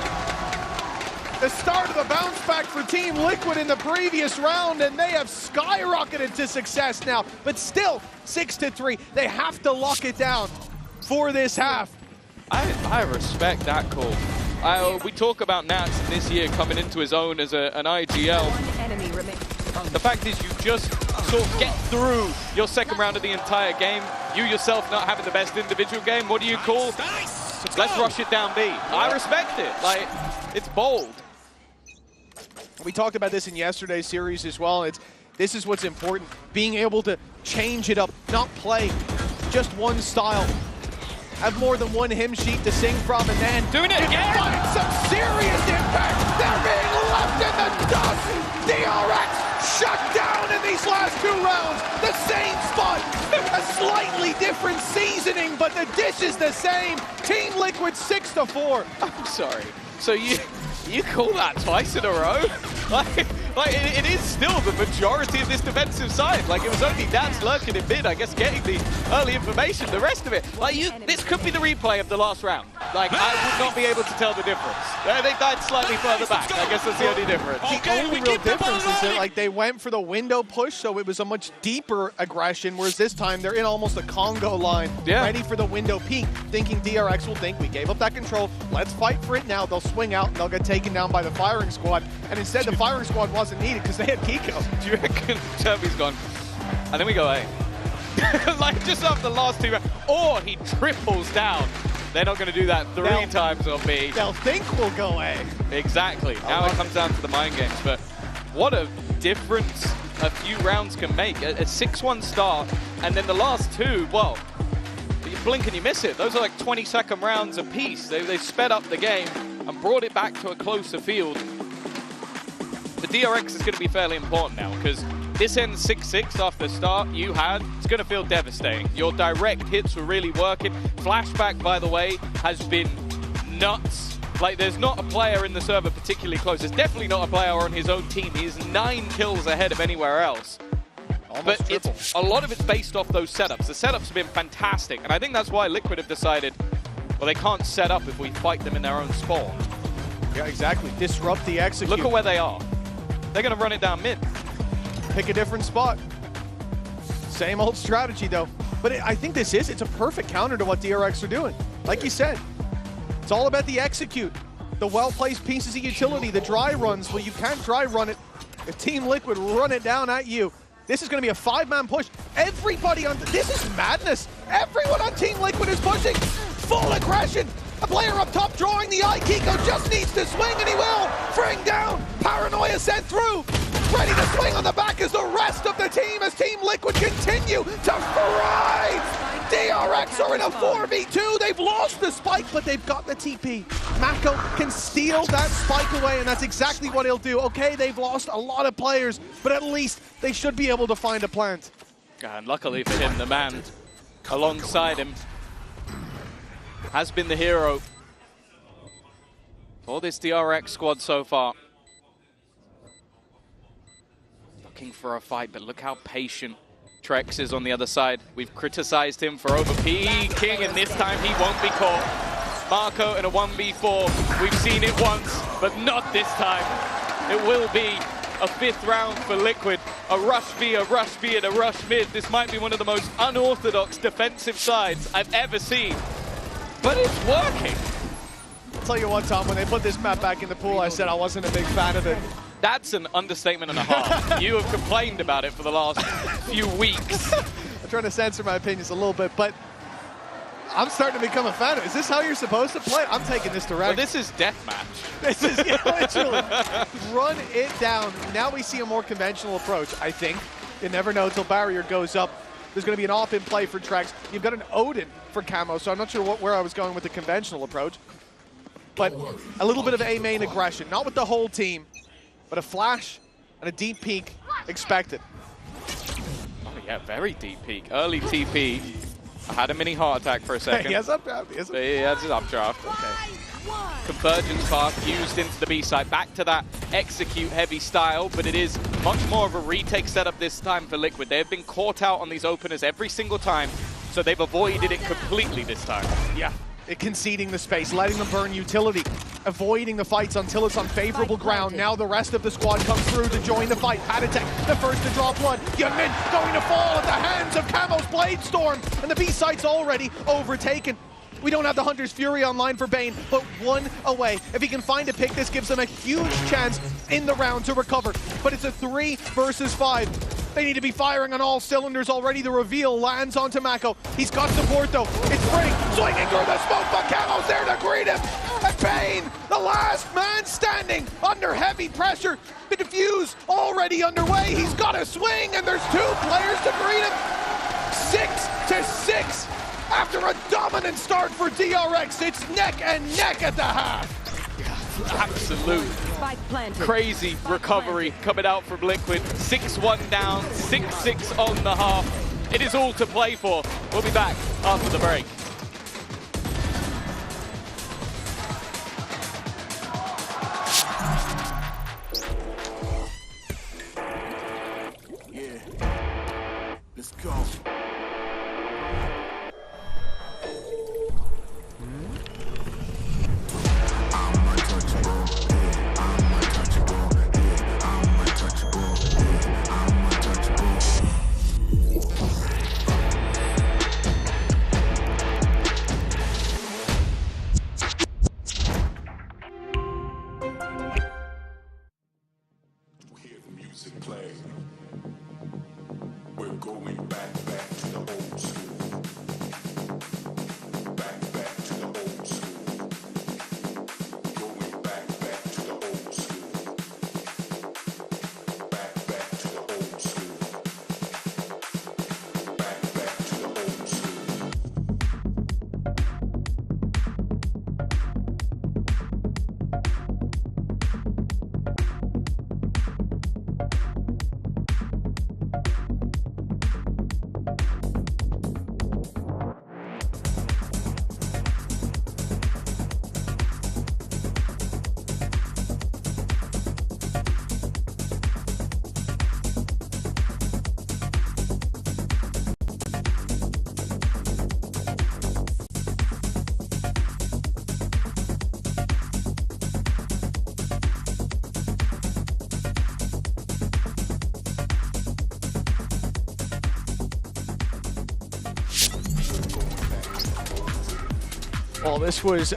The start of the bounce back for Team Liquid in the previous round, and they have skyrocketed to success now. But still, 6-3. They have to lock it down for this half. I respect that call. We talk about Nats this year coming into his own as an IGL. One enemy remains. The fact is you just sort of get through your second round of the entire game. You yourself not having the best individual game. What do you call? Let's rush it down B. I respect it. Like, it's bold. We talked about this in yesterday's series as well. This is what's important. Being able to change it up, not play just one style. Have more than one hymn sheet to sing from, and then doing it again. Find some serious impact. They're being left in the dust. DRX shut down in these last 2 rounds. The same spot, a slightly different seasoning, but the dish is the same. Team Liquid 6-4. I'm sorry. So you call that twice in a row? Like it is still the majority of this defensive side. Like, it was only Nats lurking in mid, I guess, getting the early information. The rest of it, like, this could be the replay of the last round. Like, I would not be able to tell the difference. They died slightly further back. I guess that's the only difference. The only real difference is that, like, they went for the window push, so it was a much deeper aggression, whereas this time they're in almost a Congo line, ready for the window peak, thinking DRX will think, we gave up that control, let's fight for it now. They'll swing out and they'll get taken down by the firing squad, and instead the firing squad wasn't needed because they had Kiko. Do you reckon Turby's gone, and then we go A? Like, just after the last 2 rounds, or he triples down. They're not going to do that 3 times on B. They'll think we'll go A. Exactly. Now it comes down to the mind games, but what a difference a few rounds can make. A 6-1 start, and then the last 2, well, you blink and you miss it. Those are like 20-second rounds apiece. They sped up the game and brought it back to a closer field. The DRX is going to be fairly important now, because this ends 6-6 after the start you had. It's going to feel devastating. Your direct hits were really working. Flashback, by the way, has been nuts. Like, there's not a player in the server particularly close. There's definitely not a player on his own team. He is 9 kills ahead of anywhere else. But a lot of it's based off those setups. The setups have been fantastic, and I think that's why Liquid have decided, well, they can't set up if we fight them in their own spawn. Yeah, exactly. Disrupt the execute. Look at where they are. They're going to run it down mid. Pick a different spot. Same old strategy, though. But I think it's a perfect counter to what DRX are doing. Like you said, it's all about the execute. The well-placed pieces of utility, the dry runs. Well, you can't dry run it if Team Liquid run it down at you. This is going to be a 5-man push. Everybody on... This is madness. Everyone on Team Liquid is pushing. Full aggression. A player up top drawing the eye. Kiko just needs to swing, and he will. Bring down. Paranoia sent through. Ready to swing on the back as the rest of the team, as Team Liquid continue to fry. DRX are in a 4v2. They've lost lost the spike, but they've got the TP. Mako can steal that spike away, and that's exactly what he'll do. Okay, they've lost a lot of players, but at least they should be able to find a plant. And luckily for him, the man alongside him has been the hero for this DRX squad so far. Looking for a fight, but look how patient Trex is on the other side. We've criticized him for over-peaking, and this time he won't be caught. Marco in a 1v4. We've seen it once, but not this time. It will be a 5th round for Liquid. A rush B, a rush B, and a rush mid. This might be one of the most unorthodox defensive sides I've ever seen. But it's working. I'll tell you what, Tom, when they put this map back in the pool, I said I wasn't a big fan of it. That's an understatement and a half. You have complained about it for the last few weeks. I'm trying to censor my opinions a little bit, but I'm starting to become a fan of it. Is this how you're supposed to play? I'm taking this direct. Well, this is deathmatch. This is literally run it down. Now we see a more conventional approach, I think. You never know until barrier goes up. There's going to be an off-in play for Trex. You've got an Odin for Camo, so I'm not sure where I was going with the conventional approach. But a little bit of A-main aggression, not with the whole team, but a flash and a deep peek expected. Oh yeah, very deep peek. Early TP. I had a mini heart attack for a second. He has updraft. He has his updraft. Okay. Convergence path used into the B side. Back to that execute heavy style, but it is much more of a retake setup this time for Liquid. They have been caught out on these openers every single time, so they've avoided it completely this time. Yeah. Conceding the space, letting them burn utility, avoiding the fights until it's on favorable ground. Now the rest of the squad comes through to join the fight. Patatek, the first to draw blood. Yamin going to fall at the hands of Camo's Blade Storm, and the B site's already overtaken. We don't have the Hunter's Fury online for Bane, but 1 away. If he can find a pick, this gives them a huge chance in the round to recover. But it's a 3 versus 5. They need to be firing on all cylinders already. The reveal lands onto Mako. He's got support though. It's Brink swinging through the smoke, but Camo's there to greet him. And Bane, the last man standing under heavy pressure. The defuse already underway. He's got a swing, and there's 2 players to greet him. 6-6 after a dominant start for DRX. It's neck and neck at the half. Absolute crazy recovery coming out from Liquid. 6-1 down, 6-6 on the half. It is all to play for. We'll be back after the break. Yeah, let's go. Well, this was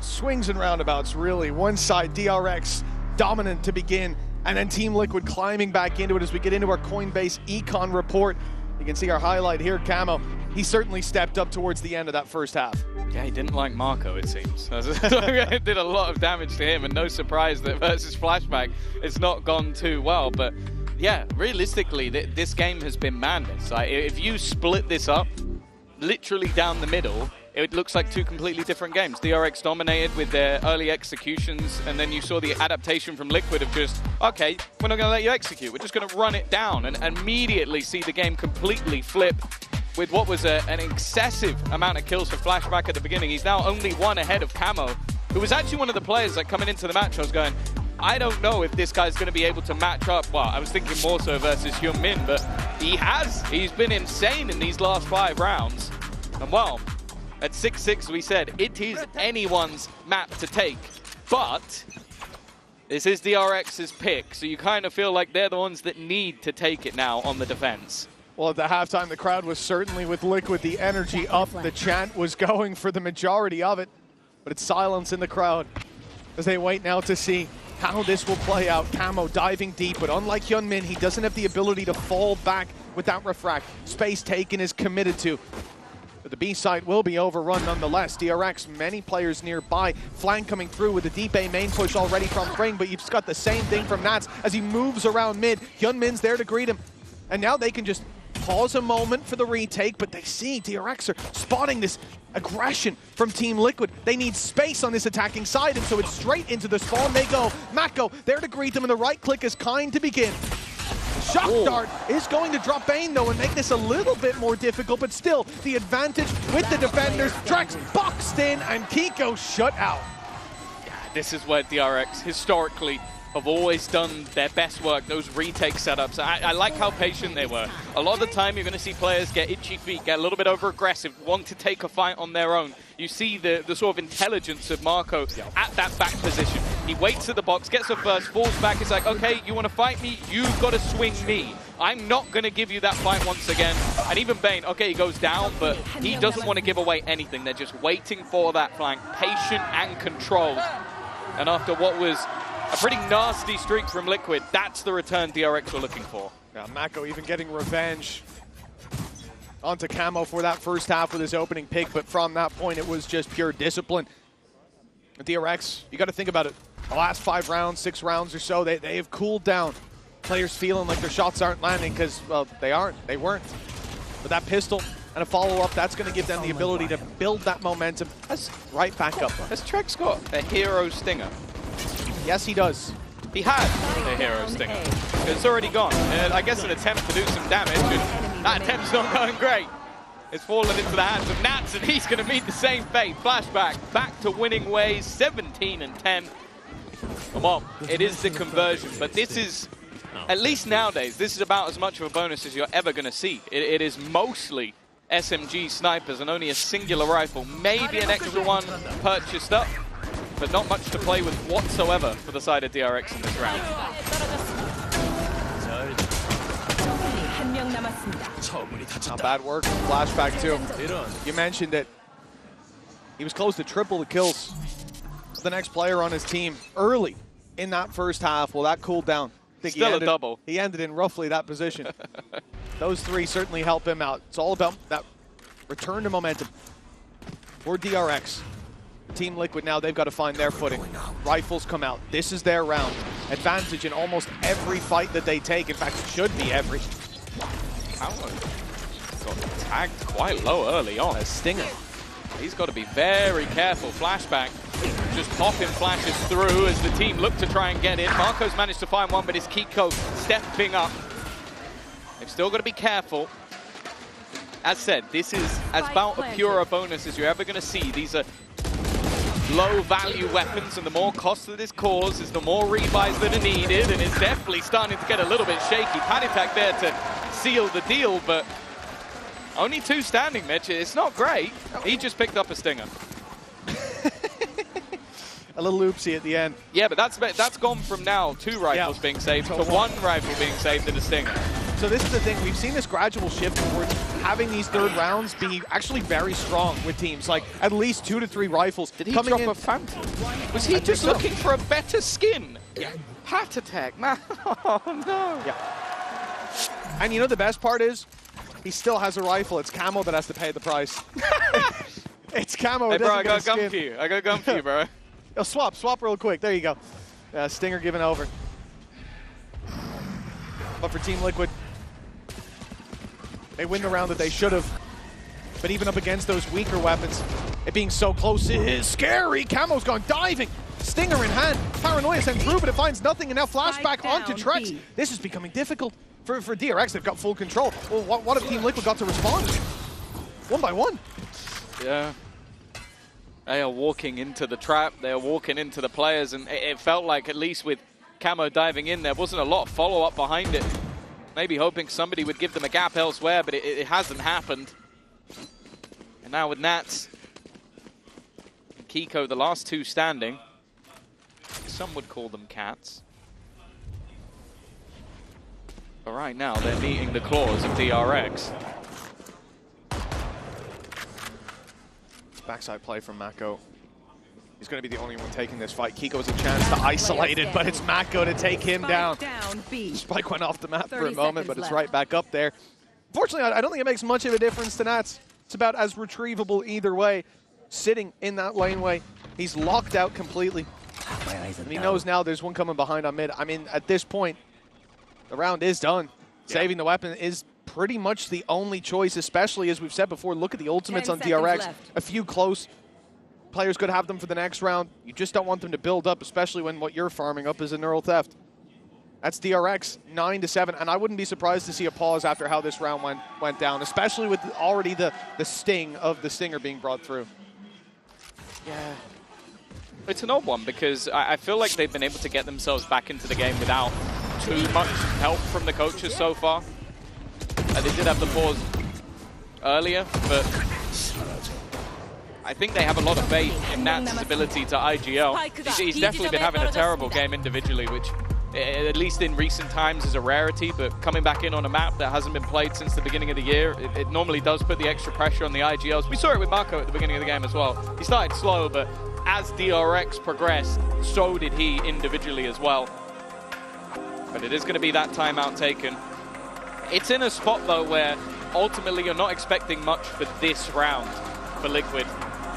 swings and roundabouts, really. One side, DRX dominant to begin, and then Team Liquid climbing back into it as we get into our Coinbase Econ report. You can see our highlight here, Camo. He certainly stepped up towards the end of that first half. Yeah, he didn't like Marco, it seems. It did a lot of damage to him, and no surprise that versus Flashback, it's not gone too well. But yeah, realistically, this game has been madness. Like, if you split this up, literally down the middle, it looks like two completely different games. DRX dominated with their early executions, and then you saw the adaptation from Liquid of just, okay, we're not going to let you execute. We're just going to run it down, and immediately see the game completely flip with what was an excessive amount of kills for Flashback at the beginning. He's now only one ahead of Camo, who was actually one of the players that coming into the match, I was going, I don't know if this guy's going to be able to match up. Well, I was thinking more so versus Hyunmin, but he has. He's been insane in these last 5 rounds. And well, at 6-6, we said it is anyone's map to take. But this is DRX's pick, so you kind of feel like they're the ones that need to take it now on the defense. Well, at the halftime, the crowd was certainly with Liquid. The energy up, the chant was going for the majority of it. But it's silence in the crowd as they wait now to see how this will play out. Camo diving deep, but unlike Hyunmin, he doesn't have the ability to fall back without refract. Space taken is committed to. But the B side will be overrun nonetheless. DRX, many players nearby. Flank coming through with the deep A main push already from Fring, but you've just got the same thing from Nats as he moves around mid. Hyunmin's there to greet him. And now they can just pause a moment for the retake, but they see DRX are spotting this aggression from Team Liquid. They need space on this attacking side, and so it's straight into the spawn they go. Mako there to greet them, and the right click is kind to begin. Shock Dart is going to drop Bane, though, and make this a little bit more difficult, but still, the advantage with the defenders. Drex boxed in, and Kiko shut out. Yeah, this is where DRX, historically, have always done their best work, those retake setups. I like how patient they were. A lot of the time, you're going to see players get itchy feet, get a little bit over-aggressive, want to take a fight on their own. You see the sort of intelligence of Marco at that back position. He waits at the box, gets a burst, falls back. It's like, okay, you want to fight me? You've got to swing me. I'm not going to give you that fight once again. And even Bane, okay, he goes down, but he doesn't want to give away anything. They're just waiting for that flank, patient and controlled. And after what was a pretty nasty streak from Liquid, that's the return DRX were looking for. Yeah, Mako even getting revenge onto Camo for that first half with his opening pick, but from that point it was just pure discipline. DRX, you got to think about it. The last 5 rounds, 6 rounds or so, they have cooled down. Players feeling like their shots aren't landing because, well, they weren't. But that pistol and a follow-up, that's going to give them the ability to build that momentum right back up. Has Trex got a hero stinger? Yes, he does. He had a hero stinger. It's already gone. I guess an attempt to do some damage, and that attempt's not going great. It's fallen into the hands of Nats, and he's going to meet the same fate. Flashback back to winning ways, 17-10. Come on, it is the conversion, but this is, at least nowadays, this is about as much of a bonus as you're ever going to see. It is mostly SMG snipers and only a singular rifle, maybe an extra one purchased up, but not much to play with whatsoever for the side of DRX in this round. Not bad work from Flashback too. You mentioned it. He was close to triple the kills. The next player on his team early in that first half. Well, that cooled down. I think Still a double. He ended in roughly that position. Those 3 certainly help him out. It's all about that return to momentum for DRX. Team Liquid now, they've got to find their footing. Rifles come out. This is their round. Advantage in almost every fight that they take. In fact, it should be every. Coward got tagged quite low early on. A stinger. He's got to be very careful. Flashback just popping flashes through as the team look to try and get in. Marco's managed to find one, but it's Kiko stepping up. They've still got to be careful. As said, this is as about a pure bonus as you're ever going to see. These are low-value weapons, and the more cost that this causes, the more rebuys that are needed, and it's definitely starting to get a little bit shaky. Panitak there to seal the deal, but only 2 standing, Mitch. It's not great. He just picked up a stinger. A little oopsie at the end. Yeah, but that's gone from now 2 rifles being saved to 1 rifle being saved and a stinger. So this is the thing, we've seen this gradual shift towards having these 3rd rounds be actually very strong with teams, like at least 2 to 3 rifles. Did he drop a Phantom? Was he just looking for a better skin? Yeah. Heart attack, man. Oh, no. Yeah. And you know the best part is, he still has a rifle. It's Camo that has to pay the price. It's Camo. Hey, bro, I got a gun for you. I got a gun for you, bro. Yo, swap real quick. There you go. Stinger given over. But for Team Liquid, they win the round that they should have. But even up against those weaker weapons, it being so close is scary. Camo's gone diving. Stinger in hand. Paranoia sent through, but it finds nothing, and now flashback onto Trex. This is becoming difficult for DRX. They've got full control. Well, what if Team Liquid got to respond? One by one. Yeah. They are walking into the trap. They are walking into the players, and it felt like, at least with Camo diving in, there wasn't a lot of follow-up behind it. Maybe hoping somebody would give them a gap elsewhere, but it hasn't happened. And now with Nats and Kiko, the last two standing. Some would call them cats. But right now, they're meeting the claws of DRX. Backside play from Mako. He's going to be the only one taking this fight. Kiko has a chance to isolate it, but it's Mako to take him down. Spike went off the map for a moment, but it's right back up there. Unfortunately, I don't think it makes much of a difference to Nats. It's about as retrievable either way. Sitting in that laneway, he's locked out completely. And he knows now there's one coming behind on mid. I mean, at this point, the round is done. Yeah. Saving the weapon is pretty much the only choice, especially as we've said before. Look at the ultimates on DRX. Left. A few close. Players could have them for the next round. You just don't want them to build up, especially when what you're farming up is a neural theft. That's DRX 9-7, and I wouldn't be surprised to see a pause after how this round went down, especially with already the sting of the Stinger being brought through. Yeah. It's an odd one because I feel like they've been able to get themselves back into the game without too much help from the coaches so far. They did have the pause earlier, but I think they have a lot of faith in Nats' ability to IGL. He's definitely been having a terrible game individually, which at least in recent times is a rarity, but coming back in on a map that hasn't been played since the beginning of the year, it normally does put the extra pressure on the IGLs. We saw it with Mako at the beginning of the game as well. He started slow, but as DRX progressed, so did he individually as well. But it is going to be that timeout taken. It's in a spot, though, where ultimately you're not expecting much for this round for Liquid,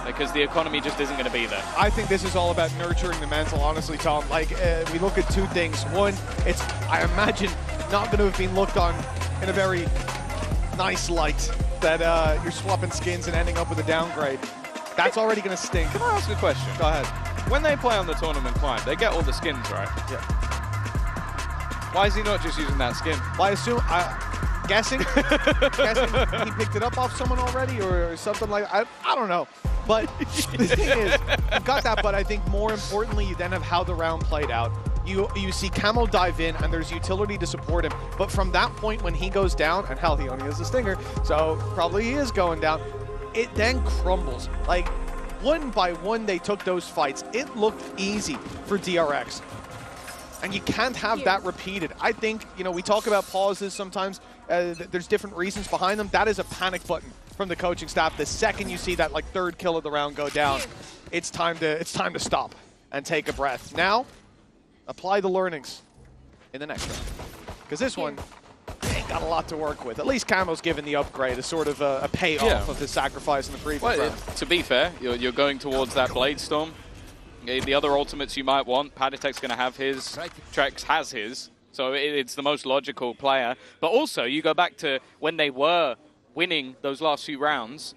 because the economy just isn't going to be there. I think this is all about nurturing the mental, honestly, Tom. Like, we look at two things. One, it's, I imagine, not going to have been looked on in a very nice light that you're swapping skins and ending up with a downgrade. That's already going to sting. Can I ask a question? Go ahead. When they play on the tournament climb, they get all the skins, right? Yeah. Why is he not just using that skin? Well, I assume, guessing he picked it up off someone already or something like that. I don't know. But the thing is, you've got that, but I think more importantly, you then have how the round played out. You see Camo dive in, and there's utility to support him. But from that point when he goes down, and hell, he only has a Stinger, so probably he is going down, it then crumbles. Like, one by one, they took those fights. It looked easy for DRX. And you can't have that repeated. I think, you know, we talk about pauses sometimes. There's different reasons behind them. That is a panic button from the coaching staff. The second you see that like third kill of the round go down, it's time to stop and take a breath. Now, apply the learnings in the next round, because this one ain't got a lot to work with. At least Camo's given the upgrade as sort of a payoff of his sacrifice in the previous round. To be fair, you're going towards that Blade Storm. The other ultimates you might want, Padatek's going to have his, Trex has his, so it's the most logical player. But also, you go back to when they were winning those last few rounds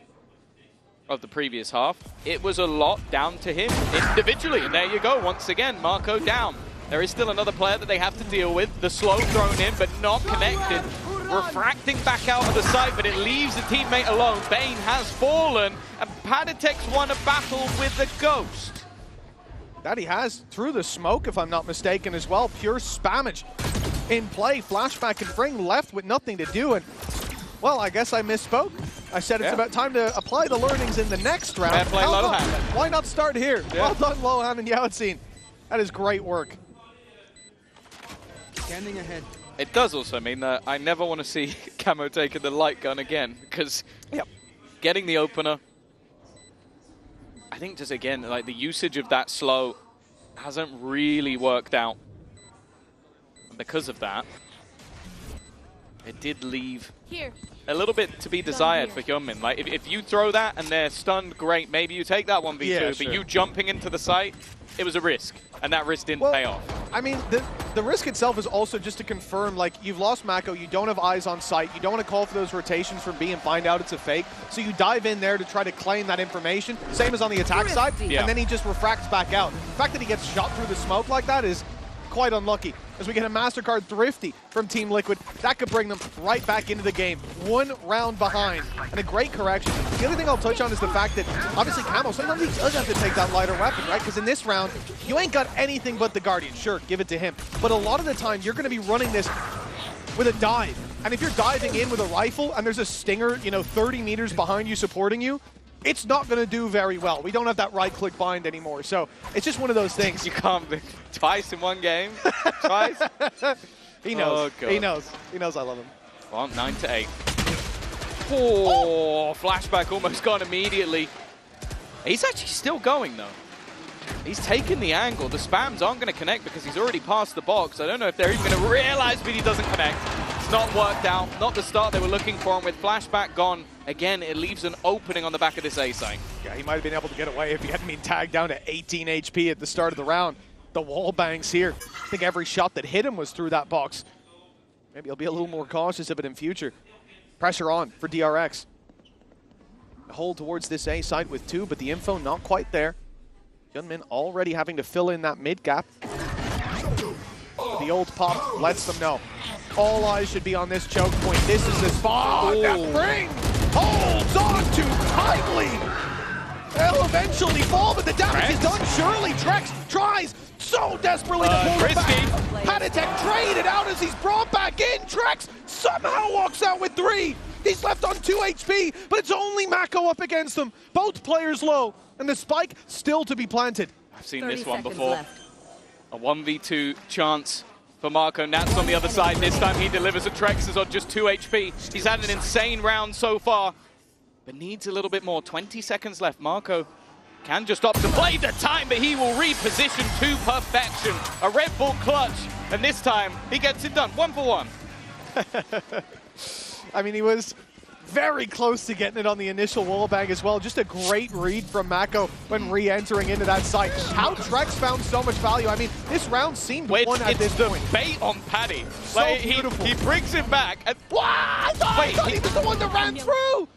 of the previous half, it was a lot down to him individually. And there you go, once again, Mako down. There is still another player that they have to deal with. The slow thrown in, but not connected. Refracting back out of the site, but it leaves the teammate alone. Bane has fallen, and Padatek's won a battle with the Ghost. That he has, through the smoke, if I'm not mistaken, as well. Pure spammage in play. Flashback and Fring left with nothing to do. And, well, I guess I misspoke. I said it's about time to apply the learnings in the next round. Fair play, Lohan. Why not start here? Yeah. Well done, Lohan and Yautzin. That is great work. Standing ahead. It does also mean that I never want to see Camo taking the light gun again, because getting the opener, I think just again, like the usage of that slow hasn't really worked out. And because of that, It did leave Here. a little bit to be desired for Hyunmin. Like, if you throw that and they're stunned, great. Maybe you take that 1v2, Yeah, but sure. you jumping into the site, it was a risk. And that risk didn't pay off. I mean, the risk itself is also just to confirm, like, you've lost Mako, you don't have eyes on sight, you don't want to call for those rotations from B and find out it's a fake, so you dive in there to try to claim that information, same as on the attack side, and then he just refracts back out. The fact that he gets shot through the smoke like that is quite unlucky. As we get a MasterCard Thrifty from Team Liquid, that could bring them right back into the game. 1 round behind, and a great correction. The other thing I'll touch on is the fact that, obviously, Camo, sometimes he does have to take that lighter weapon, right? Because in this round, you ain't got anything but the Guardian. Sure, give it to him. But a lot of the time, you're going to be running this with a dive. And if you're diving in with a rifle, and there's a Stinger, 30 meters behind you supporting you, it's not going to do very well. We don't have that right-click bind anymore, so it's just one of those things. You can't be twice in one game. Twice. He knows. Oh, God. He knows. He knows I love him. Well, 9-8. Oh, flashback almost gone immediately. He's actually still going, though. He's taken the angle. The spams aren't going to connect because he's already passed the box. I don't know if they're even going to realize, but he doesn't connect. It's not worked out. Not the start they were looking for. And with flashback gone, again, it leaves an opening on the back of this A site. Yeah, he might have been able to get away if he hadn't been tagged down to 18 HP at the start of the round. The wall bangs here. I think every shot that hit him was through that box. Maybe he'll be a little more cautious of it in future. Pressure on for DRX. A hold towards this A site with 2, but the info not quite there. Hyunmin already having to fill in that mid gap. The old pop lets them know. All eyes should be on this choke point. This is his spot. That ring holds on too tightly. They'll eventually fall, but the damage is done. Surely Trex tries so desperately to pull it back. Haditech traded out as he's brought back in. Trex somehow walks out with 3. He's left on 2 HP, but it's only Mako up against them. Both players low, and the spike still to be planted. I've seen this one before. A 1v2 chance for Marco. Nats on the other side. This time he delivers. Trex is on just 2 HP. He's had an insane round so far, but needs a little bit more. 20 seconds left. Marco can just opt to play the time, but he will reposition to perfection. A Red Bull clutch, and this time he gets it done. 1 for 1. I mean, he was very close to getting it on the initial wall bang as well. Just a great read from Mako when re-entering into that site. How Trex found so much value. I mean, this round seemed won at this point. Bait on Paddy. So like, beautiful. He brings him back. And I thought he was the one that ran through.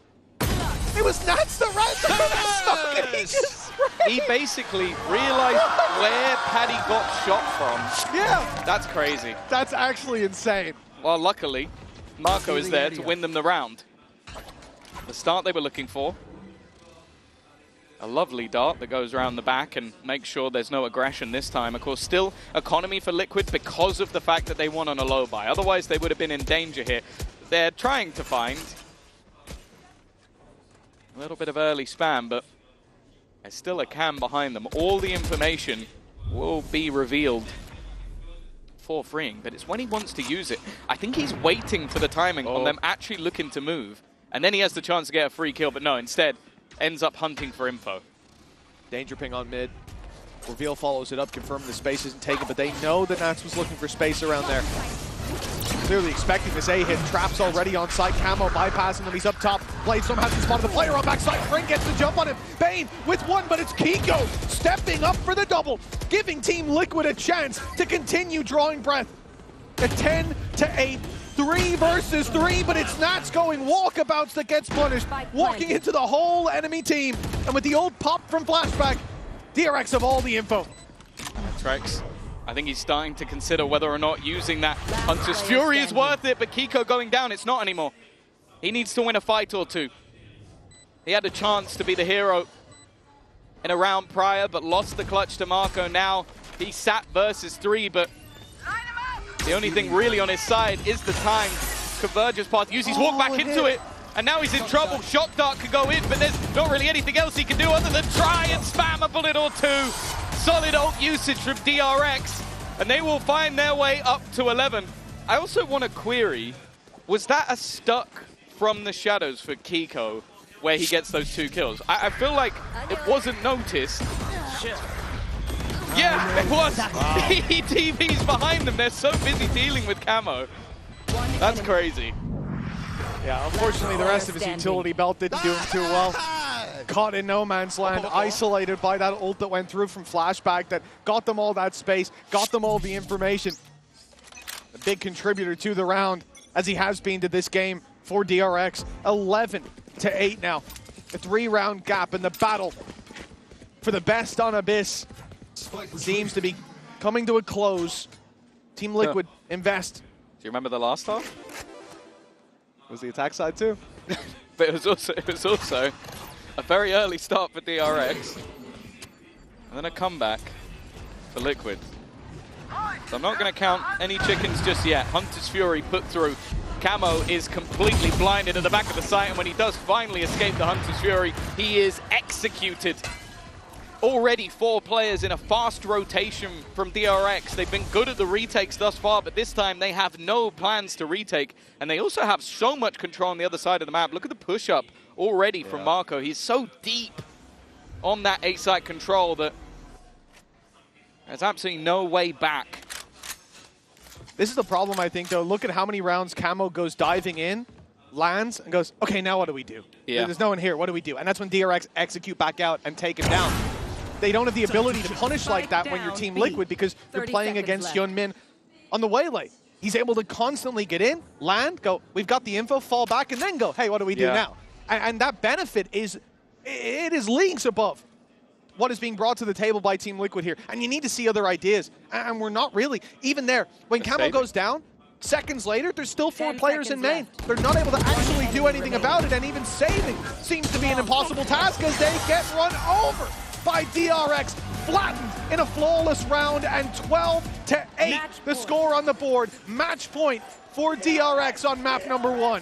It was Nats that ran through that smoke, and he just He basically realized where Paddy got shot from. Yeah. That's crazy. That's actually insane. Well, luckily, Marco is there to win them the round. The start they were looking for. A lovely dart that goes around the back and makes sure there's no aggression this time. Of course, still economy for Liquid because of the fact that they won on a low buy. Otherwise, they would have been in danger here. They're trying to find a little bit of early spam, but there's still a cam behind them. All the information will be revealed for freeing, but it's when he wants to use it. I think he's waiting for the timing on them actually looking to move, and then he has the chance to get a free kill, but no, instead ends up hunting for info. Danger ping on mid. Reveal follows it up, confirming the space isn't taken, but they know that Nats was looking for space around there. Clearly expecting this A hit. Traps already on site. Camo bypassing them. He's up top. Blade somehow has spotted the player on backside. Fring gets the jump on him. Bane with 1, but it's Kiko stepping up for the double, giving Team Liquid a chance to continue drawing breath. A 10-8. 3 versus 3, but it's Nats going walkabouts that gets punished. Walking into the whole enemy team. And with the old pop from Flashback, DRX have all the info. Trex, I think he's starting to consider whether or not using that Hunter's Fury is worth it, but Kiko going down, it's not anymore. He needs to win a fight or 2. He had a chance to be the hero in a round prior, but lost the clutch to Marco. Now he sat versus 3, but the only thing really on his side is the time. Converges path, uses walk back into it, and now he's in trouble. Shock Dart could go in, but there's not really anything else he can do other than try and spam a bullet or 2. Solid ult usage from DRX, and they will find their way up to 11. I also want to query, was that a stuck from the shadows for Kiko where he gets those 2 kills? I feel like it wasn't noticed. Yeah, it was. He TVs behind them. They're so busy dealing with Camo. That's crazy. Yeah, unfortunately, the rest of his utility belt didn't do him too well. Caught in no man's land, isolated by that ult that went through from Flashback that got them all that space, got them all the information. A big contributor to the round, as he has been to this game for DRX. 11-8 now. A 3-round gap in the battle for the best on Abyss seems to be coming to a close. Team Liquid invest. Do you remember the last half? Was the attack side too? But it was also a very early start for DRX, and then a comeback for Liquid. So I'm not going to count any chickens just yet. Hunter's Fury put through. Camo is completely blinded at the back of the site, and when he does finally escape the Hunter's Fury, he is executed. Already 4 players in a fast rotation from DRX. They've been good at the retakes thus far, but this time they have no plans to retake. And they also have so much control on the other side of the map. Look at the push-up already from Marco. He's so deep on that A-site control that there's absolutely no way back. This is the problem, I think, though. Look at how many rounds Camo goes diving in, lands, and goes, okay, now what do we do? Yeah. There's no one here. What do we do? And that's when DRX execute back out and take him down. They don't have the ability to punish like that when you're Team Liquid because you're playing against Hyunmin on the waylay. He's able to constantly get in, land, go, we've got the info, fall back, and then go, hey, what do we do now? And that benefit is leagues above what is being brought to the table by Team Liquid here. And you need to see other ideas. And we're not really. Even there, when Camo goes down, seconds later, there's still 4 players in main. They're not able to actually do anything about it, and even saving seems to be an impossible task as they get run over by DRX, flattened in a flawless round, and 12-8, the score on the board. Match point for DRX on map number 1.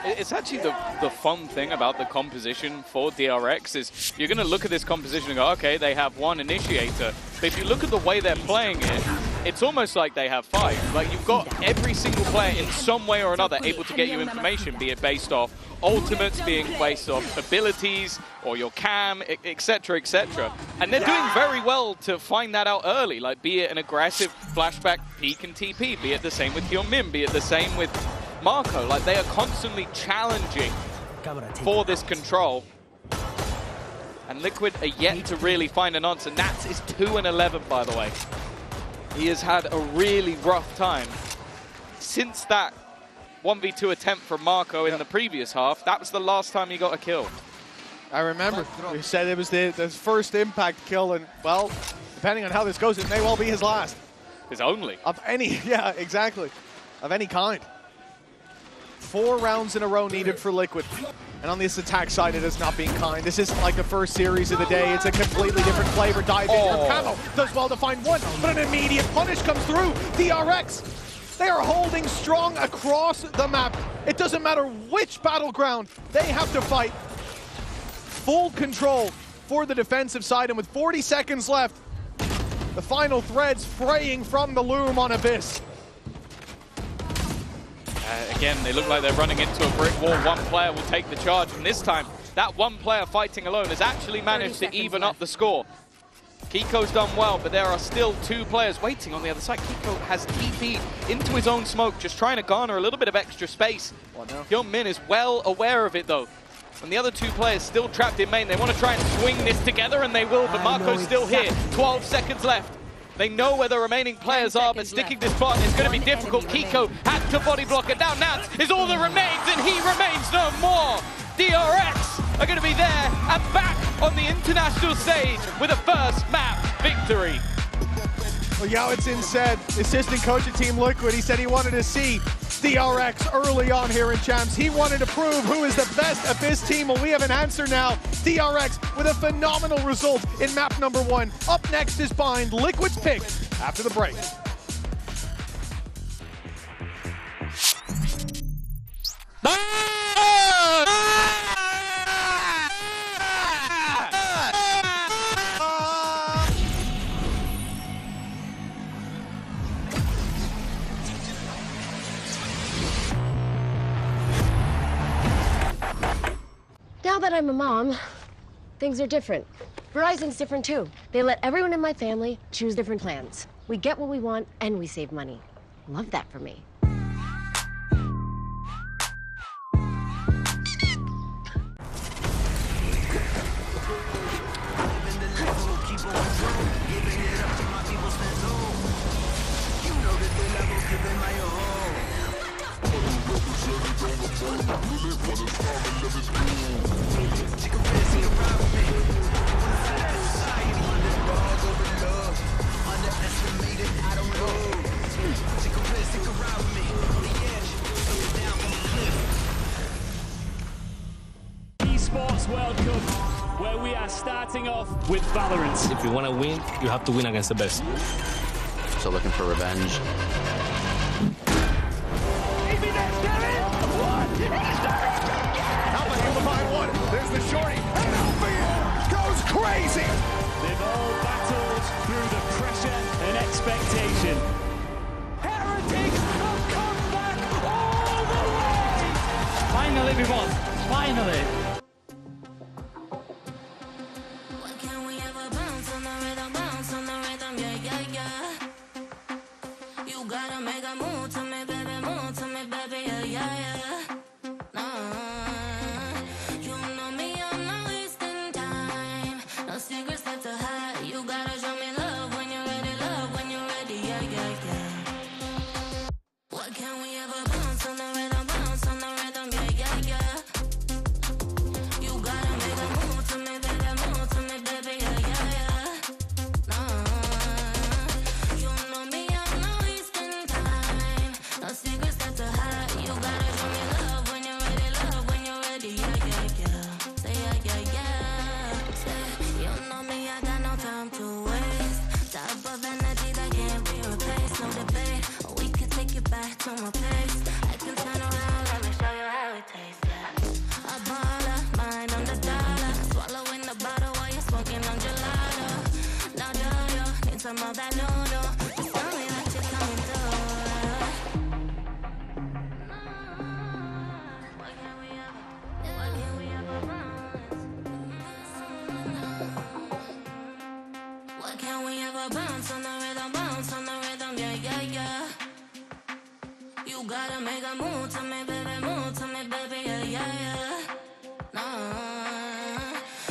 It's actually the fun thing about the composition for DRX is you're going to look at this composition and go, okay, they have 1 initiator. But if you look at the way they're playing it, it's almost like they have 5. Like, you've got every single player in some way or another able to get you information, be it based off ultimates, being based off abilities, or your cam, etc., etc. And they're doing very well to find that out early, like be it an aggressive flashback peek and TP, be it the same with Hyunmin, be it the same with Marco. Like, they are constantly challenging for this control. And Liquid are yet to really find an answer. Nats is 2-11, by the way. He has had a really rough time. Since that 1v2 attempt from Marco in the previous half, that was the last time he got a kill. I remember. We said it was the first impact kill, and, well, depending on how this goes, it may well be his last. His only. Of any, yeah, exactly. Of any kind. 4 rounds in a row needed for Liquid. And on this attack side, it has not been kind. This isn't like the first series of the day. It's a completely different flavor. Dive in. Camo does well to find 1, but an immediate punish comes through. DRX, they are holding strong across the map. It doesn't matter which battleground they have to fight. Full control for the defensive side, and with 40 seconds left, the final threads fraying from the loom on Abyss. Again, they look like they're running into a brick wall. 1 player will take the charge, and this time, that 1 player fighting alone has actually managed to even up the score. Kiko's done well, but there are still 2 players waiting on the other side. Kiko has TP'd into his own smoke, just trying to garner a little bit of extra space. Hyunmin is well aware of it, though. And the other 2 players still trapped in main. They want to try and swing this together, and they will, but Marco's still here. 12 seconds left. They know where the remaining players are, but sticking this spot is going to be difficult. Kiko had to body block it down. Nats is all that remains, and he remains no more. DRX are going to be there and back on the international stage with a first map victory. Well, Yao Itsin said, assistant coach at Team Liquid, he said he wanted to see DRX early on here in Champs. He wanted to prove who is the best Abyss team. Well, we have an answer now. DRX with a phenomenal result in map number 1. Up next is Bind, Liquid's pick after the break. Now that I'm a mom, things are different. Verizon's different too. They let everyone in my family choose different plans. We get what we want and we save money. Love that for me. with Valorant. If you want to win, you have to win against the best. So looking for revenge. How about you behind one? There's the shorty. And Alpha goes crazy. They've all battled through the pressure and expectation. Heretics have come back all the way. Finally, we won. Finally. You gotta make a move to me, baby, yeah, yeah. You know me, I'm not wasting time. No secrets left to hide. You gotta show me love when you're ready, yeah, yeah, yeah. What can we ever bounce on the rhythm, yeah, yeah, yeah. You gotta make a move to me, baby, yeah, yeah, yeah. You know me, I'm not wasting time. No secrets left to hide. You gotta show me love when you're ready, yeah, yeah, yeah. Say yeah, yeah, yeah. Say, you know me, I got no time to waste. Type of energy that can't be replaced, no debate. We can take it back to my place. I can turn around, let me show you how it tastes, yeah. A baller, mind on the dollar. Swallowing the bottle while you're smoking on gelato. Now do you need some of that noodle? Just tell me that you're coming through. What can we ever bounce on the rhythm, yeah, yeah, yeah. You gotta make a move to me, baby, yeah, yeah, yeah.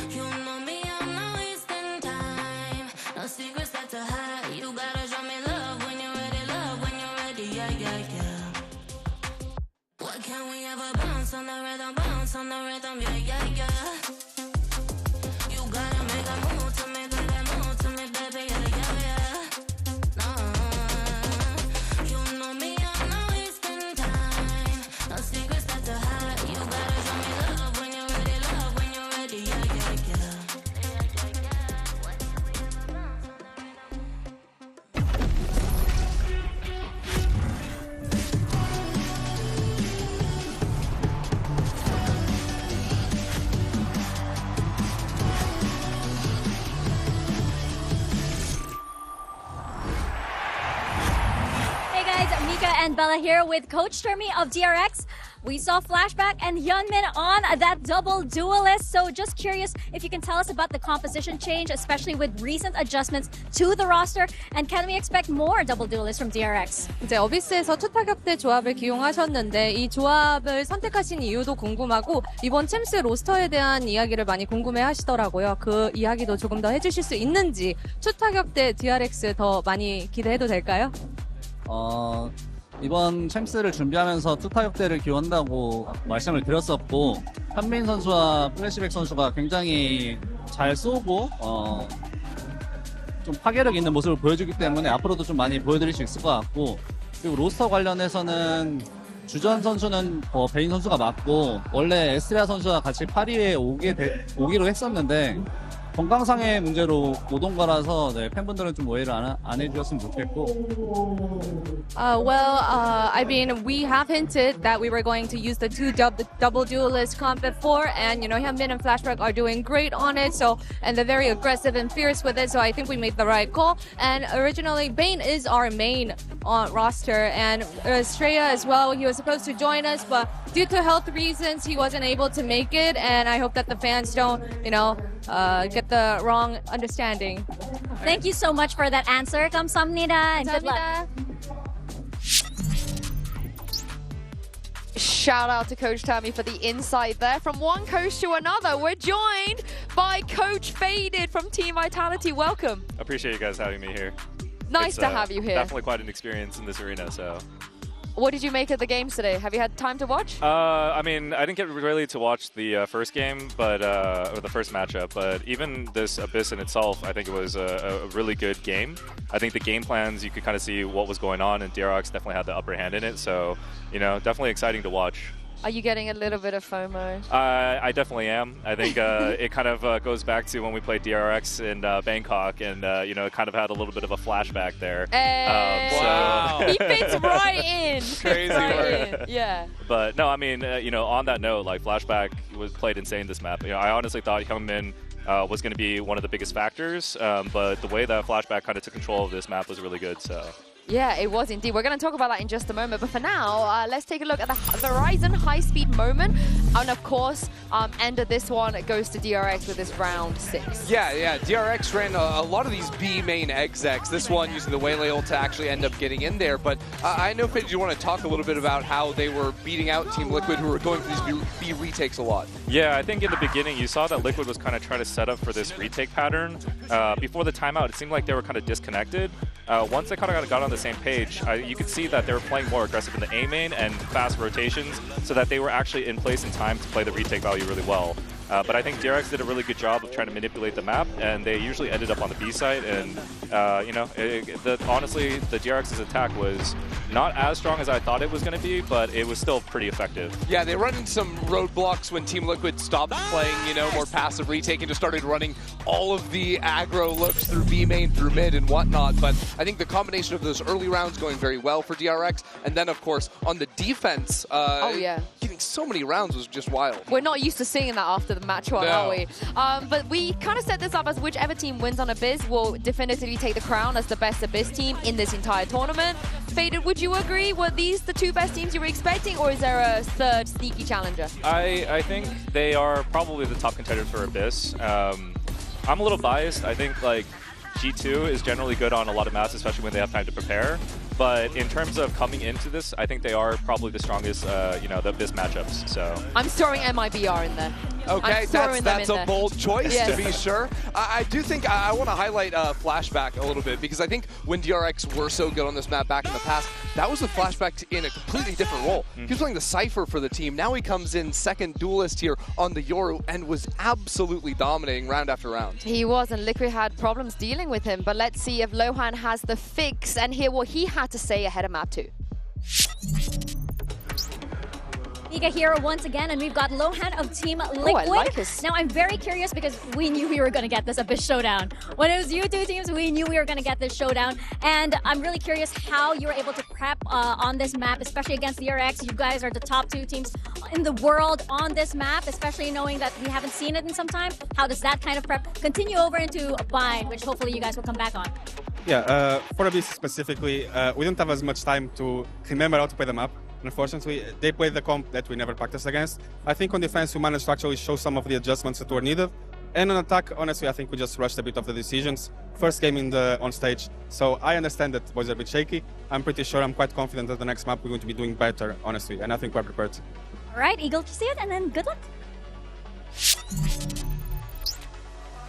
You know me, I'm not wasting time. No secrets left to hide. You gotta show me love when you're ready, yeah, yeah, yeah. What can we ever bounce on the rhythm, yeah, yeah, yeah. You gotta make a move to me, baby, yeah, yeah, yeah. You know me, I'm not wasting time. No secrets left to hide. You gotta show me love when you're ready, yeah, yeah, yeah. Hey guys, Mika and Bella here with Coach Termi of DRX. We saw Flashback and Hyunmin on that double duelist. So just curious if you can tell us about the composition change, especially with recent adjustments to the roster. And can we expect more double duelists from DRX? 이제 어비스에서 투타격대 조합을 기용하셨는데 이 조합을 선택하신 이유도 궁금하고 이번 챔스 로스터에 대한 이야기를 많이 궁금해 하시더라고요. 그 이야기도 조금 더 해주실 수 있는지 투타격대 DRX 더 많이 기대해도 될까요? 이번 챔스를 준비하면서 투타격대를 기원한다고 말씀을 드렸었고 현민 선수와 플래시백 선수가 굉장히 잘 쏘고 좀 파괴력 있는 모습을 보여주기 때문에 앞으로도 좀 많이 보여드릴 수 있을 것 같고 그리고 로스터 관련해서는 주전 선수는 베인 선수가 맞고 원래 에스트레아 선수와 같이 파리에 오기로 했었는데 건강상의 문제로 못 온 거라서 네, 팬분들은 좀 오해를 안 해주셨으면 좋겠고. I mean, we have hinted that we were going to use the two double duelist comp before, and you know, Hyunmin and Flashback are doing great on it. So, and they're very aggressive and fierce with it. So I think we made the right call. And originally, Bane is our main roster, and Estrella as well. He was supposed to join us, but due to health reasons, he wasn't able to make it. And I hope that the fans don't, you know, get the wrong understanding. Thank you so much for that answer. 감사합니다. And good luck. Shout out to Coach Termi for the insight there. From one coach to another, we're joined by Coach Faded from Team Vitality. Welcome. I appreciate you guys having me here. Nice to have you here. Definitely quite an experience in this arena, so. What did you make of the games today? Have you had time to watch? I mean, I didn't get really to watch the first game, but or the first matchup. But even this Abyss in itself, I think it was a really good game. I think the game plans, you could kind of see what was going on, and DRX definitely had the upper hand in it. So, you know, definitely exciting to watch. Are you getting a little bit of FOMO? I definitely am. I think it kind of goes back to when we played DRX in Bangkok, and you know, it kind of had a little bit of a flashback there. Wow. He fits right in. Crazy word. Yeah. But no, I mean, you know, on that note, like flashback was played insane this map. You know, I honestly thought Hyungmin was going to be one of the biggest factors, but the way that flashback kind of took control of this map was really good. So. Yeah, it was indeed. We're going to talk about that in just a moment. But for now, let's take a look at the Verizon high-speed moment. And of course, end of this one, it goes to DRX with this round 6. Yeah. DRX ran a lot of these B main execs. This one using the Waylay ult to actually end up getting in there. But I know, Fidge, you want to talk a little bit about how they were beating out Team Liquid, who were going for these B retakes a lot. Yeah, I think in the beginning, you saw that Liquid was kind of trying to set up for this retake pattern. Before the timeout, it seemed like they were kind of disconnected. Once they kind of got on the same page, you could see that they were playing more aggressive in the A main and fast rotations, so that they were actually in place in time to play the retake value really well. But I think DRX did a really good job of trying to manipulate the map, and they usually ended up on the B side. And you know, honestly, the DRX's attack was not as strong as I thought it was going to be, but it was still pretty effective. Yeah, they run into some roadblocks when Team Liquid stopped playing, you know, more passive retake and just started running all of the aggro looks through B main, through mid, and whatnot. But I think the combination of those early rounds going very well for DRX, and then of course on the defense, getting so many rounds was just wild. We're not used to seeing that after the match one, are we? But we kind of set this up as whichever team wins on Abyss will definitively take the crown as the best Abyss team in this entire tournament. Faded, would you agree? Were these the two best teams you were expecting, or is there a third sneaky challenger? I think they are probably the top contenders for Abyss. I'm a little biased. I think like G2 is generally good on a lot of maps, especially when they have time to prepare. But in terms of coming into this, I think they are probably the strongest, you know, the Abyss matchups. So I'm throwing MIBR in there. Okay, that's a bold choice, yes, to be sure. I do think I want to highlight Flashback a little bit, because I think when DRX were so good on this map back in the past, that was with Flashback in a completely different role. He was playing the Cypher for the team. Now he comes in second duelist here on the Yoru and was absolutely dominating round after round. He was, and Liquid had problems dealing with him. But let's see if Lohan has the fix and hear what he had to say ahead of map 2. Nika here once again, and we've got Lohan of Team Liquid. Oh, I like this. Now, I'm very curious because we knew we were going to get this Abyss showdown. When it was you two teams, we knew we were going to get this showdown. And I'm really curious how you were able to prep on this map, especially against DRX. You guys are the top 2 teams in the world on this map, especially knowing that we haven't seen it in some time. How does that kind of prep continue over into Bind, which hopefully you guys will come back on? Yeah, for Abyss specifically, we don't have as much time to remember how to play the map. Unfortunately, they played the comp that we never practiced against. I think on defense, we managed to actually show some of the adjustments that were needed. And on attack, honestly, I think we just rushed a bit of the decisions. First game on stage, so I understand that it was a bit shaky. I'm pretty sure, I'm quite confident that the next map we're going to be doing better, honestly, and I think we're prepared. All right, eagle to see it, and then good luck.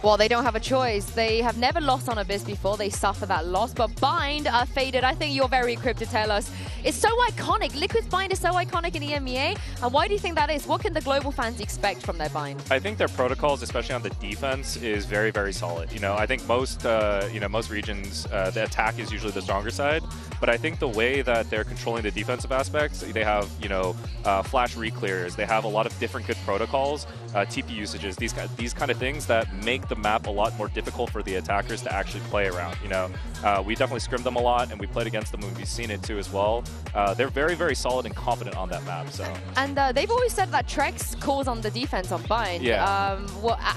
Well, they don't have a choice. They have never lost on Abyss before. They suffer that loss. But Bind, Faded, I think you're very equipped to tell us. It's so iconic. Liquid's Bind is so iconic in EMEA. And why do you think that is? What can the global fans expect from their Bind? I think their protocols, especially on the defense, is very, very solid. You know, I think most, most regions, the attack is usually the stronger side. But I think the way that they're controlling the defensive aspects, they have, flash reclears. They have a lot of different good protocols, TP usages, these kind of things that make the map a lot more difficult for the attackers to actually play around. We definitely scrimmed them a lot, and we played against them, and we've seen it too as well. They're very, very solid and confident on that map. So. And they've always said that Trex calls on the defense on Bind. Yeah.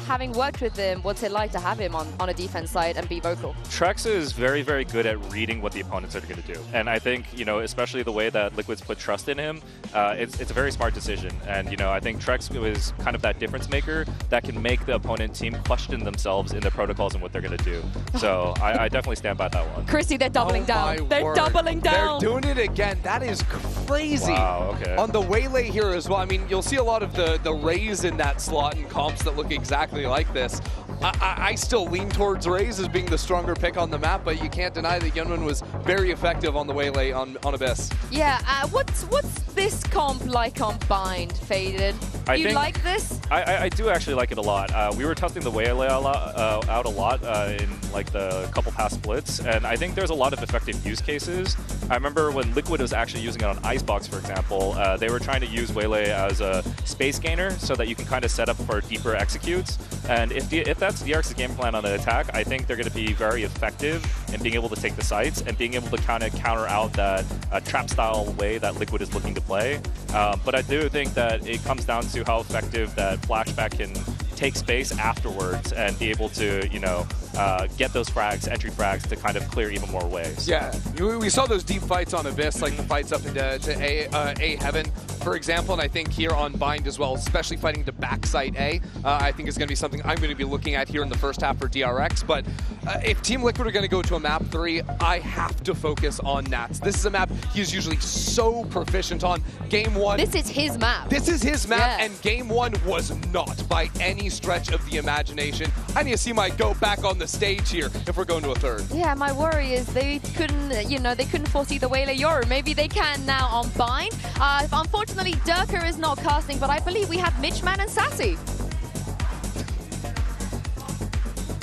Having worked with him, what's it like to have him on a defense side and be vocal? Trex is very, very good at reading what the opponents are going to do. And I think, especially the way that Liquid's put trust in him, it's a very smart decision. And, I think Trex is kind of that difference maker that can make the opponent team question themselves in their protocols and what they're going to do. So I definitely stand by that one. Chrissy, they're doubling down. They're doubling down. They're doing it again. That is crazy. Wow, okay. On the Waylay here as well, I mean, you'll see a lot of the rays in that slot and comps that look exactly like this. I still lean towards Raze as being the stronger pick on the map, but you can't deny that Yeonwon was very effective on the Waylay on Abyss. Yeah, what's this comp like on Bind, Faded? Do you like this? I do actually like it a lot. We were testing the Waylay out a lot in like the couple past splits, and I think there's a lot of effective use cases. I remember when Liquid was actually using it on Icebox, for example, they were trying to use Waylay as a space gainer so that you can kind of set up for deeper executes. And if that's DRX's game plan on the attack, I think they're going to be very effective in being able to take the sites and being able to kind of counter out that trap-style way that Liquid is looking to play. But I do think that it comes down to how effective that flashback can take space afterwards and be able to, you know, get those frags, entry frags, to kind of clear even more waves. Yeah, we saw those deep fights on Abyss, like the fights up into A Heaven, for example, and I think here on Bind as well, especially fighting to backside A, I think is going to be something I'm going to be looking at here in the first half for DRX. But if Team Liquid are going to go to a map 3, I have to focus on Nats. This is a map he's usually so proficient on. Game 1. This is his map. This is his map, yeah. And Game 1 was not by any stretch of the imagination. I need to see my go back on the stage here if we're going to a third. Yeah, my worry is they couldn't, you know, they couldn't foresee the Waylay Yoru. Maybe they can now on Bind. Unfortunately, Durka is not casting, but I believe we have Mitchman and Sassy.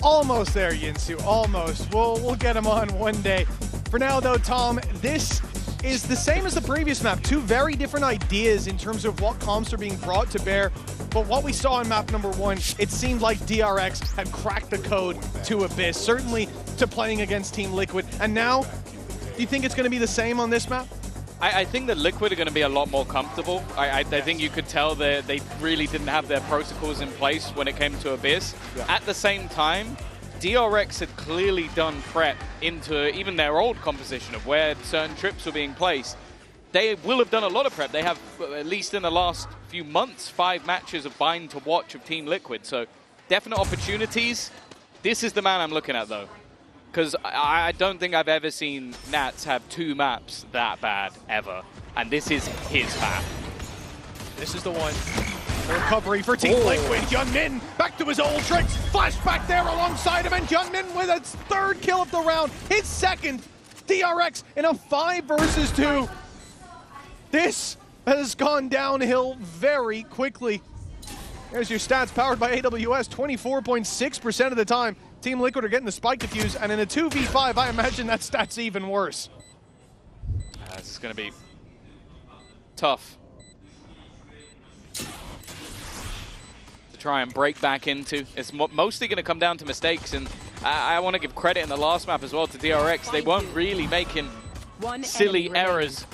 Almost there, Yinsu, almost. We'll get him on one day. For now, though, Tom, this is the same as the previous map. Two very different ideas in terms of what comps are being brought to bear. But what we saw in map number 1, it seemed like DRX had cracked the code to Abyss, certainly to playing against Team Liquid. And now, do you think it's going to be the same on this map? I think that Liquid are going to be a lot more comfortable. I think you could tell that they really didn't have their protocols in place when it came to Abyss. Yeah. At the same time, DRX had clearly done prep into even their old composition of where certain trips were being placed. They will have done a lot of prep. They have, at least in the last few months, 5 matches of Bind to watch of Team Liquid. So definite opportunities. This is the man I'm looking at, though. Because I don't think I've ever seen Nats have 2 maps that bad, ever. And this is his map. This is the one. The recovery for Team Liquid. Yeonmin back to his old tricks. Flashback there alongside him, and Yeonmin with his 3rd kill of the round. His 2nd. DRX in a 5 versus 2. This has gone downhill very quickly. There's your stats powered by AWS. 24.6% of the time, Team Liquid are getting the spike defuse, and in a 2v5, I imagine that stat's even worse. This is going to be tough to try and break back into. It's mostly going to come down to mistakes, and I want to give credit in the last map as well to DRX. They weren't really making silly errors.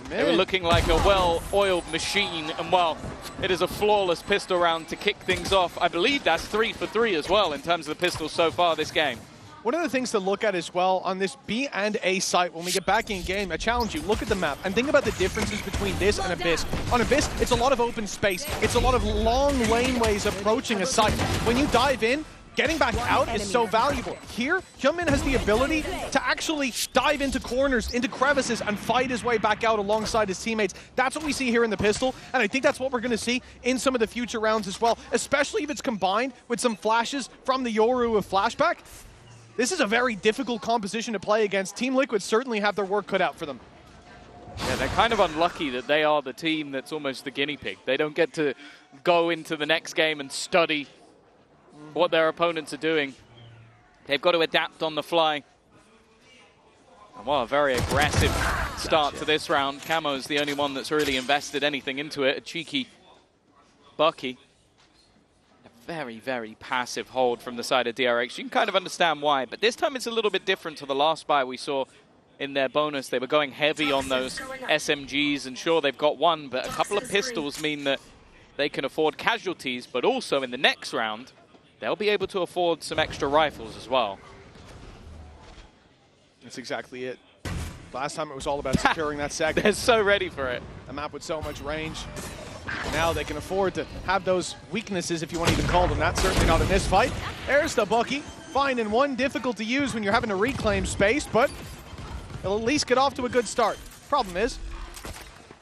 They were looking like a well-oiled machine, and well, it is a flawless pistol round to kick things off. I believe that's 3 for 3 as well in terms of the pistols so far this game. One of the things to look at as well on this B and A site when we get back in game, I challenge you, look at the map and think about the differences between this and Abyss. On Abyss, it's a lot of open space. It's a lot of long laneways approaching a site. When you dive in, getting back out is so valuable. Here, Yeonmin has the ability to actually dive into corners, into crevices, and fight his way back out alongside his teammates. That's what we see here in the pistol, and I think that's what we're going to see in some of the future rounds as well, especially if it's combined with some flashes from the Yoru of Flashback. This is a very difficult composition to play against. Team Liquid certainly have their work cut out for them. Yeah, they're kind of unlucky that they are the team that's almost the guinea pig. They don't get to go into the next game and study what their opponents are doing. They've got to adapt on the fly. And what a very aggressive start to this round. Camo's the only one that's really invested anything into it. A cheeky Bucky. A very, very passive hold from the side of DRX. You can kind of understand why, but this time it's a little bit different to the last buy we saw in their bonus. They were going heavy on those SMGs, and sure, they've got one, but a couple of pistols mean that they can afford casualties, but also in the next round, they'll be able to afford some extra rifles as well. That's exactly it. Last time it was all about securing that second. They're so ready for it. A map with so much range. Now they can afford to have those weaknesses, if you want to even call them that. Certainly not in this fight. There's the Bucky. Finding one, difficult to use when you're having to reclaim space, but it'll at least get off to a good start. Problem is,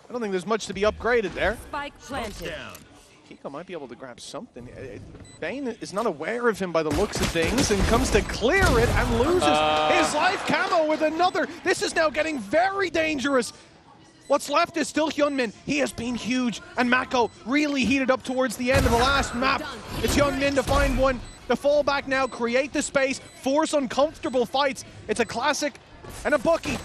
I don't think there's much to be upgraded there. Spike planted. Kiko might be able to grab something. Bane is not aware of him by the looks of things and comes to clear it and loses his life. Camo with another. This is now getting very dangerous. What's left is still Hyunmin. He has been huge, and Mako really heated up towards the end of the last map. It's Hyunmin to find one, to fall back now, create the space, force uncomfortable fights. It's a classic and a Bucky.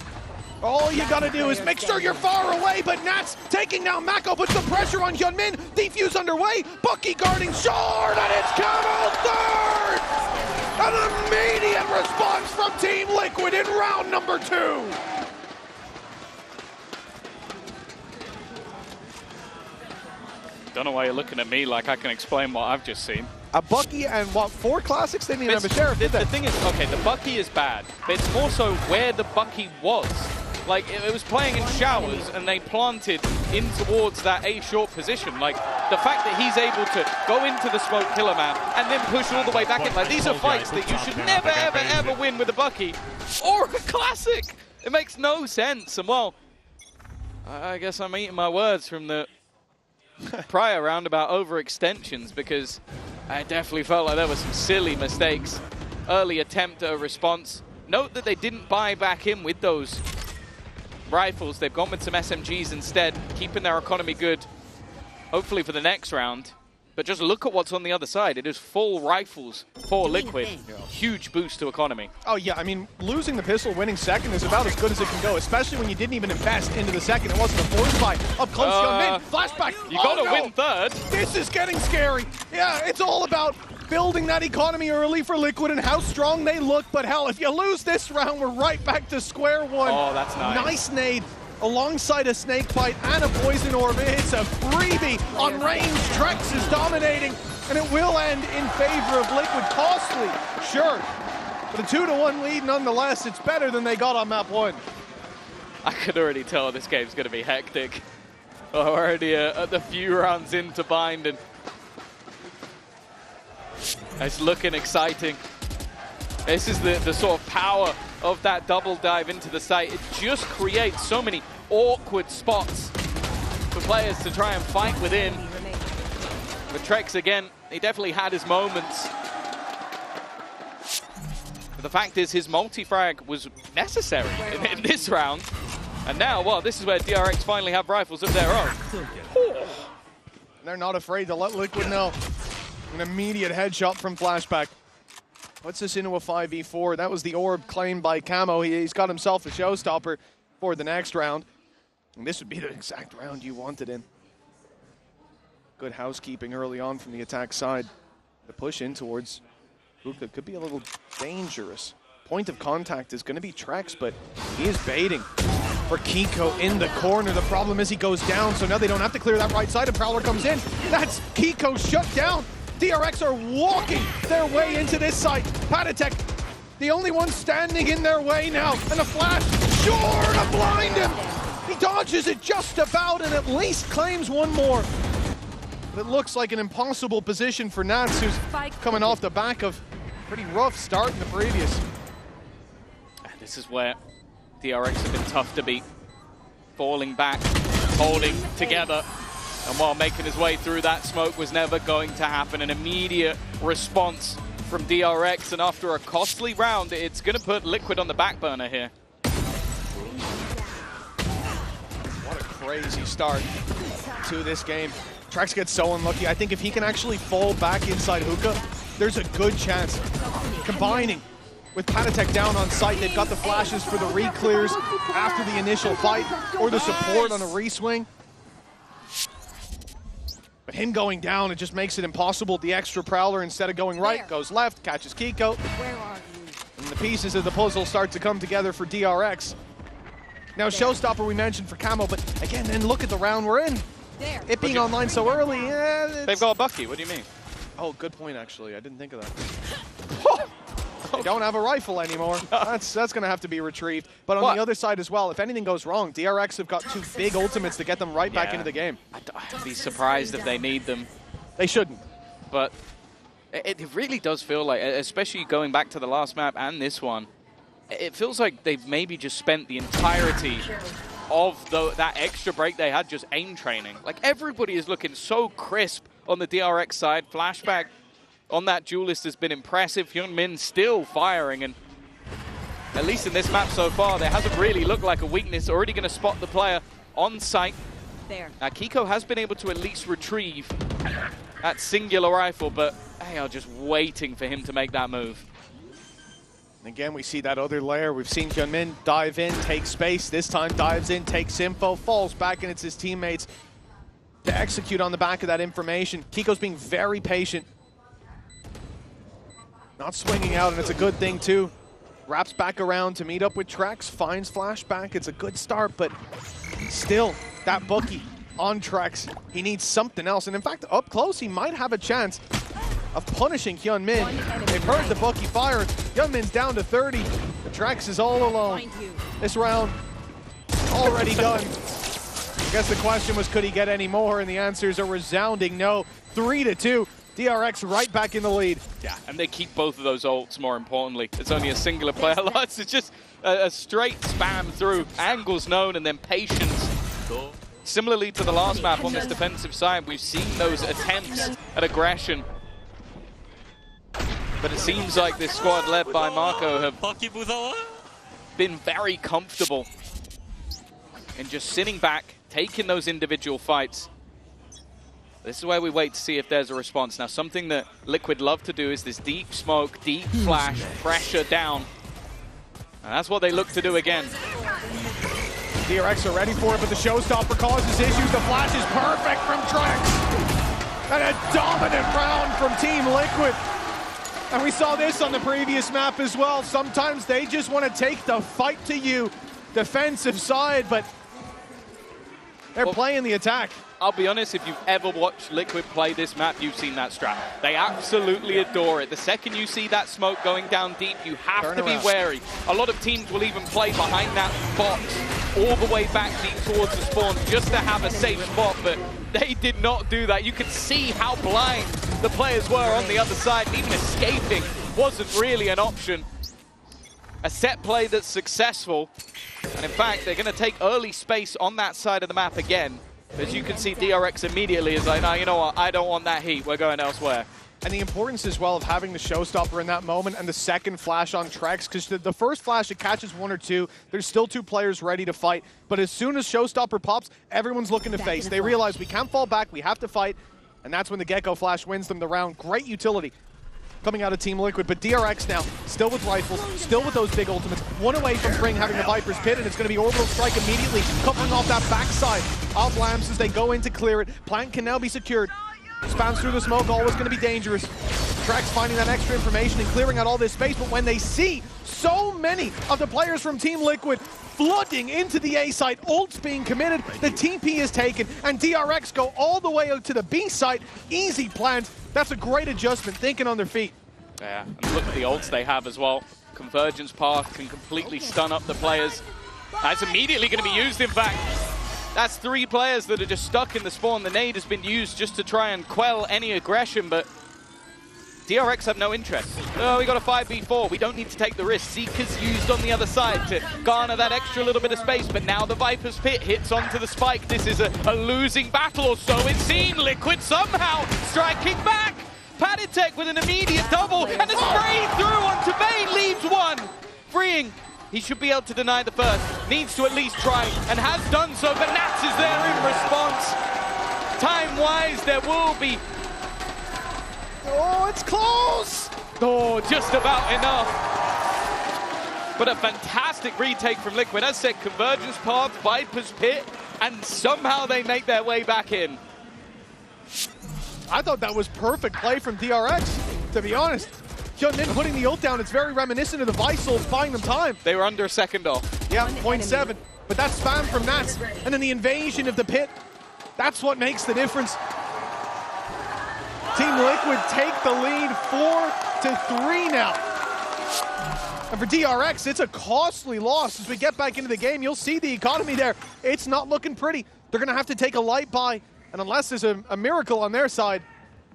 All you gotta do is make sure you're far away, but Nats taking now Mako, puts the pressure on Hyunmin. Defuse underway, Bucky guarding short, and it's Camo third! An immediate response from Team Liquid in round number 2. Don't know why you're looking at me like I can explain what I've just seen. A Bucky and what, 4 classics? They didn't even have a sheriff, did they? The thing is, okay, the Bucky is bad, but it's more so where the Bucky was. Like, it was playing in showers, and they planted in towards that A short position. Like, the fact that he's able to go into the smoke, kill a man, and then push all the way back in. Like, these are fights that you should never, ever, ever win with a Bucky or a classic. It makes no sense. And, well, I guess I'm eating my words from the prior round about overextensions, because I definitely felt like there were some silly mistakes. Early attempt at a response. Note that they didn't buy back in with those rifles. They've gone with some SMGs instead, keeping their economy good, hopefully for the next round. But just look at what's on the other side. It is full rifles for Liquid. Huge boost to economy. Oh yeah, I mean, losing the pistol, winning second is about as good as it can go, especially when you didn't even invest into the second. It wasn't a force fight. Up close, Hyunmin, flashback. You gotta win third. This is getting scary. Yeah, it's all about building that economy early for Liquid and how strong they look, but hell, if you lose this round, we're right back to square one. Oh, that's nice. Nice nade alongside a snake bite and a poison orb. It's a freebie on range. Trex is dominating, and it will end in favor of Liquid. Costly, sure, but a 2-1 lead nonetheless. It's better than they got on map 1. I could already tell this game's going to be hectic. We're already at the few rounds into Bind, and it's looking exciting. This is the sort of power of that double dive into the site. It just creates so many awkward spots for players to try and fight within. But Trex, again, he definitely had his moments. But the fact is, his multi-frag was necessary in this round. And now, well, this is where DRX finally have rifles of their own. They're not afraid to let Liquid know. An immediate headshot from Flashback. Puts us into a 5v4. That was the orb claimed by Camo. He's got himself a showstopper for the next round. And this would be the exact round you wanted in. Good housekeeping early on from the attack side. The push in towards Hookah could be a little dangerous. Point of contact is going to be Trex, but he is baiting for Kiko in the corner. The problem is he goes down, so now they don't have to clear that right side, and Prowler comes in. That's Kiko shut down. DRX are walking their way into this site. Patatek, the only one standing in their way now. And a flash, sure to blind him. He dodges it just about and at least claims one more. But it looks like an impossible position for Nats, who's coming off the back of a pretty rough start in the previous. And this is where DRX have been tough to beat. Falling back, holding together. And while making his way through that smoke was never going to happen. An immediate response from DRX, and after a costly round, it's going to put Liquid on the back burner here. What a crazy start to this game. Trex gets so unlucky. I think if he can actually fall back inside Hookah, there's a good chance. Combining with Patatek down on site, they've got the flashes for the re-clears after the initial fight, or the support on a re-swing. But him going down, it just makes it impossible. The extra Prowler, instead of going right, goes left, catches Kiko. Where are you? And the pieces of the puzzle start to come together for DRX. Now, Showstopper we mentioned for Camo, but again, then look at the round we're in. It being online so early, They've got a Bucky, what do you mean? Oh, good point, actually. I didn't think of that. They don't have a rifle anymore. That's going to have to be retrieved. But on the other side as well, if anything goes wrong, DRX have got 2 big ultimates to get them right back into the game. I'd be surprised if they need them. They shouldn't. But it really does feel like, especially going back to the last map and this one, it feels like they've maybe just spent the entirety of that extra break they had just aim training. Like, everybody is looking so crisp on the DRX side. Flashback on that duelist has been impressive. Hyunmin still firing, and at least in this map so far, there hasn't really looked like a weakness. Already going to spot the player on site. There. Kiko has been able to at least retrieve that singular rifle, but they are just waiting for him to make that move. And again, we see that other layer. We've seen Hyunmin dive in, take space. This time dives in, takes info, falls back, and it's his teammates to execute on the back of that information. Kiko's being very patient. Not swinging out, and it's a good thing too. Wraps back around to meet up with Trex, finds Flashback. It's a good start, but still, that bookie on Trex, he needs something else. And in fact, up close, he might have a chance of punishing Hyunmin. They've heard the bookie fire. Hyunmin's down to 30. The Trex is all alone. This round already done. I guess the question was, could he get any more? And the answer is a resounding no. 3-2. DRX right back in the lead. Yeah, and they keep both of those ults, more importantly. It's only a singular player loss. It's just a straight spam through. Angles known, and then patience. Similarly to the last map on this defensive side, we've seen those attempts at aggression. But it seems like this squad led by Marco have been very comfortable in just sitting back, taking those individual fights. This is where we wait to see if there's a response. Now, something that Liquid love to do is this deep smoke, deep flash, pressure down. And that's what they look to do again. DRX are ready for it, but the showstopper causes issues. The flash is perfect from Trex. And a dominant round from Team Liquid. And we saw this on the previous map as well. Sometimes they just want to take the fight to you, defensive side, but they're playing the attack. I'll be honest, if you've ever watched Liquid play this map, you've seen that strat. They absolutely adore it. The second you see that smoke going down deep, you have to be wary. A lot of teams will even play behind that box all the way back deep towards the spawn just to have a safe spot, but they did not do that. You could see how blind the players were on the other side, and even escaping wasn't really an option. A set play that's successful, and in fact, they're going to take early space on that side of the map again. As you can see, DRX immediately is like, no, you know what, I don't want that heat, we're going elsewhere. And the importance as well of having the showstopper in that moment and the second flash on Trex, because the first flash, it catches one or two, there's still two players ready to fight, but as soon as showstopper pops, everyone's looking to face. They realize we can't fall back, we have to fight, and that's when the Gecko flash wins them the round. Great utility coming out of Team Liquid, but DRX now, still with rifles, still with those big ultimates, one away from Pring having the Viper's Pit, and it's going to be Orbital Strike immediately, covering off that backside of Lamps as they go in to clear it. Plant can now be secured. Spams through the smoke, always going to be dangerous. Trex finding that extra information and clearing out all this space, but when they see so many of the players from Team Liquid flooding into the A site, ults being committed, the TP is taken, and DRX go all the way out to the B site. Easy plant. That's a great adjustment, thinking on their feet. Yeah, and look at the ults they have as well. Convergence path can completely stun up the players. That's immediately going to be used, in fact. That's 3 players that are just stuck in the spawn. The nade has been used just to try and quell any aggression, but DRX have no interest. Oh, we got a 5v4. We don't need to take the risk. Seeker's used on the other side to garner that extra little bit of space, but now the Viper's Pit hits onto the spike. This is a losing battle, or so it seems. Liquid somehow striking back. Paditech with an immediate double, and a spray through onto Vayne leaves one. Freeing. He should be able to deny the first. Needs to at least try, and has done so, but Nats is there in response. Time-wise, there will be... Oh, it's close! Oh, just about enough. But a fantastic retake from Liquid. As said, Convergence Path, Viper's Pit, and somehow they make their way back in. I thought that was perfect play from DRX, to be honest. Hyunmin putting the ult down, it's very reminiscent of the Visals buying them time. They were under a second off. Yeah, 0.7. But that's spam from Nats. And then the invasion of the pit, that's what makes the difference. Team Liquid take the lead 4-3 now. And for DRX, it's a costly loss. As we get back into the game, you'll see the economy there. It's not looking pretty. They're going to have to take a light buy. And unless there's a miracle on their side,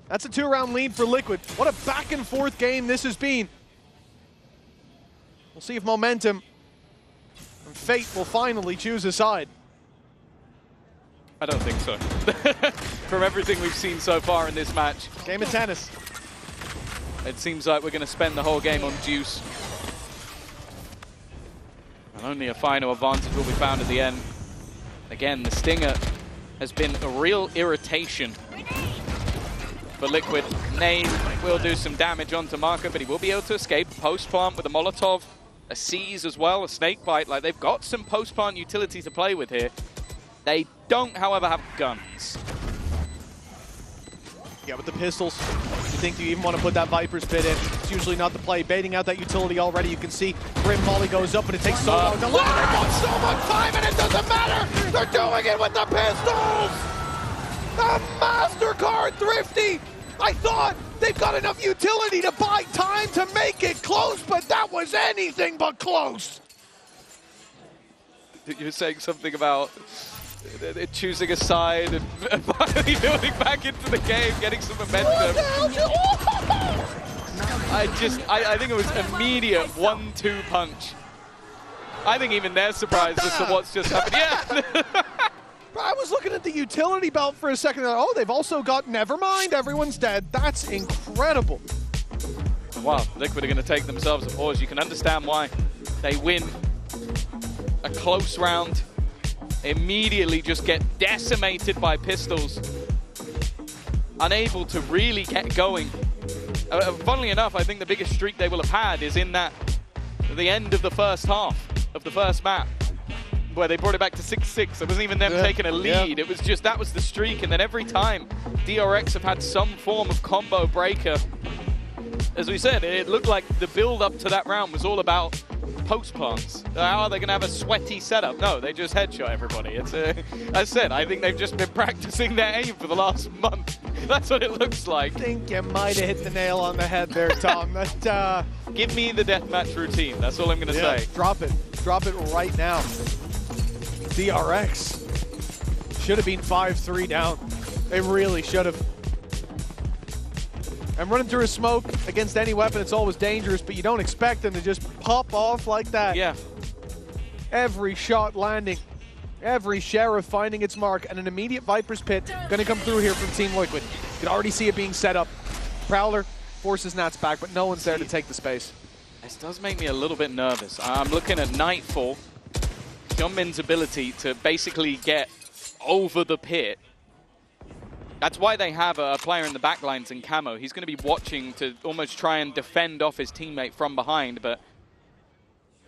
that's a 2-round lead for Liquid. What a back-and-forth game this has been. We'll see if momentum and fate will finally choose a side. I don't think so. from everything we've seen so far in this match. Game of tennis. It seems like we're going to spend the whole game on juice. And only a final advantage will be found at the end. Again, the Stinger has been a real irritation for Liquid. Nade will do some damage onto Marco, but he will be able to escape. Post-plant with a Molotov, a Seize as well, a Snakebite. Like, they've got some post-plant utility to play with here. They don't, however, have guns. Yeah, with the pistols, you think you even want to put that Viper's Pit in. It's usually not the play. Baiting out that utility already. You can see Grim Molly goes up, and it takes so long to land. They got so much time, and it doesn't matter. They're doing it with the pistols. A MasterCard Thrifty. I thought they've got enough utility to buy time to make it close, but that was anything but close. You were saying something about choosing a side and finally building back into the game, getting some momentum. I think it was immediate 1-2 punch. I think even they're surprised as to what's just happened. Yeah. I was looking at the utility belt for a second. Oh, they've also got Nevermind. Everyone's dead. That's incredible. Wow, Liquid are going to take themselves a pause. You can understand why. They win a close round, immediately just get decimated by pistols, unable to really get going. Funnily enough, I think the biggest streak they will have had is in the end of the first half of the first map, where they brought it back to 6-6. It wasn't even them taking a lead. It was just, that was the streak. And then every time, DRX have had some form of combo breaker. As we said, it looked like the build up to that round was all about post plants. How are they going to have a sweaty setup? No, they just headshot everybody. It's as I said, I think they've just been practicing their aim for the last month. That's what it looks like. I think you might have hit the nail on the head there, Tom. That, give me the deathmatch routine. That's all I'm going to say. Drop it. Drop it right now. DRX should have been 5-3 down. They really should have. And running through a smoke against any weapon, it's always dangerous, but you don't expect them to just pop off like that. Yeah. Every shot landing, every Sheriff finding its mark, and an immediate Viper's Pit gonna come through here from Team Liquid. You can already see it being set up. Prowler forces Nats back, but no one's there to take the space. This does make me a little bit nervous. I'm looking at Nightfall, Hyunmin's ability to basically get over the pit. That's why they have a player in the backlines in camo. He's going to be watching to almost try and defend off his teammate from behind, but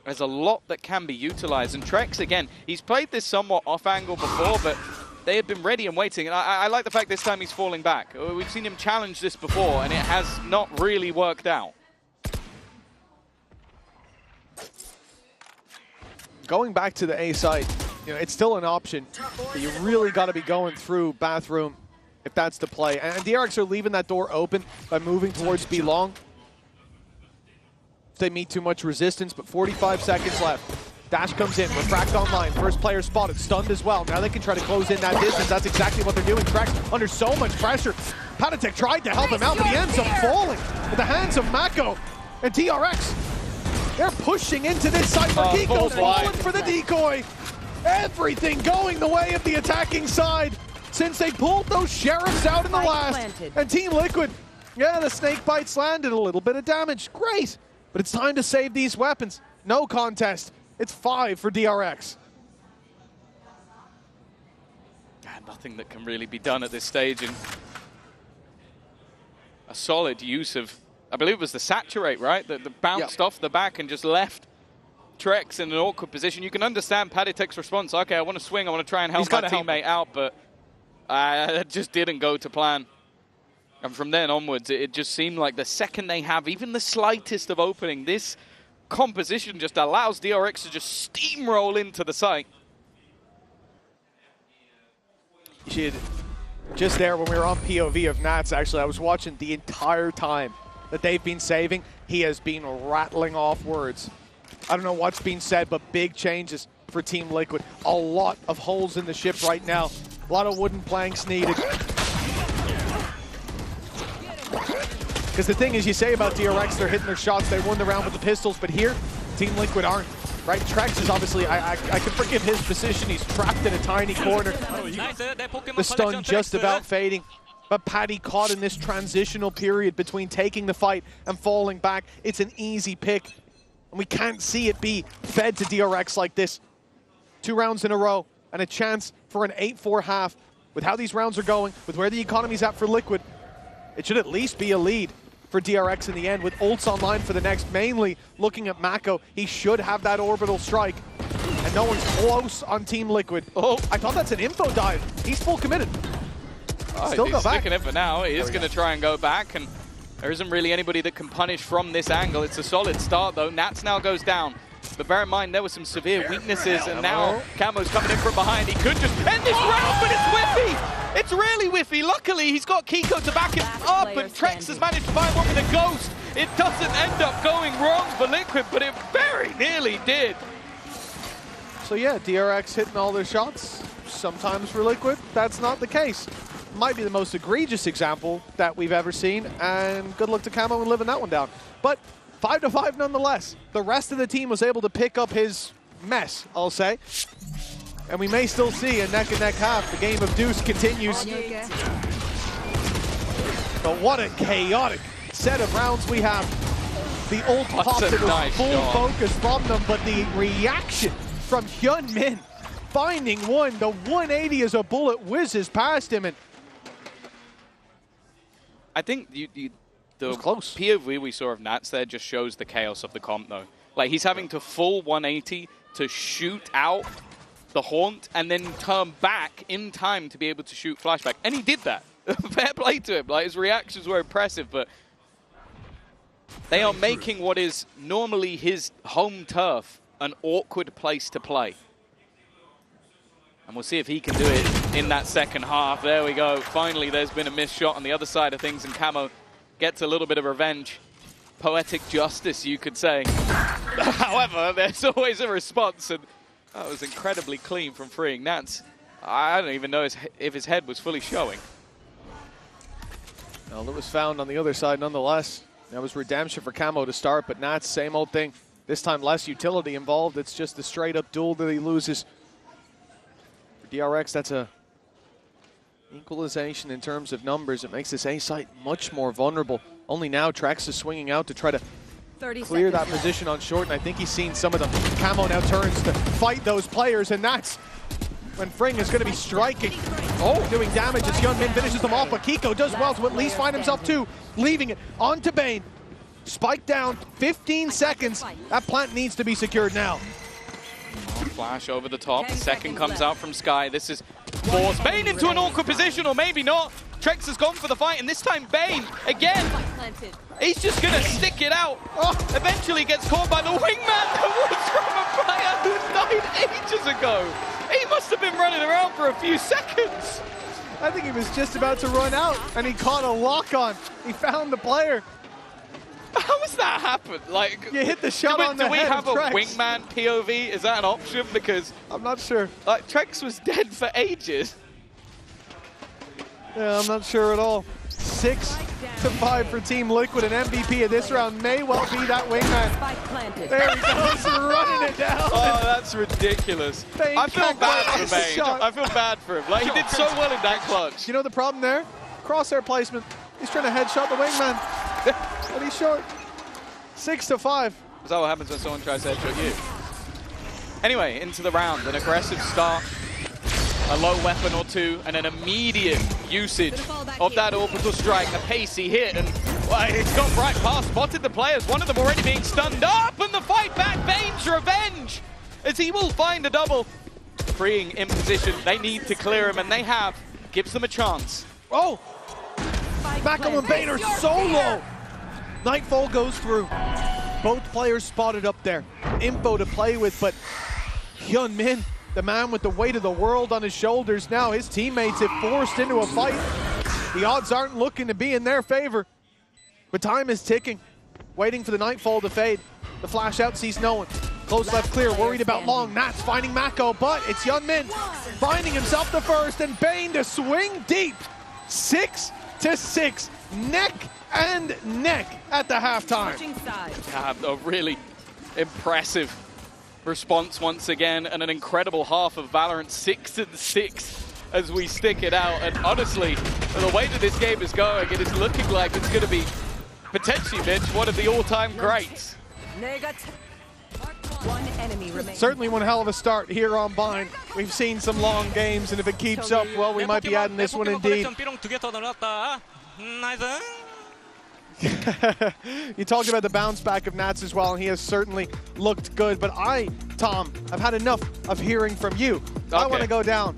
there's a lot that can be utilized. And Trex, again, he's played this somewhat off angle before, but they have been ready and waiting. And I like the fact this time he's falling back. We've seen him challenge this before, and it has not really worked out. Going back to the A site, you know, it's still an option, but you really got to be going through bathroom if that's the play. And DRX are leaving that door open by moving towards B long. They meet too much resistance, but 45 seconds left. Dash comes in, Refract online, first player spotted, stunned as well. Now they can try to close in that distance. That's exactly what they're doing. Trex under so much pressure. Patatek tried to help him out, but he ends up falling at the hands of Mako and DRX. They're pushing into this site. Kiko's falling for the decoy. Everything going the way of the attacking side since they pulled those Sheriffs out in the last. And Team Liquid, yeah, the snake bites landed, a little bit of damage. Great. But it's time to save these weapons. No contest. It's 5 for DRX. Nothing that can really be done at this stage. And a solid use of, I believe it was the Saturate, right? That bounced off the back and just left Trex in an awkward position. You can understand Patatek's response. Okay, I want to swing. I want to try and help my teammate out, but it just didn't go to plan. And from then onwards, it just seemed like the second they have even the slightest of opening, this composition just allows DRX to just steamroll into the site. Just there when we were on POV of Nats, actually, I was watching the entire time that they've been saving. He has been rattling off words. I don't know what's being said, but big changes for Team Liquid. A lot of holes in the ship right now. A lot of wooden planks needed. Because the thing is, you say about DRX, they're hitting their shots, they won the round with the pistols, but here, Team Liquid aren't. right? Trex is obviously, I can forgive his position. He's trapped in a tiny corner. The stun just about fading. But Paddy caught in this transitional period between taking the fight and falling back. It's an easy pick. And we can't see it be fed to DRX like this. 2 rounds in a row and a chance for an 8-4 half. With how these rounds are going, with where the economy's at for Liquid, it should at least be a lead for DRX in the end, with ults online for the next. Mainly looking at Mako, he should have that orbital strike. And no one's close on Team Liquid. Oh, I thought that's an info dive. He's full committed. Still he's go back. sticking it for now. He is going to try and go back, and there isn't really anybody that can punish from this angle. It's a solid start, though. Nats now goes down. But bear in mind, there were some severe weaknesses, and now Camo's coming in from behind. He could just end this round, but it's whiffy! It's really whiffy. Luckily, he's got Kiko to back him up, and Trex has managed to find one with a ghost. It doesn't end up going wrong for Liquid, but it very nearly did. So yeah, DRX hitting all their shots. Sometimes for Liquid, that's not the case. Might be the most egregious example that we've ever seen, and good luck to Camo in living that one down. But 5-5 nonetheless. The rest of the team was able to pick up his mess, I'll say. And we may still see a neck-and-neck half. The game of Deuce continues. But what a chaotic set of rounds we have. The ult popped, it was full focus from them, but the reaction from Hyun Min, finding one, the 180 as a bullet whizzes past him. And I think the POV we saw of Nats there just shows the chaos of the comp, though. Like, he's having to full 180 to shoot out the Haunt and then turn back in time to be able to shoot flashback. And he did that. Fair play to him. Like, his reactions were impressive, but they are making what is normally his home turf an awkward place to play. And we'll see if he can do it in that second half. There we go. Finally, there's been a missed shot on the other side of things, and Camo gets a little bit of revenge. Poetic justice, you could say. However, there's always a response, and that was incredibly clean from freeing Nats. I don't even know if his head was fully showing. Well, it was found on the other side nonetheless. That was redemption for Camo to start, but Nats, same old thing. This time less utility involved. It's just the straight up duel that he loses. For DRX, that's a equalization in terms of numbers. It makes this A site much more vulnerable. Only now Trex is swinging out to try to clear that position on short, and I think he's seen some of them. Camo now turns to fight those players, and that's when Fring is going to be striking. Oh, doing damage as Hyun Min finishes them off, but Kiko does well to at least find himself two, leaving it onto Bane. Spike down, 15 seconds. That plant needs to be secured now. Flash over the top. The second comes out from Sky. This is forced Bane into an awkward position, or maybe not. Trex has gone for the fight, and this time Bane, again, he's just going to stick it out. Eventually gets caught by the wingman that was from a player who died ages ago. He must have been running around for a few seconds. I think he was just about to run out, and he caught a lock-on. He found the player. How has that happened? Like, you hit the shot on the head. Do we have a Trex. wingman POV? Is that an option? Because I'm not sure. Like, Trex was dead for ages. Yeah, I'm not sure at all. 6-5 for Team Liquid, and MVP of this round may well be that wingman. There he goes, running it down. Oh, that's ridiculous. I feel bad for Bane. I feel bad for him. Like, he did so well in that clutch. You know the problem there? Crosshair placement. He's trying to headshot the wingman. But he's short. 6-5. Is that what happens when someone tries to headshot you? Anyway, into the round. An aggressive start, a low weapon or two, and an immediate usage of that orbital strike. A pacey hit, and well, it's gone right past, spotted the players. One of them already being stunned up, and the fight back. Bane's revenge, as he will find a double. Freeing in position. They need to clear him, and they have. Gives them a chance. Oh! Mako and Bane are so low. Nightfall goes through. Both players spotted up there. Info to play with, but Hyun Min, the man with the weight of the world on his shoulders now, his teammates have forced into a fight. The odds aren't looking to be in their favor. But time is ticking, waiting for the Nightfall to fade. The flash out sees no one. Close left clear, worried about long. Nats finding Mako, but it's Hyun Min finding himself the first, and Bane to swing deep. 6-6, neck and neck at the halftime. A really impressive response once again, and an incredible half of Valorant, 6-6 as we stick it out. And honestly, the way that this game is going, it is looking like it's going to be potentially, Mitch, one of the all-time greats. One enemy remains. Certainly one hell of a start here on Bind. We've seen some long games, and if it keeps up, well, we might be adding this one indeed. You talked about the bounce back of Nats as well, and he has certainly looked good. But Tom, I've had enough of hearing from you. Okay. I want to go down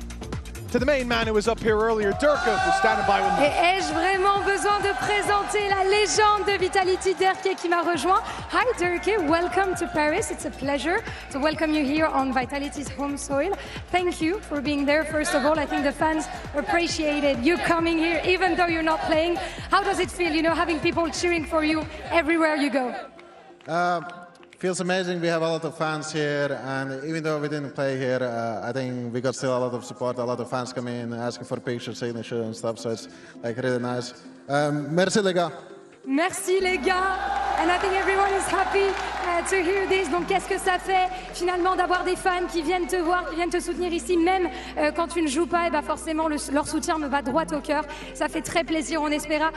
to the main man who was up here earlier, Durka, who's standing by with me. Et ai-je vraiment besoin de présenter la légende de Vitality, Durke, qui m'a rejoint? Hi Durke, welcome to Paris. It's a pleasure to welcome you here on Vitality's home soil. Thank you for being there, first of all. I think the fans appreciated you coming here, even though you're not playing. How does it feel, you know, having people cheering for you everywhere you go? Feels amazing. We have a lot of fans here, and even though we didn't play here, I think we got still a lot of support. A lot of fans come in asking for pictures, signature, and stuff. So it's like really nice. Merci les gars. Merci les gars. And I think everyone is happy to hear this. Donc qu'est-ce que ça fait finalement d'avoir des fans qui viennent te voir, qui viennent te soutenir ici, même quand tu ne joues pas, et bah forcément leur soutien me va droit au cœur. Ça fait très plaisir. On espéra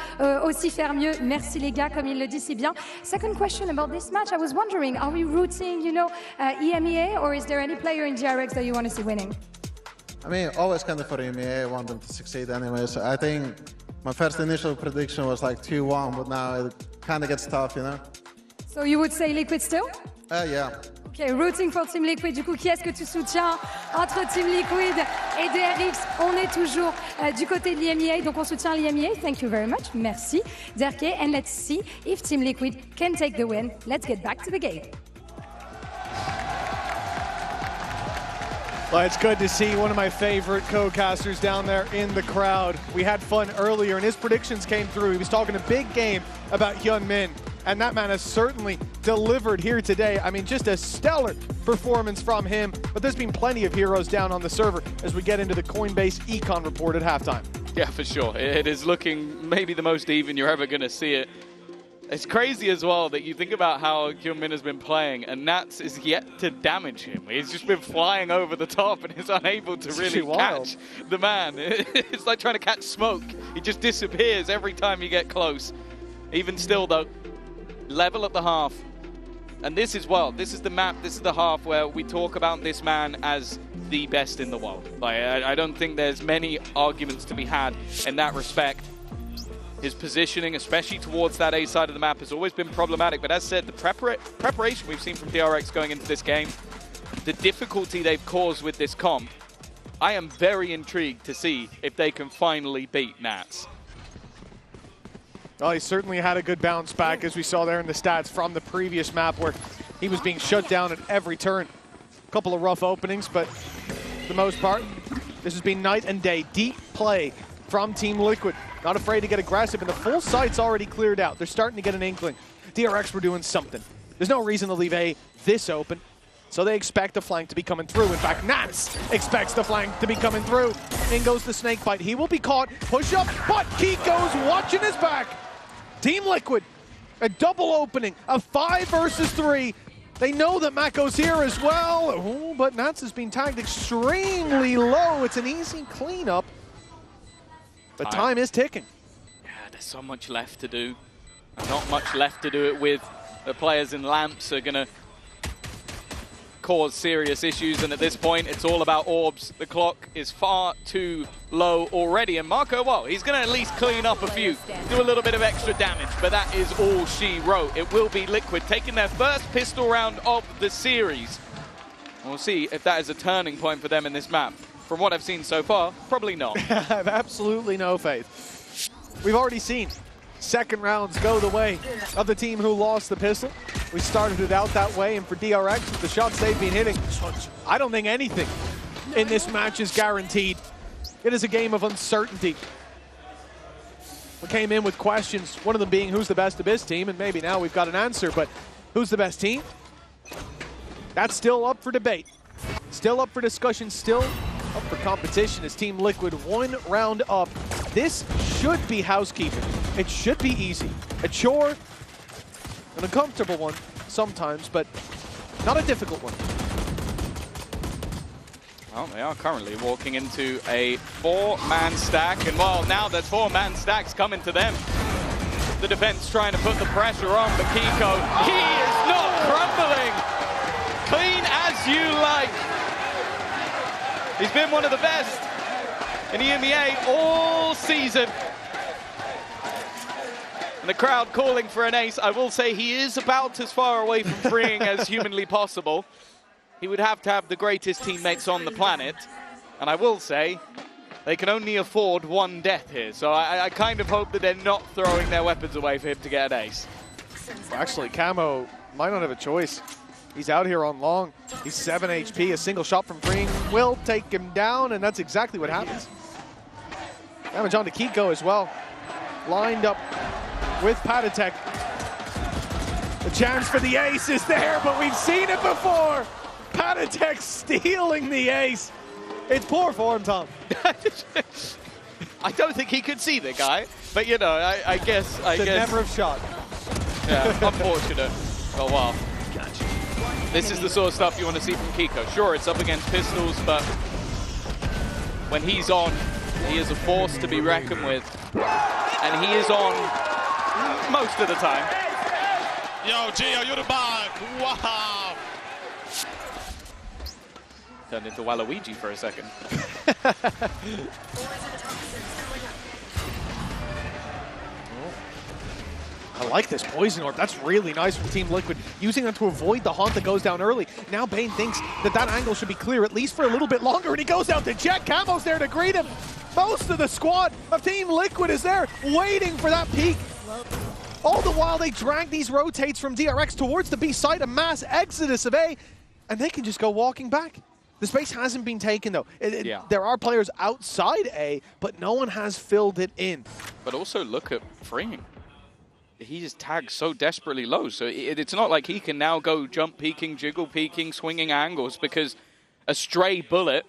aussi faire mieux. Merci les gars, comme il le dit si bien. Second question about this match. I was wondering, are we rooting, you know, EMEA, or is there any player in DRX that you want to see winning? I mean, always kind of for EMEA. I want them to succeed anyway. So I think my first initial prediction was like 2-1, but now it kind of gets tough, you know. So you would say Liquid still? Yeah. Okay, rooting for Team Liquid. Du coup, qui est-ce que tu soutiens entre Team Liquid et DRX? On est toujours du côté de l'EMEA, donc on soutient l'EMEA. Thank you very much. Merci, Derke. And let's see if Team Liquid can take the win. Let's get back to the game. Well, it's good to see one of my favorite co-casters down there in the crowd. We had fun earlier, and his predictions came through. He was talking a big game about Hyun Min, and that man has certainly delivered here today. I mean, just a stellar performance from him, but there's been plenty of heroes down on the server as we get into the Coinbase Econ report at halftime. Yeah, for sure. It is looking maybe the most even you're ever going to see it. It's crazy as well that you think about how Hyun-Min has been playing, and Nats is yet to damage him. He's just been flying over the top and is unable to really catch the man. It's like trying to catch smoke. He just disappears every time you get close. Even still, though, level at the half. And this is the map, this is the half where we talk about this man as the best in the world. Like, I don't think there's many arguments to be had in that respect. His positioning, especially towards that A side of the map, has always been problematic. But as said, the preparation we've seen from DRX going into this game, the difficulty they've caused with this comp, I am very intrigued to see if they can finally beat Nats. Well, he certainly had a good bounce back, as we saw there in the stats from the previous map, where he was being shut down at every turn. A couple of rough openings, but for the most part, this has been night and day. Deep play from Team Liquid. Not afraid to get aggressive, and the full site's already cleared out. They're starting to get an inkling. DRX were doing something. There's no reason to leave A this open, so they expect the flank to be coming through. In fact, Nats expects the flank to be coming through. In goes the snake bite. He will be caught. Push up, but Kiko's watching his back. Team Liquid, a double opening, a 5 versus 3. They know that Mako's here as well. Ooh, but Nats has been tagged extremely low. It's an easy cleanup. But time is ticking. Yeah, there's so much left to do. Not much left to do it with. The players in lamps are going to cause serious issues, and at this point, it's all about orbs. The clock is far too low already, and Marco, well, he's going to at least clean up a few, do a little bit of extra damage, but that is all she wrote. It will be Liquid taking their first pistol round of the series. We'll see if that is a turning point for them in this map. From what I've seen so far, probably not. I have absolutely no faith. We've already seen second rounds go the way of the team who lost the pistol. We started it out that way, and for DRX, with the shots they've been hitting, I don't think anything in this match is guaranteed. It is a game of uncertainty. We came in with questions, one of them being who's the best Abyss team, and maybe now we've got an answer, but who's the best team? That's still up for debate. Still up for discussion, still up for competition as Team Liquid 1 round up. This should be housekeeping. It should be easy. A chore, an uncomfortable one sometimes, but Not a difficult one. Well, they are currently walking into a 4-man stack, and well, now that 4-man stack's coming to them. The defense trying to put the pressure on, but Kiko, he is not crumbling. Clean as you like. He's been one of the best in EMEA all season. And the crowd calling for an ace. I will say he is about as far away from freeing as humanly possible. He would have to have the greatest teammates on the planet. And I will say, they can only afford one death here. So I kind of hope that they're not throwing their weapons away for him to get an ace. Well, actually, Camo might not have a choice. He's out here on long. He's 7 HP. A single shot from freeing will take him down, and that's exactly what happens. Damage on to Kiko as well. Lined up with Patatek. The chance for the ace is there, but we've seen it before. Patatek stealing the ace. It's poor form, Tom. I don't think he could see the guy, but you know, I guess. Never have shot. Yeah, unfortunate. Oh wow. Gotcha. This is the sort of stuff you want to see from Kiko. Sure, it's up against pistols, but when he's on, he is a force to be reckoned with, and he is on most of the time. Yo, Gio, you're the bomb. Wow. Turned into Waluigi for a second. I like this Poison Orb. That's really nice from Team Liquid, using them to avoid the haunt that goes down early. Now Bane thinks that that angle should be clear at least for a little bit longer, and he goes out to Jet. Camo's there to greet him. Most of the squad of Team Liquid is there waiting for that peak. All the while they drag these rotates from DRX towards the B side, a mass exodus of A, and they can just go walking back. The space hasn't been taken, though. There are players outside A, but no one has filled it in. But also look at freeing. He is tagged so desperately low, so it's not like he can now go jump peeking, jiggle peeking, swinging angles, because a stray bullet,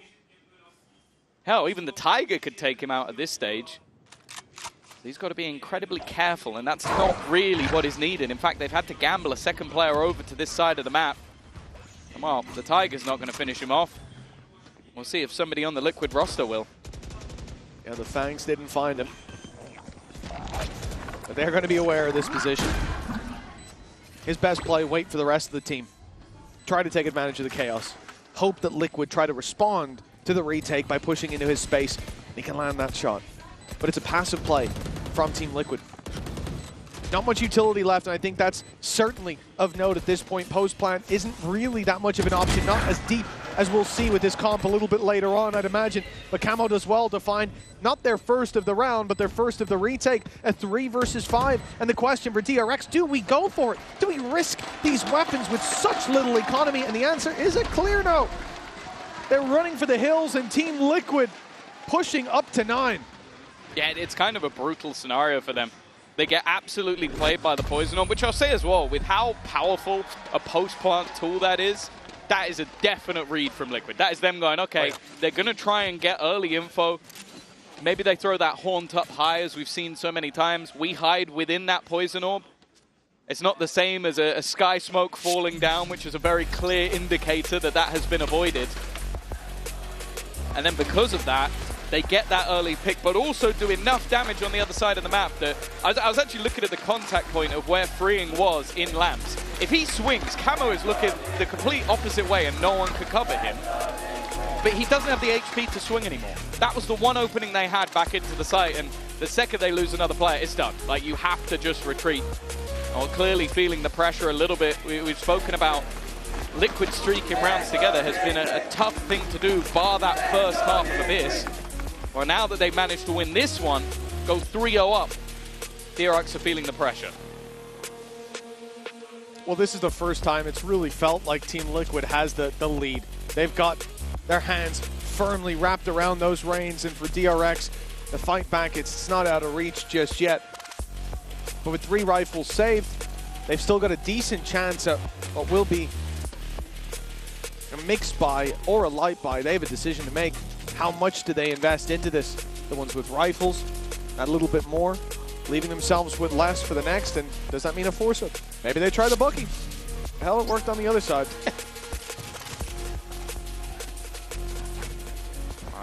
hell, even the Tiger could take him out at this stage. So he's got to be incredibly careful, and that's not really what is needed. In fact, they've had to gamble a second player over to this side of the map. And well, the Tiger's not going to finish him off. We'll see if somebody on the Liquid roster will. Yeah, the Fangs didn't find him. But they're going to be aware of this position. His best play, wait for the rest of the team. Try to take advantage of the chaos. Hope that Liquid try to respond to the retake by pushing into his space. He can land that shot. But it's a passive play from Team Liquid. Not much utility left, and I think that's certainly of note at this point. Post plant isn't really that much of an option, not as deep as we'll see with this comp a little bit later on, I'd imagine. But Camo does well to find not their first of the round, but their first of the retake, a 3 versus 5. And the question for DRX, do we go for it? Do we risk these weapons with such little economy? And the answer is a clear no. They're running for the hills, and Team Liquid pushing up to 9. Yeah, it's kind of a brutal scenario for them. They get absolutely played by the Poison Orb, which I'll say as well, with how powerful a post-plant tool that is a definite read from Liquid. That is them going, okay, they're going to try and get early info. Maybe they throw that haunt up high, as we've seen so many times. We hide within that Poison Orb. It's not the same as a sky smoke falling down, which is a very clear indicator that that has been avoided. And then because of that, they get that early pick, but also do enough damage on the other side of the map that I was actually looking at the contact point of where freeing was in lamps. If he swings, Camo is looking the complete opposite way and no one can cover him. But he doesn't have the HP to swing anymore. That was the one opening they had back into the site, and the second they lose another player, it's done. Like, you have to just retreat. Well, clearly feeling the pressure a little bit. We've spoken about Liquid streaking rounds together has been a tough thing to do, bar that first half of Abyss. Well, now that they've managed to win this one, go 3-0 up, DRX are feeling the pressure. Well, this is the first time it's really felt like Team Liquid has the lead. They've got their hands firmly wrapped around those reins, and for DRX, the fight back, it's not out of reach just yet. But with 3 rifles saved, they've still got a decent chance at what will be a mixed buy or a light buy. They have a decision to make. How much do they invest into this? The ones with rifles, a little bit more, leaving themselves with less for the next, and does that mean a force-up? Maybe they try the bookie. Hell, it worked on the other side.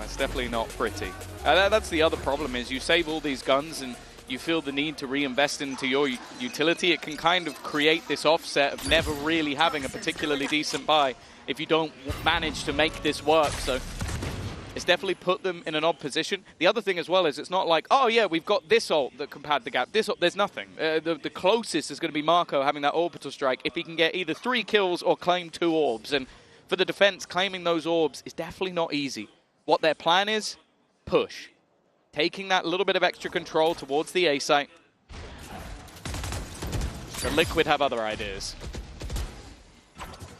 It's definitely not pretty. That's the other problem, is you save all these guns and you feel the need to reinvest into your utility. It can kind of create this offset of never really having a particularly decent buy if you don't manage to make this work. So it's definitely put them in an odd position. The other thing as well is it's not like, oh yeah, we've got this ult that can pad the gap. This ult, there's nothing. The closest is going to be Marco having that orbital strike if he can get either 3 kills or claim 2 orbs. And for the defense, claiming those orbs is definitely not easy. What their plan is, push. Taking that little bit of extra control towards the A site. The Liquid have other ideas.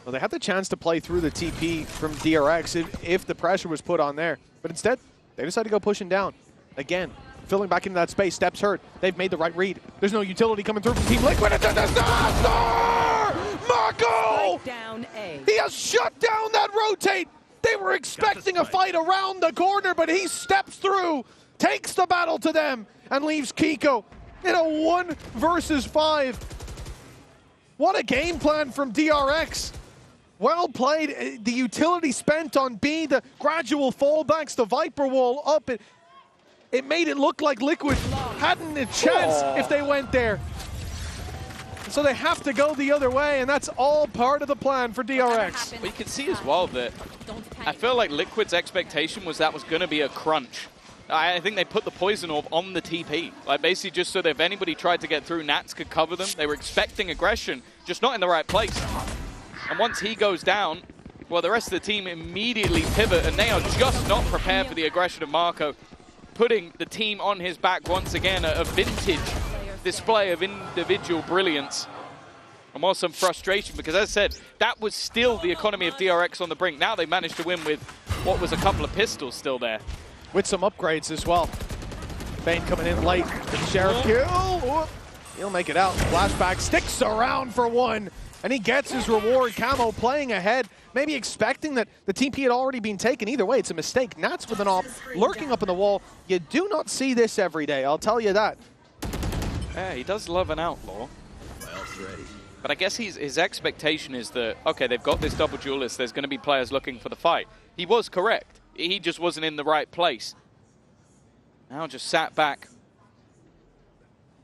Well, they had the chance to play through the TP from DRX if the pressure was put on there. But instead, they decided to go pushing down. Again, filling back into that space. Steps hurt. They've made the right read. There's no utility coming through from Team Liquid. It's a disaster! Marco! Down A. He has shut down that rotate. They were expecting a fight around the corner, but he steps through, takes the battle to them, and leaves Kiko in a 1 versus 5. What a game plan from DRX. Well played. The utility spent on B, the gradual fallbacks, the Viper wall up. It made it look like Liquid hadn't a chance if they went there. So they have to go the other way, and that's all part of the plan for DRX. But you can see as well that I feel like Liquid's expectation was that was going to be a crunch. I think they put the poison orb on the TP, like basically just so that if anybody tried to get through, Nats could cover them. They were expecting aggression, just not in the right place. And once he goes down, well, the rest of the team immediately pivot, and they are just not prepared for the aggression of Marco, putting the team on his back once again, a vintage display of individual brilliance. And more some frustration, because as I said, that was still the economy of DRX on the brink. Now they managed to win with what was a couple of pistols still there. With some upgrades as well. Bane coming in late for the Sheriff kill. He'll make it out. Flashback sticks around for 1, and he gets his reward. Camo playing ahead, maybe expecting that the TP had already been taken. Either way, it's a mistake. Nats with an op, lurking up in the wall. You do not see this every day, I'll tell you that. Yeah, he does love an outlaw. But I guess his expectation is that, okay, they've got this double duelist, there's going to be players looking for the fight. He was correct. He just wasn't in the right place. Now just sat back.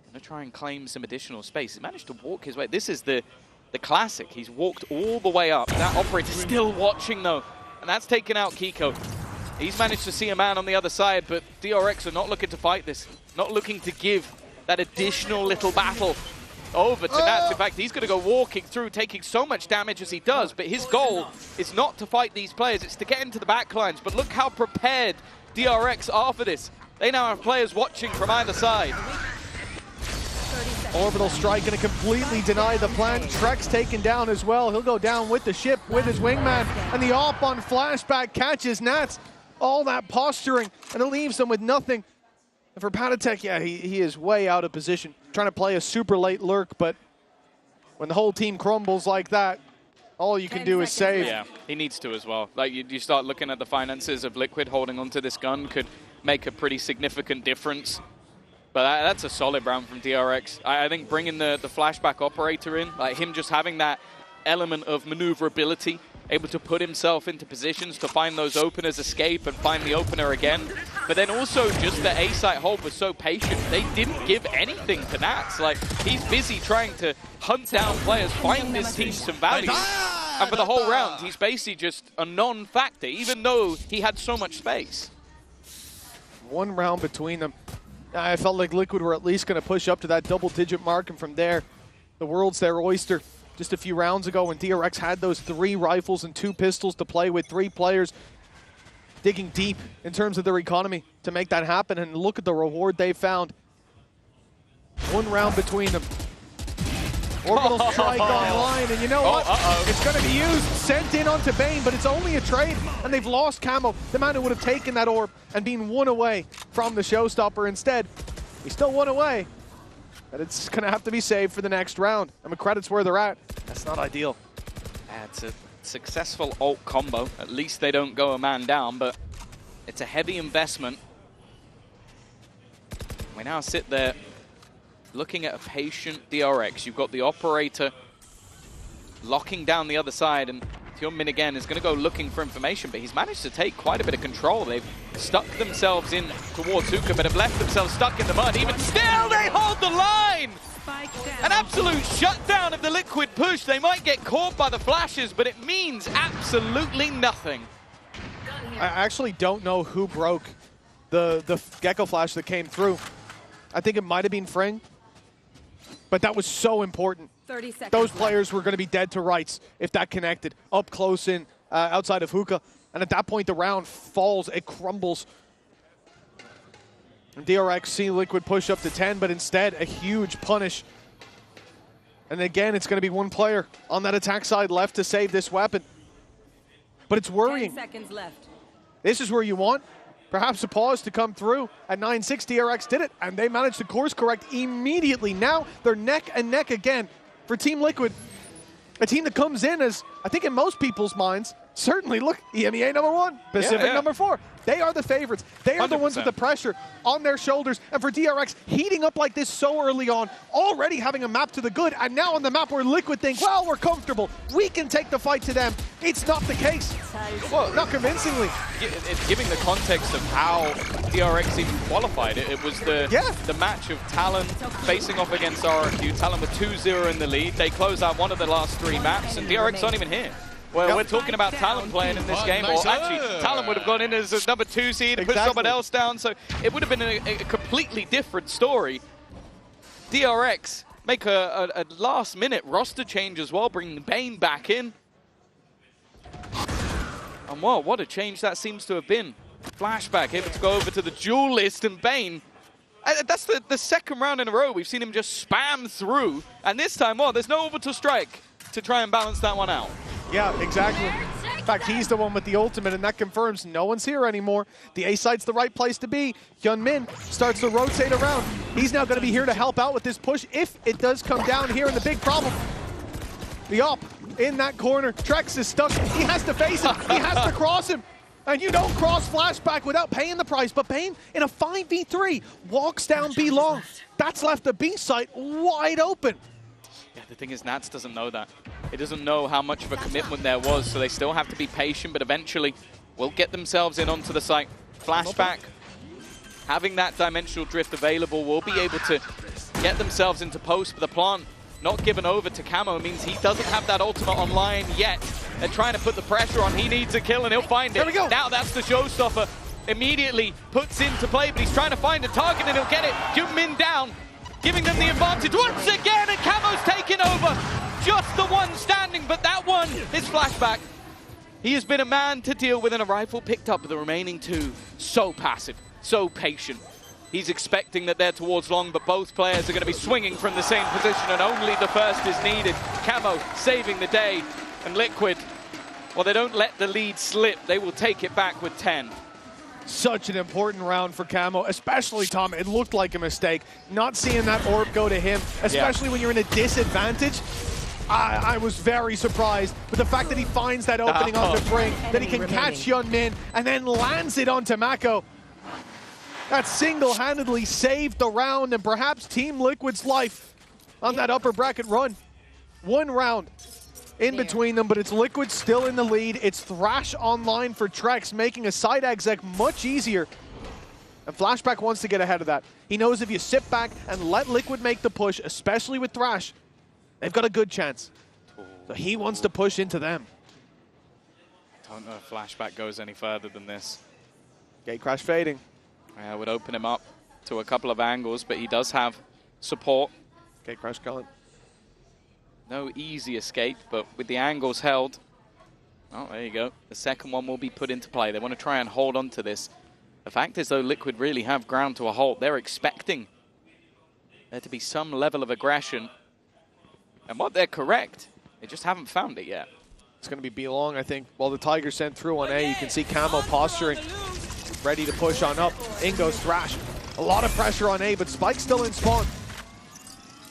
Going to try and claim some additional space. He managed to walk his way. This is the classic. He's walked all the way up. That operator's still watching, though. And that's taken out Kiko. He's managed to see a man on the other side, but DRX are not looking to fight this. Not looking to give that additional little battle over to Nats. In fact, he's going to go walking through, taking so much damage as he does, but his goal is not to fight these players, it's to get into the backlines. But look how prepared DRX are for this. They now have players watching from either side. Orbital strike going to completely deny the plan. Trek's taken down as well. He'll go down with the ship, with his wingman, and the op on flashback catches Nats. All that posturing, and it leaves them with nothing. And for Patatek, yeah, he is way out of position. Trying to play a super late lurk, but when the whole team crumbles like that, all you can do is save. Yeah, he needs to as well. Like, you start looking at the finances of Liquid holding onto this gun could make a pretty significant difference. But that's a solid round from DRX. I think bringing the flashback operator in, like him just having that element of maneuverability, able to put himself into positions to find those openers, escape, and find the opener again. But then also just the A-site hold was so patient. They didn't give anything to Nats. Like, he's busy trying to hunt down players, find this team some value. And for the whole round, he's basically just a non-factor, even though he had so much space. 1 round between them. I felt like Liquid were at least going to push up to that double-digit mark, and from there, the world's their oyster. Just a few rounds ago when DRX had those 3 rifles and 2 pistols to play with, 3 players digging deep in terms of their economy to make that happen, and look at the reward they found. 1 round between them. Orbital strike online, and you know what? It's going to be used, sent in onto Bane, but it's only a trade, and they've lost Camo, the man who would have taken that orb and been 1 away from the showstopper. Instead, he still 1 away, but it's going to have to be saved for the next round. And with credits where they're at, that's not ideal. It's a successful ult combo. At least they don't go a man down, but it's a heavy investment. We now sit there looking at a patient DRX. You've got the operator locking down the other side, and Hyunmin again is going to go looking for information, but he's managed to take quite a bit of control. They've stuck themselves in towards Hookah, but have left themselves stuck in the mud. Even still, they hold the line! An absolute shutdown of the Liquid push. They might get caught by the flashes, but it means absolutely nothing. I actually don't know who broke the Gecko Flash that came through. I think it might have been Fring, but that was so important. 30 seconds Those players were going to be dead to rights if that connected up close in outside of Hookah. And at that point, the round falls, it crumbles. And DRX see Liquid push up to 10, but instead a huge punish. And again, it's going to be one player on that attack side left to save this weapon. But it's worrying. 10 seconds left. This is where you want perhaps a pause to come through. At 9-6, DRX did it, and they managed to course correct immediately. Now they're neck and neck again for Team Liquid. A team that comes in as, I think in most people's minds, certainly, look, EMEA #1, Pacific #4. They are the favorites. They are the ones with the pressure on their shoulders. And for DRX, heating up like this so early on, already having a map to the good, and now on the map where Liquid think, well, we're comfortable. We can take the fight to them. It's not the case. Well, not convincingly. Giving the context of how DRX even qualified it, it was the match of Talon facing off against RRQ. Talon with 2-0 in the lead. They close out one of the last 3 maps, and DRX aren't even here. Well, we're talking about Talon playing in this game, or actually, Talon would have gone in as a #2 seed and put someone else down, so it would have been a completely different story. DRX make a last-minute roster change as well, bringing Bane back in. And well, what a change that seems to have been. Flashback able to go over to the duelist, and Bane, that's the second round in a row we've seen him just spam through, and this time, well, there's no orbital strike to try and balance that one out. Yeah, exactly. In fact, he's the one with the ultimate, and that confirms no one's here anymore. The A side's the right place to be. Hyunmin starts to rotate around. He's now going to be here to help out with this push if it does come down here, and the big problem, the op in that corner. Trex is stuck. He has to face him. He has to cross him. And you don't cross Flashback without paying the price. But Bane, in a 5v3, walks down B long. That's left the B site wide open. Yeah, the thing is, Nats doesn't know that. It doesn't know how much of a commitment there was, so they still have to be patient, but eventually will get themselves in onto the site. Flashback, having that dimensional drift available, will be able to get themselves into post, but the plant not given over to Camo means he doesn't have that ultimate online yet. They're trying to put the pressure on. He needs a kill, and he'll find it. There we go. Now that's the showstopper. Immediately puts into play, but he's trying to find a target, and he'll get it. Hyunmin down, giving them the advantage once again, and Camo's taking over. Just the one standing, but that one is Flashback. He has been a man to deal with, and a rifle picked up with the remaining 2. So passive, so patient. He's expecting that they're towards long, but both players are going to be swinging from the same position, and only the first is needed. Camo saving the day, and Liquid, well, they don't let the lead slip. They will take it back with 10. Such an important round for Camo, especially, Tom, it looked like a mistake. Not seeing that orb go to him, especially when you're in a disadvantage. I was very surprised with the fact that he finds that opening onto Fring, that he can catch Hyunmin, and then lands it onto Mako. That single-handedly saved the round, and perhaps Team Liquid's life on that upper bracket run. One round in between them, but it's Liquid still in the lead. It's Thrash online for Trex, making a side exec much easier. And Flashback wants to get ahead of that. He knows if you sit back and let Liquid make the push, especially with Thrash, they've got a good chance. So he wants to push into them. Don't know if Flashback goes any further than this. Gate crash fading. I would open him up to a couple of angles, but he does have support. Gate crash going. No easy escape, but with the angles held. Oh, there you go. The second one will be put into play. They want to try and hold on to this. The fact is, though, Liquid really have ground to a halt. They're expecting there to be some level of aggression. And what they're correct, they just haven't found it yet. It's going to be B long, I think. While the Tiger sent through on A, you can see Camo posturing, ready to push on up. In goes Thrash. A lot of pressure on A, but Spike's still in spawn.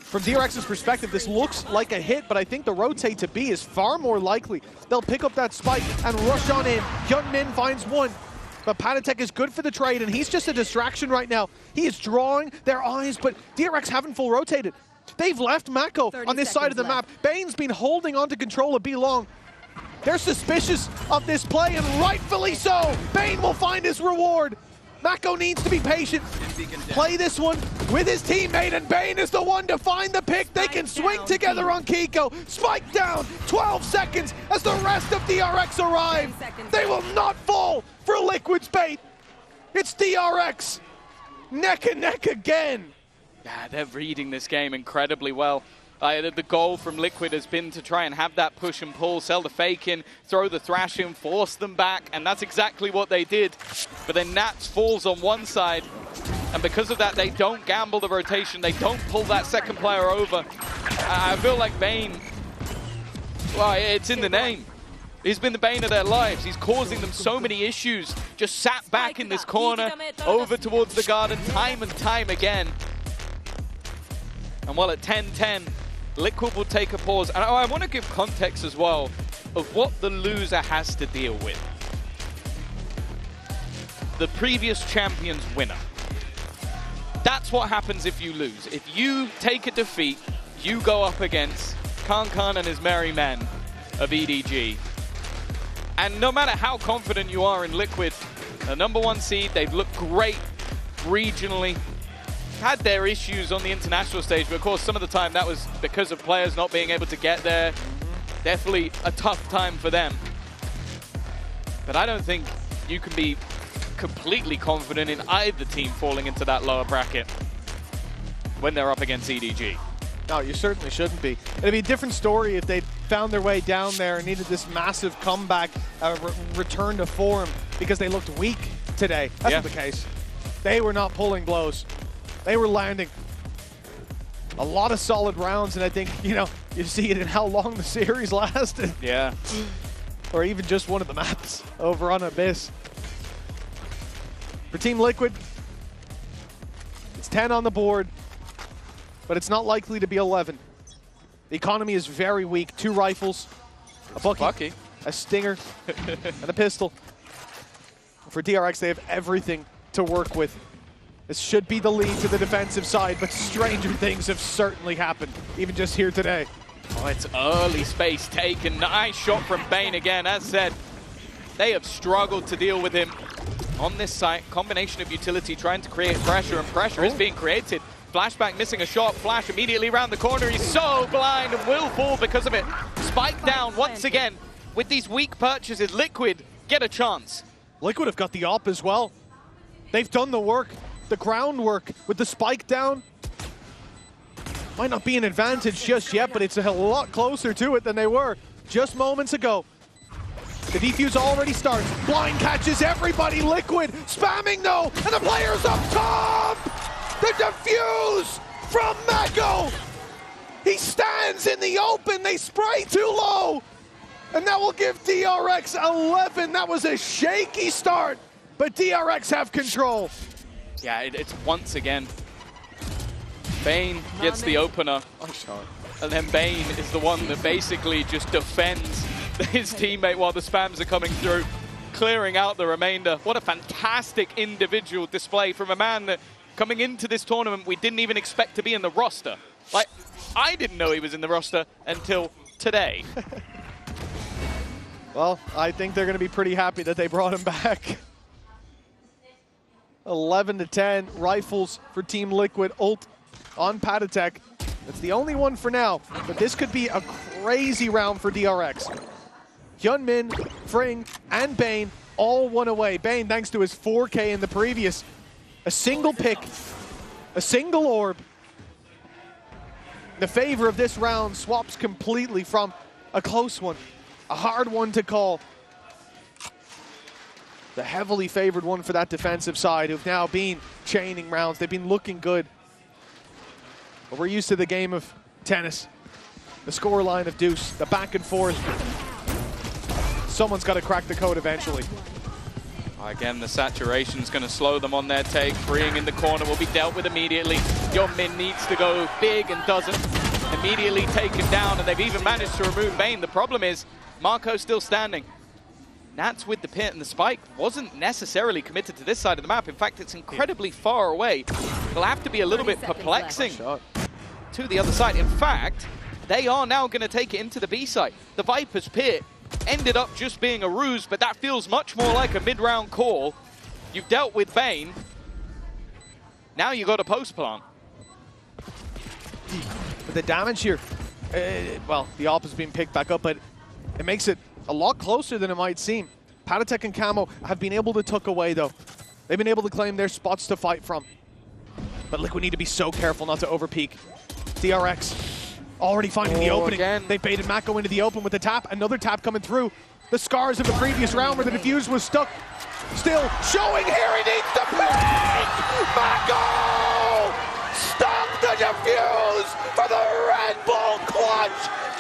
From DRX's perspective, this looks like a hit, but I think the rotate to B is far more likely. They'll pick up that Spike and rush on in. Hyunmin finds one, but Panatek is good for the trade, and he's just a distraction right now. He is drawing their eyes, but DRX haven't full rotated. They've left Mako on this side of the map. Bane's been holding on to control of B long. They're suspicious of this play, and rightfully so. Bane will find his reward. Mako needs to be patient, play this one with his teammate, and Bane is the one to find the pick. They can swing together on Kiko. Spike down, 12 seconds as the rest of DRX arrive. They will not fall for Liquid's bait. It's DRX, neck and neck again. Yeah, they're reading this game incredibly well. The goal from Liquid has been to try and have that push and pull, sell the fake in, throw the thrash in, force them back, and that's exactly what they did. But then Nats falls on one side, and because of that, they don't gamble the rotation, they don't pull that second player over. I feel like Bane, well, it's in the name. He's been the bane of their lives. He's causing them so many issues. Just sat back in this corner, over towards the garden, time and time again. And while at 10-10, Liquid will take a pause. And I want to give context as well of what the loser has to deal with. The previous champion's winner. That's what happens if you lose. If you take a defeat, you go up against Khan and his merry men of EDG. And no matter how confident you are in Liquid, the #1 seed, they've looked great regionally. Had their issues on the international stage, but of course some of the time that was because of players not being able to get there. Definitely a tough time for them. But I don't think you can be completely confident in either team falling into that lower bracket when they're up against EDG. No, you certainly shouldn't be. It'd be a different story if they'd found their way down there and needed this massive comeback, return to form, because they looked weak today. That's not the case. They were not pulling blows. They were landing a lot of solid rounds, and I think, you know, you see it in how long the series lasted. Yeah. Or even just one of the maps over on Abyss. For Team Liquid, it's 10 on the board, but it's not likely to be 11. The economy is very weak. 2 rifles, a Bucky, a Stinger, and a pistol. For DRX, they have everything to work with. This should be the lead to the defensive side, but stranger things have certainly happened, even just here today. Oh, it's early space taken. Nice shot from Bane again. As said, they have struggled to deal with him on this site. Combination of utility trying to create pressure, and pressure is being created. Flashback missing a shot. Flash immediately around the corner. He's so blind and will fall because of it. Spike down once again. With these weak purchases, Liquid get a chance. Liquid have got the op as well. They've done the work. The groundwork with the spike down. Might not be an advantage just yet, but it's a lot closer to it than they were just moments ago. The defuse already starts. Blind catches everybody. Liquid spamming though, and the player's up top! The defuse from Mako! He stands in the open. They spray too low, and that will give DRX 11. That was a shaky start, but DRX have control. Yeah, it's once again. Bane gets the opener. And then Bane is the one that basically just defends his teammate while the spams are coming through, clearing out the remainder. What a fantastic individual display from a man that coming into this tournament we didn't even expect to be in the roster. Like, I didn't know he was in the roster until today. Well, I think they're going to be pretty happy that they brought him back. 11-10, rifles for Team Liquid, ult on Patatek. That's the only one for now, but this could be a crazy round for DRX. Hyunmin, Fring, and Bane all one away. Bane, thanks to his 4K in the previous, a single pick, a single orb. The favor of this round swaps completely from a close one, a hard one to call. The heavily favored one for that defensive side, who've now been chaining rounds. They've been looking good. But we're used to the game of tennis. The scoreline of deuce, the back and forth. Someone's got to crack the code eventually. Again, the saturation's going to slow them on their take. Freeing in the corner will be dealt with immediately. Yeonmin needs to go big and doesn't. Immediately taken down, and they've even managed to remove Bane. The problem is, Marco's still standing. Nats with the pit, and the spike wasn't necessarily committed to this side of the map. In fact, it's incredibly far away. It'll have to be a little bit perplexing to the other side. In fact, they are now going to take it into the B side. The Viper's Pit ended up just being a ruse, but that feels much more like a mid-round call. You've dealt with Bane. Now you got a post plant. But the damage here, well, the AWP is being picked back up, but it makes it a lot closer than it might seem. Patatek and Camo have been able to tuck away, though. They've been able to claim their spots to fight from. But Liquid need to be so careful not to overpeak. DRX already finding the opening. Again. They baited Mako into the open with the tap. Another tap coming through. The scars of the previous round where the defuse was stuck. Still showing here, he needs to pick! Mako! Stuck the defuse for the Red Bull clutch!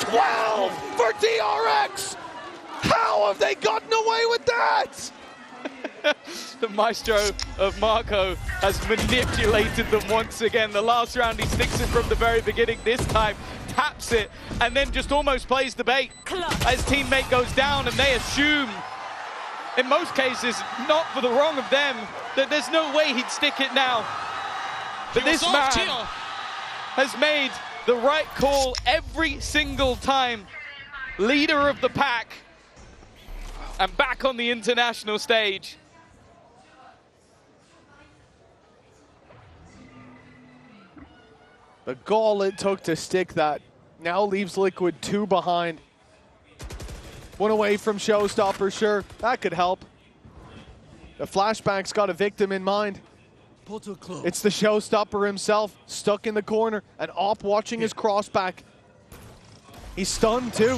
12 for DRX! How have they gotten away with that? The maestro of Marco has manipulated them once again. The last round he sticks it from the very beginning. This time taps it and then just almost plays the bait as teammate goes down, and they assume, in most cases, not for the wrong of them, that there's no way he'd stick it now. But this man has made the right call every single time. Leader of the pack and back on the international stage. The goal it took to stick that now leaves Liquid 2 behind. 1 away from Showstopper, sure, that could help. The flashback's got a victim in mind. It's the Showstopper himself, stuck in the corner, and Op watching his crossback. He's stunned too.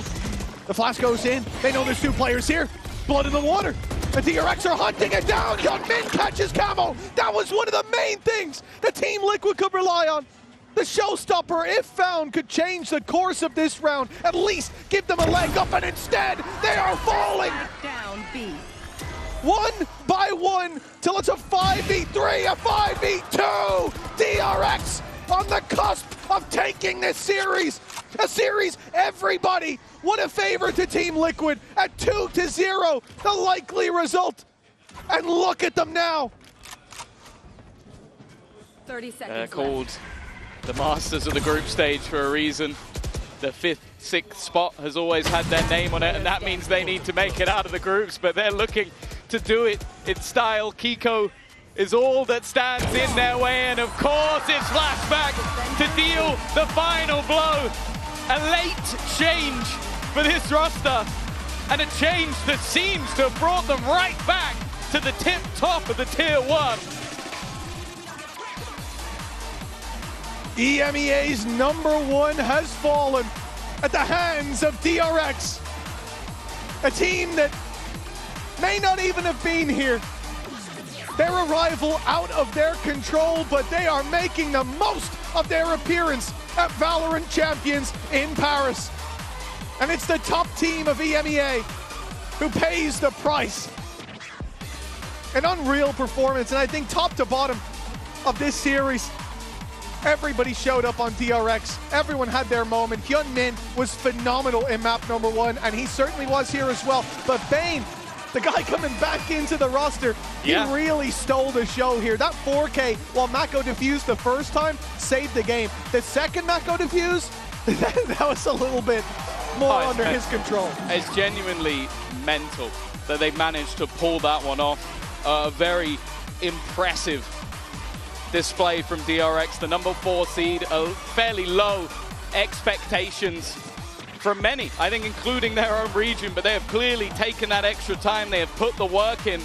The flash goes in, they know there's 2 players here. Blood in the water. The DRX are hunting it down. Hyunmin catches Camo. That was one of the main things the Team Liquid could rely on. The Showstopper, if found, could change the course of this round. At least give them a leg up, and instead, they are falling. Down B. 1 by 1 till it's a 5v3, a 5v2. DRX on the cusp of taking this series. A series everybody would have favored to Team Liquid at 2-0, the likely result. And look at them now. 30 seconds Called the masters of the group stage for a reason. The 5th, 6th spot has always had their name on it, and that means they need to make it out of the groups, but they're looking to do it in style. Kiko is all that stands in their way, and of course it's Flashback to deal the final blow. A late change for this roster, and a change that seems to have brought them right back to the tip top of the tier 1. EMEA's #1 has fallen at the hands of DRX. A team that may not even have been here. They're a rival out of their control, but they are making the most of their appearance at VALORANT Champions in Paris. And it's the top team of EMEA who pays the price. An unreal performance, and I think top to bottom of this series, everybody showed up on DRX. Everyone had their moment. Hyunmin was phenomenal in map #1, and he certainly was here as well. But Bane, the guy coming back into the roster, he really stole the show here. That 4K, while Mako defused the first time, saved the game. The second Mako defuse, that was a little bit more under his control. It's genuinely mental that they managed to pull that one off. A very impressive display from DRX, the #4 seed, fairly low expectations from many, I think including their own region, but they have clearly taken that extra time, they have put the work in,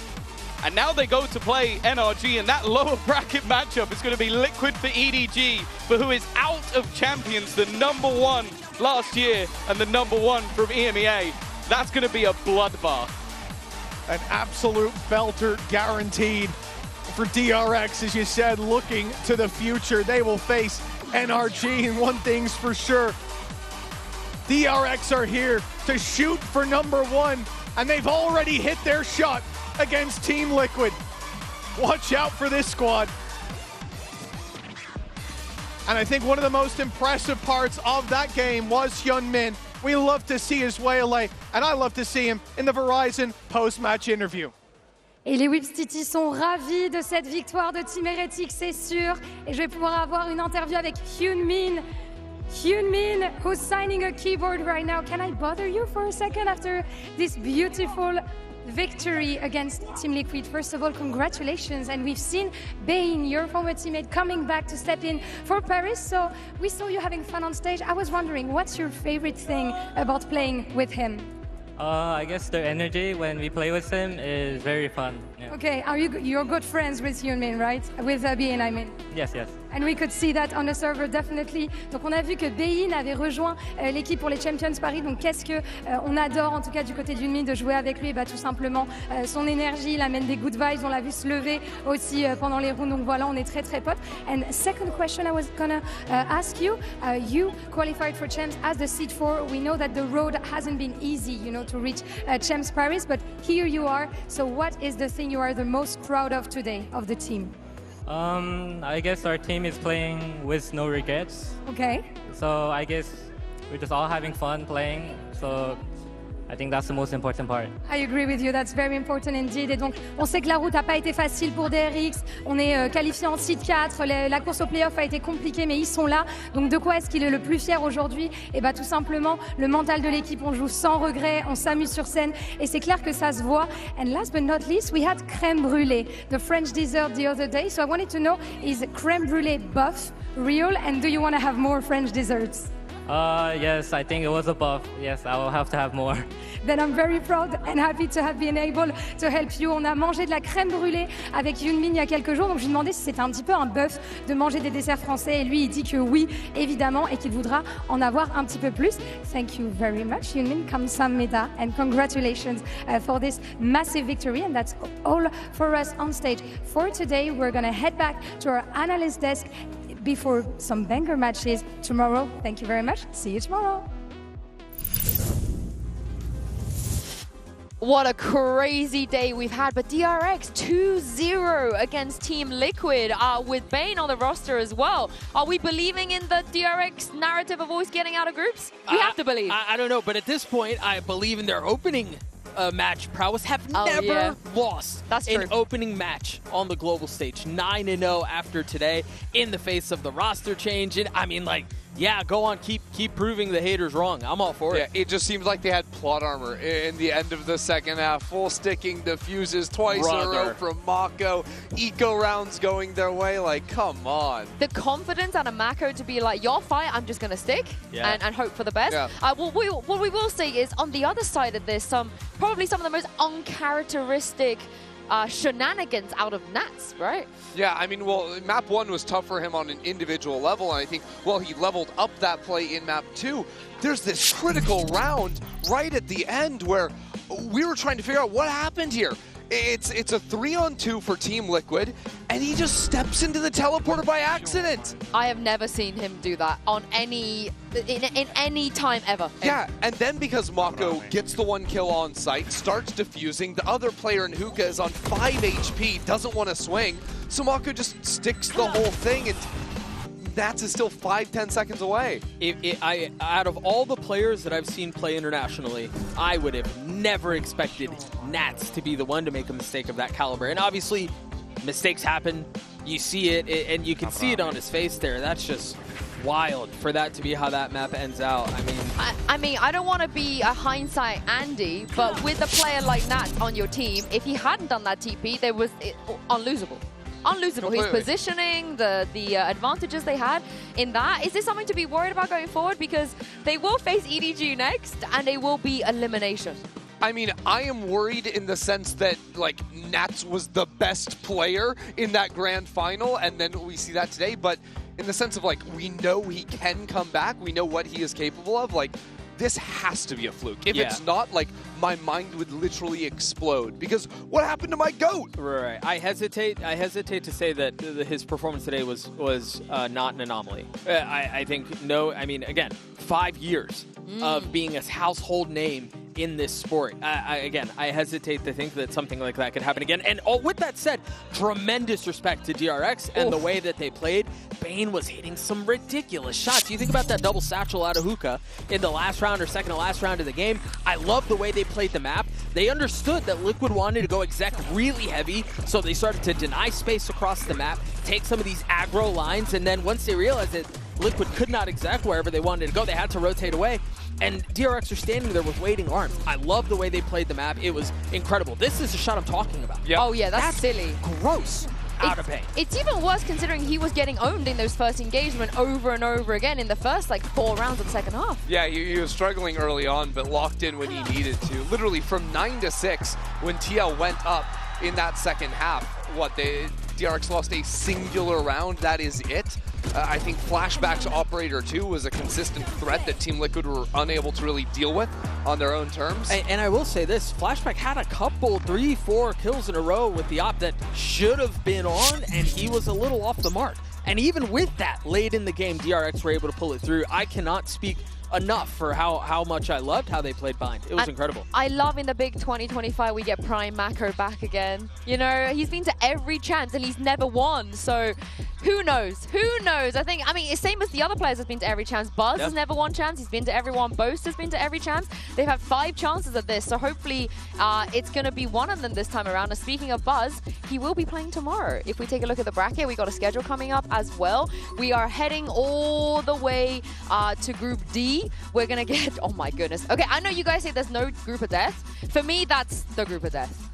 and now they go to play NRG, and that lower bracket matchup is going to be Liquid for EDG, but who is out of Champions, the #1 last year, and the #1 from EMEA. That's going to be a bloodbath. An absolute belter guaranteed for DRX, as you said, looking to the future. They will face NRG, and one thing's for sure, DRX are here to shoot for #1, and they've already hit their shot against Team Liquid. Watch out for this squad. And I think one of the most impressive parts of that game was Hyunmin. We love to see his Waylay, and I love to see him in the Verizon post-match interview. Et les Whipstitty sont ravis de cette victoire de Team Heretic, c'est sûr. Et je vais pouvoir avoir une interview avec Hyunmin. Hyunmin, who's signing a keyboard right now. Can I bother you for a second after this beautiful victory against Team Liquid? First of all, congratulations. And we've seen Bain, your former teammate, coming back to step in for Paris. So we saw you having fun on stage. I was wondering, what's your favorite thing about playing with him? I guess the energy when we play with him is very fun. Yeah. Okay, you're good friends with Hyunmin, right? With Bain, I mean. Yes, yes. And we could see that on the server, definitely. Donc on a vu que Bain avait rejoint l'équipe pour les Champions Paris. Donc qu'est-ce que on adore, en tout cas du côté d'Hyunmin, de jouer avec lui? Bah, tout simplement son énergie, il amène des good vibes. On l'a vu se lever aussi pendant les rounds. Donc voilà, on est très très potes. And second question I was gonna ask you, you qualified for Champs as the seed 4. We know that the road hasn't been easy, you know, to reach Champs Paris, but here you are. So what is the thing you are the most proud of today of the team? I guess our team is playing with no regrets. Okay. So I guess we're just all having fun playing. So I think that's the most important part. I agree with you, that's very important indeed. Et donc, on sait que la route n'a pas été facile pour DRX. On est qualifié en seed 4. La course au playoff a été compliquée, mais ils sont là. Donc, de quoi est-ce qu'il est le plus fier aujourd'hui? Et bah, tout simplement, le mental de l'équipe. On joue sans regret, on s'amuse sur scène. Et c'est clair que ça se voit. And last but not least, we had crème brûlée, the French dessert the other day. So I wanted to know, is crème brûlée buff real? And do you want to have more French desserts? Yes, I think it was a buff. Yes, I will have to have more. Then I'm very proud and happy to have been able to help you. On a mangé de la crème brûlée avec Hyunmin il y a quelques jours, donc je lui demandais si c'était un petit peu un bœuf de manger des desserts français, et lui il dit que oui, évidemment, et qu'il voudra en avoir un petit peu plus. Thank you very much, Hyunmin. 감사합니다, and congratulations for this massive victory. And that's all for us on stage for today. We're gonna head back to our analyst desk before some banger matches tomorrow. Thank you very much. See you tomorrow. What a crazy day we've had, but DRX 2-0 against Team Liquid with Bain on the roster as well. Are we believing in the DRX narrative of always getting out of groups? We have to believe. I don't know, but at this point, I believe in their opening match prowess. Have never lost an opening match on the global stage. 9-0 after today in the face of the roster change. And I mean, like, yeah, go on, keep proving the haters wrong. I'm all for it. Yeah, it just seems like they had plot armor in the end of the second half. Full sticking defuses twice in a row from Mako. Eco rounds going their way. Like, come on. The confidence out of Mako to be like, your fight, I'm just going to stick and hope for the best. Yeah. What we will say is, on the other side of this, probably some of the most uncharacteristic shenanigans out of Nats, right? Yeah, I mean, well, map 1 was tough for him on an individual level, and I think, well, he leveled up that play in map 2. There's this critical round right at the end where we were trying to figure out what happened here. It's a 3-on-2 for Team Liquid, and he just steps into the teleporter by accident. I have never seen him do that on in any time ever. Yeah, and then because Mako gets the 1 kill on site, starts defusing, the other player in Hookah is on 5 HP, doesn't want to swing, so Mako just sticks the whole thing, and Nats is still 5-10 seconds away. Out of all the players that I've seen play internationally, I would have never expected Nats to be the one to make a mistake of that caliber. And obviously, mistakes happen. You see it, and you can see it on his face there. That's just wild for that to be how that map ends out. I mean, I don't want to be a hindsight Andy, but with a player like Nats on your team, if he hadn't done that TP, there was unlosable. Unlosable. His positioning, the advantages they had in that. Is this something to be worried about going forward? Because they will face EDG next, and they will be elimination. I mean, I am worried in the sense that, like, Nats was the best player in that grand final, and then we see that today, but in the sense of, like, we know he can come back, we know what he is capable of, like, this has to be a fluke. If it's not, like, my mind would literally explode. Because what happened to my GOAT? Right. I hesitate to say that his performance today was not an anomaly. I think, no, I mean, again, 5 years of being a household name in this sport. Again, I hesitate to think that something like that could happen again. And with that said, tremendous respect to DRX and the way that they played. Bain was hitting some ridiculous shots. You think about that double satchel out of Hookah in the last round or second to last round of the game. I love the way they played the map. They understood that Liquid wanted to go exec really heavy, so they started to deny space across the map, take some of these aggro lines, and then once they realized that Liquid could not exact wherever they wanted to go. They had to rotate away. And DRX are standing there with waiting arms. I love the way they played the map. It was incredible. This is the shot I'm talking about. Yep. Oh, yeah, that's silly. Gross. Out of pain. It's even worse considering he was getting owned in those first engagement over and over again in the first, like, 4 rounds of the second half. Yeah, he was struggling early on, but locked in when he needed to. Literally from 9 to 6, when TL went up in that second half, DRX lost a singular round, that is it. I think Flashback's Operator 2 was a consistent threat that Team Liquid were unable to really deal with on their own terms. And I will say this, Flashback had a couple, 3-4 kills in a row with the op that should have been on, and he was a little off the mark. And even with that, late in the game, DRX were able to pull it through. I cannot speak enough for how much I loved how they played Bind. It was incredible. I love in the big 2025 we get Prime Mako back again. You know, he's been to every chance and he's never won. So who knows? Who knows? I mean, it's same as the other players has been to every chance. Buzz has never won chance. He's been to every one. Boast has been to every chance. They've had 5 chances at this. So hopefully it's going to be one of them this time around. And speaking of Buzz, he will be playing tomorrow. If we take a look at the bracket, we got a schedule coming up as well. We are heading all the way to Group D. We're going to get, oh my goodness. Okay, I know you guys say there's no group of death. For me, that's the group of death.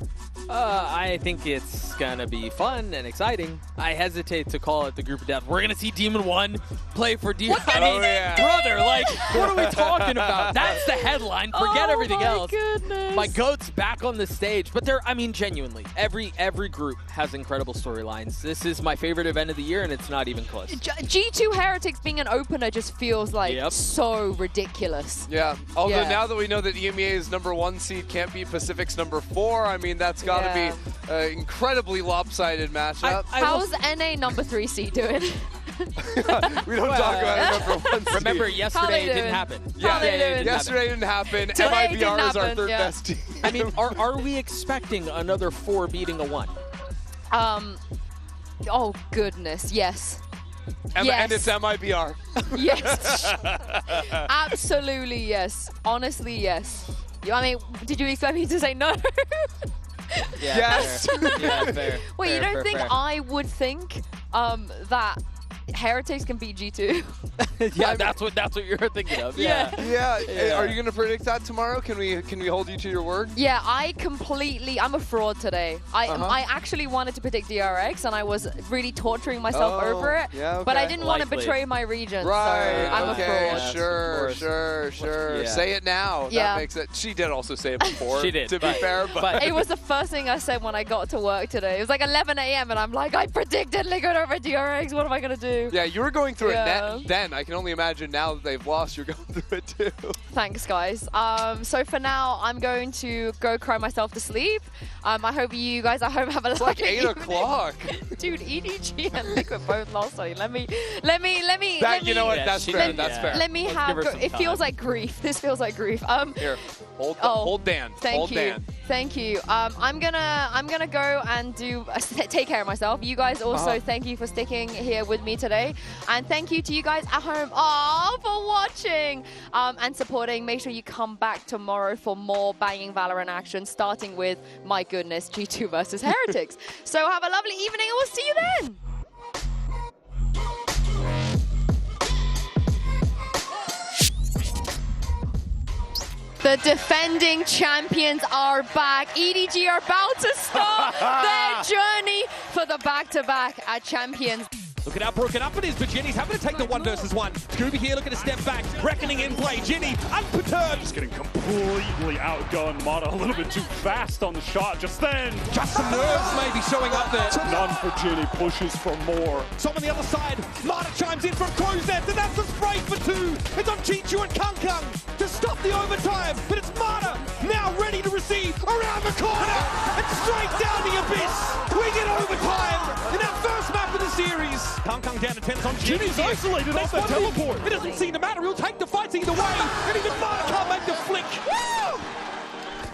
I think it's gonna be fun and exciting. I hesitate to call it the group of death. We're gonna see Demon 1 play for Demon. I mean, brother, like, what are we talking about? That's the headline. Forget everything else. Goodness. My GOAT's back on the stage, but I mean, genuinely, every group has incredible storylines. This is my favorite event of the year, and it's not even close. G2 Heretics being an opener just feels like so ridiculous. Yeah, although now that we know that EMEA's #1 seed can't beat Pacific's #4, I mean, that's got to be an incredibly lopsided matchup. How's NA #3 seed doing? We don't talk about #1 seed. Remember, yesterday it didn't happen. Yeah, yesterday didn't happen. MIBR is our third best team. I mean, are we expecting another 4 beating a 1? Oh, goodness, yes. And it's MIBR. Yes. Absolutely, yes. Honestly, yes. I mean, did you expect me to say no? Yeah, yes. Fair. Yeah, fair. Wait, you fair, don't think fair. I would think that Heretics can beat G2? Yeah, that's what you're thinking of. Yeah. Are you going to predict that tomorrow? Can we hold you to your word? Yeah, I'm a fraud today. I actually wanted to predict DRX, and I was really torturing myself over it. Yeah, okay. But I didn't want to betray my region, right, so I'm a fraud. Sure. Yeah. Say it now. Yeah. That makes it. She did also say it before. She did, to be fair, but it was the first thing I said when I got to work today. It was like 11 a.m. and I'm like, I predicted Liquid over DRX. What am I gonna do? Yeah, you were going through it then. I can only imagine now that they've lost, you're going through it too. Thanks, guys. So for now, I'm going to go cry myself to sleep. I hope you guys at home have a like 8 o'clock. Dude, EDG and Liquid both lost. Let me. You know what? That's fair. That's fair. Let me have. It feels like grief. This feels like grief. Here, hold Dan. Thank you. I'm gonna go and take care of myself. You guys also thank you for sticking here with me today, and thank you to you guys at home for watching and supporting. Make sure you come back tomorrow for more banging Valorant action, starting with, my goodness, G2 versus Heretics. So have a lovely evening, and we'll see you then. The defending champions are back. EDG are about to start their journey for the back-to-back at Champions. Look at how broken up it is, but Ginny's having to take the 1 versus 1. Scooby here looking to step back, reckoning in play. Ginny, unperturbed. Just getting completely outgunned. Mata a little bit too fast on the shot just then. Just some nerves maybe showing up there. None for Ginny, pushes for more. So on the other side, Mata chimes in from Crow's Nest, and that's the spray for 2. It's on Chichu and Kung Kung to stop the overtime, but it's Mata now ready to receive around the corner and straight down the abyss. We get overtime in our first map of the series. Kung Kung down to 10 on Ginny's isolated off that teleport. It doesn't seem to matter. He'll take the fights either way. And even Mata can't make the flick. Woo!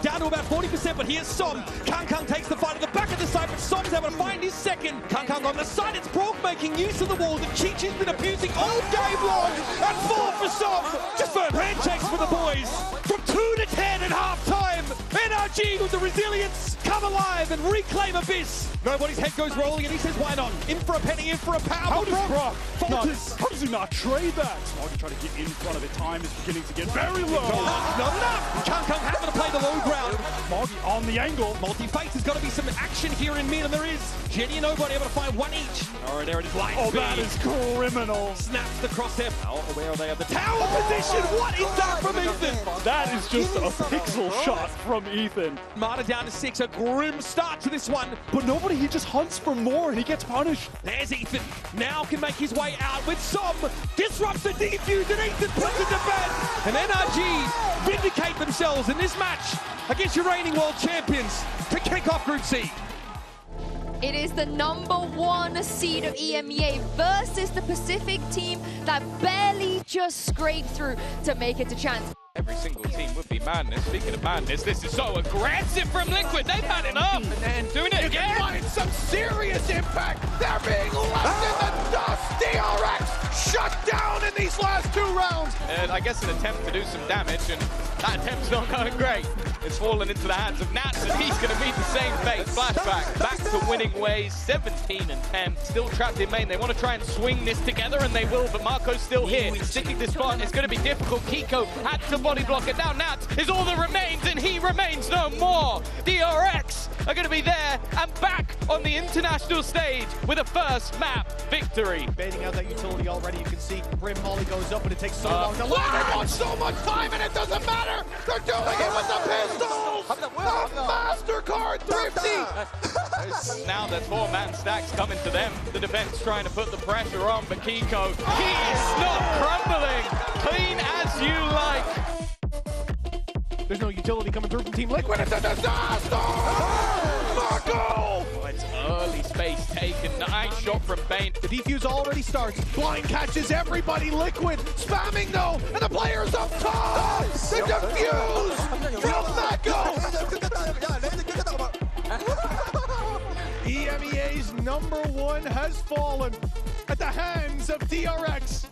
Down to about 40%, but here's Som. Kung Kung takes the fight at the back of the side, but Som's able to find his second. Kung Kung on the side. It's Brock making use of the wall that Chi-Chi's been abusing all game long. And 4 for Som. Just firm handshakes for the boys. From 2 to 10 at halftime. NRG with the resilience come alive and reclaim Abyss. Nobody's head goes rolling, and he says, why not? In for a penny, in for a pound. How does Brock how does he not trade that? Smoggy trying to get in front of it. Time is beginning to get very low. Not enough. Kang having to play the low ground. Smoggy on the angle. Multi-face, there's got to be some action here in mid, and there is. Jenny and Nobody able to find one each. All right, there it is. Light Oh, speed. that is criminal. Snaps the crosshair. How aware are they of the tower position? What is that from Ethan? That is just a pixel shot from Ethan. Marta down to 6, a grim start to this one. But Nobody, he just hunts for more and he gets punished. There's Ethan. Now can make his way out with Som. Disrupts the defuse and Ethan puts it to bed. And NRG vindicate themselves in this match against your reigning world champions to kick off Group C. It is the #1 seed of EMEA versus the Pacific team that barely just scraped through to make it to chance. Every single team would be madness. Speaking of madness, this is so aggressive from Liquid. They've had enough. And then doing it again. Find some serious impact. They're being left in the dust. DRX shut down in these last 2 rounds. And I guess an attempt to do some damage, and that attempt's not going great. It's fallen into the hands of Nats, and he's going to meet the same fate. Flashback back to winning ways, 17 and 10. Still trapped in main. They want to try and swing this together, and they will, but Marco's still here. Sticking this spot, it's going to be difficult. Kiko had to body block it. Now Nats is all that remains, and he remains no more. DRX are going to be there and back on the international stage with a first map victory. Baiting out that utility already, you can see Brim Molly goes up, and it takes so long to land. They want so much time, and it doesn't matter. They're doing it with the pistols. The MasterCard Thrifty. Now there's 4-man stacks coming to them. The defense trying to put the pressure on, but Kiko, he is not crumbling. Clean as you like. There's no utility coming through from Team Liquid. It's a disaster! Marco! Oh, it's early space taken. Nice shot from Bane. The defuse already starts. Blind catches everybody. Liquid spamming though, and the players up top. The defuse from Mako. EMEA's #1 has fallen at the hands of DRX.